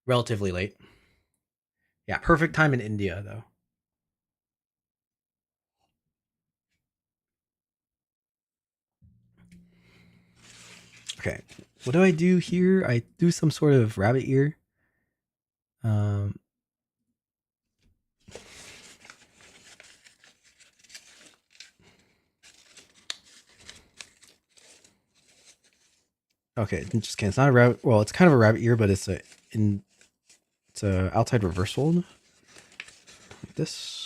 relatively late. Yeah, perfect time in India though. Okay, what do I do here? I do some sort of rabbit ear. Okay, just kidding. It's not a rabbit. Well, it's kind of a rabbit ear, but it's a outside reverse fold like this.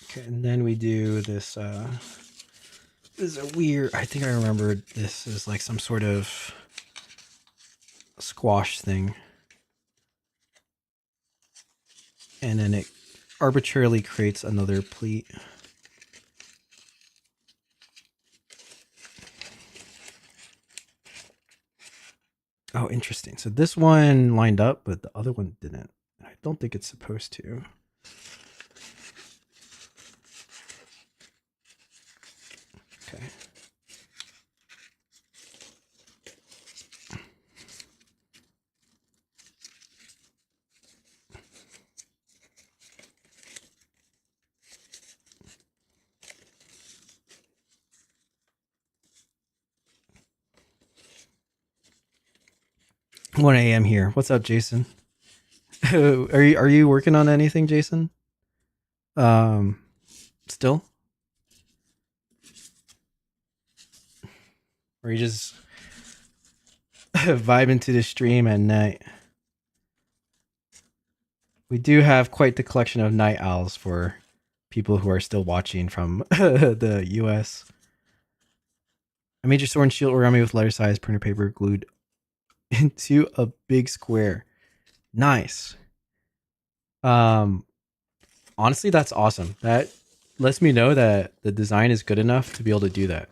Okay, and then we do this. This is a weird. I think I remember this is like some sort of squash thing, and then it arbitrarily creates another pleat. Oh, interesting. So this one lined up, but the other one didn't. I don't think it's supposed to. Okay. One a.m. here. What's up, Jason? Are you working on anything, Jason? Still? Or you just vibing to the stream at night? We do have quite the collection of night owls for people who are still watching from the US. I made your sword and shield origami with letter size printer paper glued into a big square. Nice. Um, honestly, that's awesome. That lets me know that the design is good enough to be able to do that.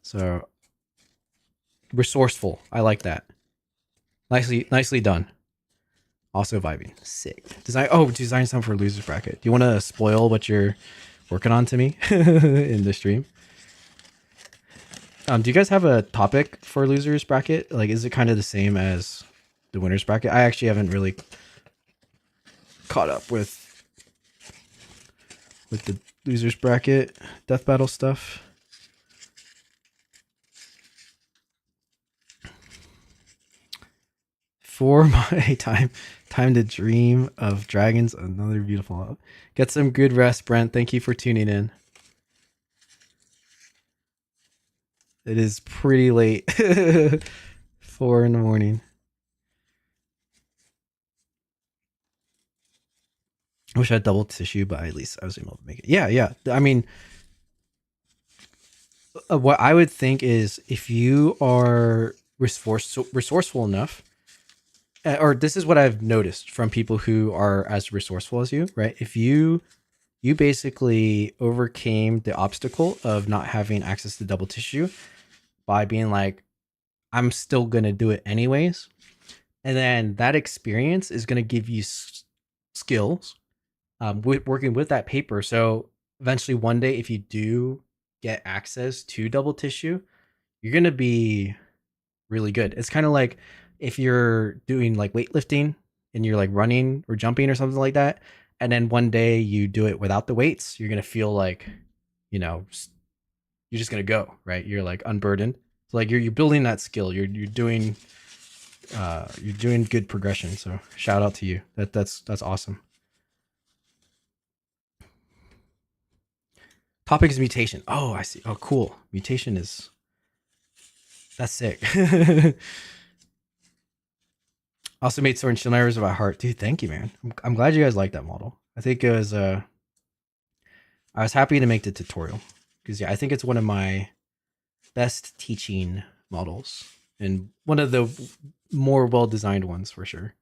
So resourceful. I like that. Nicely done. Also vibing. Sick. Design something for losers bracket. Do you want to spoil what you're working on to me in the stream? Do you guys have a topic for losers bracket? Like, is it kind of the same as the winners bracket? I actually haven't really caught up with the losers bracket death battle stuff. For my time to dream of dragons, another beautiful. Get some good rest, Brent. Thank you for tuning in. It is pretty late. 4 in the morning. I wish I had double tissue, but at least I was able to make it. Yeah. I mean, what I would think is if you are resourceful enough, or this is what I've noticed from people who are as resourceful as you, right? If you basically overcame the obstacle of not having access to double tissue by being like, I'm still going to do it anyways. And then that experience is going to give you skills with working with that paper. So eventually one day, if you do get access to double tissue, you're going to be really good. It's kind of like if you're doing like weightlifting and you're like running or jumping or something like that. And then one day you do it without the weights, you're going to feel like, you're just going to go, right? You're like unburdened. So like you're building that skill. You're doing good progression. So shout out to you. That's awesome. Topic is mutation. Oh, I see. Oh, cool. Mutation that's sick. Also made sword and shield mirrors of my heart. Dude, thank you, man. I'm glad you guys like that model. I think it was I was happy to make the tutorial because I think it's one of my best teaching models and one of the more well-designed ones for sure.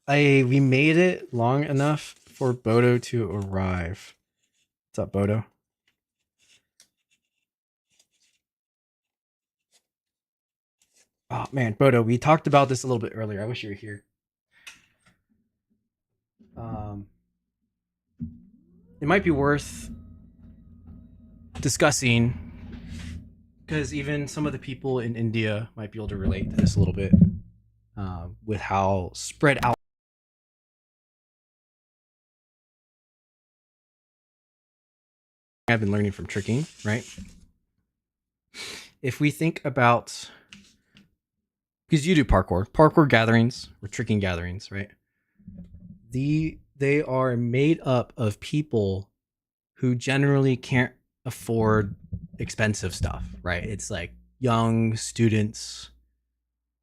We made it long enough for Bodo to arrive. What's up, Bodo? Oh man, Bodo, we talked about this a little bit earlier. I wish you were here. It might be worth discussing because even some of the people in India might be able to relate to this a little bit with how spread out. I've been learning from tricking, right? If we think about, because you do parkour gatherings or tricking gatherings, right? They are made up of people who generally can't afford expensive stuff, right? It's like young students,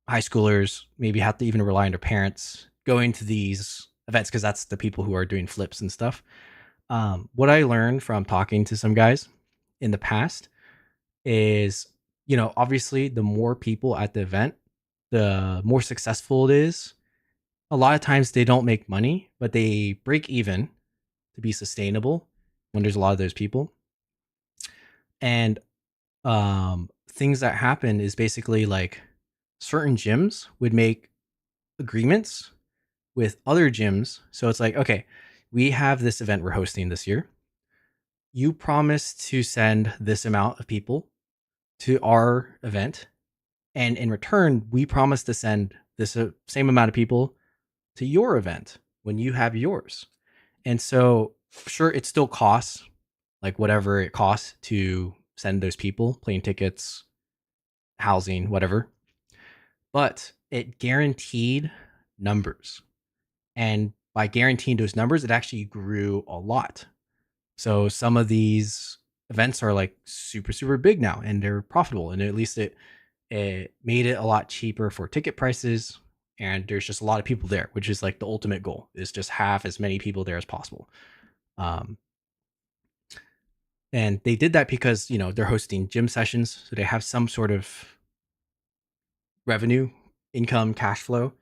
high schoolers, maybe have to even rely on their parents going to these events because that's the people who are doing flips and stuff. What I learned from talking to some guys in the past is, obviously the more people at the event, the more successful it is. A lot of times they don't make money, but they break even to be sustainable when there's a lot of those people. And things that happen is basically like certain gyms would make agreements with other gyms. So it's like, okay, we have this event we're hosting this year. You promise to send this amount of people to our event. And in return, we promise to send this same amount of people to your event when you have yours. And so, sure, it still costs like whatever it costs to send those people, plane tickets, housing, whatever. but it guaranteed numbers. And by guaranteeing those numbers, it actually grew a lot. So some of these events are like super, super big now and they're profitable. And at least it made it a lot cheaper for ticket prices. And there's just a lot of people there, which is like the ultimate goal is just have as many people there as possible. Um, and they did that because, they're hosting gym sessions. So they have some sort of revenue, income, cash flow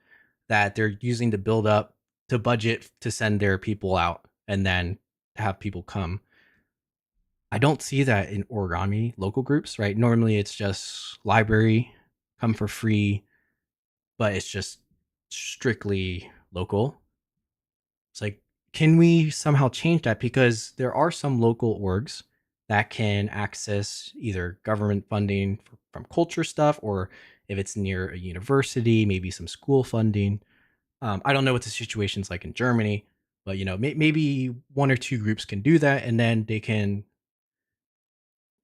that they're using to build up to budget to send their people out and then have people come. I don't see that in origami local groups, right? Normally it's just library, come for free, but it's just strictly local. It's like, can we somehow change that? Because there are some local orgs that can access either government funding from culture stuff, or if it's near a university, maybe some school funding. I don't know what the situation's like in Germany, but maybe one or two groups can do that, and then they can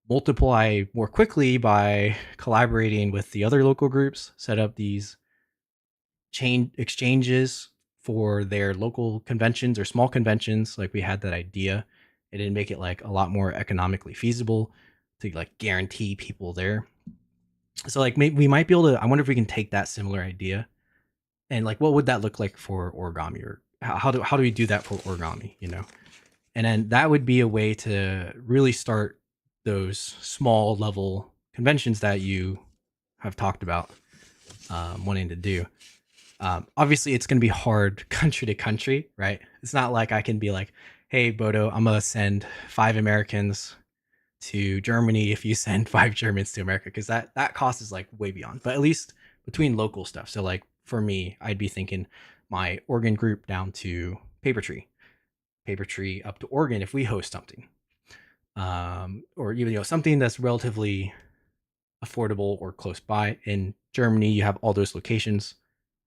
multiply more quickly by collaborating with the other local groups, set up these chain exchanges for their local conventions or small conventions. Like we had that idea. It didn't make it like a lot more economically feasible to like guarantee people there. So like maybe we might be able to, I wonder if we can take that similar idea and like what would that look like for origami, or how do we do that for origami? And then that would be a way to really start those small level conventions that you have talked about wanting to do. Obviously, it's going to be hard country to country, right? It's not like I can be like, hey, Bodo, I'm going to send 5 Americans to Germany if you send 5 Germans to America, because that cost is like way beyond. But at least between local stuff. So like for me, I'd be thinking my Oregon group down to Paper Tree up to Oregon if we host something, or even something that's relatively affordable or close by. In Germany, you have all those locations.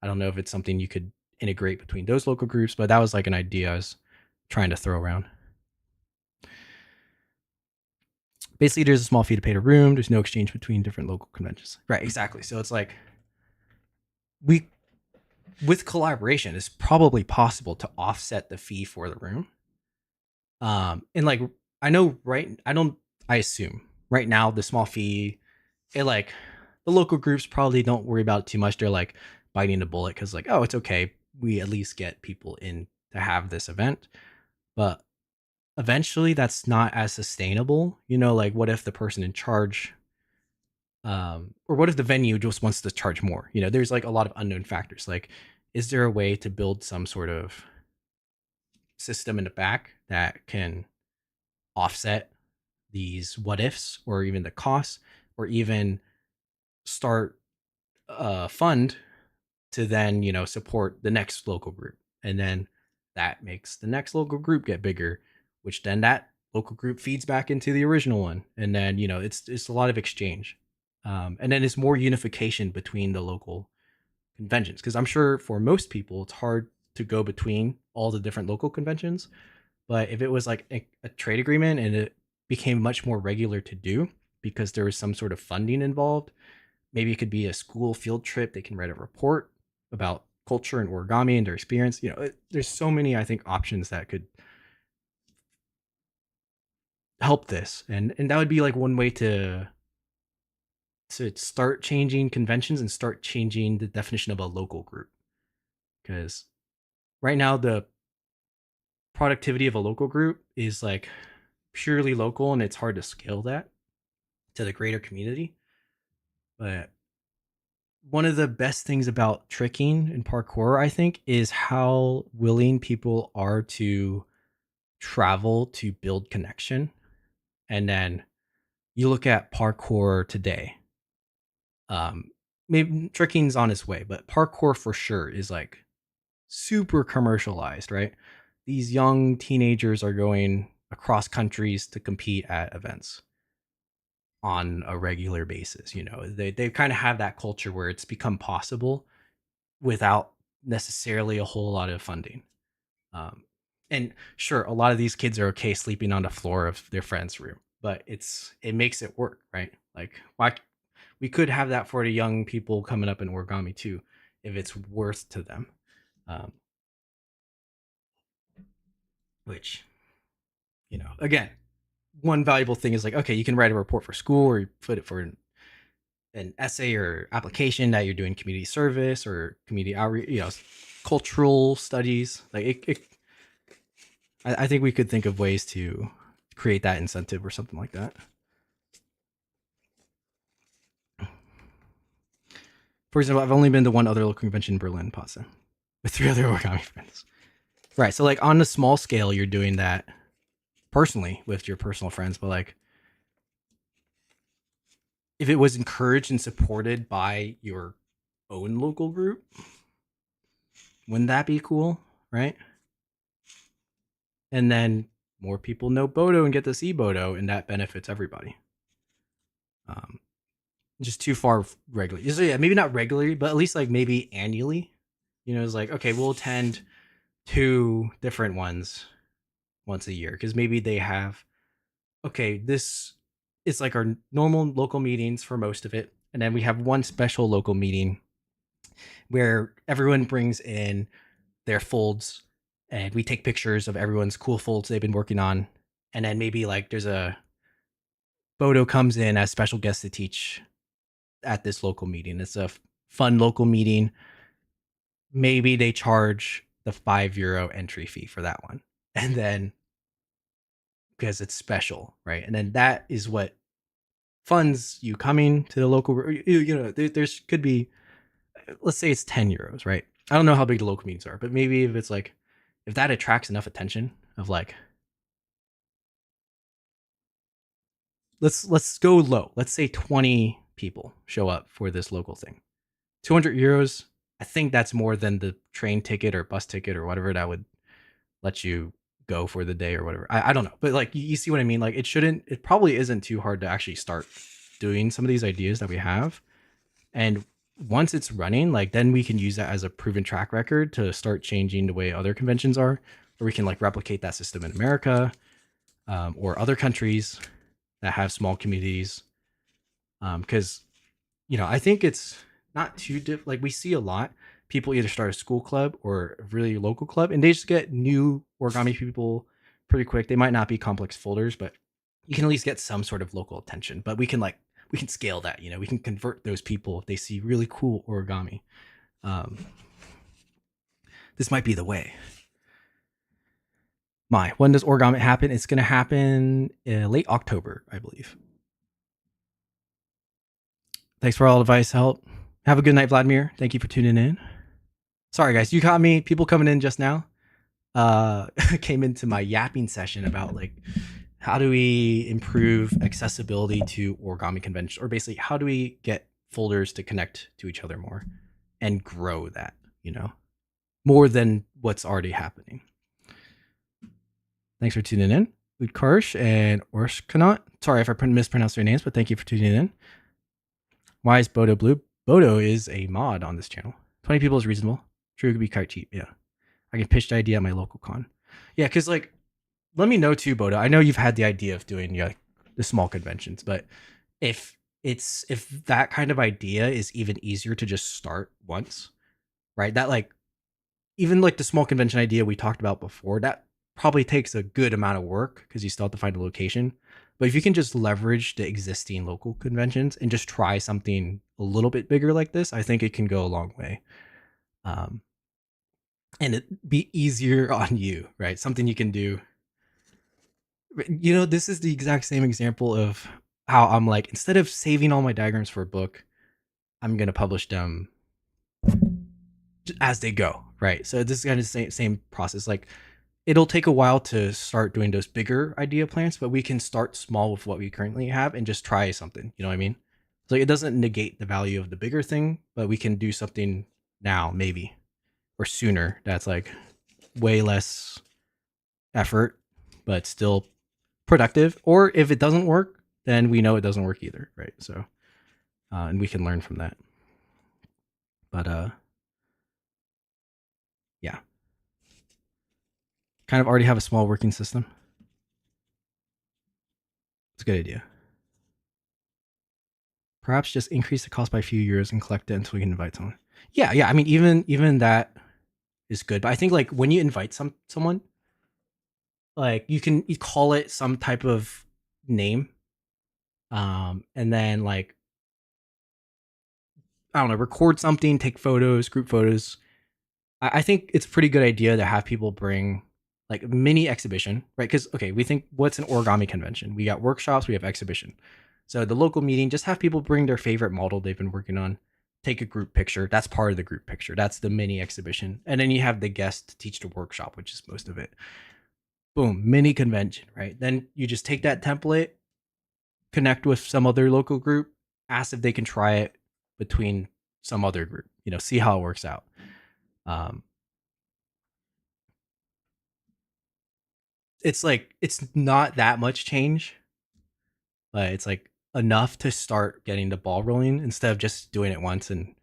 I don't know if it's something you could integrate between those local groups, but that was like an idea I was trying to throw around. Basically, there's a small fee to pay to room. There's no exchange between different local conventions. Right, exactly. So it's like we, with collaboration, it's probably possible to offset the fee for the room. And like I know, right? I assume right now the small fee, it like the local groups probably don't worry about it too much. They're like biting the bullet because like, oh, it's okay. We at least get people in to have this event. But eventually that's not as sustainable. Like what if the person in charge, or what if the venue just wants to charge more? There's like a lot of unknown factors. Like, is there a way to build some sort of system in the back that can offset these what ifs or even the costs, or even start a fund to then support the next local group, and then that makes the next local group get bigger, which then that local group feeds back into the original one, and then it's a lot of exchange, and then it's more unification between the local conventions, because I'm sure for most people it's hard to go between all the different local conventions. But if it was like a trade agreement and it became much more regular to do because there was some sort of funding involved, maybe it could be a school field trip. They can write a report about culture and origami and their experience. There's so many, I think, options that could help this, and that would be like one way to start changing conventions and start changing the definition of a local group. Because right now the productivity of a local group is like purely local, and it's hard to scale that to the greater community. But one of the best things about tricking and parkour, I think, is how willing people are to travel to build connection. And then you look at parkour today. Maybe tricking's on its way, but parkour for sure is like super commercialized, right? These young teenagers are going across countries to compete at events on a regular basis. They kind of have that culture where it's become possible without necessarily a whole lot of funding. Um, and sure, a lot of these kids are okay sleeping on the floor of their friend's room, but it makes it work, right? Like we could have that for the young people coming up in origami too, if it's worth to them. Um, which, again, one valuable thing is like, okay, you can write a report for school or you put it for an essay or application that you're doing community service or community outreach, cultural studies. Like I think we could think of ways to create that incentive or something like that. For example, I've only been to one other local convention in Berlin, Pasa, with 3 other origami friends. Right. So like on a small scale, you're doing that personally with your personal friends, but like if it was encouraged and supported by your own local group, wouldn't that be cool? Right. And then more people know Bodo and get to see Bodo, and that benefits everybody. Um, just too far regularly. So yeah, maybe not regularly, but at least like maybe annually. It's like, okay, we'll attend 2 different ones once a year because maybe they have, okay, this is like our normal local meetings for most of it, and then we have one special local meeting where everyone brings in their folds and we take pictures of everyone's cool folds they've been working on, and then maybe like there's a Bodo comes in as special guest to teach at this local meeting. It's a fun local meeting. Maybe they charge the €5 entry fee for that one, and then because it's special, right? And then that is what funds you coming to the local. There's could be, let's say it's €10, right? I don't know how big the local meetings are, but maybe if it's like, if that attracts enough attention of like, let's go low. Let's say 20 people show up for this local thing. €200. I think that's more than the train ticket or bus ticket or whatever that would let you go for the day or whatever. I don't know, but like you see what I mean. Like it probably isn't too hard to actually start doing some of these ideas that we have, and once it's running, like then we can use that as a proven track record to start changing the way other conventions are, or we can like replicate that system in America, or other countries that have small communities. Because I think it's not too like we see a lot. People either start a school club or a really local club, and they just get new origami people pretty quick. They might not be complex folders, but you can at least get some sort of local attention. But we can scale that. We can convert those people if they see really cool origami. This might be the way. When does origami happen? It's going to happen late October, I believe. Thanks for all the advice, help. Have a good night, Vladimir. Thank you for tuning in. Sorry, guys, you caught me. People coming in just now came into my yapping session about like how do we improve accessibility to origami conventions, or basically how do we get folders to connect to each other more and grow that, more than what's already happening. Thanks for tuning in, Utkarsh and Orshkanot. Sorry if I mispronounced their names, but thank you for tuning in. Why is Bodo blue? Bodo is a mod on this channel. 20 people is reasonable. True, it could be quite cheap. Yeah. I can pitch the idea at my local con. Yeah, because like, let me know too, Bodo. I know you've had the idea of doing the small conventions, but if that kind of idea is even easier to just start once, right? That like, even like the small convention idea we talked about before, that probably takes a good amount of work because you still have to find a location. But if you can just leverage the existing local conventions and just try something a little bit bigger like this, I think it can go a long way. And it be easier on you, right? Something you can do. This is the exact same example of how I'm like, instead of saving all my diagrams for a book, I'm going to publish them as they go, right? So this is kind of the same process. Like, it'll take a while to start doing those bigger idea plans, but we can start small with what we currently have and just try something. You know what I mean? So it doesn't negate the value of the bigger thing, but we can do something now, maybe, or sooner. That's like way less effort, but still productive. Or if it doesn't work, then we know it doesn't work either, right? So, and we can learn from that. But yeah, kind of already have a small working system. It's a good idea. Perhaps just increase the cost by a few euros and collect it until we can invite someone. Yeah, yeah. I mean, even that is good. But I think like when you invite someone, like you call it some type of name, and then like I don't know, record something, take photos, group photos. I think it's a pretty good idea to have people bring like a mini exhibition, right? Because okay, we think what's an origami convention? We got workshops, we have exhibition. So the local meeting, just have people bring their favorite model they've been working on, take a group picture. That's part of the group picture. That's the mini exhibition, and then you have the guest teach the workshop, which is most of it. Boom, mini convention, right? Then you just take that template, connect with some other local group, ask if they can try it between some other group. See how it works out. Um, it's like it's not that much change, but it's like enough to start getting the ball rolling instead of just doing it once and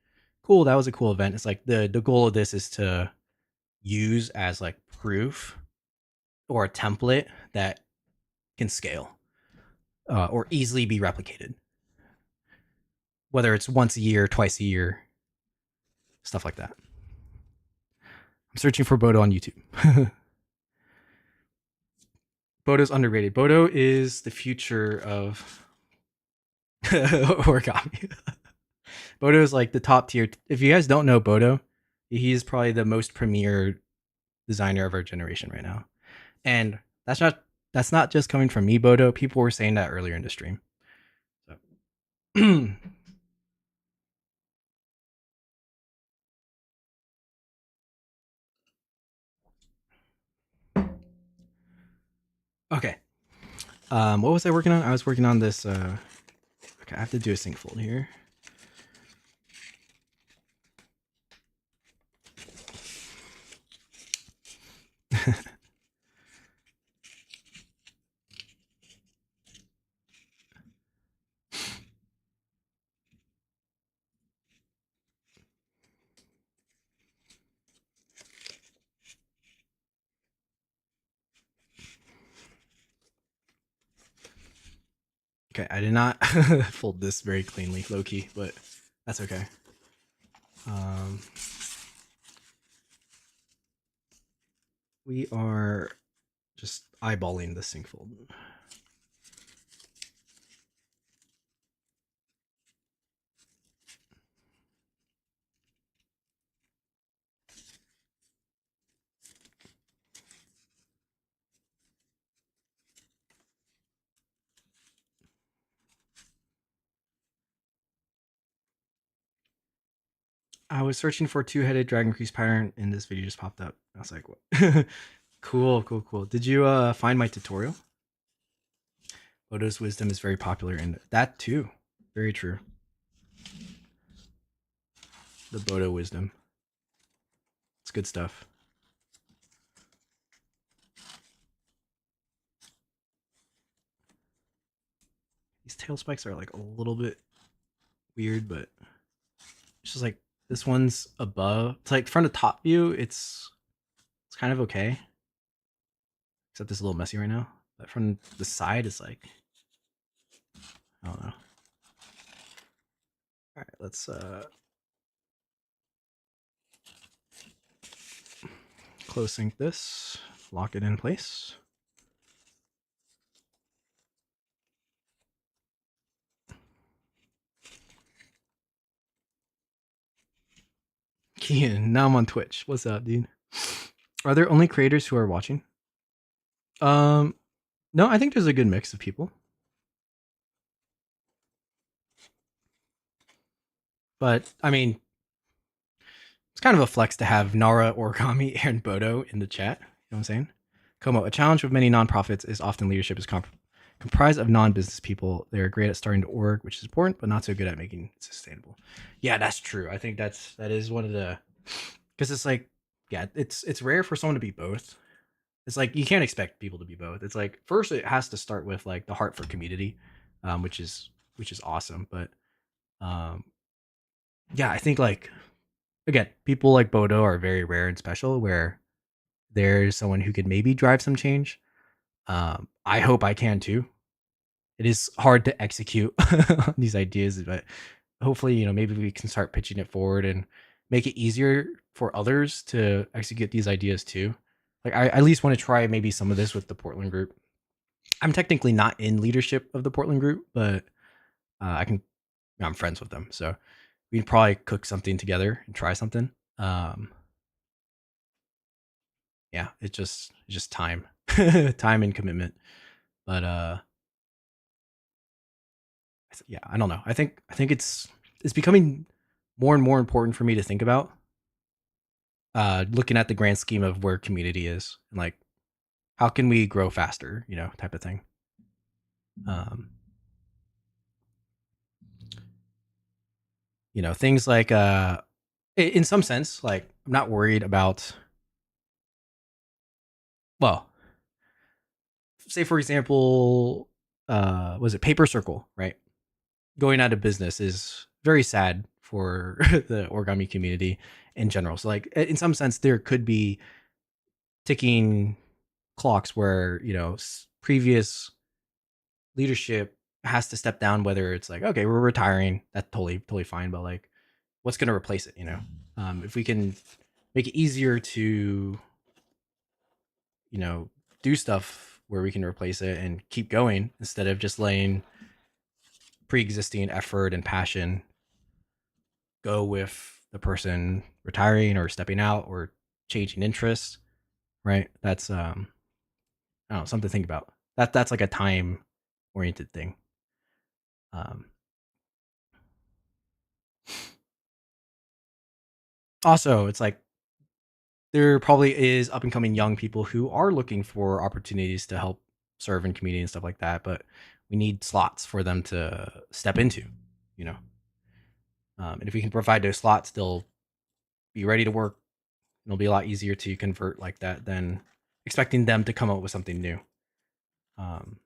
cool, that was a cool event. It's like the goal of this is to use as like proof or a template that can scale or easily be replicated, whether it's once a year, twice a year, stuff like that. I'm searching for Bodo on YouTube. Bodo's underrated. Bodo is the future of origami. Bodo is like the top tier. If you guys don't know Bodo, he's probably the most premier designer of our generation right now. And that's not just coming from me, Bodo. People were saying that earlier in the stream. So okay. What was I working on? I was working on this. Okay, I have to do a sync fold here. Okay, I did not fold this very cleanly, low key, but that's okay. We are just eyeballing the sync fold. I was searching for two-headed dragon crease pattern and this video just popped up. I was like, what? Cool. Did you find my tutorial? Bodo's wisdom is very popular in that too. Very true. The Bodo wisdom. It's good stuff. These tail spikes are like a little bit weird, but it's just like this one's above. It's like from the top view, it's kind of okay. Except it's a little messy right now. But from the side, it's like I don't know. All right, let's close sync this, lock it in place. Kian, now I'm on Twitch. What's up, dude? Are there only creators who are watching? No, I think there's a good mix of people. But I mean, it's kind of a flex to have Nara, Origami, and Bodo in the chat. You know what I'm saying? Como, a challenge with many nonprofits is often leadership is comprised of non-business people. They're great at starting to org, which is important, but not so good at making it sustainable. Yeah, that's true. I think that is one of the, because it's like, yeah, it's rare for someone to be both. It's like you can't expect people to be both. It's like first it has to start with like the heart for community, which is awesome. But yeah, I think like again, people like Bodo are very rare and special where there's someone who could maybe drive some change. I hope I can too. it is hard to execute on these ideas, but hopefully, maybe we can start pitching it forward and make it easier for others to execute these ideas too. Like I at least want to try maybe some of this with the Portland group. I'm technically not in leadership of the Portland group, but I can. I'm friends with them, so we can probably cook something together and try something. Yeah, it's just time, time and commitment. But yeah, I don't know. I think it's becoming more and more important for me to think about. Looking at the grand scheme of where community is and like how can we grow faster, type of thing. Um, things like in some sense, like I'm not worried about. Well, say for example, was it Paper Circle, right? Going out of business is very sad for the origami community in general. So like in some sense there could be ticking clocks where, previous leadership has to step down, whether it's like, okay, we're retiring, that's totally fine, but like what's going to replace it, if we can make it easier to, do stuff where we can replace it and keep going instead of just letting pre-existing effort and passion go with the person retiring or stepping out or changing interests, right? That's I don't know, something to think about. That's like a time oriented thing. Um, Also, it's like there probably is up and coming young people who are looking for opportunities to help serve in community and stuff like that, but we need slots for them to step into, you know. And if we can provide those slots, they'll be ready to work. It'll be a lot easier to convert like that than expecting them to come up with something new. Um,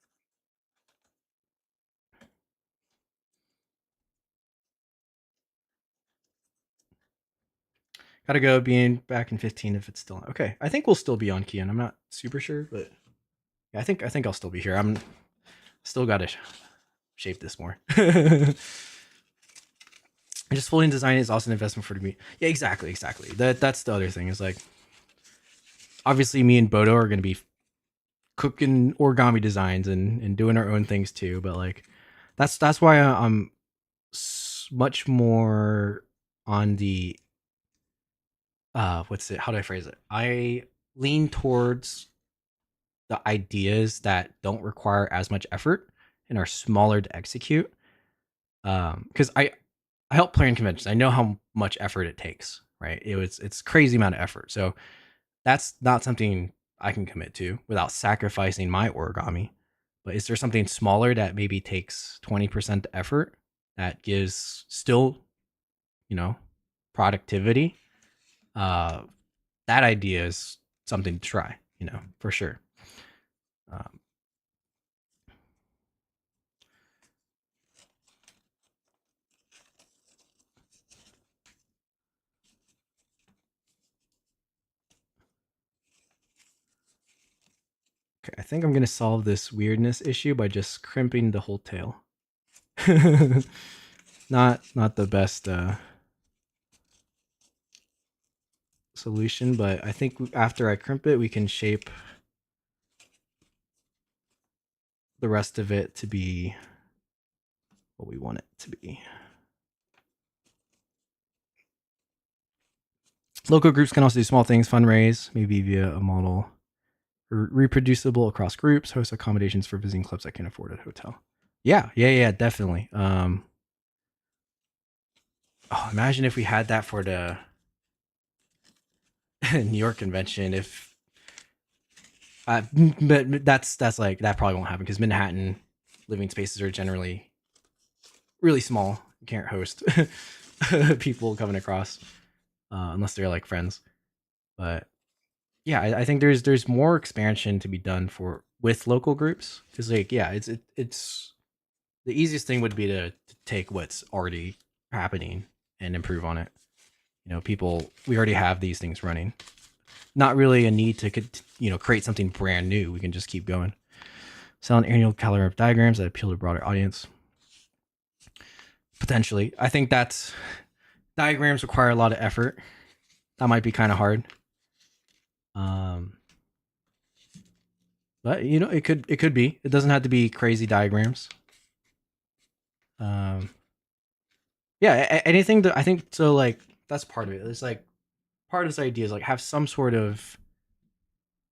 Gotta go. Being back in 15 if it's still okay. I think we'll still be on, Kian. I'm not super sure, but yeah, I think I'll still be here. I'm still gotta shape this more. Just fully design is also an investment for me. Yeah, exactly. That's the other thing. Is like obviously me and Bodo are gonna be cooking origami designs and doing our own things too. But like that's why I'm much more on the what's it? How do I phrase it? I lean towards the ideas that don't require as much effort and are smaller to execute. Because I help plan conventions. I know how much effort it takes, right? It's crazy amount of effort. So that's not something I can commit to without sacrificing my origami. But is there something smaller that maybe takes 20% effort that gives still, you know, productivity? That idea is something to try, for sure. Um, okay, I think I'm gonna solve this weirdness issue by just crimping the whole tail. Not the best solution, but I think after I crimp it, we can shape the rest of it to be what we want it to be. Local groups can also do small things, fundraise, maybe via a model, reproducible across groups, host accommodations for visiting clubs that can't afford a hotel. Yeah, definitely. Imagine if we had that for the New York convention. If but that's like that probably won't happen because Manhattan living spaces are generally really small. You can't host people coming across unless they're like friends. But yeah, I think there's more expansion to be done with local groups because like yeah, it's the easiest thing would be to take what's already happening and improve on it. We already have these things running. Not really a need to create something brand new. We can just keep going. Sell an annual calendar of diagrams that appeal to a broader audience. Potentially. I think that's diagrams require a lot of effort. That might be kind of hard. But it could be. It doesn't have to be crazy diagrams. Yeah, anything that I think so. Like that's part of it. It's like part of this idea is like have some sort of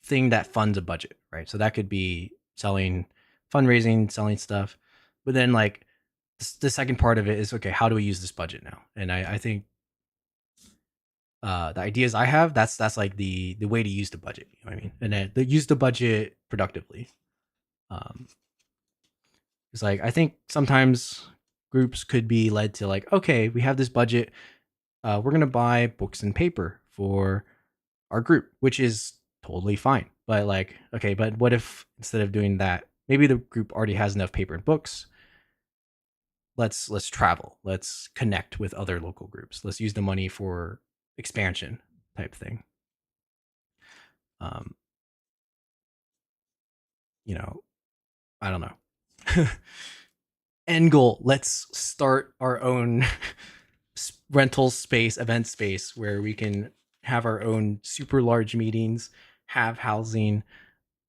thing that funds a budget, right? So that could be selling, fundraising, selling stuff. But then like the second part of it is okay, how do we use this budget now? And I think the ideas I have, that's like the way to use the budget. You know what I mean? And then use the budget productively. It's like I think sometimes groups could be led to like, okay, we have this budget. We're gonna buy books and paper for our group, which is totally fine. But like, okay, but what if instead of doing that, maybe the group already has enough paper and books? Let's travel. Let's connect with other local groups. Let's use the money for expansion type thing. Um, I don't know. End goal. Let's start our own rental space, event space where we can have our own super large meetings, have housing,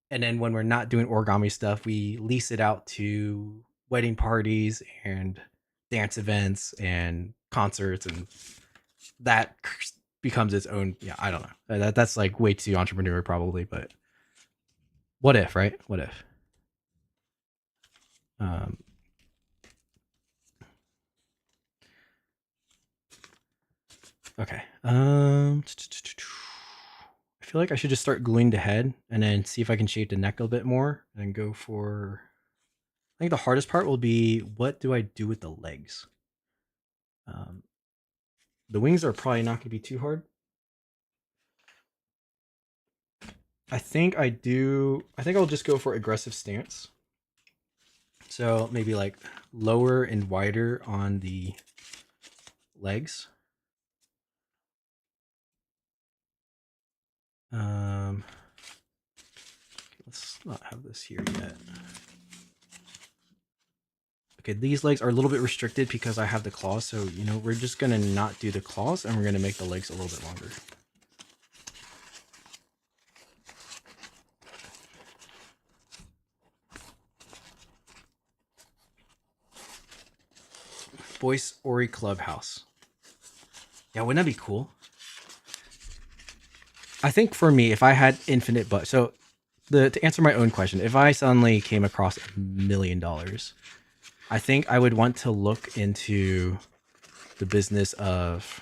and then when we're not doing origami stuff, we lease it out to wedding parties and dance events and concerts, and that becomes its own. Yeah, I don't know. That's like way too entrepreneur probably, but what if, right? What if? Okay. I feel like I should just start gluing the head and then see if I can shape the neck a bit more and go for. I think the hardest part will be what do I do with the legs? The wings are probably not going to be too hard. I think I'll just go for aggressive stance. So maybe like lower and wider on the legs. Let's not have this here yet. Okay, these legs are a little bit restricted because I have the claws. So, we're just going to not do the claws and we're going to make the legs a little bit longer. Voice Ori Clubhouse. Yeah, wouldn't that be cool? I think for me, if I had infinite to answer my own question, if I suddenly came across $1 million, I think I would want to look into the business of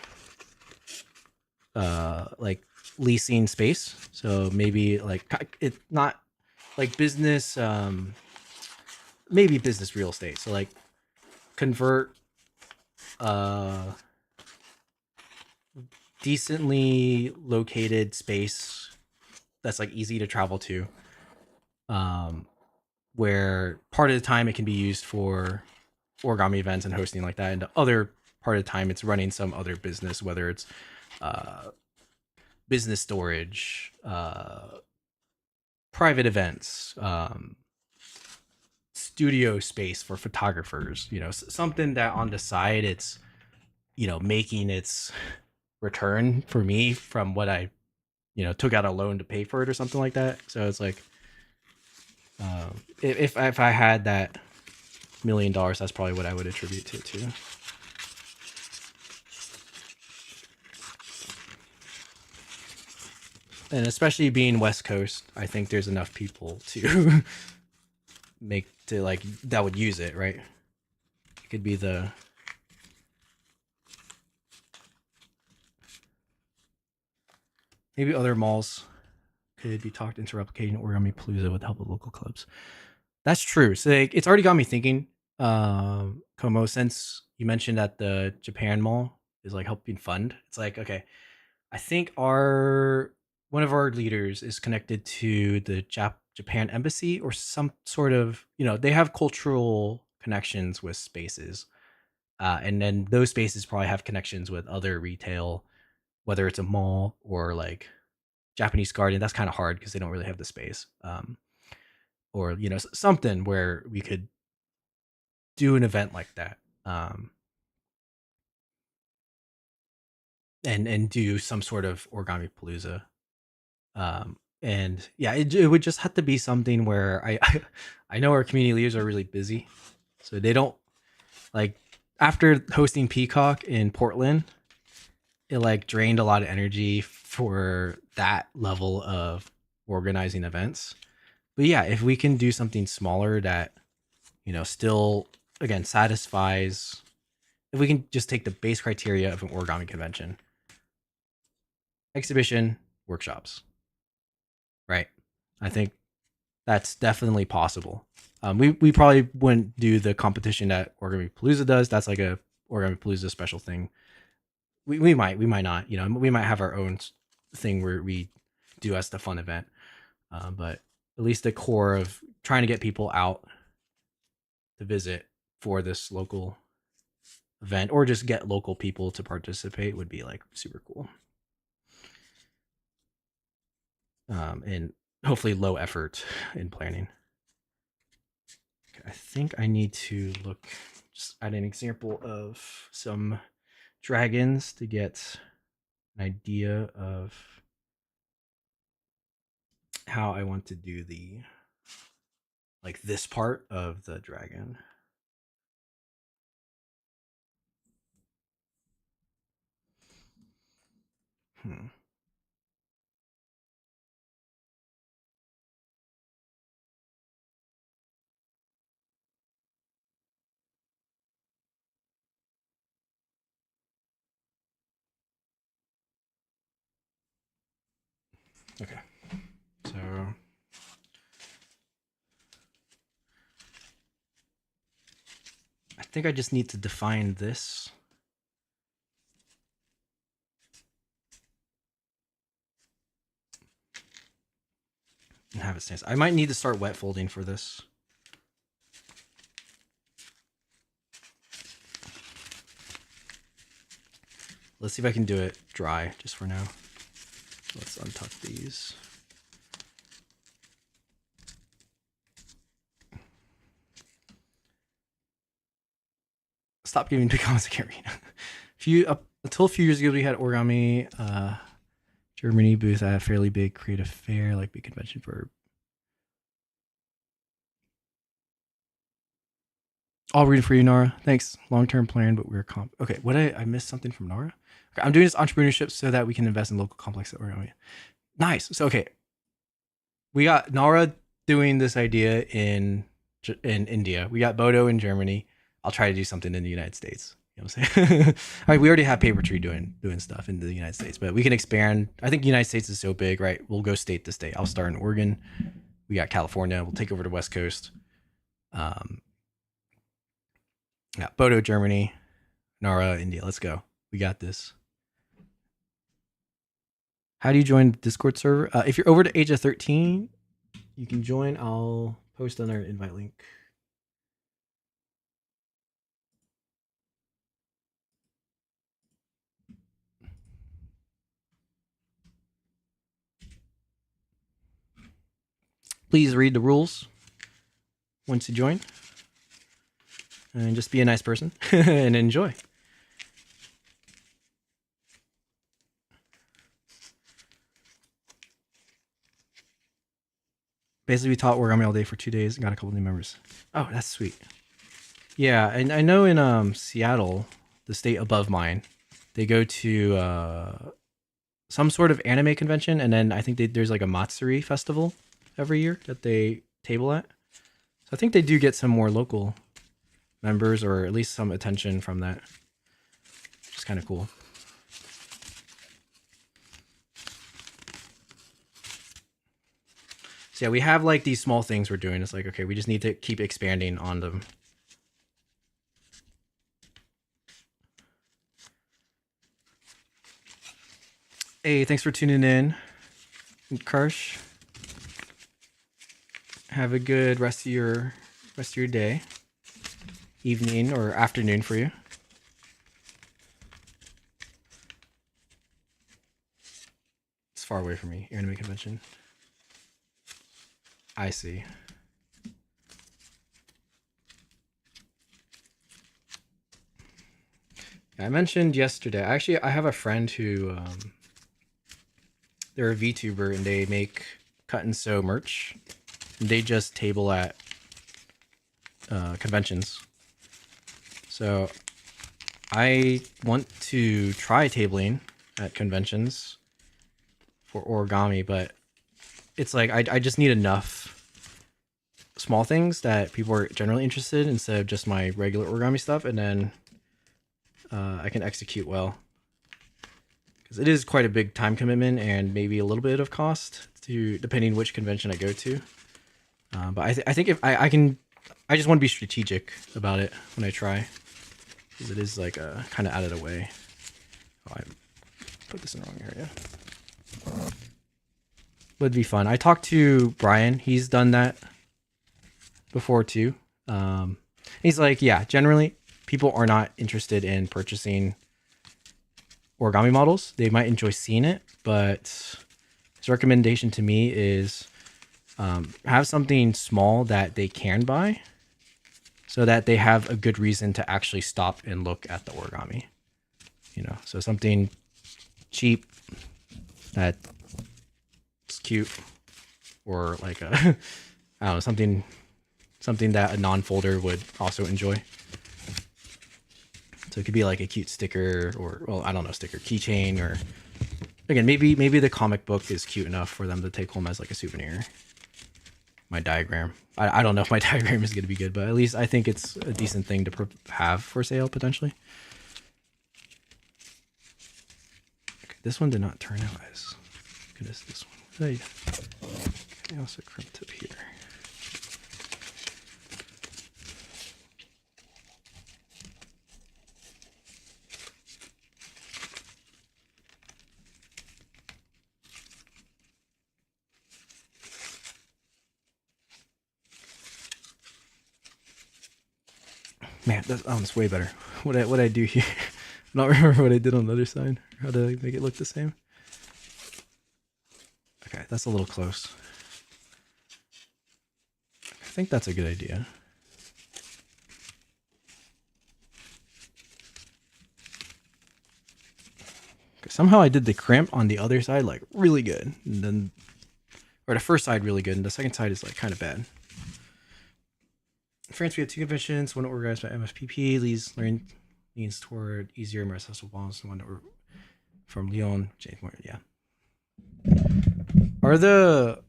like leasing space. So maybe like it's not like business, maybe business real estate. So like convert decently located space that's like easy to travel to, where part of the time it can be used for origami events and hosting like that, and the other part of the time it's running some other business, whether it's business storage, private events, studio space for photographers, something that on the side it's making its return for me from what I took out a loan to pay for it or something like that. So it's like if I had that $1 million, that's probably what I would attribute it to. And especially being West Coast, I think there's enough people to that would use it, right? It could be maybe other malls could be talked into replicating Origami Palooza with the help of local clubs. That's true. So it's already got me thinking, Como, since you mentioned that the Japan mall is like helping fund. It's like, okay, I think one of our leaders is connected to the Japan embassy or some sort of, they have cultural connections with spaces. And then those spaces probably have connections with other retail, whether it's a mall or like Japanese garden. That's kind of hard because they don't really have the space. or something where we could do an event like that, and do some sort of Origami Palooza. And yeah, it would just have to be something where I know our community leaders are really busy, so they don't like, after hosting Peacock in Portland, it like drained a lot of energy for that level of organizing events. But yeah, if we can do something smaller that still, again, satisfies, if we can just take the base criteria of an origami convention, exhibition, workshops, right? I think that's definitely possible. We probably wouldn't do the competition that Origami Palooza does. That's like a Origami Palooza special thing. We might not. We might have our own thing where we do as the fun event. But at least the core of trying to get people out to visit for this local event, or just get local people to participate, would be like super cool. And hopefully low effort in planning. Okay, I think I need to look just at an example of some dragons to get an idea of how I want to do the this part of the dragon. Hmm. Okay. So I think I just need to define this. And have it stand. I might need to start wet folding for this. Let's see if I can do it dry just for now. Let's untuck these. Stop giving big comments, I can't read. Until a few years ago, we had Origami Germany booth at a fairly big creative fair, like big convention for. I'll read it for you, Nara. Thanks. Long-term plan, but we're okay. What I missed something from Nara? Okay, I'm doing this entrepreneurship so that we can invest in local complex at Origami. Nice. So okay, we got Nara doing this idea in India. We got Bodo in Germany. I'll try to do something in the United States. You know what I'm saying? All right, we already have Paper Tree doing stuff in the United States, but we can expand. I think the United States is so big, right? We'll go state to state. I'll start in Oregon. We got California. We'll take over the West Coast. Yeah, Bodo, Germany, Nara, India. Let's go. We got this. How do you join the Discord server? If you're over the age of 13, you can join. I'll post on our invite link. Please read the rules once you join. And just be a nice person and enjoy. Basically, we taught Origami all day for 2 days and got a couple new members. Oh, that's sweet. Yeah, and I know in Seattle, the state above mine, they go to some sort of anime convention, and then I think there's like a Matsuri festival every year that they table at. So I think they do get some more local members, or at least some attention from that, which is kind of cool. So yeah, we have like these small things we're doing. It's like, okay, we just need to keep expanding on them. Hey, thanks for tuning in, Karsh. Have a good rest of your day, evening or afternoon for you. It's far away from me. Anime convention. I see. I mentioned yesterday. Actually, I have a friend who they're a VTuber and they make cut and sew merch. And they just table at conventions. So I want to try tabling at conventions for origami, but it's like I just need enough small things that people are generally interested in instead of just my regular origami stuff, and then I can execute well. Because it is quite a big time commitment and maybe a little bit of cost to depending which convention I go to. But I think if I can, I just want to be strategic about it when I try, because it is like kind of out of the way. Oh, I put this in the wrong area. But it'd be fun. I talked to Brian. He's done that before too. He's like, yeah, generally people are not interested in purchasing origami models. They might enjoy seeing it, but his recommendation to me is have something small that they can buy so that they have a good reason to actually stop and look at the origami. You know, so something cheap that's cute, or like a I don't know, something that a non-folder would also enjoy. So it could be like a cute sticker, or, well, I don't know, sticker, keychain, or again, maybe the comic book is cute enough for them to take home as like a souvenir. My diagram. I don't know if my diagram is going to be good, but at least I think it's a decent thing to have for sale potentially. Okay, this one did not turn out as good as this one. I also crimped up here. Man, that's way better. What I do here? I don't remember what I did on the other side. How to make it look the same. Okay, that's a little close. I think that's a good idea. Okay, somehow I did the crimp on the other side like really good, and then, or the first side really good, and the second side is like kind of bad. In France, we have two conventions. One organized by MFPP, leans toward easier, more accessible bonds. The one that were from Lyon, James Moore. Yeah. Are the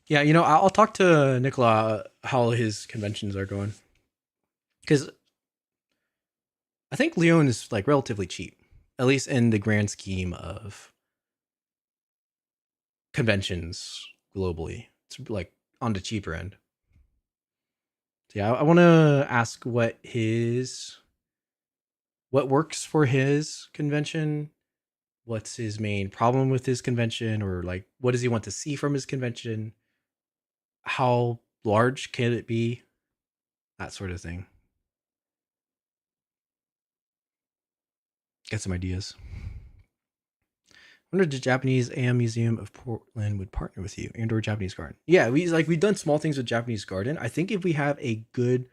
Yeah, you know, I'll talk to Nicola how his conventions are going, because I think Lyon is like relatively cheap, at least in the grand scheme of conventions globally. It's like on the cheaper end. So yeah, I want to ask what works for his convention. What's his main problem with his convention, or like what does he want to see from his convention? How large can it be? That sort of thing. Get some ideas. I wonder if the Japanese AM Museum of Portland would partner with you and or Japanese Garden. Yeah, we've done small things with Japanese Garden. I think if we have a good,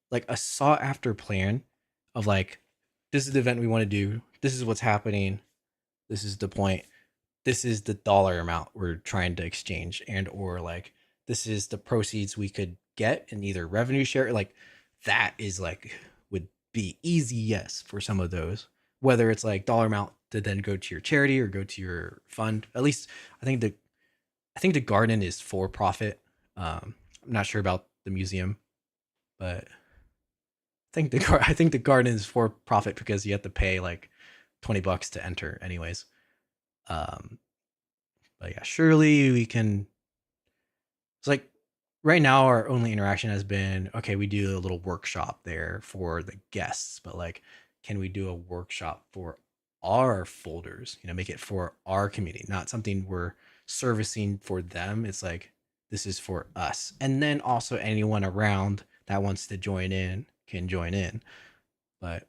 like a sought after plan of like, this is the event we want to do, this is what's happening, this is the point, this is the dollar amount we're trying to exchange, and or like this is the proceeds we could get in either revenue share, like that is like would be easy yes for some of those, whether it's like dollar amount to then go to your charity or go to your fund. At least I think the garden is for profit. I'm not sure about the museum, but I think the garden is for profit because you have to pay like $20 to enter anyways. But yeah, surely we can. It's like right now our only interaction has been, okay, we do a little workshop there for the guests, but like, can we do a workshop for our folders? You know, make it for our community, not something we're servicing for them. It's like, this is for us, and then also anyone around that wants to join in can join in. But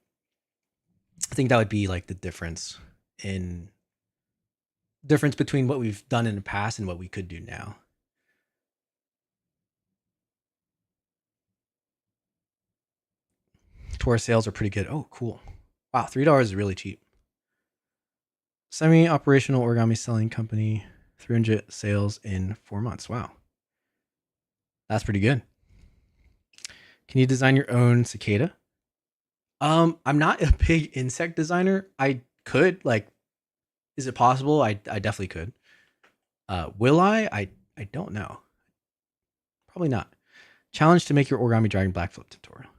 I think that would be like the difference between what we've done in the past and what we could do now. tour sales are pretty good. Oh, cool. Wow, $3 is really cheap. Semi-operational origami selling company, 300 sales in 4 months. Wow. That's pretty good. Can you design your own cicada? I'm not a big insect designer. I could, like, is it possible? I definitely could. Will I? I don't know. Probably not. Challenge to make your origami dragon backflip tutorial.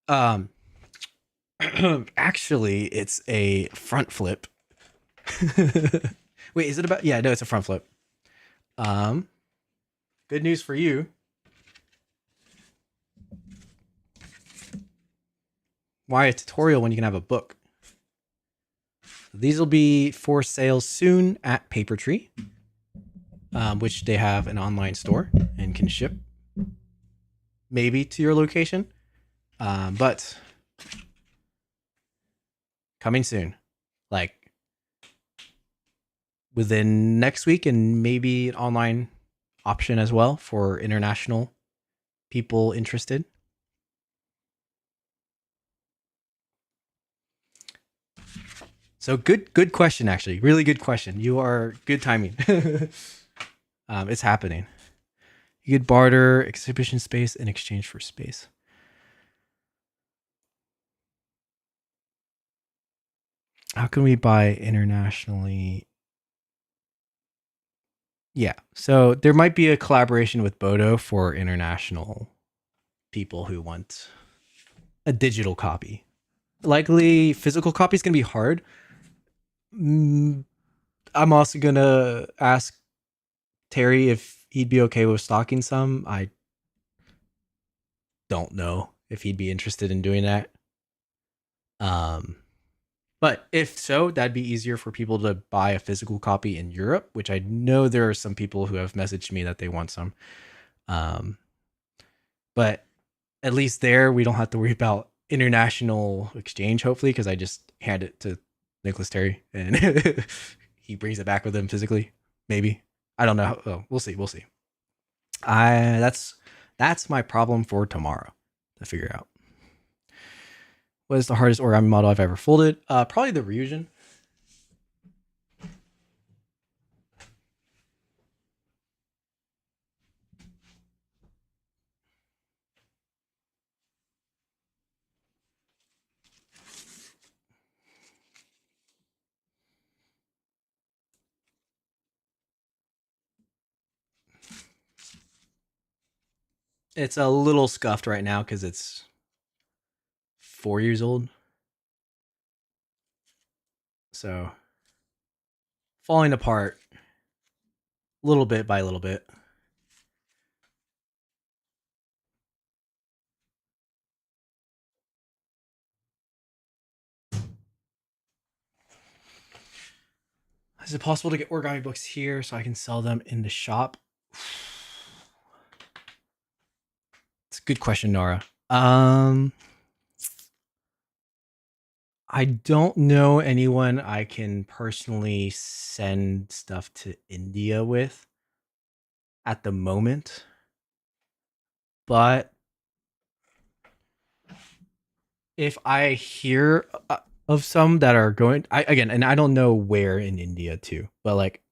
Um, actually, it's a front flip. Wait, is it about? Yeah, no, it's a front flip. Good news for you. Why a tutorial when you can have a book? These will be for sale soon at Papertree, which they have an online store and can ship maybe to your location, but coming soon, like within next week, and maybe an online option as well for international people interested. So good question, actually. Really good question. You are good timing. It's happening. You could barter exhibition space in exchange for space. How can we buy internationally? Yeah. So there might be a collaboration with Bodo for international people who want a digital copy. Likely physical copy is going to be hard. I'm also going to ask Terry if he'd be okay with stocking some. I don't know if he'd be interested in doing that. But if so, that'd be easier for people to buy a physical copy in Europe, which I know there are some people who have messaged me that they want some. But at least there, we don't have to worry about international exchange, hopefully, because I just hand it to Nicholas Terry and he brings it back with him physically. Maybe. I don't know. Oh, we'll see. We'll see. That's my problem for tomorrow to figure out. What is the hardest origami model I've ever folded? Probably the Ryujin. It's a little scuffed right now because it's 4 years old. So falling apart little bit by little bit. Is it possible to get origami books here so I can sell them in the shop? It's a good question, Nora. I don't know anyone I can personally send stuff to India with at the moment. But if I hear of some that are going, again, and I don't know where in India too, but like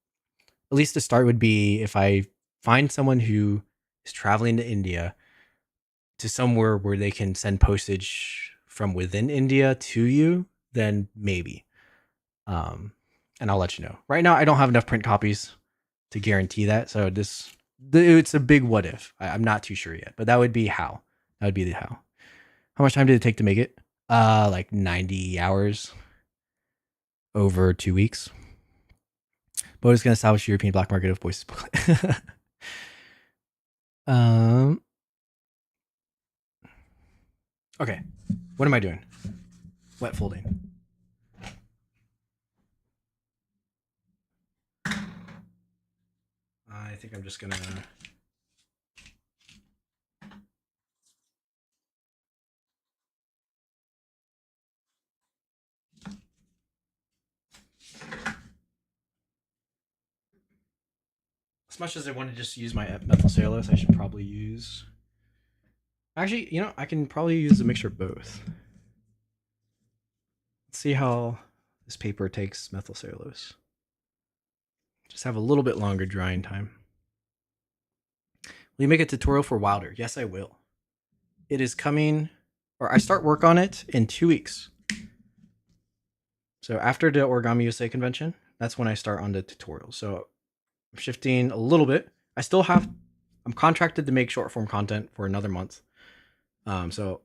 at least the start would be if I find someone who is traveling to India to somewhere where they can send postage from within India to you, then maybe. And I'll let you know. Right now, I don't have enough print copies to guarantee that. So it's a big what if. I'm not too sure yet, but that would be how. That would be the how. How much time did it take to make it? Like 90 hours over 2 weeks. But it's going to establish European black market of voices booklet. Okay. What am I doing? Wet folding. I think I'm just going to... As much as I want to just use my methyl cellulose, I should probably use Actually, I can probably use a mixture of both. Let's see how this paper takes methyl cellulose. Just have a little bit longer drying time. Will you make a tutorial for Wilder? Yes, I will. It is coming, or I start work on it in 2 weeks. So after the OrigamiUSA convention, that's when I start on the tutorial. So I'm shifting a little bit. I'm contracted to make short form content for another month. So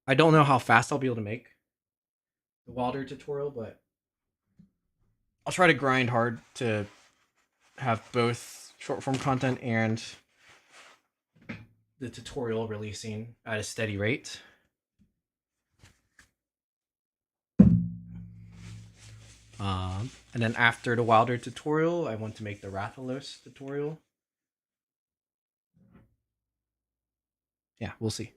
I don't know how fast I'll be able to make the Wilder tutorial, but I'll try to grind hard to have both short form content and the tutorial releasing at a steady rate. And then after the Wilder tutorial, I want to make the Rathalos tutorial. Yeah, we'll see.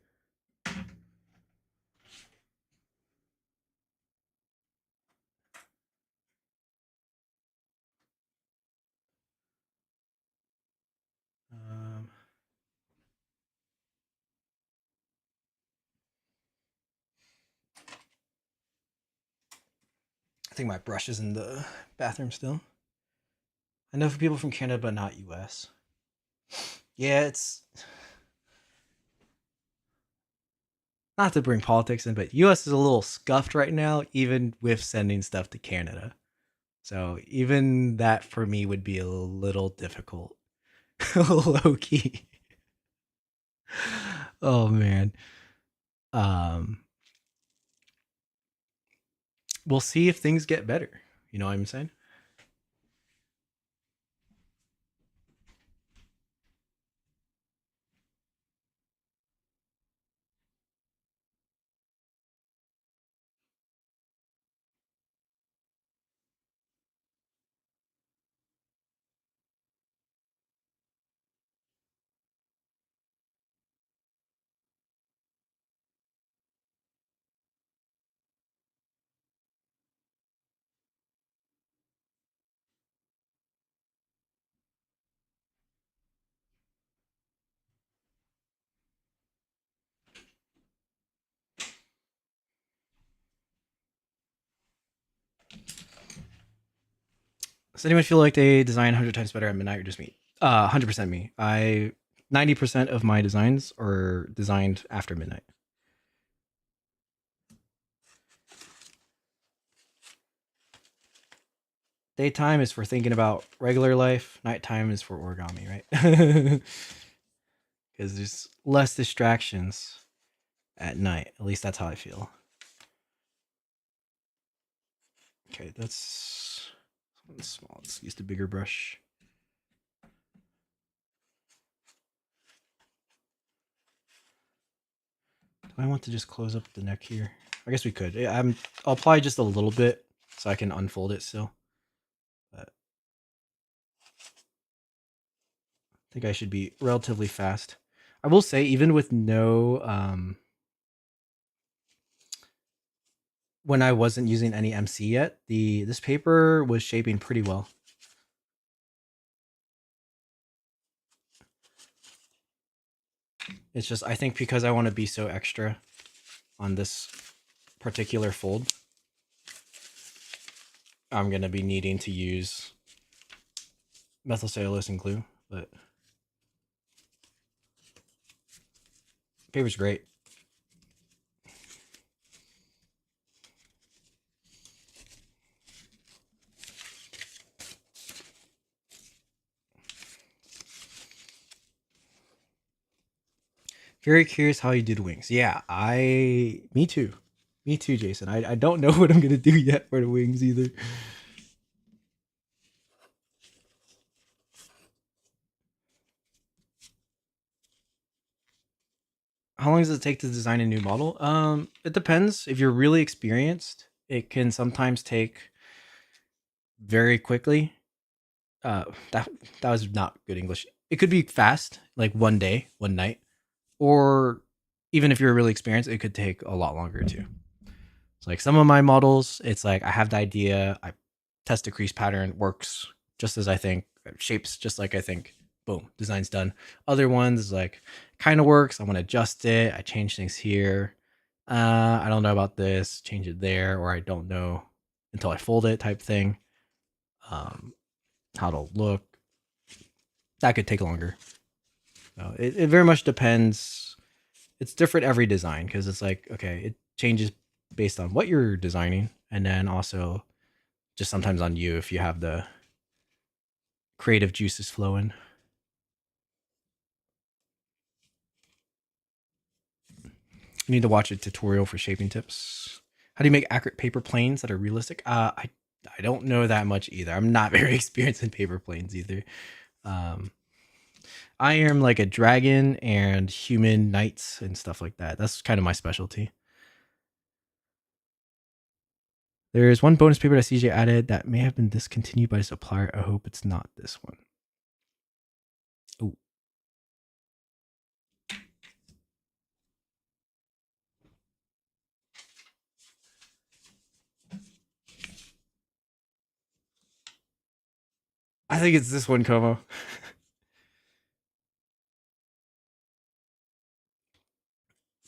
I think my brush is in the bathroom still. I know for people from Canada, but not US. Yeah, it's not to bring politics in, but US is a little scuffed right now, even with sending stuff to Canada. So even that for me would be a little difficult. Low key. Oh man. We'll see if things get better. You know what I'm saying? Does anyone feel like they design 100 times better at midnight or just me? 100% me. 90% of my designs are designed after midnight. Daytime is for thinking about regular life. Nighttime is for origami, right? Because there's less distractions at night. At least that's how I feel. Okay, that's small. Let's use the bigger brush. Do I want to just close up the neck here? I guess we could. I'll apply just a little bit so I can unfold it still. But I think I should be relatively fast. I will say, even with no when I wasn't using any MC yet, this paper was shaping pretty well. It's just, I think because I want to be so extra on this particular fold, I'm going to be needing to use methyl cellulose and glue, but paper's great. Very curious how you did wings. Yeah, me too. Me too, Jason. I don't know what I'm going to do yet for the wings either. How long does it take to design a new model? It depends. If you're really experienced, it can sometimes take very quickly. That was not good English. It could be fast, like one day, one night, or even if you're really experienced, it could take a lot longer too. It's like some of my models, it's like I have the idea, I test a crease pattern, works just as I think, shapes just like I think, boom, design's done. Other ones like kind of works. I want to adjust it. I change things here. I don't know about this. Change it there, or I don't know until I fold it type thing. How to look. That could take longer. So it very much depends. It's different every design because it's like, okay, it changes based on what you're designing, and then also just sometimes on you if you have the creative juices flowing. You need to watch a tutorial for shaping tips. How do you make accurate paper planes that are realistic? I don't know that much either. I'm not very experienced in paper planes either. I am like a dragon and human knights and stuff like that. That's kind of my specialty. There's one bonus paper that CJ added that may have been discontinued by the supplier. I hope it's not this one. Ooh. I think it's this one, Como.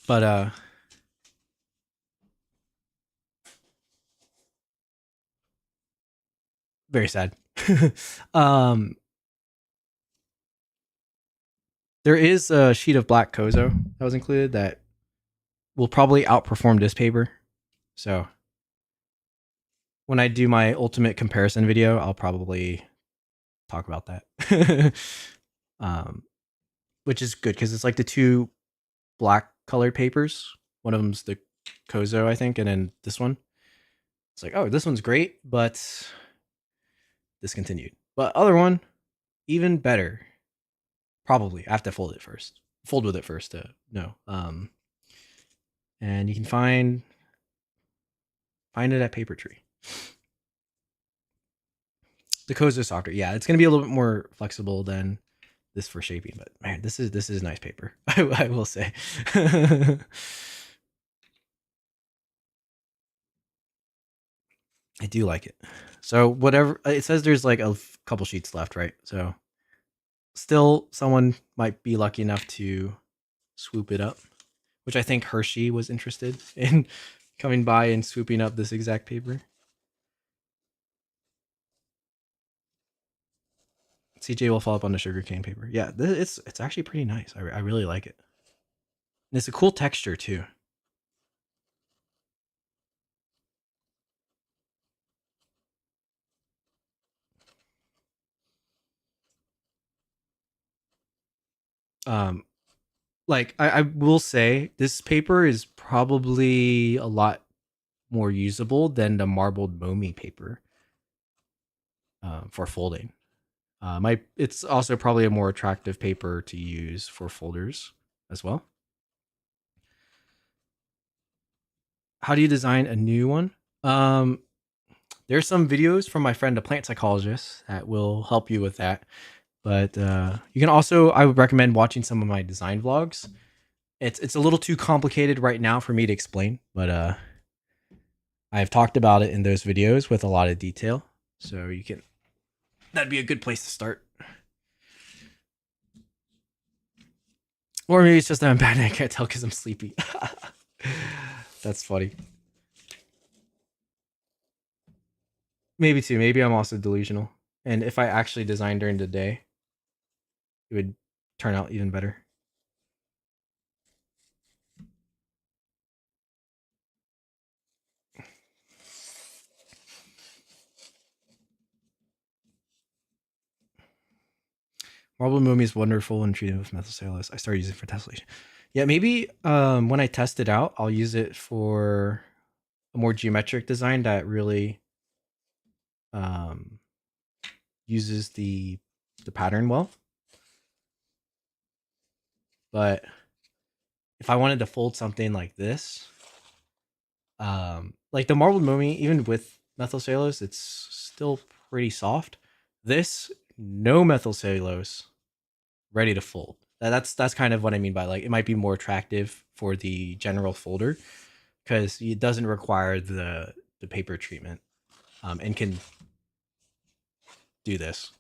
But very sad. There is a sheet of black Kozo that was included that will probably outperform this paper. So when I do my ultimate comparison video, I'll probably talk about that. Which is good because it's like the two black colored papers. One of them's the Kozo, I think, and then this one. It's like, oh, this one's great, but discontinued. But other one, even better. Probably I have to fold it first. Fold with it first to know. And you can find it at Paper Tree. The Kozo softer, yeah, it's gonna be a little bit more flexible than this for shaping, but man, this is nice paper. I will say. I do like it. So whatever it says, there's like a couple sheets left, right? So still, someone might be lucky enough to swoop it up, which I think Hershey was interested in coming by and swooping up this exact paper. CJ will follow up on the sugarcane paper. Yeah, it's actually pretty nice. I really like it. And it's a cool texture too. Um, like I will say, this paper is probably a lot more usable than the marbled Momi paper for folding. It's also probably a more attractive paper to use for folders as well. How do you design a new one? There's some videos from my friend, the plant psychologist, that will help you with that. But you can also, I would recommend watching some of my design vlogs. It's a little too complicated right now for me to explain, but I've talked about it in those videos with a lot of detail. So that'd be a good place to start. Or maybe it's just that I'm bad and I can't tell because I'm sleepy. That's funny. Maybe too. Maybe I'm also delusional. And if I actually designed during the day, it would turn out even better. Marble Mummy is wonderful and treated with methylcellulose. I started using it for tessellation. Yeah, maybe when I test it out, I'll use it for a more geometric design that really uses the pattern well. But if I wanted to fold something like this, like the marbled mummy, even with methylcellulose, it's still pretty soft. This, no methylcellulose, ready to fold. That's kind of what I mean by, like, it might be more attractive for the general folder because it doesn't require the paper treatment, and can do this,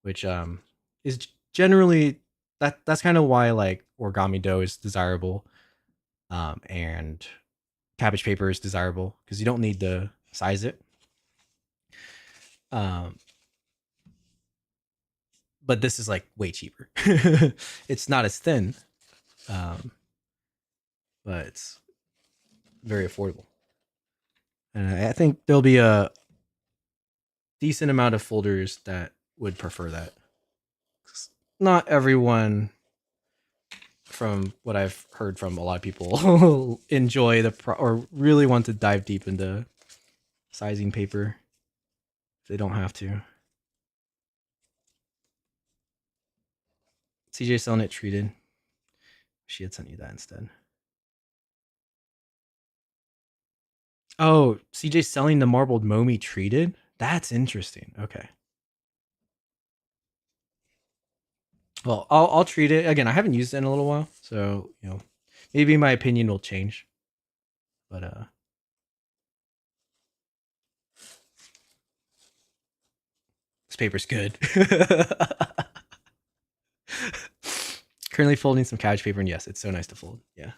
which is generally that's kind of why like origami dough is desirable, and cabbage paper is desirable because you don't need to size it. Um, but this is like way cheaper. It's not as thin, um, but it's very affordable. And I think there'll be a decent amount of folders that would prefer that. Not everyone, from what I've heard from a lot of people, enjoy or really want to dive deep into sizing paper. They don't have to. CJ selling it treated. She had sent you that instead. Oh, CJ's selling the marbled Momi treated? That's interesting. Okay. Well, I'll treat it again. I haven't used it in a little while, so maybe my opinion will change. But this paper's good. Currently folding some cabbage paper, and yes, it's so nice to fold. Yeah.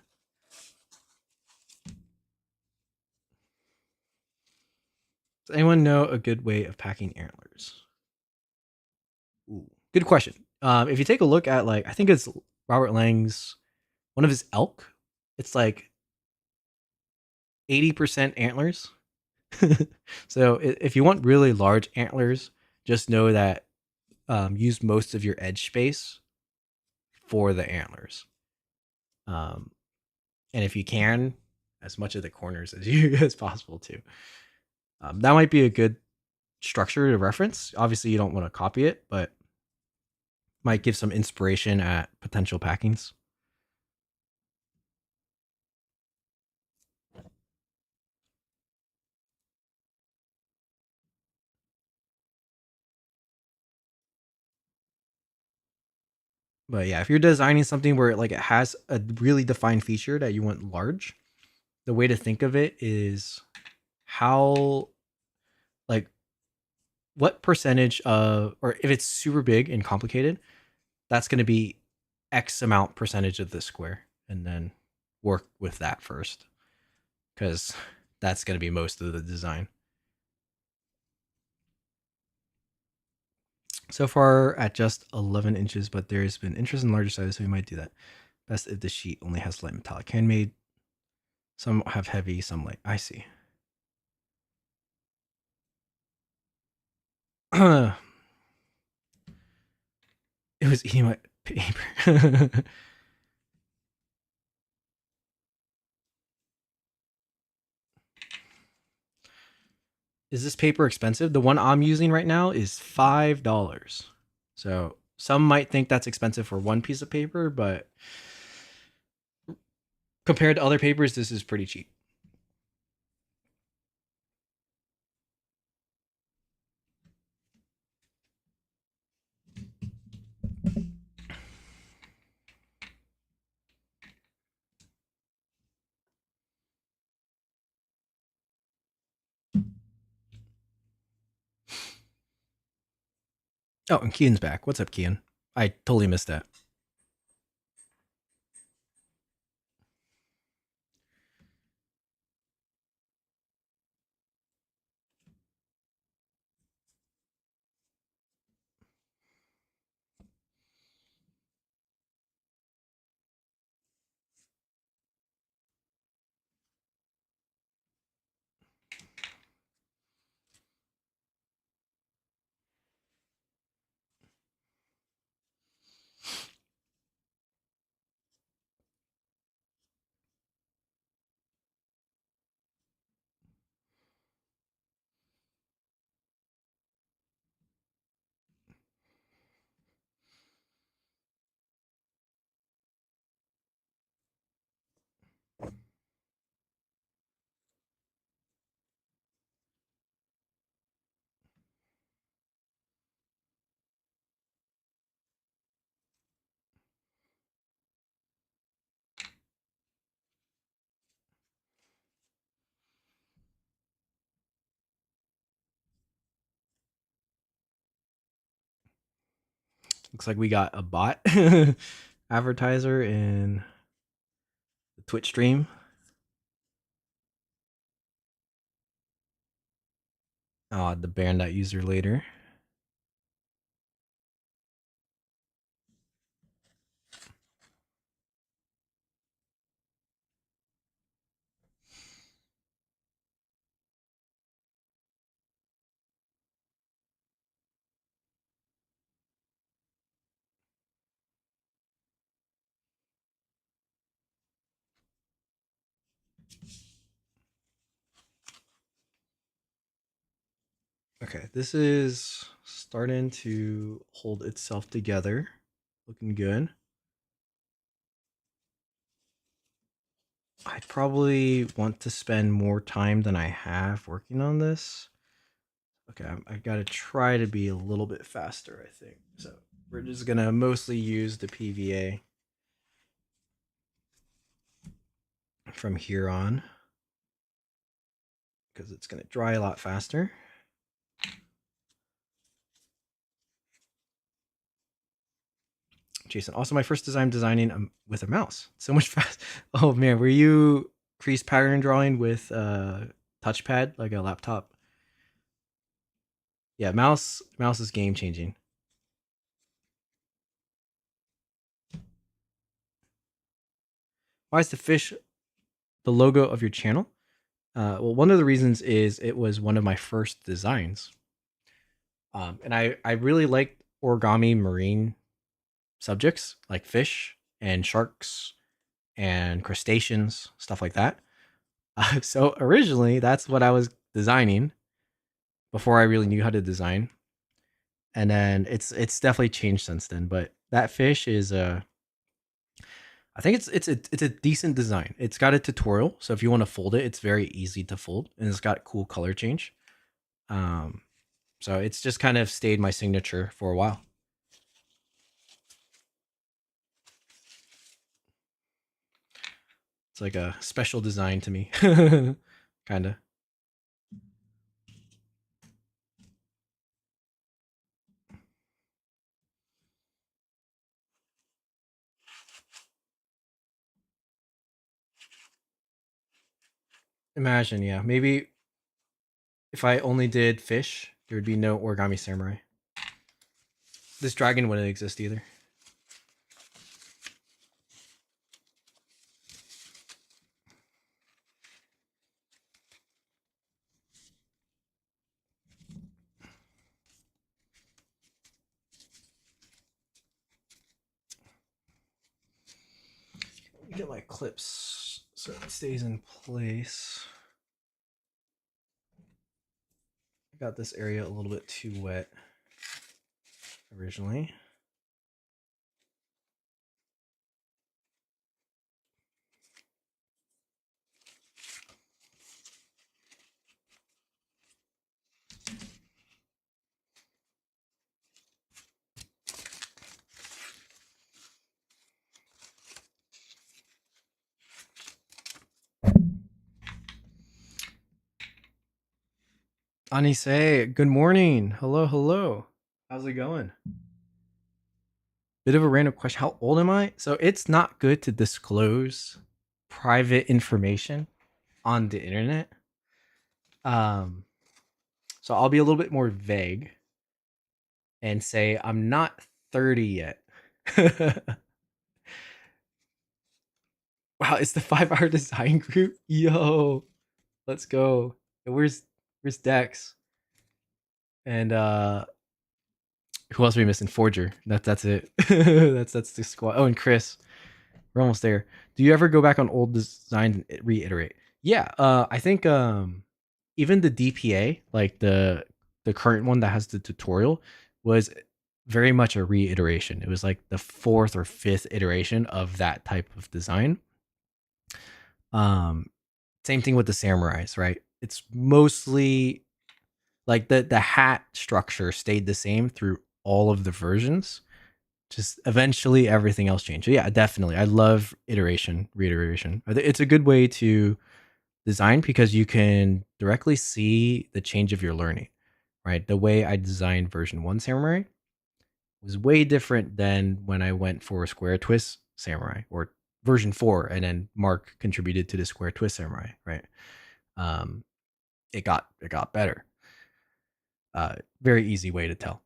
Does anyone know a good way of packing antlers? Ooh, good question. If you take a look at like I think it's Robert Lang's one of his elk, it's like 80% antlers. So if you want really large antlers, just know that use most of your edge space for the antlers. And if you can, as much of the corners as you as possible too. That might be a good structure to reference. Obviously, you don't want to copy it, but might give some inspiration at potential packings. But yeah, if you're designing something where like it has a really defined feature that you want large, the way to think of it is how like what percentage of, or if it's super big and complicated, that's going to be X amount percentage of the square, and then work with that first because that's going to be most of the design. So far at just 11 inches, but there's been interest in larger sizes, so we might do that. Best if the sheet only has light metallic handmade. Some have heavy, some light. I see. It was eating my paper. Is this paper expensive? The one I'm using right now is $5. So some might think that's expensive for one piece of paper, but compared to other papers, this is pretty cheap. Oh, and Kian's back. What's up, Kian? I totally missed that. Looks like we got a bot advertiser in the Twitch stream. I'll add the ban that user later. Okay, this is starting to hold itself together. Looking good. I probably want to spend more time than I have working on this. Okay, I gotta try to be a little bit faster, I think. So we're just gonna mostly use the PVA from here on because it's gonna dry a lot faster. Jason, also my first design designing with a mouse. So much fast. Oh man, were you crease pattern drawing with touchpad like a laptop? Yeah, mouse is game changing. Why is the fish the logo of your channel? Well, one of the reasons is it was one of my first designs. And I really liked origami marine subjects like fish and sharks and crustaceans, stuff like that. So originally, that's what I was designing before I really knew how to design. And then it's definitely changed since then. But that fish is I think it's a decent design. It's got a tutorial, so if you want to fold it, it's very easy to fold, and it's got cool color change. So it's just kind of stayed my signature for a while. It's like a special design to me, kind of. Imagine, yeah, maybe if I only did fish, there would be no origami samurai. This dragon wouldn't exist either. Get my clips so it stays in place. I got this area a little bit too wet originally. Anise, good morning. Hello, hello. How's it going? Bit of a random question. How old am I? So it's not good to disclose private information on the internet. So I'll be a little bit more vague and say I'm not 30 yet. Wow, it's the 5 hour design group. Yo, let's go. Where's Dex? And who else are we missing? Forger. That's it. that's the squad. Oh, and Chris. We're almost there. Do you ever go back on old designs and reiterate? Yeah, I think even the DPA, like the current one that has the tutorial, was very much a reiteration. It was like the 4th or 5th iteration of that type of design. Same thing with the samurais, right? It's mostly like the hat structure stayed the same through all of the versions. Just eventually everything else changed. So yeah, definitely. I love reiteration. It's a good way to design because you can directly see the change of your learning, right? The way I designed version 1 Samurai was way different than when I went for Square Twist Samurai or version 4, and then Mark contributed to the Square Twist Samurai, right? Um, it got better. Very easy way to tell.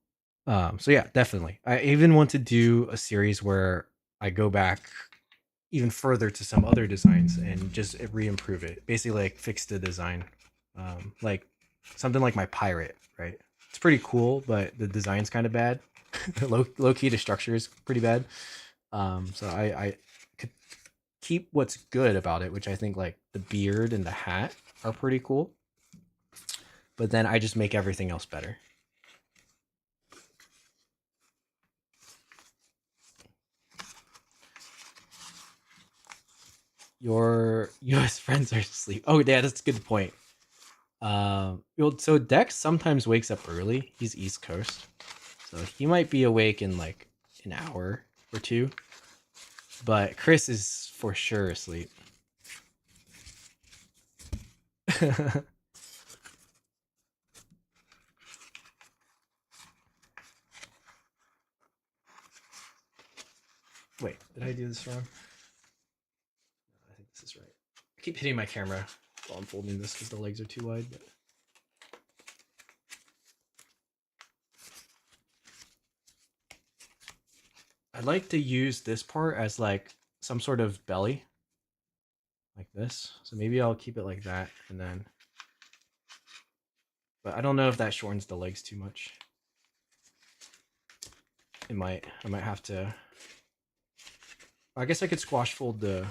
So yeah, definitely. I even want to do a series where I go back even further to some other designs and just re-improve it. Basically, like fix the design, like something like my pirate, right? It's pretty cool, but the design's kind of bad. Low key, the structure is pretty bad. So I could keep what's good about it, which I think like the beard and the hat are pretty cool. But then I just make everything else better. Your US friends are asleep. Oh yeah, that's a good point. Well, so Dex sometimes wakes up early. He's East Coast, so he might be awake in like an hour or two. But Chris is for sure asleep. Wait, did I do this wrong? I think this is right. I keep hitting my camera while I'm folding this because the legs are too wide. But I'd like to use this part as like some sort of belly, like this. So maybe I'll keep it like that, and then. But I don't know if that shortens the legs too much. It might. I might have to. I guess I could squash fold the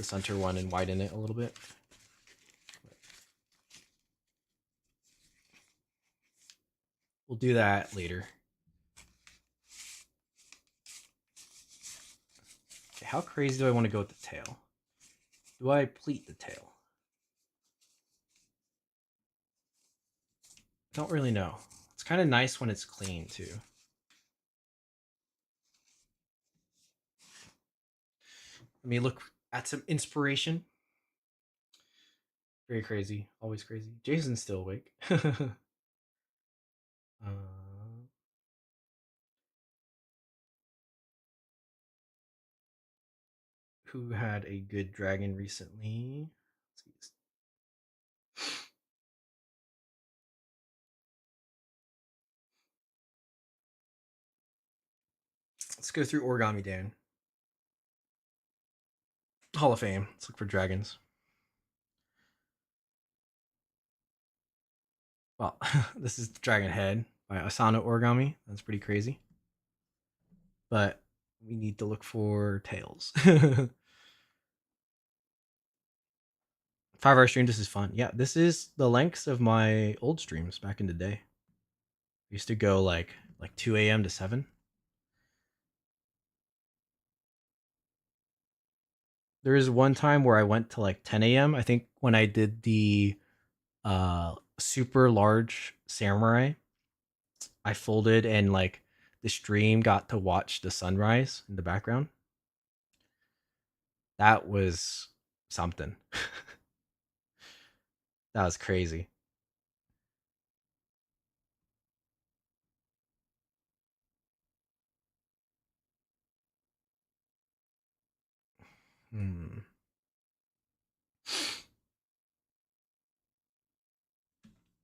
center one and widen it a little bit. We'll do that later. Okay, how crazy do I want to go with the tail? Do I pleat the tail? I don't really know. It's kind of nice when it's clean too. Let me look at some inspiration. Very crazy. Always crazy. Jason's still awake. uh, who had a good dragon recently? Let's go through Origami Dan. Hall of Fame. Let's look for dragons. Well, this is Dragon Head by Asano Origami. That's pretty crazy. But we need to look for tails. 5 hour stream. This is fun. Yeah, this is the lengths of my old streams back in the day. I used to go like 2 a.m. to 7. There is one time where I went to like 10 a.m. I think when I did the super large samurai, I folded and like the stream got to watch the sunrise in the background. That was something. That was crazy. Hmm.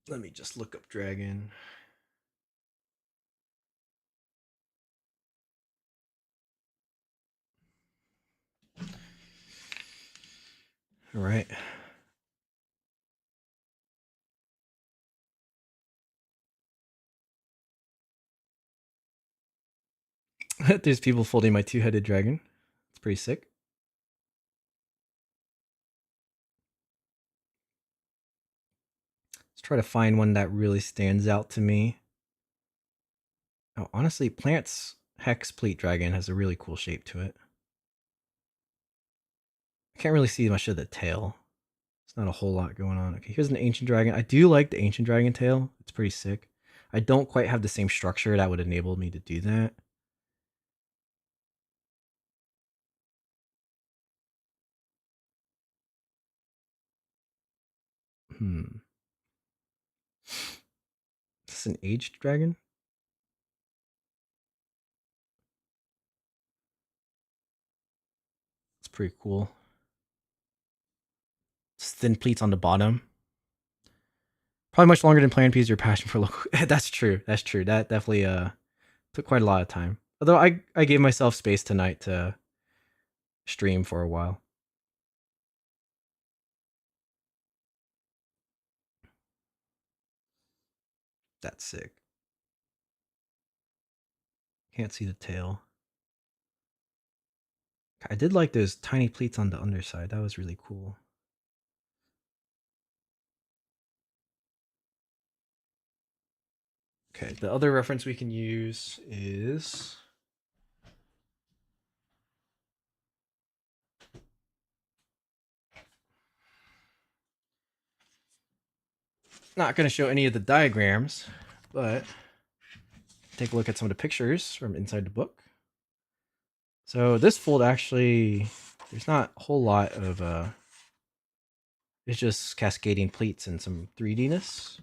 Let me just look up dragon. All right. There's people folding my two-headed dragon. It's pretty sick. Let's try to find one that really stands out to me. Oh, honestly, Plant's Hex Pleat Dragon has a really cool shape to it. I can't really see much of the tail. It's not a whole lot going on. Okay, here's an Ancient Dragon. I do like the Ancient Dragon tail. It's pretty sick. I don't quite have the same structure that would enable me to do that. Hmm. Is this an aged dragon? pretty cool. It's thin pleats on the bottom. Probably much longer than planned because your passion for local. That's true. That's true. That definitely took quite a lot of time. Although I gave myself space tonight to stream for a while. That's sick. Can't see the tail. I did like those tiny pleats on the underside. That was really cool. Okay, the other reference we can use is not going to show any of the diagrams, but take a look at some of the pictures from inside the book. So this fold actually, there's not a whole lot of, it's just cascading pleats and some 3D-ness.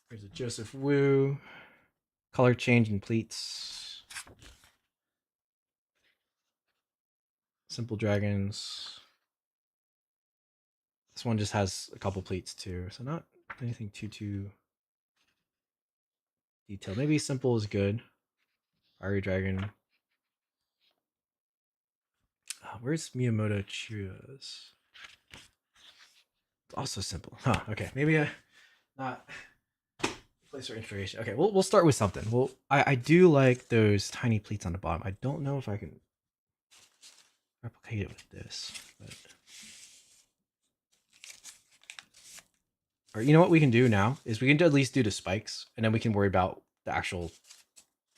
There's a Joseph Wu, color change in pleats. Simple dragons. This one just has a couple pleats too, so not anything too detailed. Maybe simple is good. Fiery dragon. Where's Miyamoto Chira's? It's also simple. Huh, okay. Maybe not place for inspiration. Okay, we'll start with something. Well, I do like those tiny pleats on the bottom. I don't know if I can replicate it with this, but or you know what we can do now is we can at least do the spikes, and then we can worry about the actual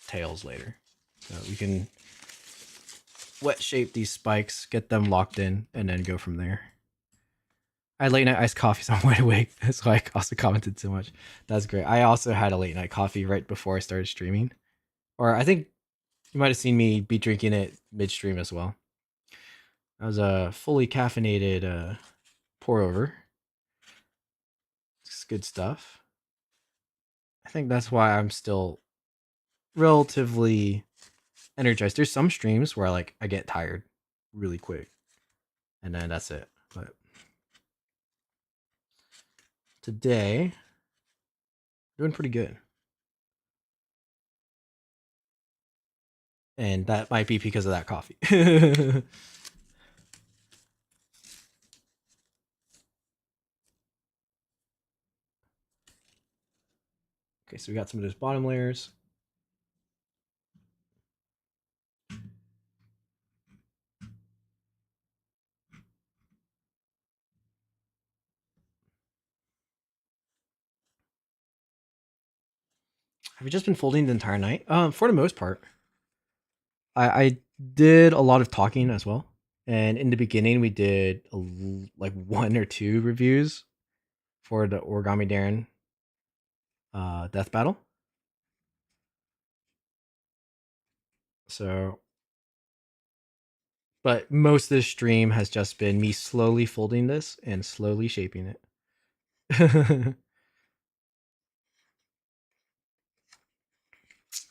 tails later. So we can wet shape these spikes, get them locked in, and then go from there. I had late night iced coffee, so I'm wide awake. That's why I also commented so much. That's great. I also had a late night coffee right before I started streaming. Or I think you might have seen me be drinking it midstream as well. That was a fully caffeinated pour over. It's good stuff. I think that's why I'm still relatively energized. There's some streams where I get tired really quick, and then that's it. But today, doing pretty good. And that might be because of that coffee. Okay, so we got some of those bottom layers. Have you just been folding the entire night? For the most part. I did a lot of talking as well. And in the beginning, we did like 1 or 2 reviews for the Origami Darren death battle. So, but most of the stream has just been me slowly folding this and slowly shaping it.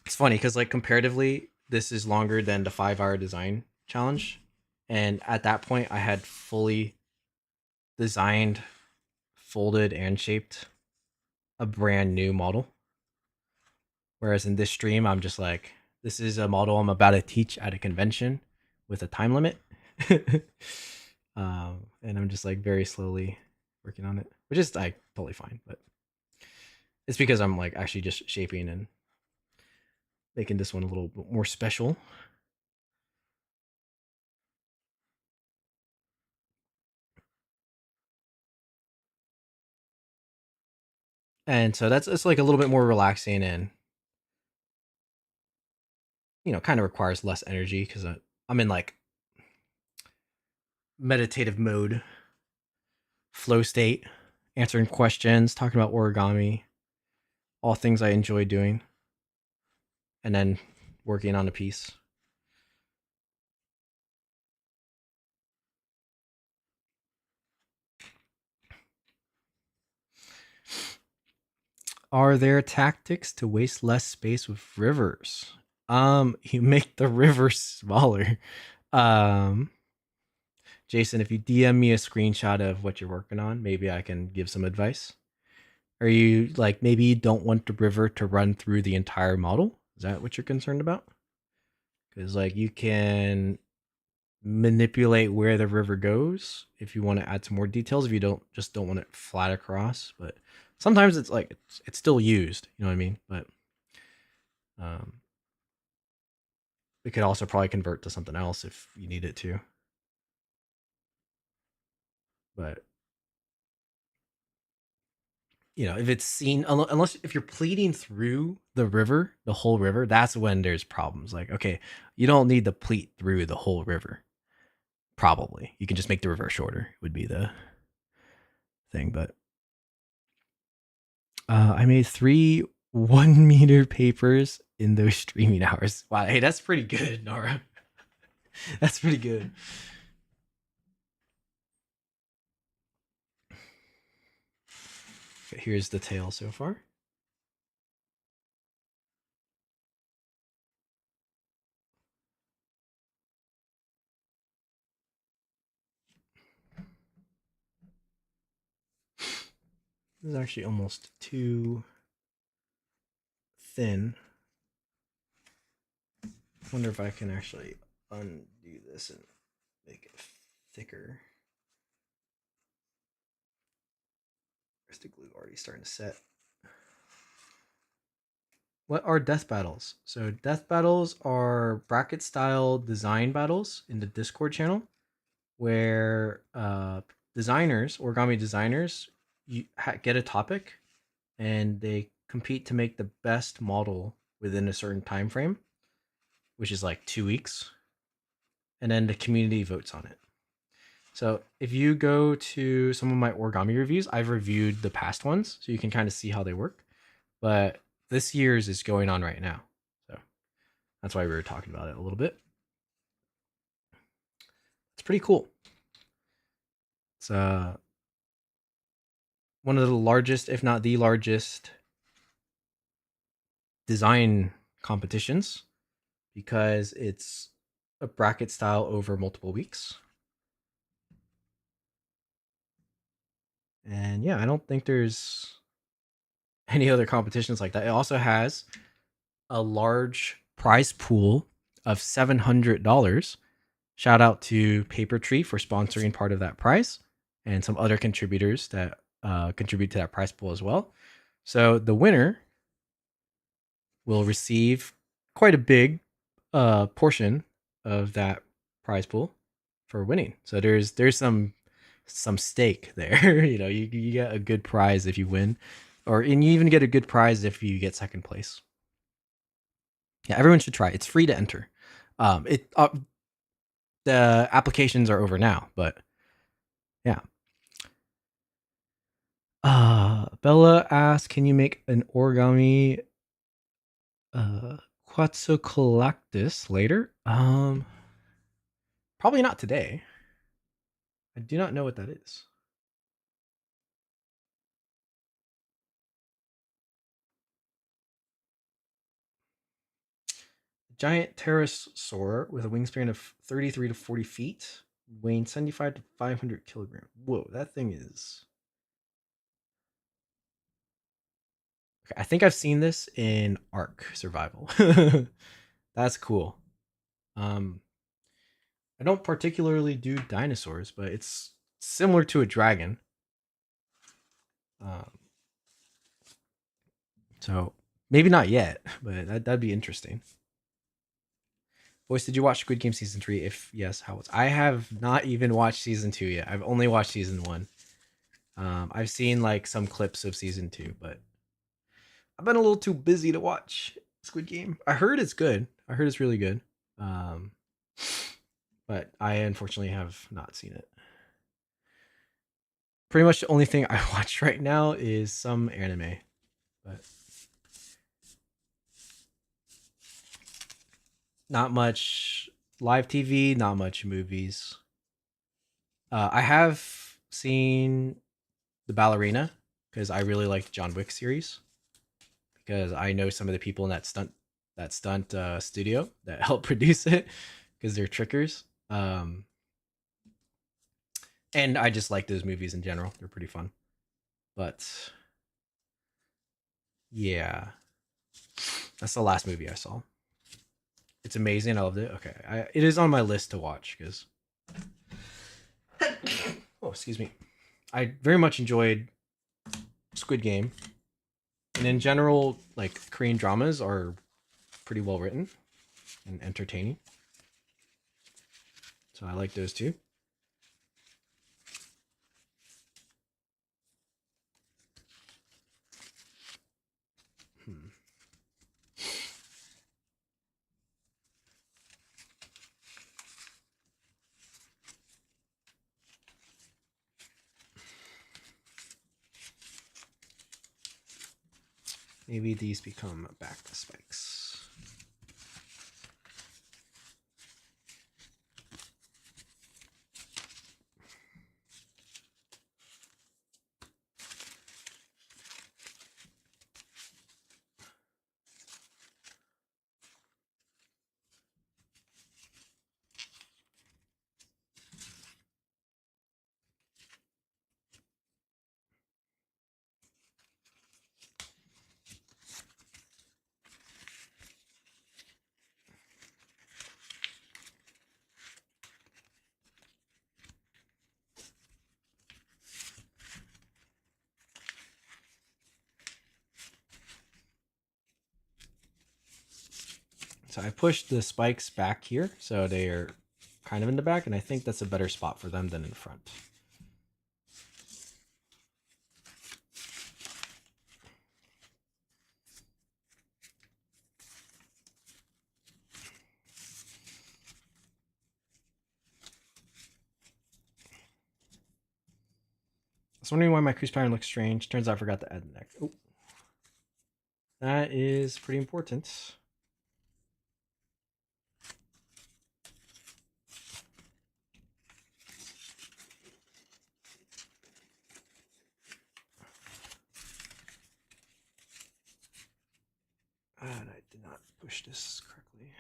It's funny because like comparatively, this is longer than the 5-hour design challenge. And at that point, I had fully designed, folded, and shaped a brand new model. Whereas in this stream, I'm just like, this is a model I'm about to teach at a convention with a time limit. And I'm just like very slowly working on it, which is like totally fine. But it's because I'm like actually just shaping and making this one a little bit more special. And so it's like a little bit more relaxing and, you know, kind of requires less energy because I'm in like meditative mode, flow state, answering questions, talking about origami, all things I enjoy doing, and then working on a piece. Are there tactics to waste less space with rivers? You make the river smaller. Um, Jason, if you DM me a screenshot of what you're working on, maybe I can give some advice. Are you like maybe you don't want the river to run through the entire model? Is that what you're concerned about? Because like you can manipulate where the river goes if you want to add some more details. If you don't want it flat across, but sometimes it's like it's still used. You know what I mean? But um, it could also probably convert to something else if you need it to. But you know, if it's seen, unless if you're pleating through the river, the whole river, that's when there's problems. Like, okay, you don't need to pleat through the whole river. Probably, you can just make the river shorter. Would be the thing. But I made 3 1 meter papers in those streaming hours. Wow, hey, that's pretty good, Nora. That's pretty good. Okay, here's the tail so far. This is actually almost too thin. I wonder if I can actually undo this and make it thicker. Where's the glue already starting to set? What are death battles? So death battles are bracket style design battles in the Discord channel where designers, origami designers, get a topic and they compete to make the best model within a certain time frame, which is like 2 weeks, and then the community votes on it. So if you go to some of my origami reviews, I've reviewed the past ones, so you can kind of see how they work. But this year's is going on right now, so that's why we were talking about it a little bit. It's pretty cool. It's one of the largest, if not the largest, design competitions because it's a bracket style over multiple weeks. And yeah, I don't think there's any other competitions like that. It also has a large prize pool of $700. Shout out to Paper Tree for sponsoring part of that prize and some other contributors that contribute to that prize pool as well. So the winner will receive quite a big portion of that prize pool for winning. So there's some stake there. You know, you get a good prize if you win, and you even get a good prize if you get second place. Yeah, everyone should try. It's free to enter. The applications are over now, but yeah. Bella asks, can you make an origami Quetzalcoatlus later? Probably not today. I do not know what that is. Giant pterosaur with a wingspan of 33 to 40 feet, weighing 75 to 500 kilograms. Whoa, that thing is. Okay, I think I've seen this in Ark Survival. That's cool. I don't particularly do dinosaurs, but it's similar to a dragon. Um, so maybe not yet, but that'd be interesting. Boys, did you watch Squid Game season 3? If yes, how was? I have not even watched season 2 yet. I've only watched season 1. I've seen like some clips of season 2, but I've been a little too busy to watch Squid Game. I heard it's good. I heard it's really good. Um, but I unfortunately have not seen it. Pretty much the only thing I watch right now is some anime, but not much live TV, not much movies. I have seen The Ballerina because I really liked John Wick series because I know some of the people in that stunt studio that helped produce it because they're trickers. And I just like those movies in general. They're pretty fun. But yeah, that's the last movie I saw. It's amazing. I loved it. Okay, it is on my list to watch because oh, excuse me. I very much enjoyed Squid Game, and in general, like Korean dramas are pretty well written and entertaining. So I like those too. Hmm. Maybe these become back to spikes. So I pushed the spikes back here, so they are kind of in the back, and I think that's a better spot for them than in front. I was wondering why my crease pattern looks strange. Turns out I forgot to add the neck. Oh, that is pretty important. And I did not push this correctly.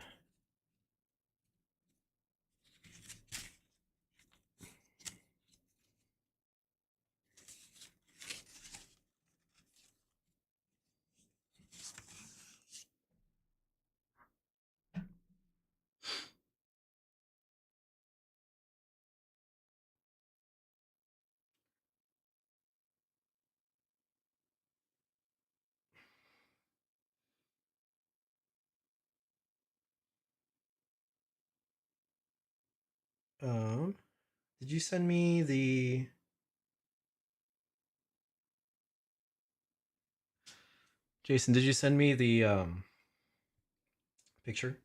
Did you send me the Jason, did you send me the picture?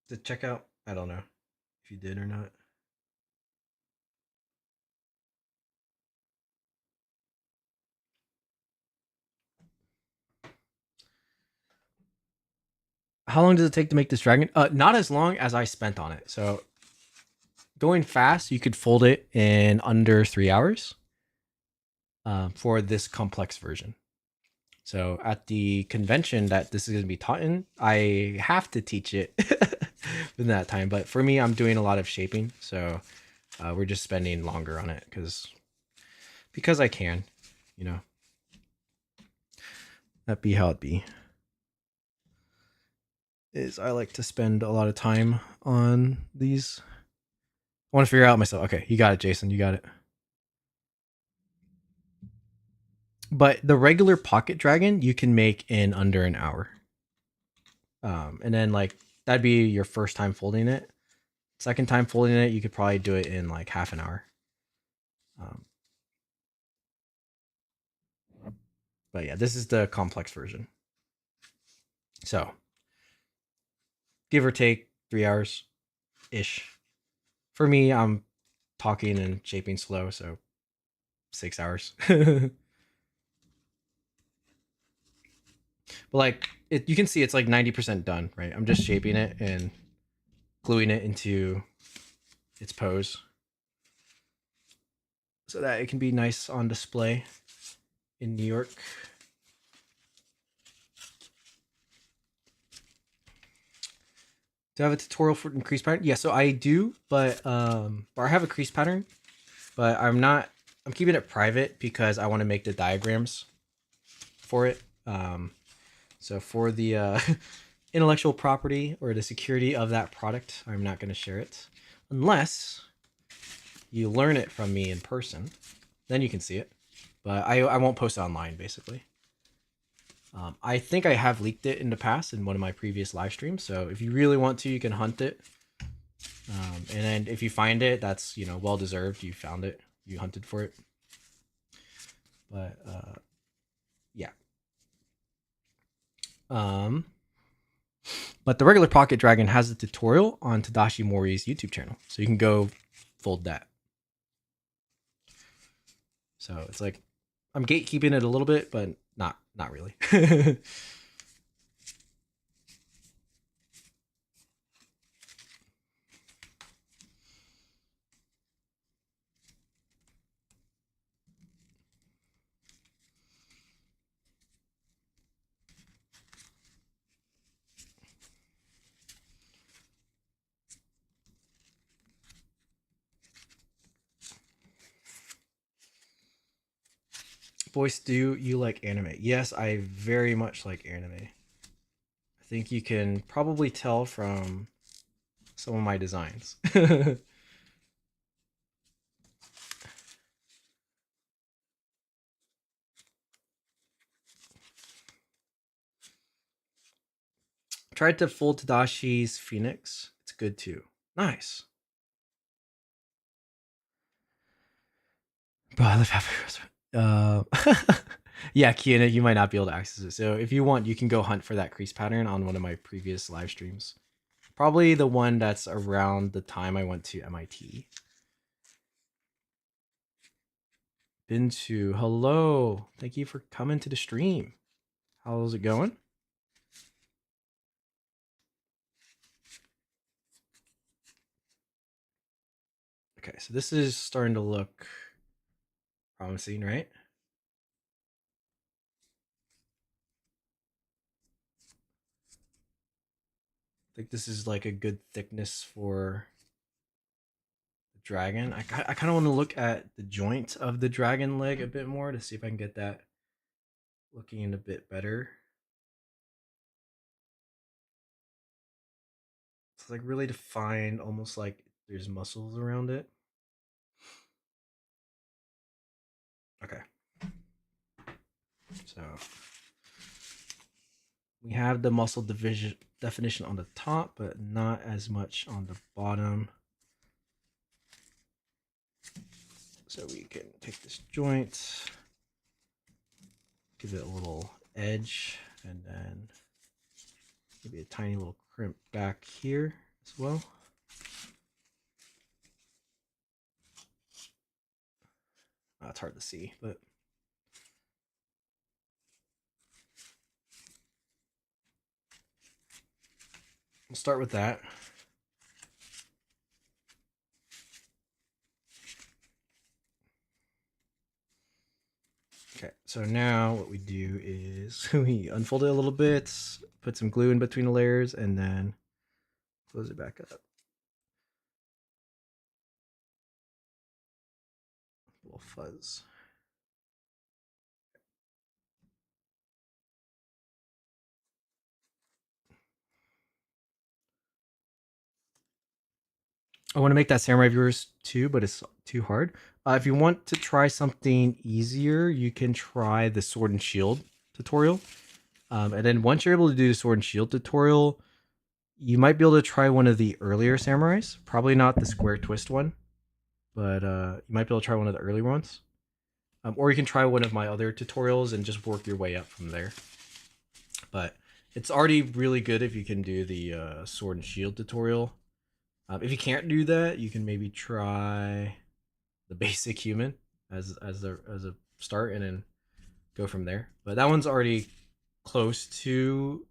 The checkout? I don't know if you did or not. How long does it take to make this dragon? Not as long as I spent on it. So going fast, you could fold it in under 3 hours for this complex version. So at the convention that this is going to be taught in, I have to teach it in that time. But for me, I'm doing a lot of shaping. So we're just spending longer on it because I can, you know. That be how it be. Is I like to spend a lot of time on these. I want to figure out myself. Okay, you got it, Jason. You got it. But the regular pocket dragon you can make in under an hour. And then like that'd be your first time folding it. Second time folding it, you could probably do it in like half an hour. But yeah, this is the complex version. So give or take 3 hours ish. For me, I'm talking and shaping slow, so 6 hours. But like you can see it's like 90% done, right? I'm just shaping it and gluing it into its pose so that it can be nice on display in New York. Do I have a tutorial for increase pattern? Yeah, so I do, but or I have a crease pattern, but I'm keeping it private because I want to make the diagrams for it. So for the intellectual property or the security of that product, I'm not going to share it unless you learn it from me in person. Then you can see it, but I won't post it online basically. I think I have leaked it in the past in one of my previous live streams. So if you really want to, you can hunt it. And then if you find it, that's, you know, well deserved. You found it, you hunted for it. But yeah. But the regular Pocket Dragon has a tutorial on Tadashi Mori's YouTube channel, so you can go fold that. So it's like I'm gatekeeping it a little bit, but not really. Boys, do you like anime? Yes, I very much like anime. I think you can probably tell from some of my designs. Tried to fold Tadashi's Phoenix. It's good too. Nice. Bro, I live halfway. Yeah, Kiana, you might not be able to access it. So if you want, you can go hunt for that crease pattern on one of my previous live streams. Probably the one that's around the time I went to MIT. Bintu, hello. Thank you for coming to the stream. How's it going? Okay, so this is starting to look promising, right? I think this is like a good thickness for the dragon. I kind of want to look at the joint of the dragon leg a bit more to see if I can get that looking a bit better. It's like really defined, almost like there's muscles around it. Okay. So we have the muscle definition on the top, but not as much on the bottom. So we can take this joint, give it a little edge, and then maybe a tiny little crimp back here as well. It's hard to see, but we'll start with that. Okay, so now what we do is we unfold it a little bit, put some glue in between the layers, and then close it back up. A little fuzz. I want to make that Samurai Viewers too, but it's too hard. If you want to try something easier, you can try the Sword and Shield tutorial. And then once you're able to do the Sword and Shield tutorial, you might be able to try one of the earlier Samurais. Probably not the square twist one, but you might be able to try one of the early ones. Or you can try one of my other tutorials and just work your way up from there. But it's already really good if you can do the Sword and Shield tutorial. If you can't do that, you can maybe try the basic human as a start, and then go from there. But that one's already close to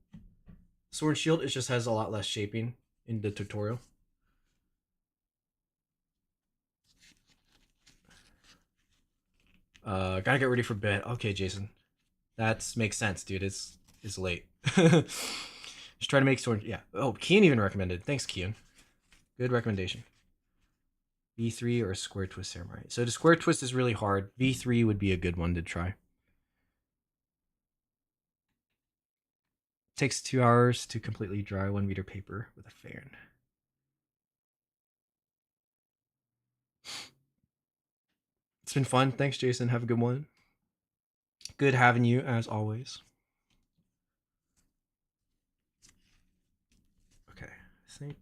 Sword and Shield. It just has a lot less shaping in the tutorial. Gotta get ready for bed. Okay, Jason, that makes sense, dude. It's late. Just try to make sort. Yeah. Oh, Kian even recommended. Thanks, Kian. Good recommendation. V3 or square twist samurai. So the square twist is really hard. V3 would be a good one to try. Takes 2 hours to completely dry 1 meter paper with a fan. It's been fun. Thanks, Jason. Have a good one. Good having you as always. Okay, I think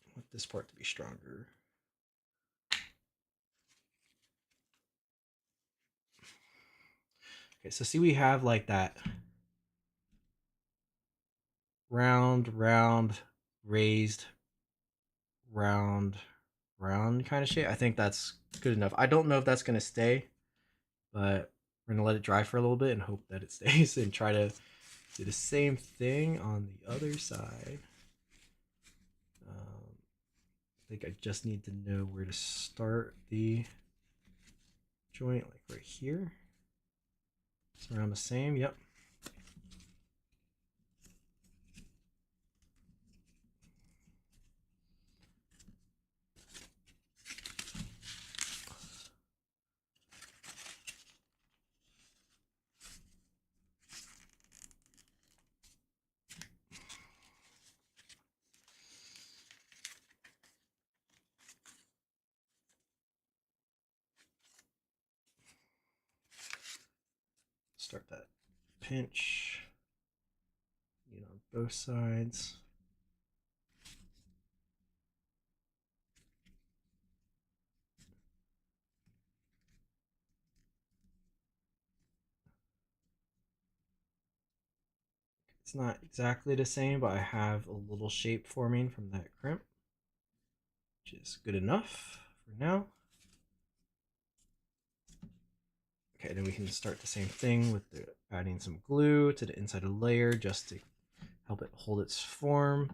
I want this part to be stronger. Okay, so see we have like that round, raised, round, kind of shape. I think that's good enough. I don't know if that's going to stay, but we're going to let it dry for a little bit and hope that it stays and try to do the same thing on the other side. I think I just need to know where to start the joint, like right here. It's around the same, yep. Start that pinch, on both sides. It's not exactly the same, but I have a little shape forming from that crimp, which is good enough for now. Okay, then we can start the same thing with adding some glue to the inside of the layer just to help it hold its form.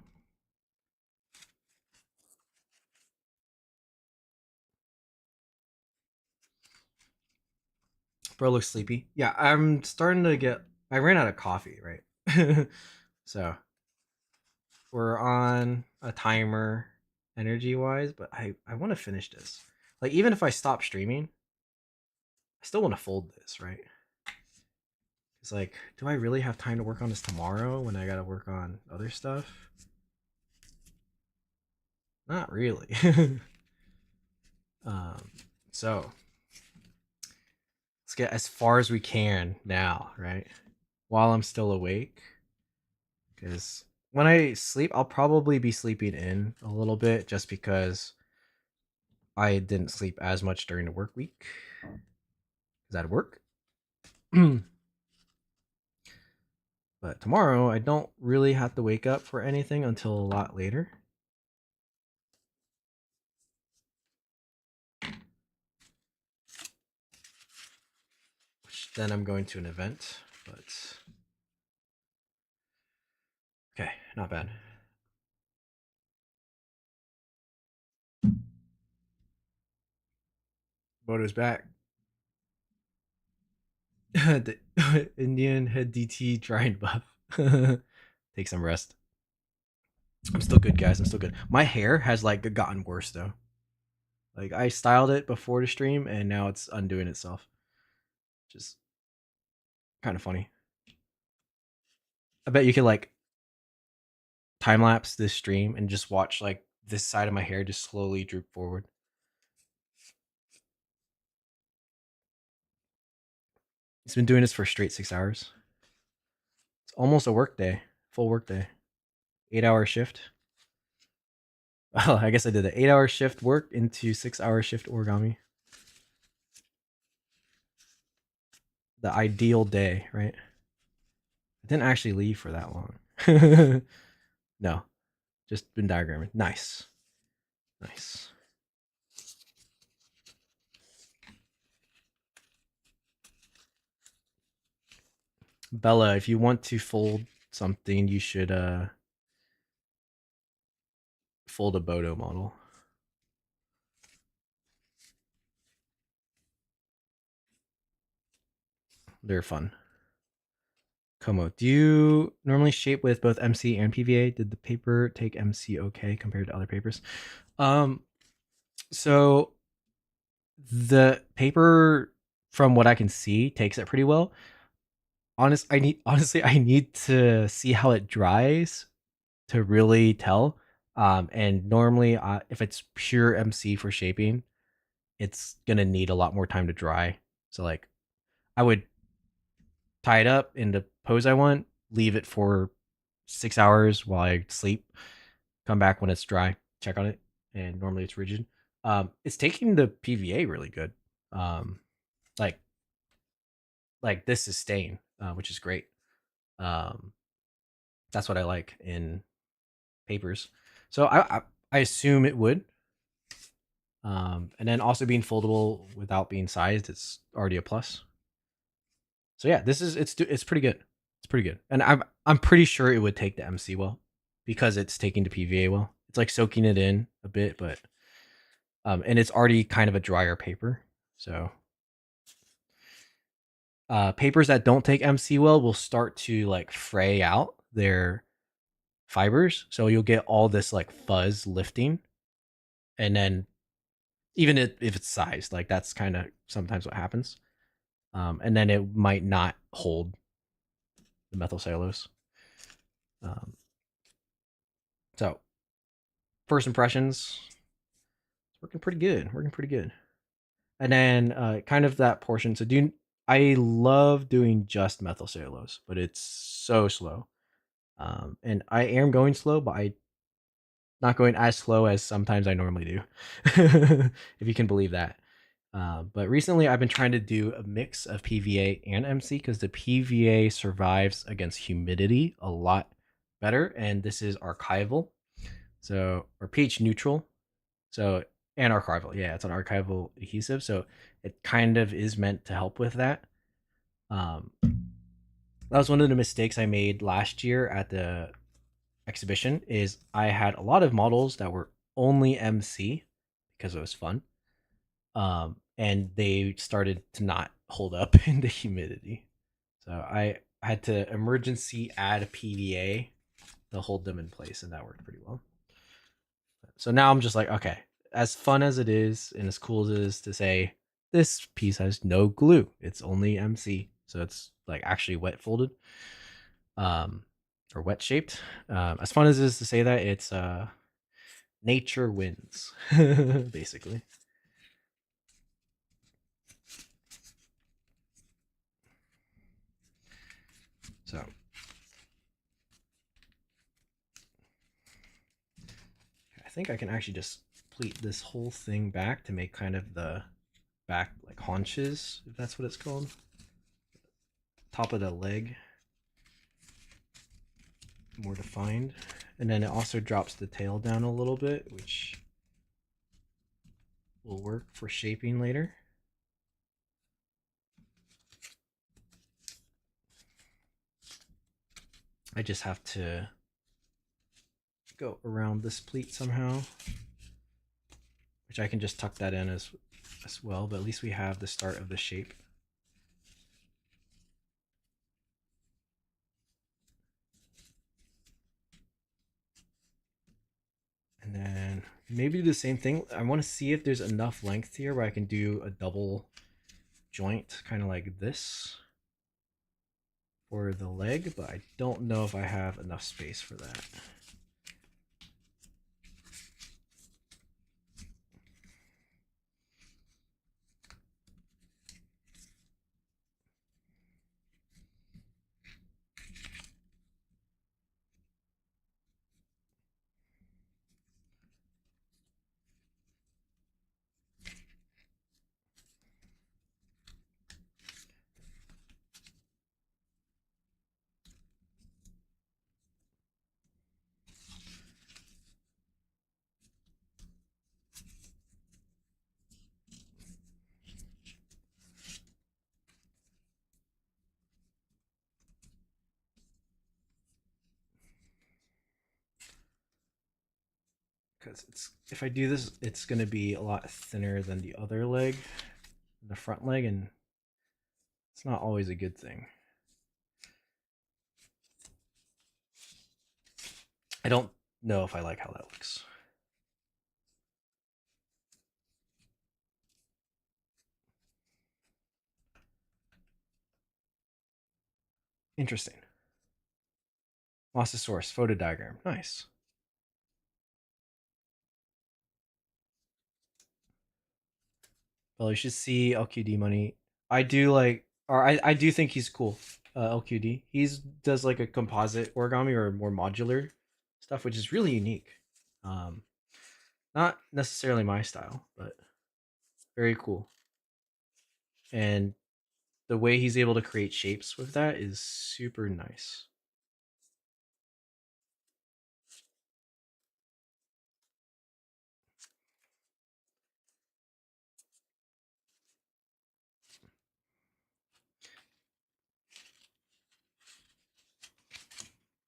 Bro looks sleepy. Yeah, I'm starting to get. I ran out of coffee, right? So we're on a timer energy wise, but I want to finish this. Like, even if I stop streaming, I still want to fold this, right? It's like, do I really have time to work on this tomorrow when I gotta work on other stuff? Not really. So let's get as far as we can now, right? While I'm still awake. Because when I sleep, I'll probably be sleeping in a little bit just because I didn't sleep as much during the work week. Is that work? But tomorrow, I don't really have to wake up for anything until a lot later. Which then I'm going to an event, but okay, not bad. Bodo's back. The Indian head DT drying buff. Take some rest. I'm still good, guys. I'm still good. My hair has like gotten worse though. Like, I styled it before the stream and now it's undoing itself. Just kind of funny. I bet you could like time lapse this stream and just watch like this side of my hair just slowly droop forward. He's been doing this for straight 6 hours. It's almost a work day, full work day. 8-hour shift. Well, I guess I did an 8-hour shift work into 6-hour shift origami. The ideal day, right? I didn't actually leave for that long. No, just been diagramming. Nice. Nice. Bella, if you want to fold something, you should fold a Bodo model. They're fun. Como, do you normally shape with both MC and PVA? Did the paper take MC okay compared to other papers? Um, so the paper, from what I can see, takes it pretty well. Honestly, I need to see how it dries to really tell. And normally, if it's pure MC for shaping, it's gonna need a lot more time to dry. So like, I would tie it up in the pose I want, leave it for 6 hours while I sleep, come back when it's dry, check on it, and normally it's rigid. It's taking the PVA really good. Um, like this is staying, which is great. Um, that's what I like in papers. So I assume it would. And then also being foldable without being sized, it's already a plus. So yeah, it's pretty good. It's pretty good, and I'm pretty sure it would take the MC well because it's taking the PVA well. It's like soaking it in a bit, but and it's already kind of a drier paper. So papers that don't take MC well will start to like fray out their fibers, so you'll get all this like fuzz lifting, and then even if it's sized, like that's kind of sometimes what happens. And then it might not hold the methyl cellulose. Um, so first impressions, it's working pretty good. Working pretty good. And then kind of that portion. So I love doing just methyl cellulose, but it's so slow. And I am going slow, but I not going as slow as sometimes I normally do, if you can believe that. But recently, I've been trying to do a mix of PVA and MC because the PVA survives against humidity a lot better, and this is archival, so or pH neutral, so and archival. Yeah, it's an archival adhesive, so it kind of is meant to help with that. Um, that was one of the mistakes I made last year at the exhibition. Is I had a lot of models that were only MC because it was fun, and they started to not hold up in the humidity. So I had to emergency add a PVA to hold them in place, and that worked pretty well. So now I'm just like, okay, as fun as it is and as cool as it is to say this piece has no glue, it's only MC, so it's like actually wet folded, um, or wet shaped. As fun as it is to say that, it's nature wins, basically. So I think I can actually just pleat this whole thing back to make kind of the back like haunches, if that's what it's called. Top of the leg more defined. And then it also drops the tail down a little bit, which will work for shaping later. I just have to go around this pleat somehow, which I can just tuck that in as well, but at least we have the start of the shape. And then maybe do the same thing. I want to see if there's enough length here where I can do a double joint, kind of like this for the leg, but I don't know if I have enough space for that. Because if I do this, it's going to be a lot thinner than the other leg, the front leg, and It's not always a good thing. I don't know if I like how that looks. Interesting. Lost the source. Photo diagram. Nice. Well, you should see LQD money. I do like, or I do think he's cool. LQD. He's does like a composite origami or more modular stuff, which is really unique. Um, Not necessarily my style, but very cool. And the way he's able to create shapes with that is super nice.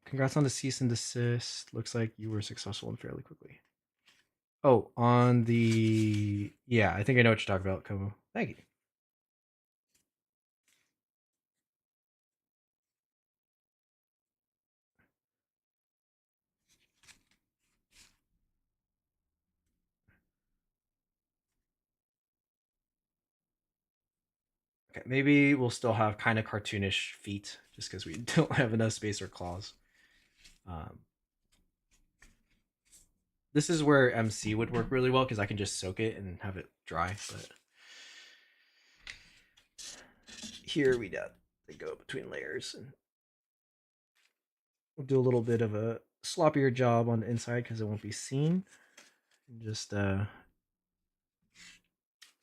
Congrats on the cease and desist. Looks like you were successful and fairly quickly. Oh, on the yeah, I think I know what you're talking about, Kobo. Thank you. Okay, maybe we'll still have kind of cartoonish feet just because we don't have enough space or claws. Um, this is where MC would work really well because I can just soak it and have it dry. But here we got they go between layers, and we'll do a little bit of a sloppier job on the inside because it won't be seen. And just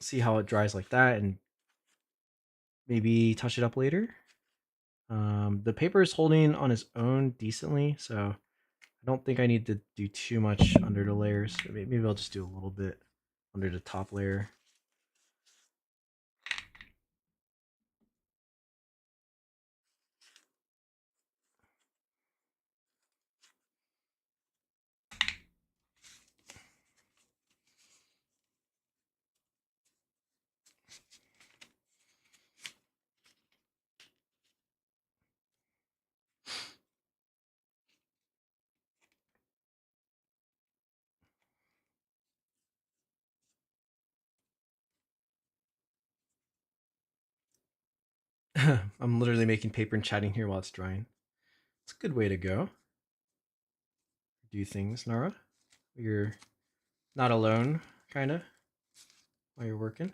see how it dries like that, and maybe touch it up later. The paper is holding on its own decently, so I don't think I need to do too much under the layers. Maybe I'll just do a little bit under the top layer. I'm literally making paper and chatting here while it's drying. It's a good way to go. Do things, Nara. You're not alone, kind of, while you're working.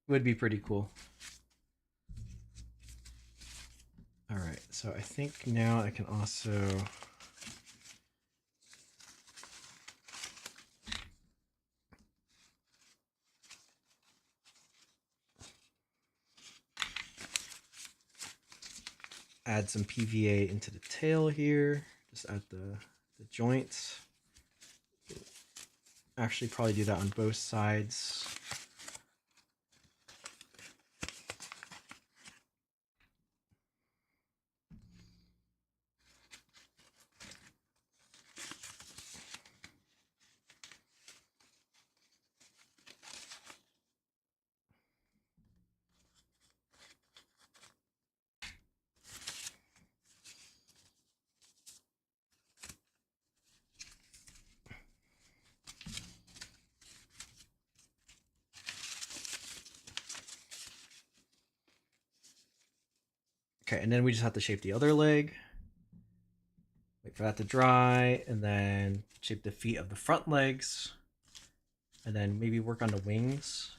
Would be pretty cool. All right, so I think now I can also add some PVA into the tail here, just at the joints. Actually, probably do that on both sides. Okay, and then we just have to shape the other leg. Wait for that to dry, and then shape the feet of the front legs. And then maybe work on the wings.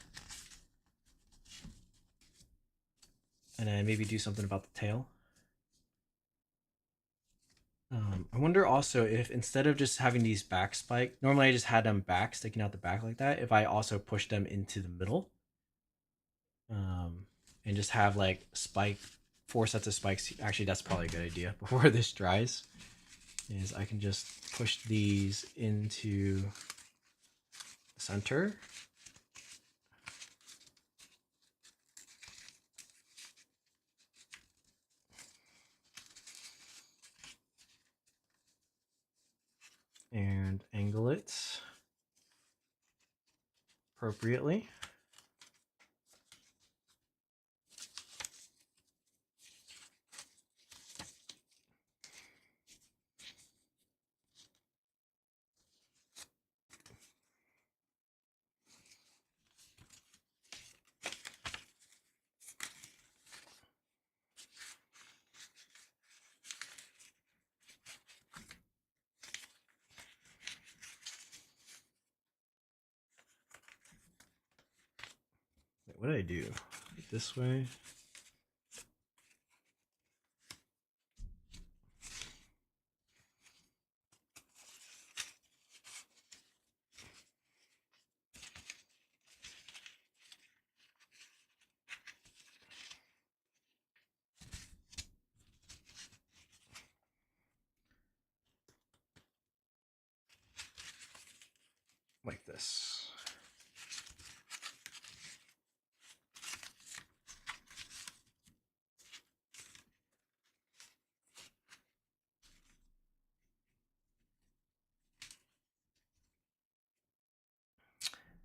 And then maybe do something about the tail. I wonder also if instead of just having these back spike, normally I just had them back sticking out the back like that, if I also push them into the middle. And just have like spike, 4 sets of spikes. Actually, that's probably a good idea before this dries. Is I can just push these into the center. appropriately. Wait, what did I do? This way? Like this.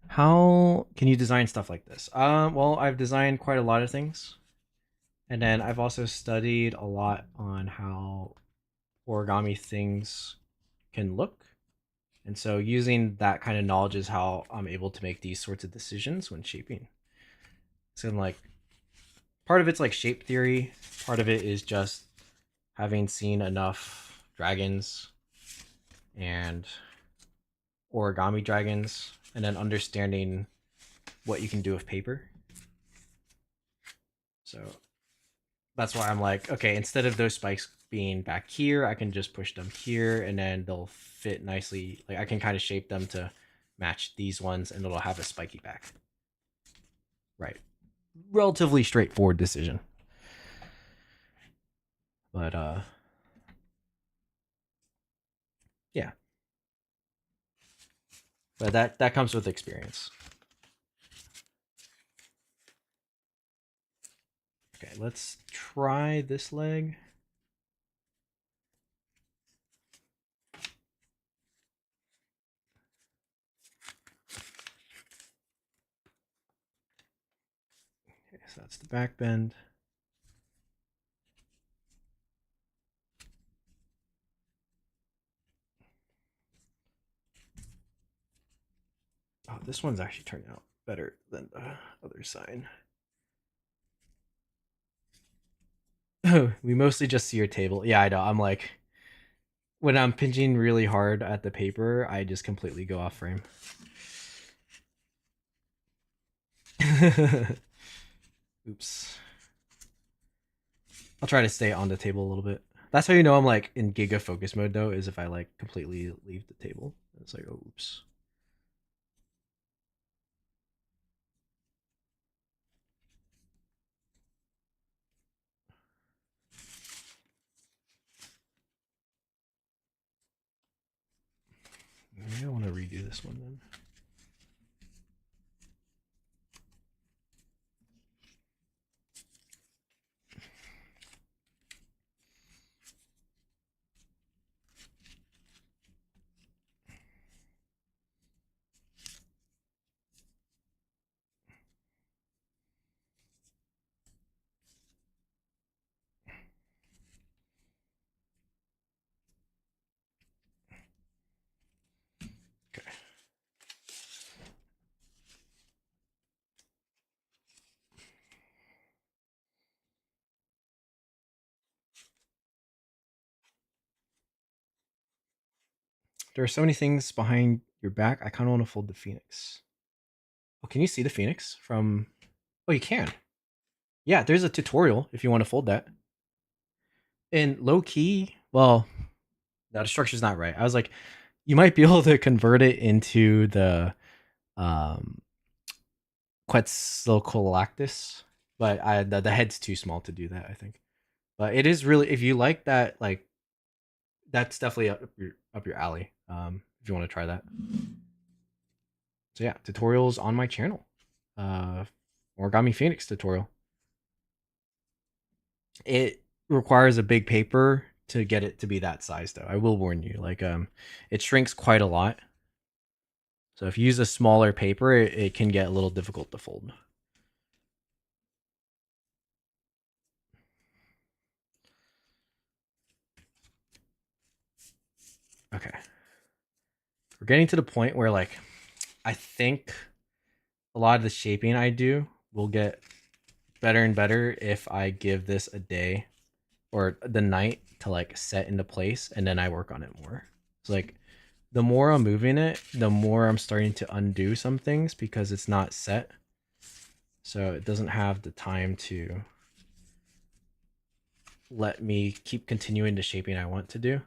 How can you design stuff like this? Well, I've designed quite a lot of things. And then I've also studied a lot on how origami things can look. And so using that kind of knowledge is how I'm able to make these sorts of decisions when shaping. So like part of it's like shape theory, part of it is just having seen enough dragons and origami dragons and then understanding what you can do with paper. So that's why I'm like, okay, instead of those spikes being back here, I can just push them here and then they'll fit nicely. Like I can kind of shape them to match these ones and it'll have a spiky back. Right. Relatively straightforward decision. But yeah. But that comes with experience. Okay, let's try this leg. Okay, so that's the back bend. Oh, this one's actually turned out better than the other side. Oh, we mostly just see your table. Yeah, I know. I'm like, when I'm pinching really hard at the paper, I just completely go off frame. Oops. I'll try to stay on the table a little bit. That's how you know I'm like in giga focus mode though, is if I like completely leave the table. It's like, oh, oops. Maybe I want to redo this one then. Okay. There are so many things behind your back. I kind of want to fold the phoenix. Oh, can you see the phoenix from? Oh, you can. Yeah, there's a tutorial if you want to fold that. And low key, well, no, the structure's not right. I was like, you might be able to convert it into the um Quetzalcoatlus, but the head's too small to do that, I think. But it is really, if you like that, like that's definitely up your alley. If you want to try that. So yeah, tutorials on my channel. Uh, Origami Phoenix tutorial. It requires a big paper to get it to be that size, though. I will warn you, like it shrinks quite a lot. So if you use a smaller paper, it can get a little difficult to fold. Okay. We're getting to the point where like I think a lot of the shaping I do will get better and better if I give this a day or the night to like set into place and then I work on it more. So like the more I'm moving it, the more I'm starting to undo some things because it's not set. So it doesn't have the time to let me keep continuing the shaping I want to do.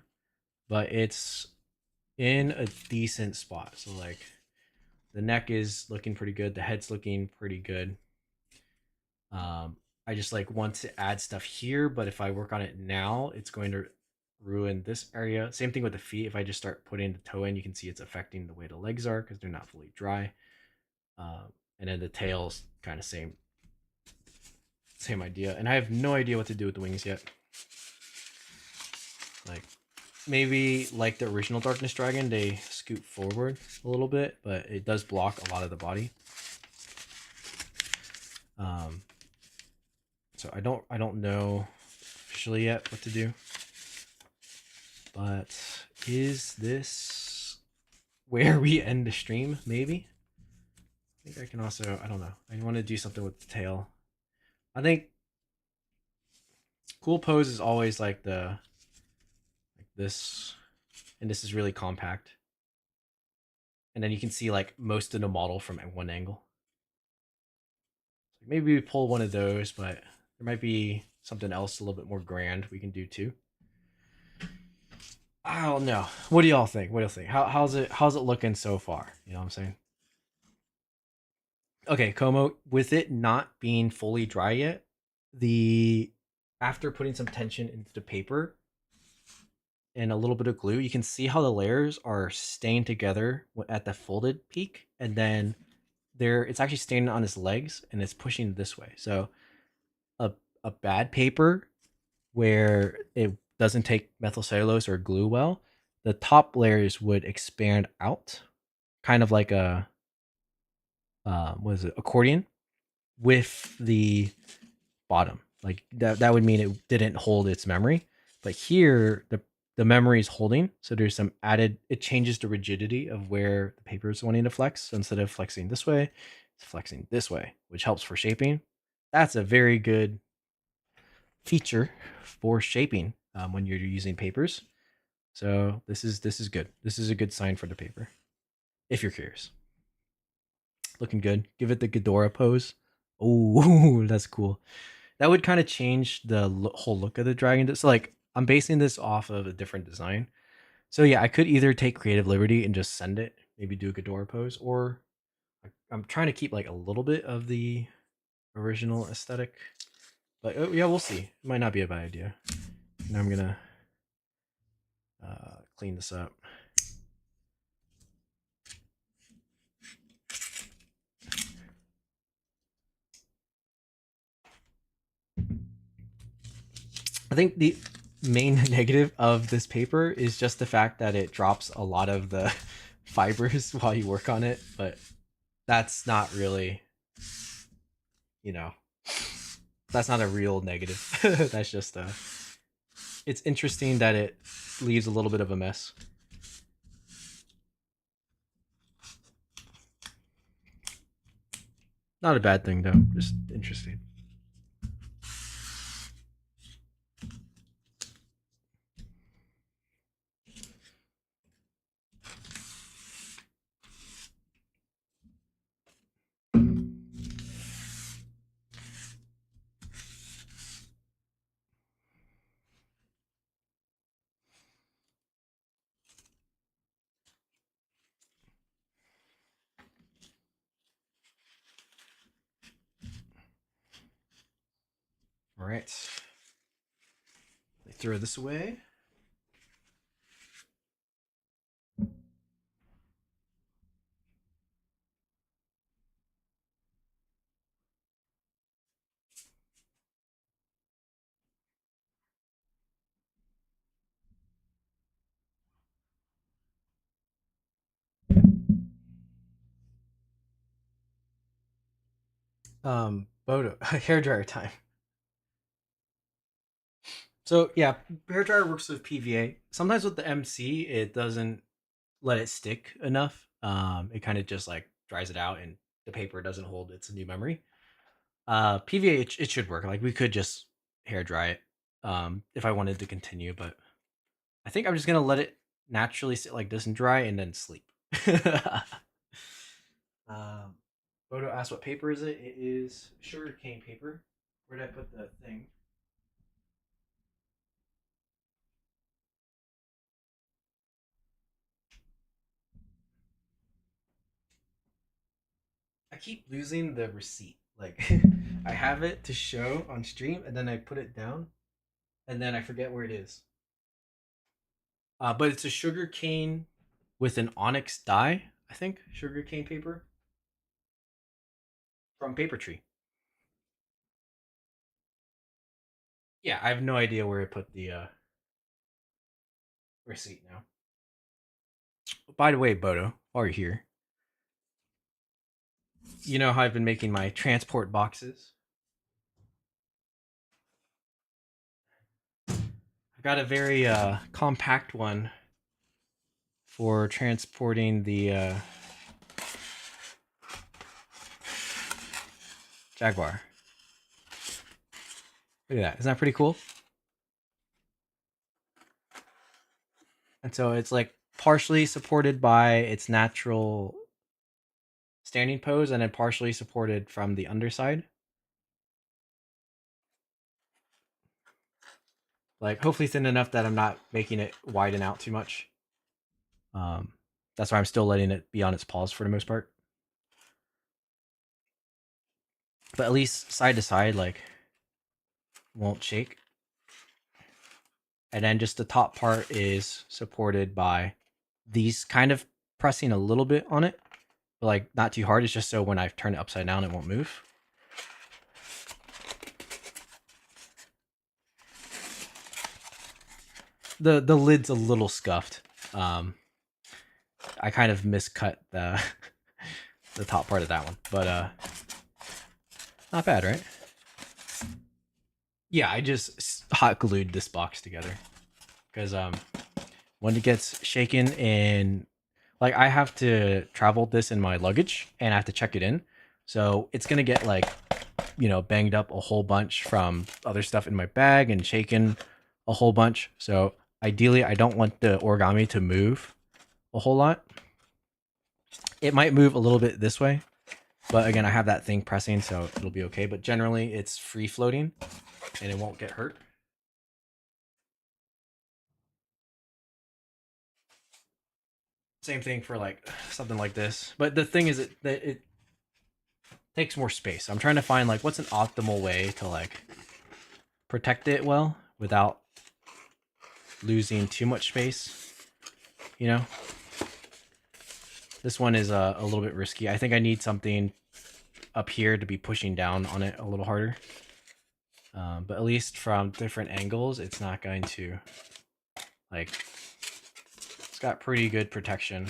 But it's in a decent spot. So like the neck is looking pretty good. The head's looking pretty good. I just like want to add stuff here, but if I work on it now, it's going to ruin this area. Same thing with the feet. If I just start putting the toe in, you can see it's affecting the way the legs are because they're not fully dry. And then the tail's kind of same idea. And I have no idea what to do with the wings yet. Like maybe like the original Darkness Dragon, they scoot forward a little bit, but it does block a lot of the body. So I don't know officially yet what to do. But is this where we end the stream? Maybe. I think I can also, I don't know. I want to do something with the tail. I think cool pose is always like this, and this is really compact. And then you can see like most of the model from one angle. So maybe we pull one of those, but there might be something else a little bit more grand we can do too. I don't know. What do y'all think? What do y'all think? How's it looking so far? You know what I'm saying? Okay, Como, with it not being fully dry yet, the after putting some tension into the paper and a little bit of glue, you can see how the layers are staying together at the folded peak, and then it's actually staying on its legs and it's pushing this way. So a bad paper where it doesn't take methyl cellulose or glue well, the top layers would expand out, kind of like a what is it, accordion, with the bottom. Like that would mean it didn't hold its memory. But here the memory is holding, so there's some added. It changes the rigidity of where the paper is wanting to flex. So instead of flexing this way, it's flexing this way, which helps for shaping. That's a very good feature for shaping when you're using papers. So this is good. This is a good sign for the paper. If you're curious, looking good. Give it the Ghidorah pose. Oh, that's cool. That would kind of change the whole look of the dragon. So like I'm basing this off of a different design. So yeah, I could either take creative liberty and just send it, maybe do a Ghidorah pose, or I'm trying to keep like a little bit of the original aesthetic. But yeah, we'll see. It might not be a bad idea. Now I'm gonna clean this up. I think the main negative of this paper is just the fact that it drops a lot of the fibers while you work on it, but that's not really, you know, that's not a real negative. That's just it's interesting that it leaves a little bit of a mess. Not a bad thing though, just interesting. All right. Let me throw this away. Bodo, hairdryer time. So yeah, hairdryer works with PVA. Sometimes with the MC, it doesn't let it stick enough. It kind of just like dries it out, and the paper doesn't hold its new memory. PVA, it should work. Like we could just hair dry it, if I wanted to continue, but I think I'm just gonna let it naturally sit like this and dry, and then sleep. um, Bodo asked what paper is it? It is sugarcane paper. Where did I put the thing? I keep losing the receipt. Like I have it to show on stream, and then I put it down, and then I forget where it is. But it's a sugar cane with an onyx dye. I think sugar cane paper from Paper Tree. Yeah, I have no idea where I put the receipt now. By the way, Bodo, while you're here, you know how I've been making my transport boxes. I got a very compact one for transporting the Jaguar. Look at that. Isn't that pretty cool? And so it's like partially supported by its natural standing pose, and then partially supported from the underside. Like hopefully thin enough that I'm not making it widen out too much. Um, that's why I'm still letting it be on its paws for the most part. But at least side to side, like, won't shake. And then just the top part is supported by these kind of pressing a little bit on it, but like not too hard. It's just so when I turn it upside down, it won't move. The lid's a little scuffed. I kind of miscut the the top part of that one, but not bad, right? Yeah, I just hot glued this box together because when it gets shaken, and like I have to travel this in my luggage and I have to check it in, so it's gonna get like, you know, banged up a whole bunch from other stuff in my bag and shaken a whole bunch. So ideally, I don't want the origami to move a whole lot. It might move a little bit this way, but again, I have that thing pressing, so it'll be okay. But generally, it's free floating and it won't get hurt. Same thing for like something like this. But the thing is that it takes more space. I'm trying to find like what's an optimal way to like protect it well without losing too much space, you know? This one is a little bit risky. I think I need something up here to be pushing down on it a little harder. But at least from different angles, it's not going to, like, it's got pretty good protection.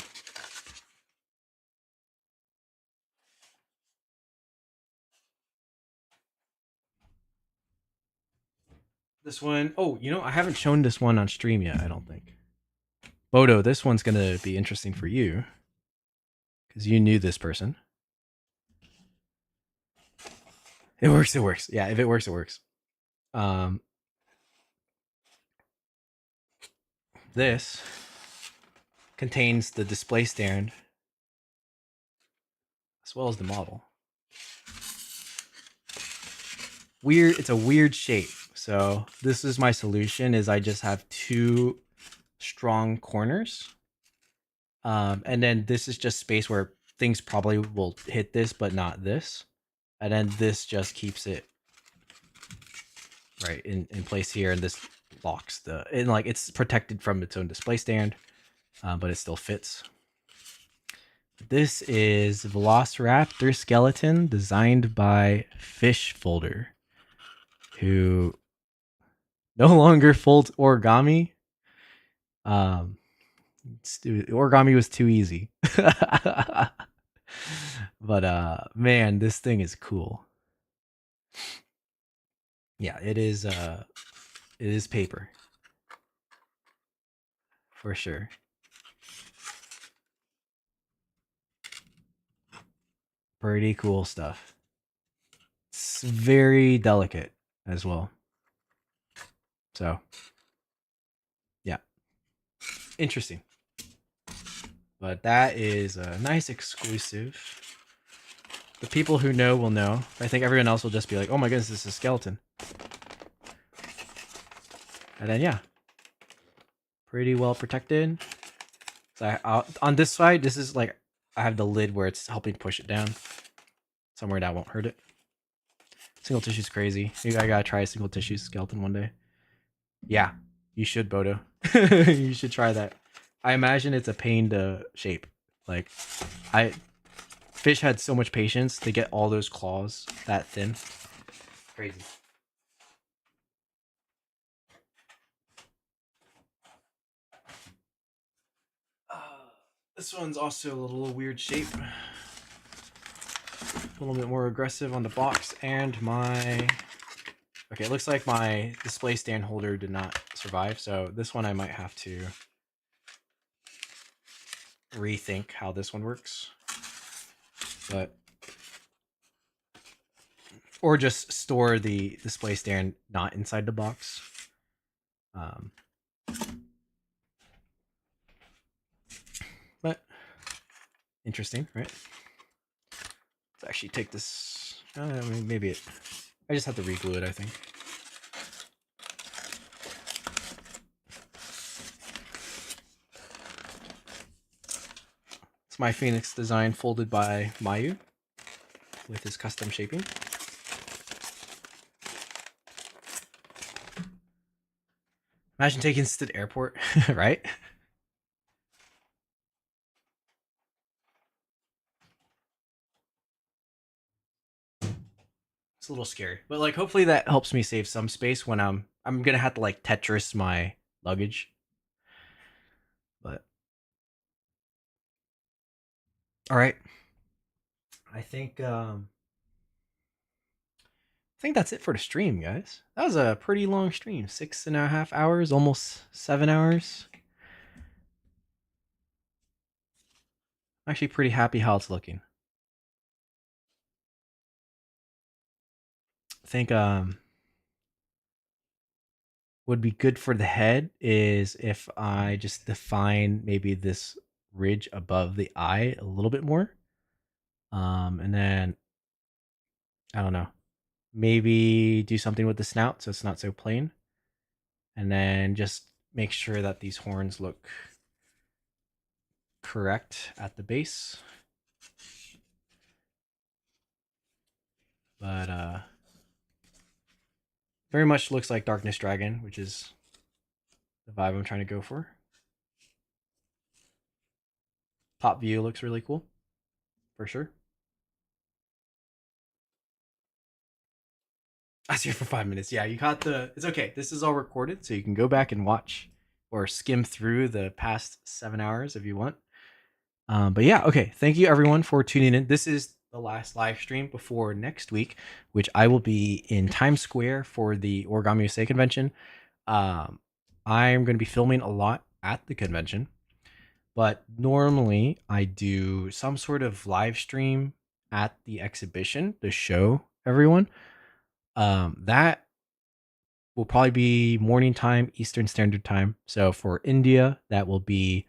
This one, oh, you know, I haven't shown this one on stream yet, I don't think. Bodo, this one's going to be interesting for you because you knew this person. It works, it works. Yeah, if it works, it works. This contains the display stand as well as the model. Weird, it's a weird shape. So this is my solution, is I just have two strong corners. And then this is just space where things probably will hit this, but not this. And then this just keeps it right in place here, and this locks the, and like it's protected from its own display stand, but it still fits. This is Velociraptor skeleton designed by Fish Folder, who no longer folds origami. Origami was too easy. But man, this thing is cool. Yeah, it is paper for sure. Pretty cool stuff. It's very delicate as well. So, yeah, interesting. But that is a nice exclusive. The people who know will know. I think everyone else will just be like, "Oh my goodness, this is a skeleton." And then yeah, pretty well protected. So on this side, this is like I have the lid where it's helping push it down somewhere that won't hurt it. Single tissue is crazy. Maybe I gotta try a single tissue skeleton one day. Yeah, you should, Bodo. You should try that. I imagine it's a pain to shape. Like, fish had so much patience to get all those claws that thin. Crazy. This one's also a little weird shape. A little bit more aggressive on the box, and my... Okay, it looks like my display stand holder did not survive, so this one I might have to rethink how this one works. But... Or just store the display stand not inside the box. But interesting, right? Let's actually take this. I mean, maybe it. I just have to reglue it, I think. It's my Phoenix design folded by Mayu with his custom shaping. Imagine taking this to the airport, right? It's a little scary, but like hopefully that helps me save some space when I'm gonna have to like Tetris my luggage. But all right, I think that's it for the stream, guys. That was a pretty long stream, 6.5 hours, almost 7 hours. I'm actually pretty happy how it's looking. I think would be good for the head is if I just define maybe this ridge above the eye a little bit more. And then I don't know, maybe do something with the snout so it's not so plain. And then just make sure that these horns look correct at the base. But very much looks like Darkness Dragon, which is the vibe I'm trying to go for. Top view looks really cool, for sure. I was here for 5 minutes. Yeah, you caught the... It's okay. This is all recorded, so you can go back and watch or skim through the past 7 hours if you want. But yeah, okay. Thank you, everyone, for tuning in. This is the last live stream before next week, which I will be in Times Square for the OrigamiUSA convention. I'm going to be filming a lot at the convention, but normally I do some sort of live stream at the exhibition to show everyone. That will probably be morning time, Eastern Standard Time. So for India, that will be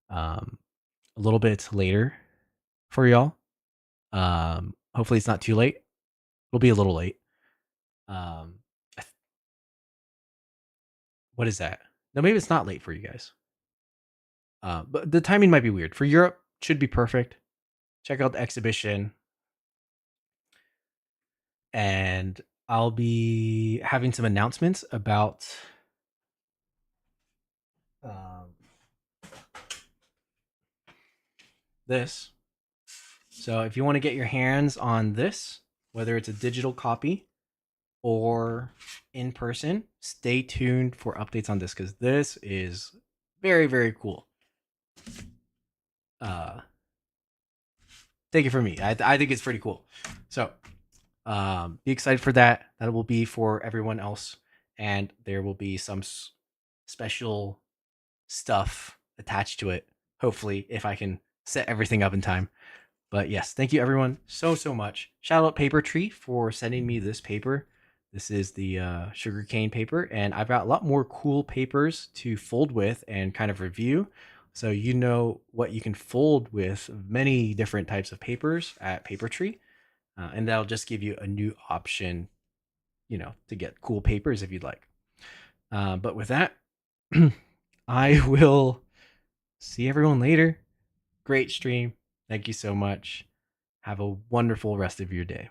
a little bit later for y'all. Hopefully it's not too late. It'll be a little late. What is that? No, maybe it's not late for you guys. But the timing might be weird. For Europe, should be perfect. Check out the exhibition. And I'll be having some announcements about this. So if you want to get your hands on this, whether it's a digital copy or in person, stay tuned for updates on this because this is very, very cool. Take it from me. I think it's pretty cool. So Be excited for that. That will be for everyone else, and there will be some special stuff attached to it. Hopefully, if I can set everything up in time. But yes, thank you everyone so much. Shout out Paper Tree for sending me this paper. This is the sugarcane paper, and I've got a lot more cool papers to fold with and kind of review. So you know what you can fold with many different types of papers at Paper Tree, and that'll just give you a new option, to get cool papers if you'd like. But with that, I will see everyone later. Great stream. Thank you so much. Have a wonderful rest of your day.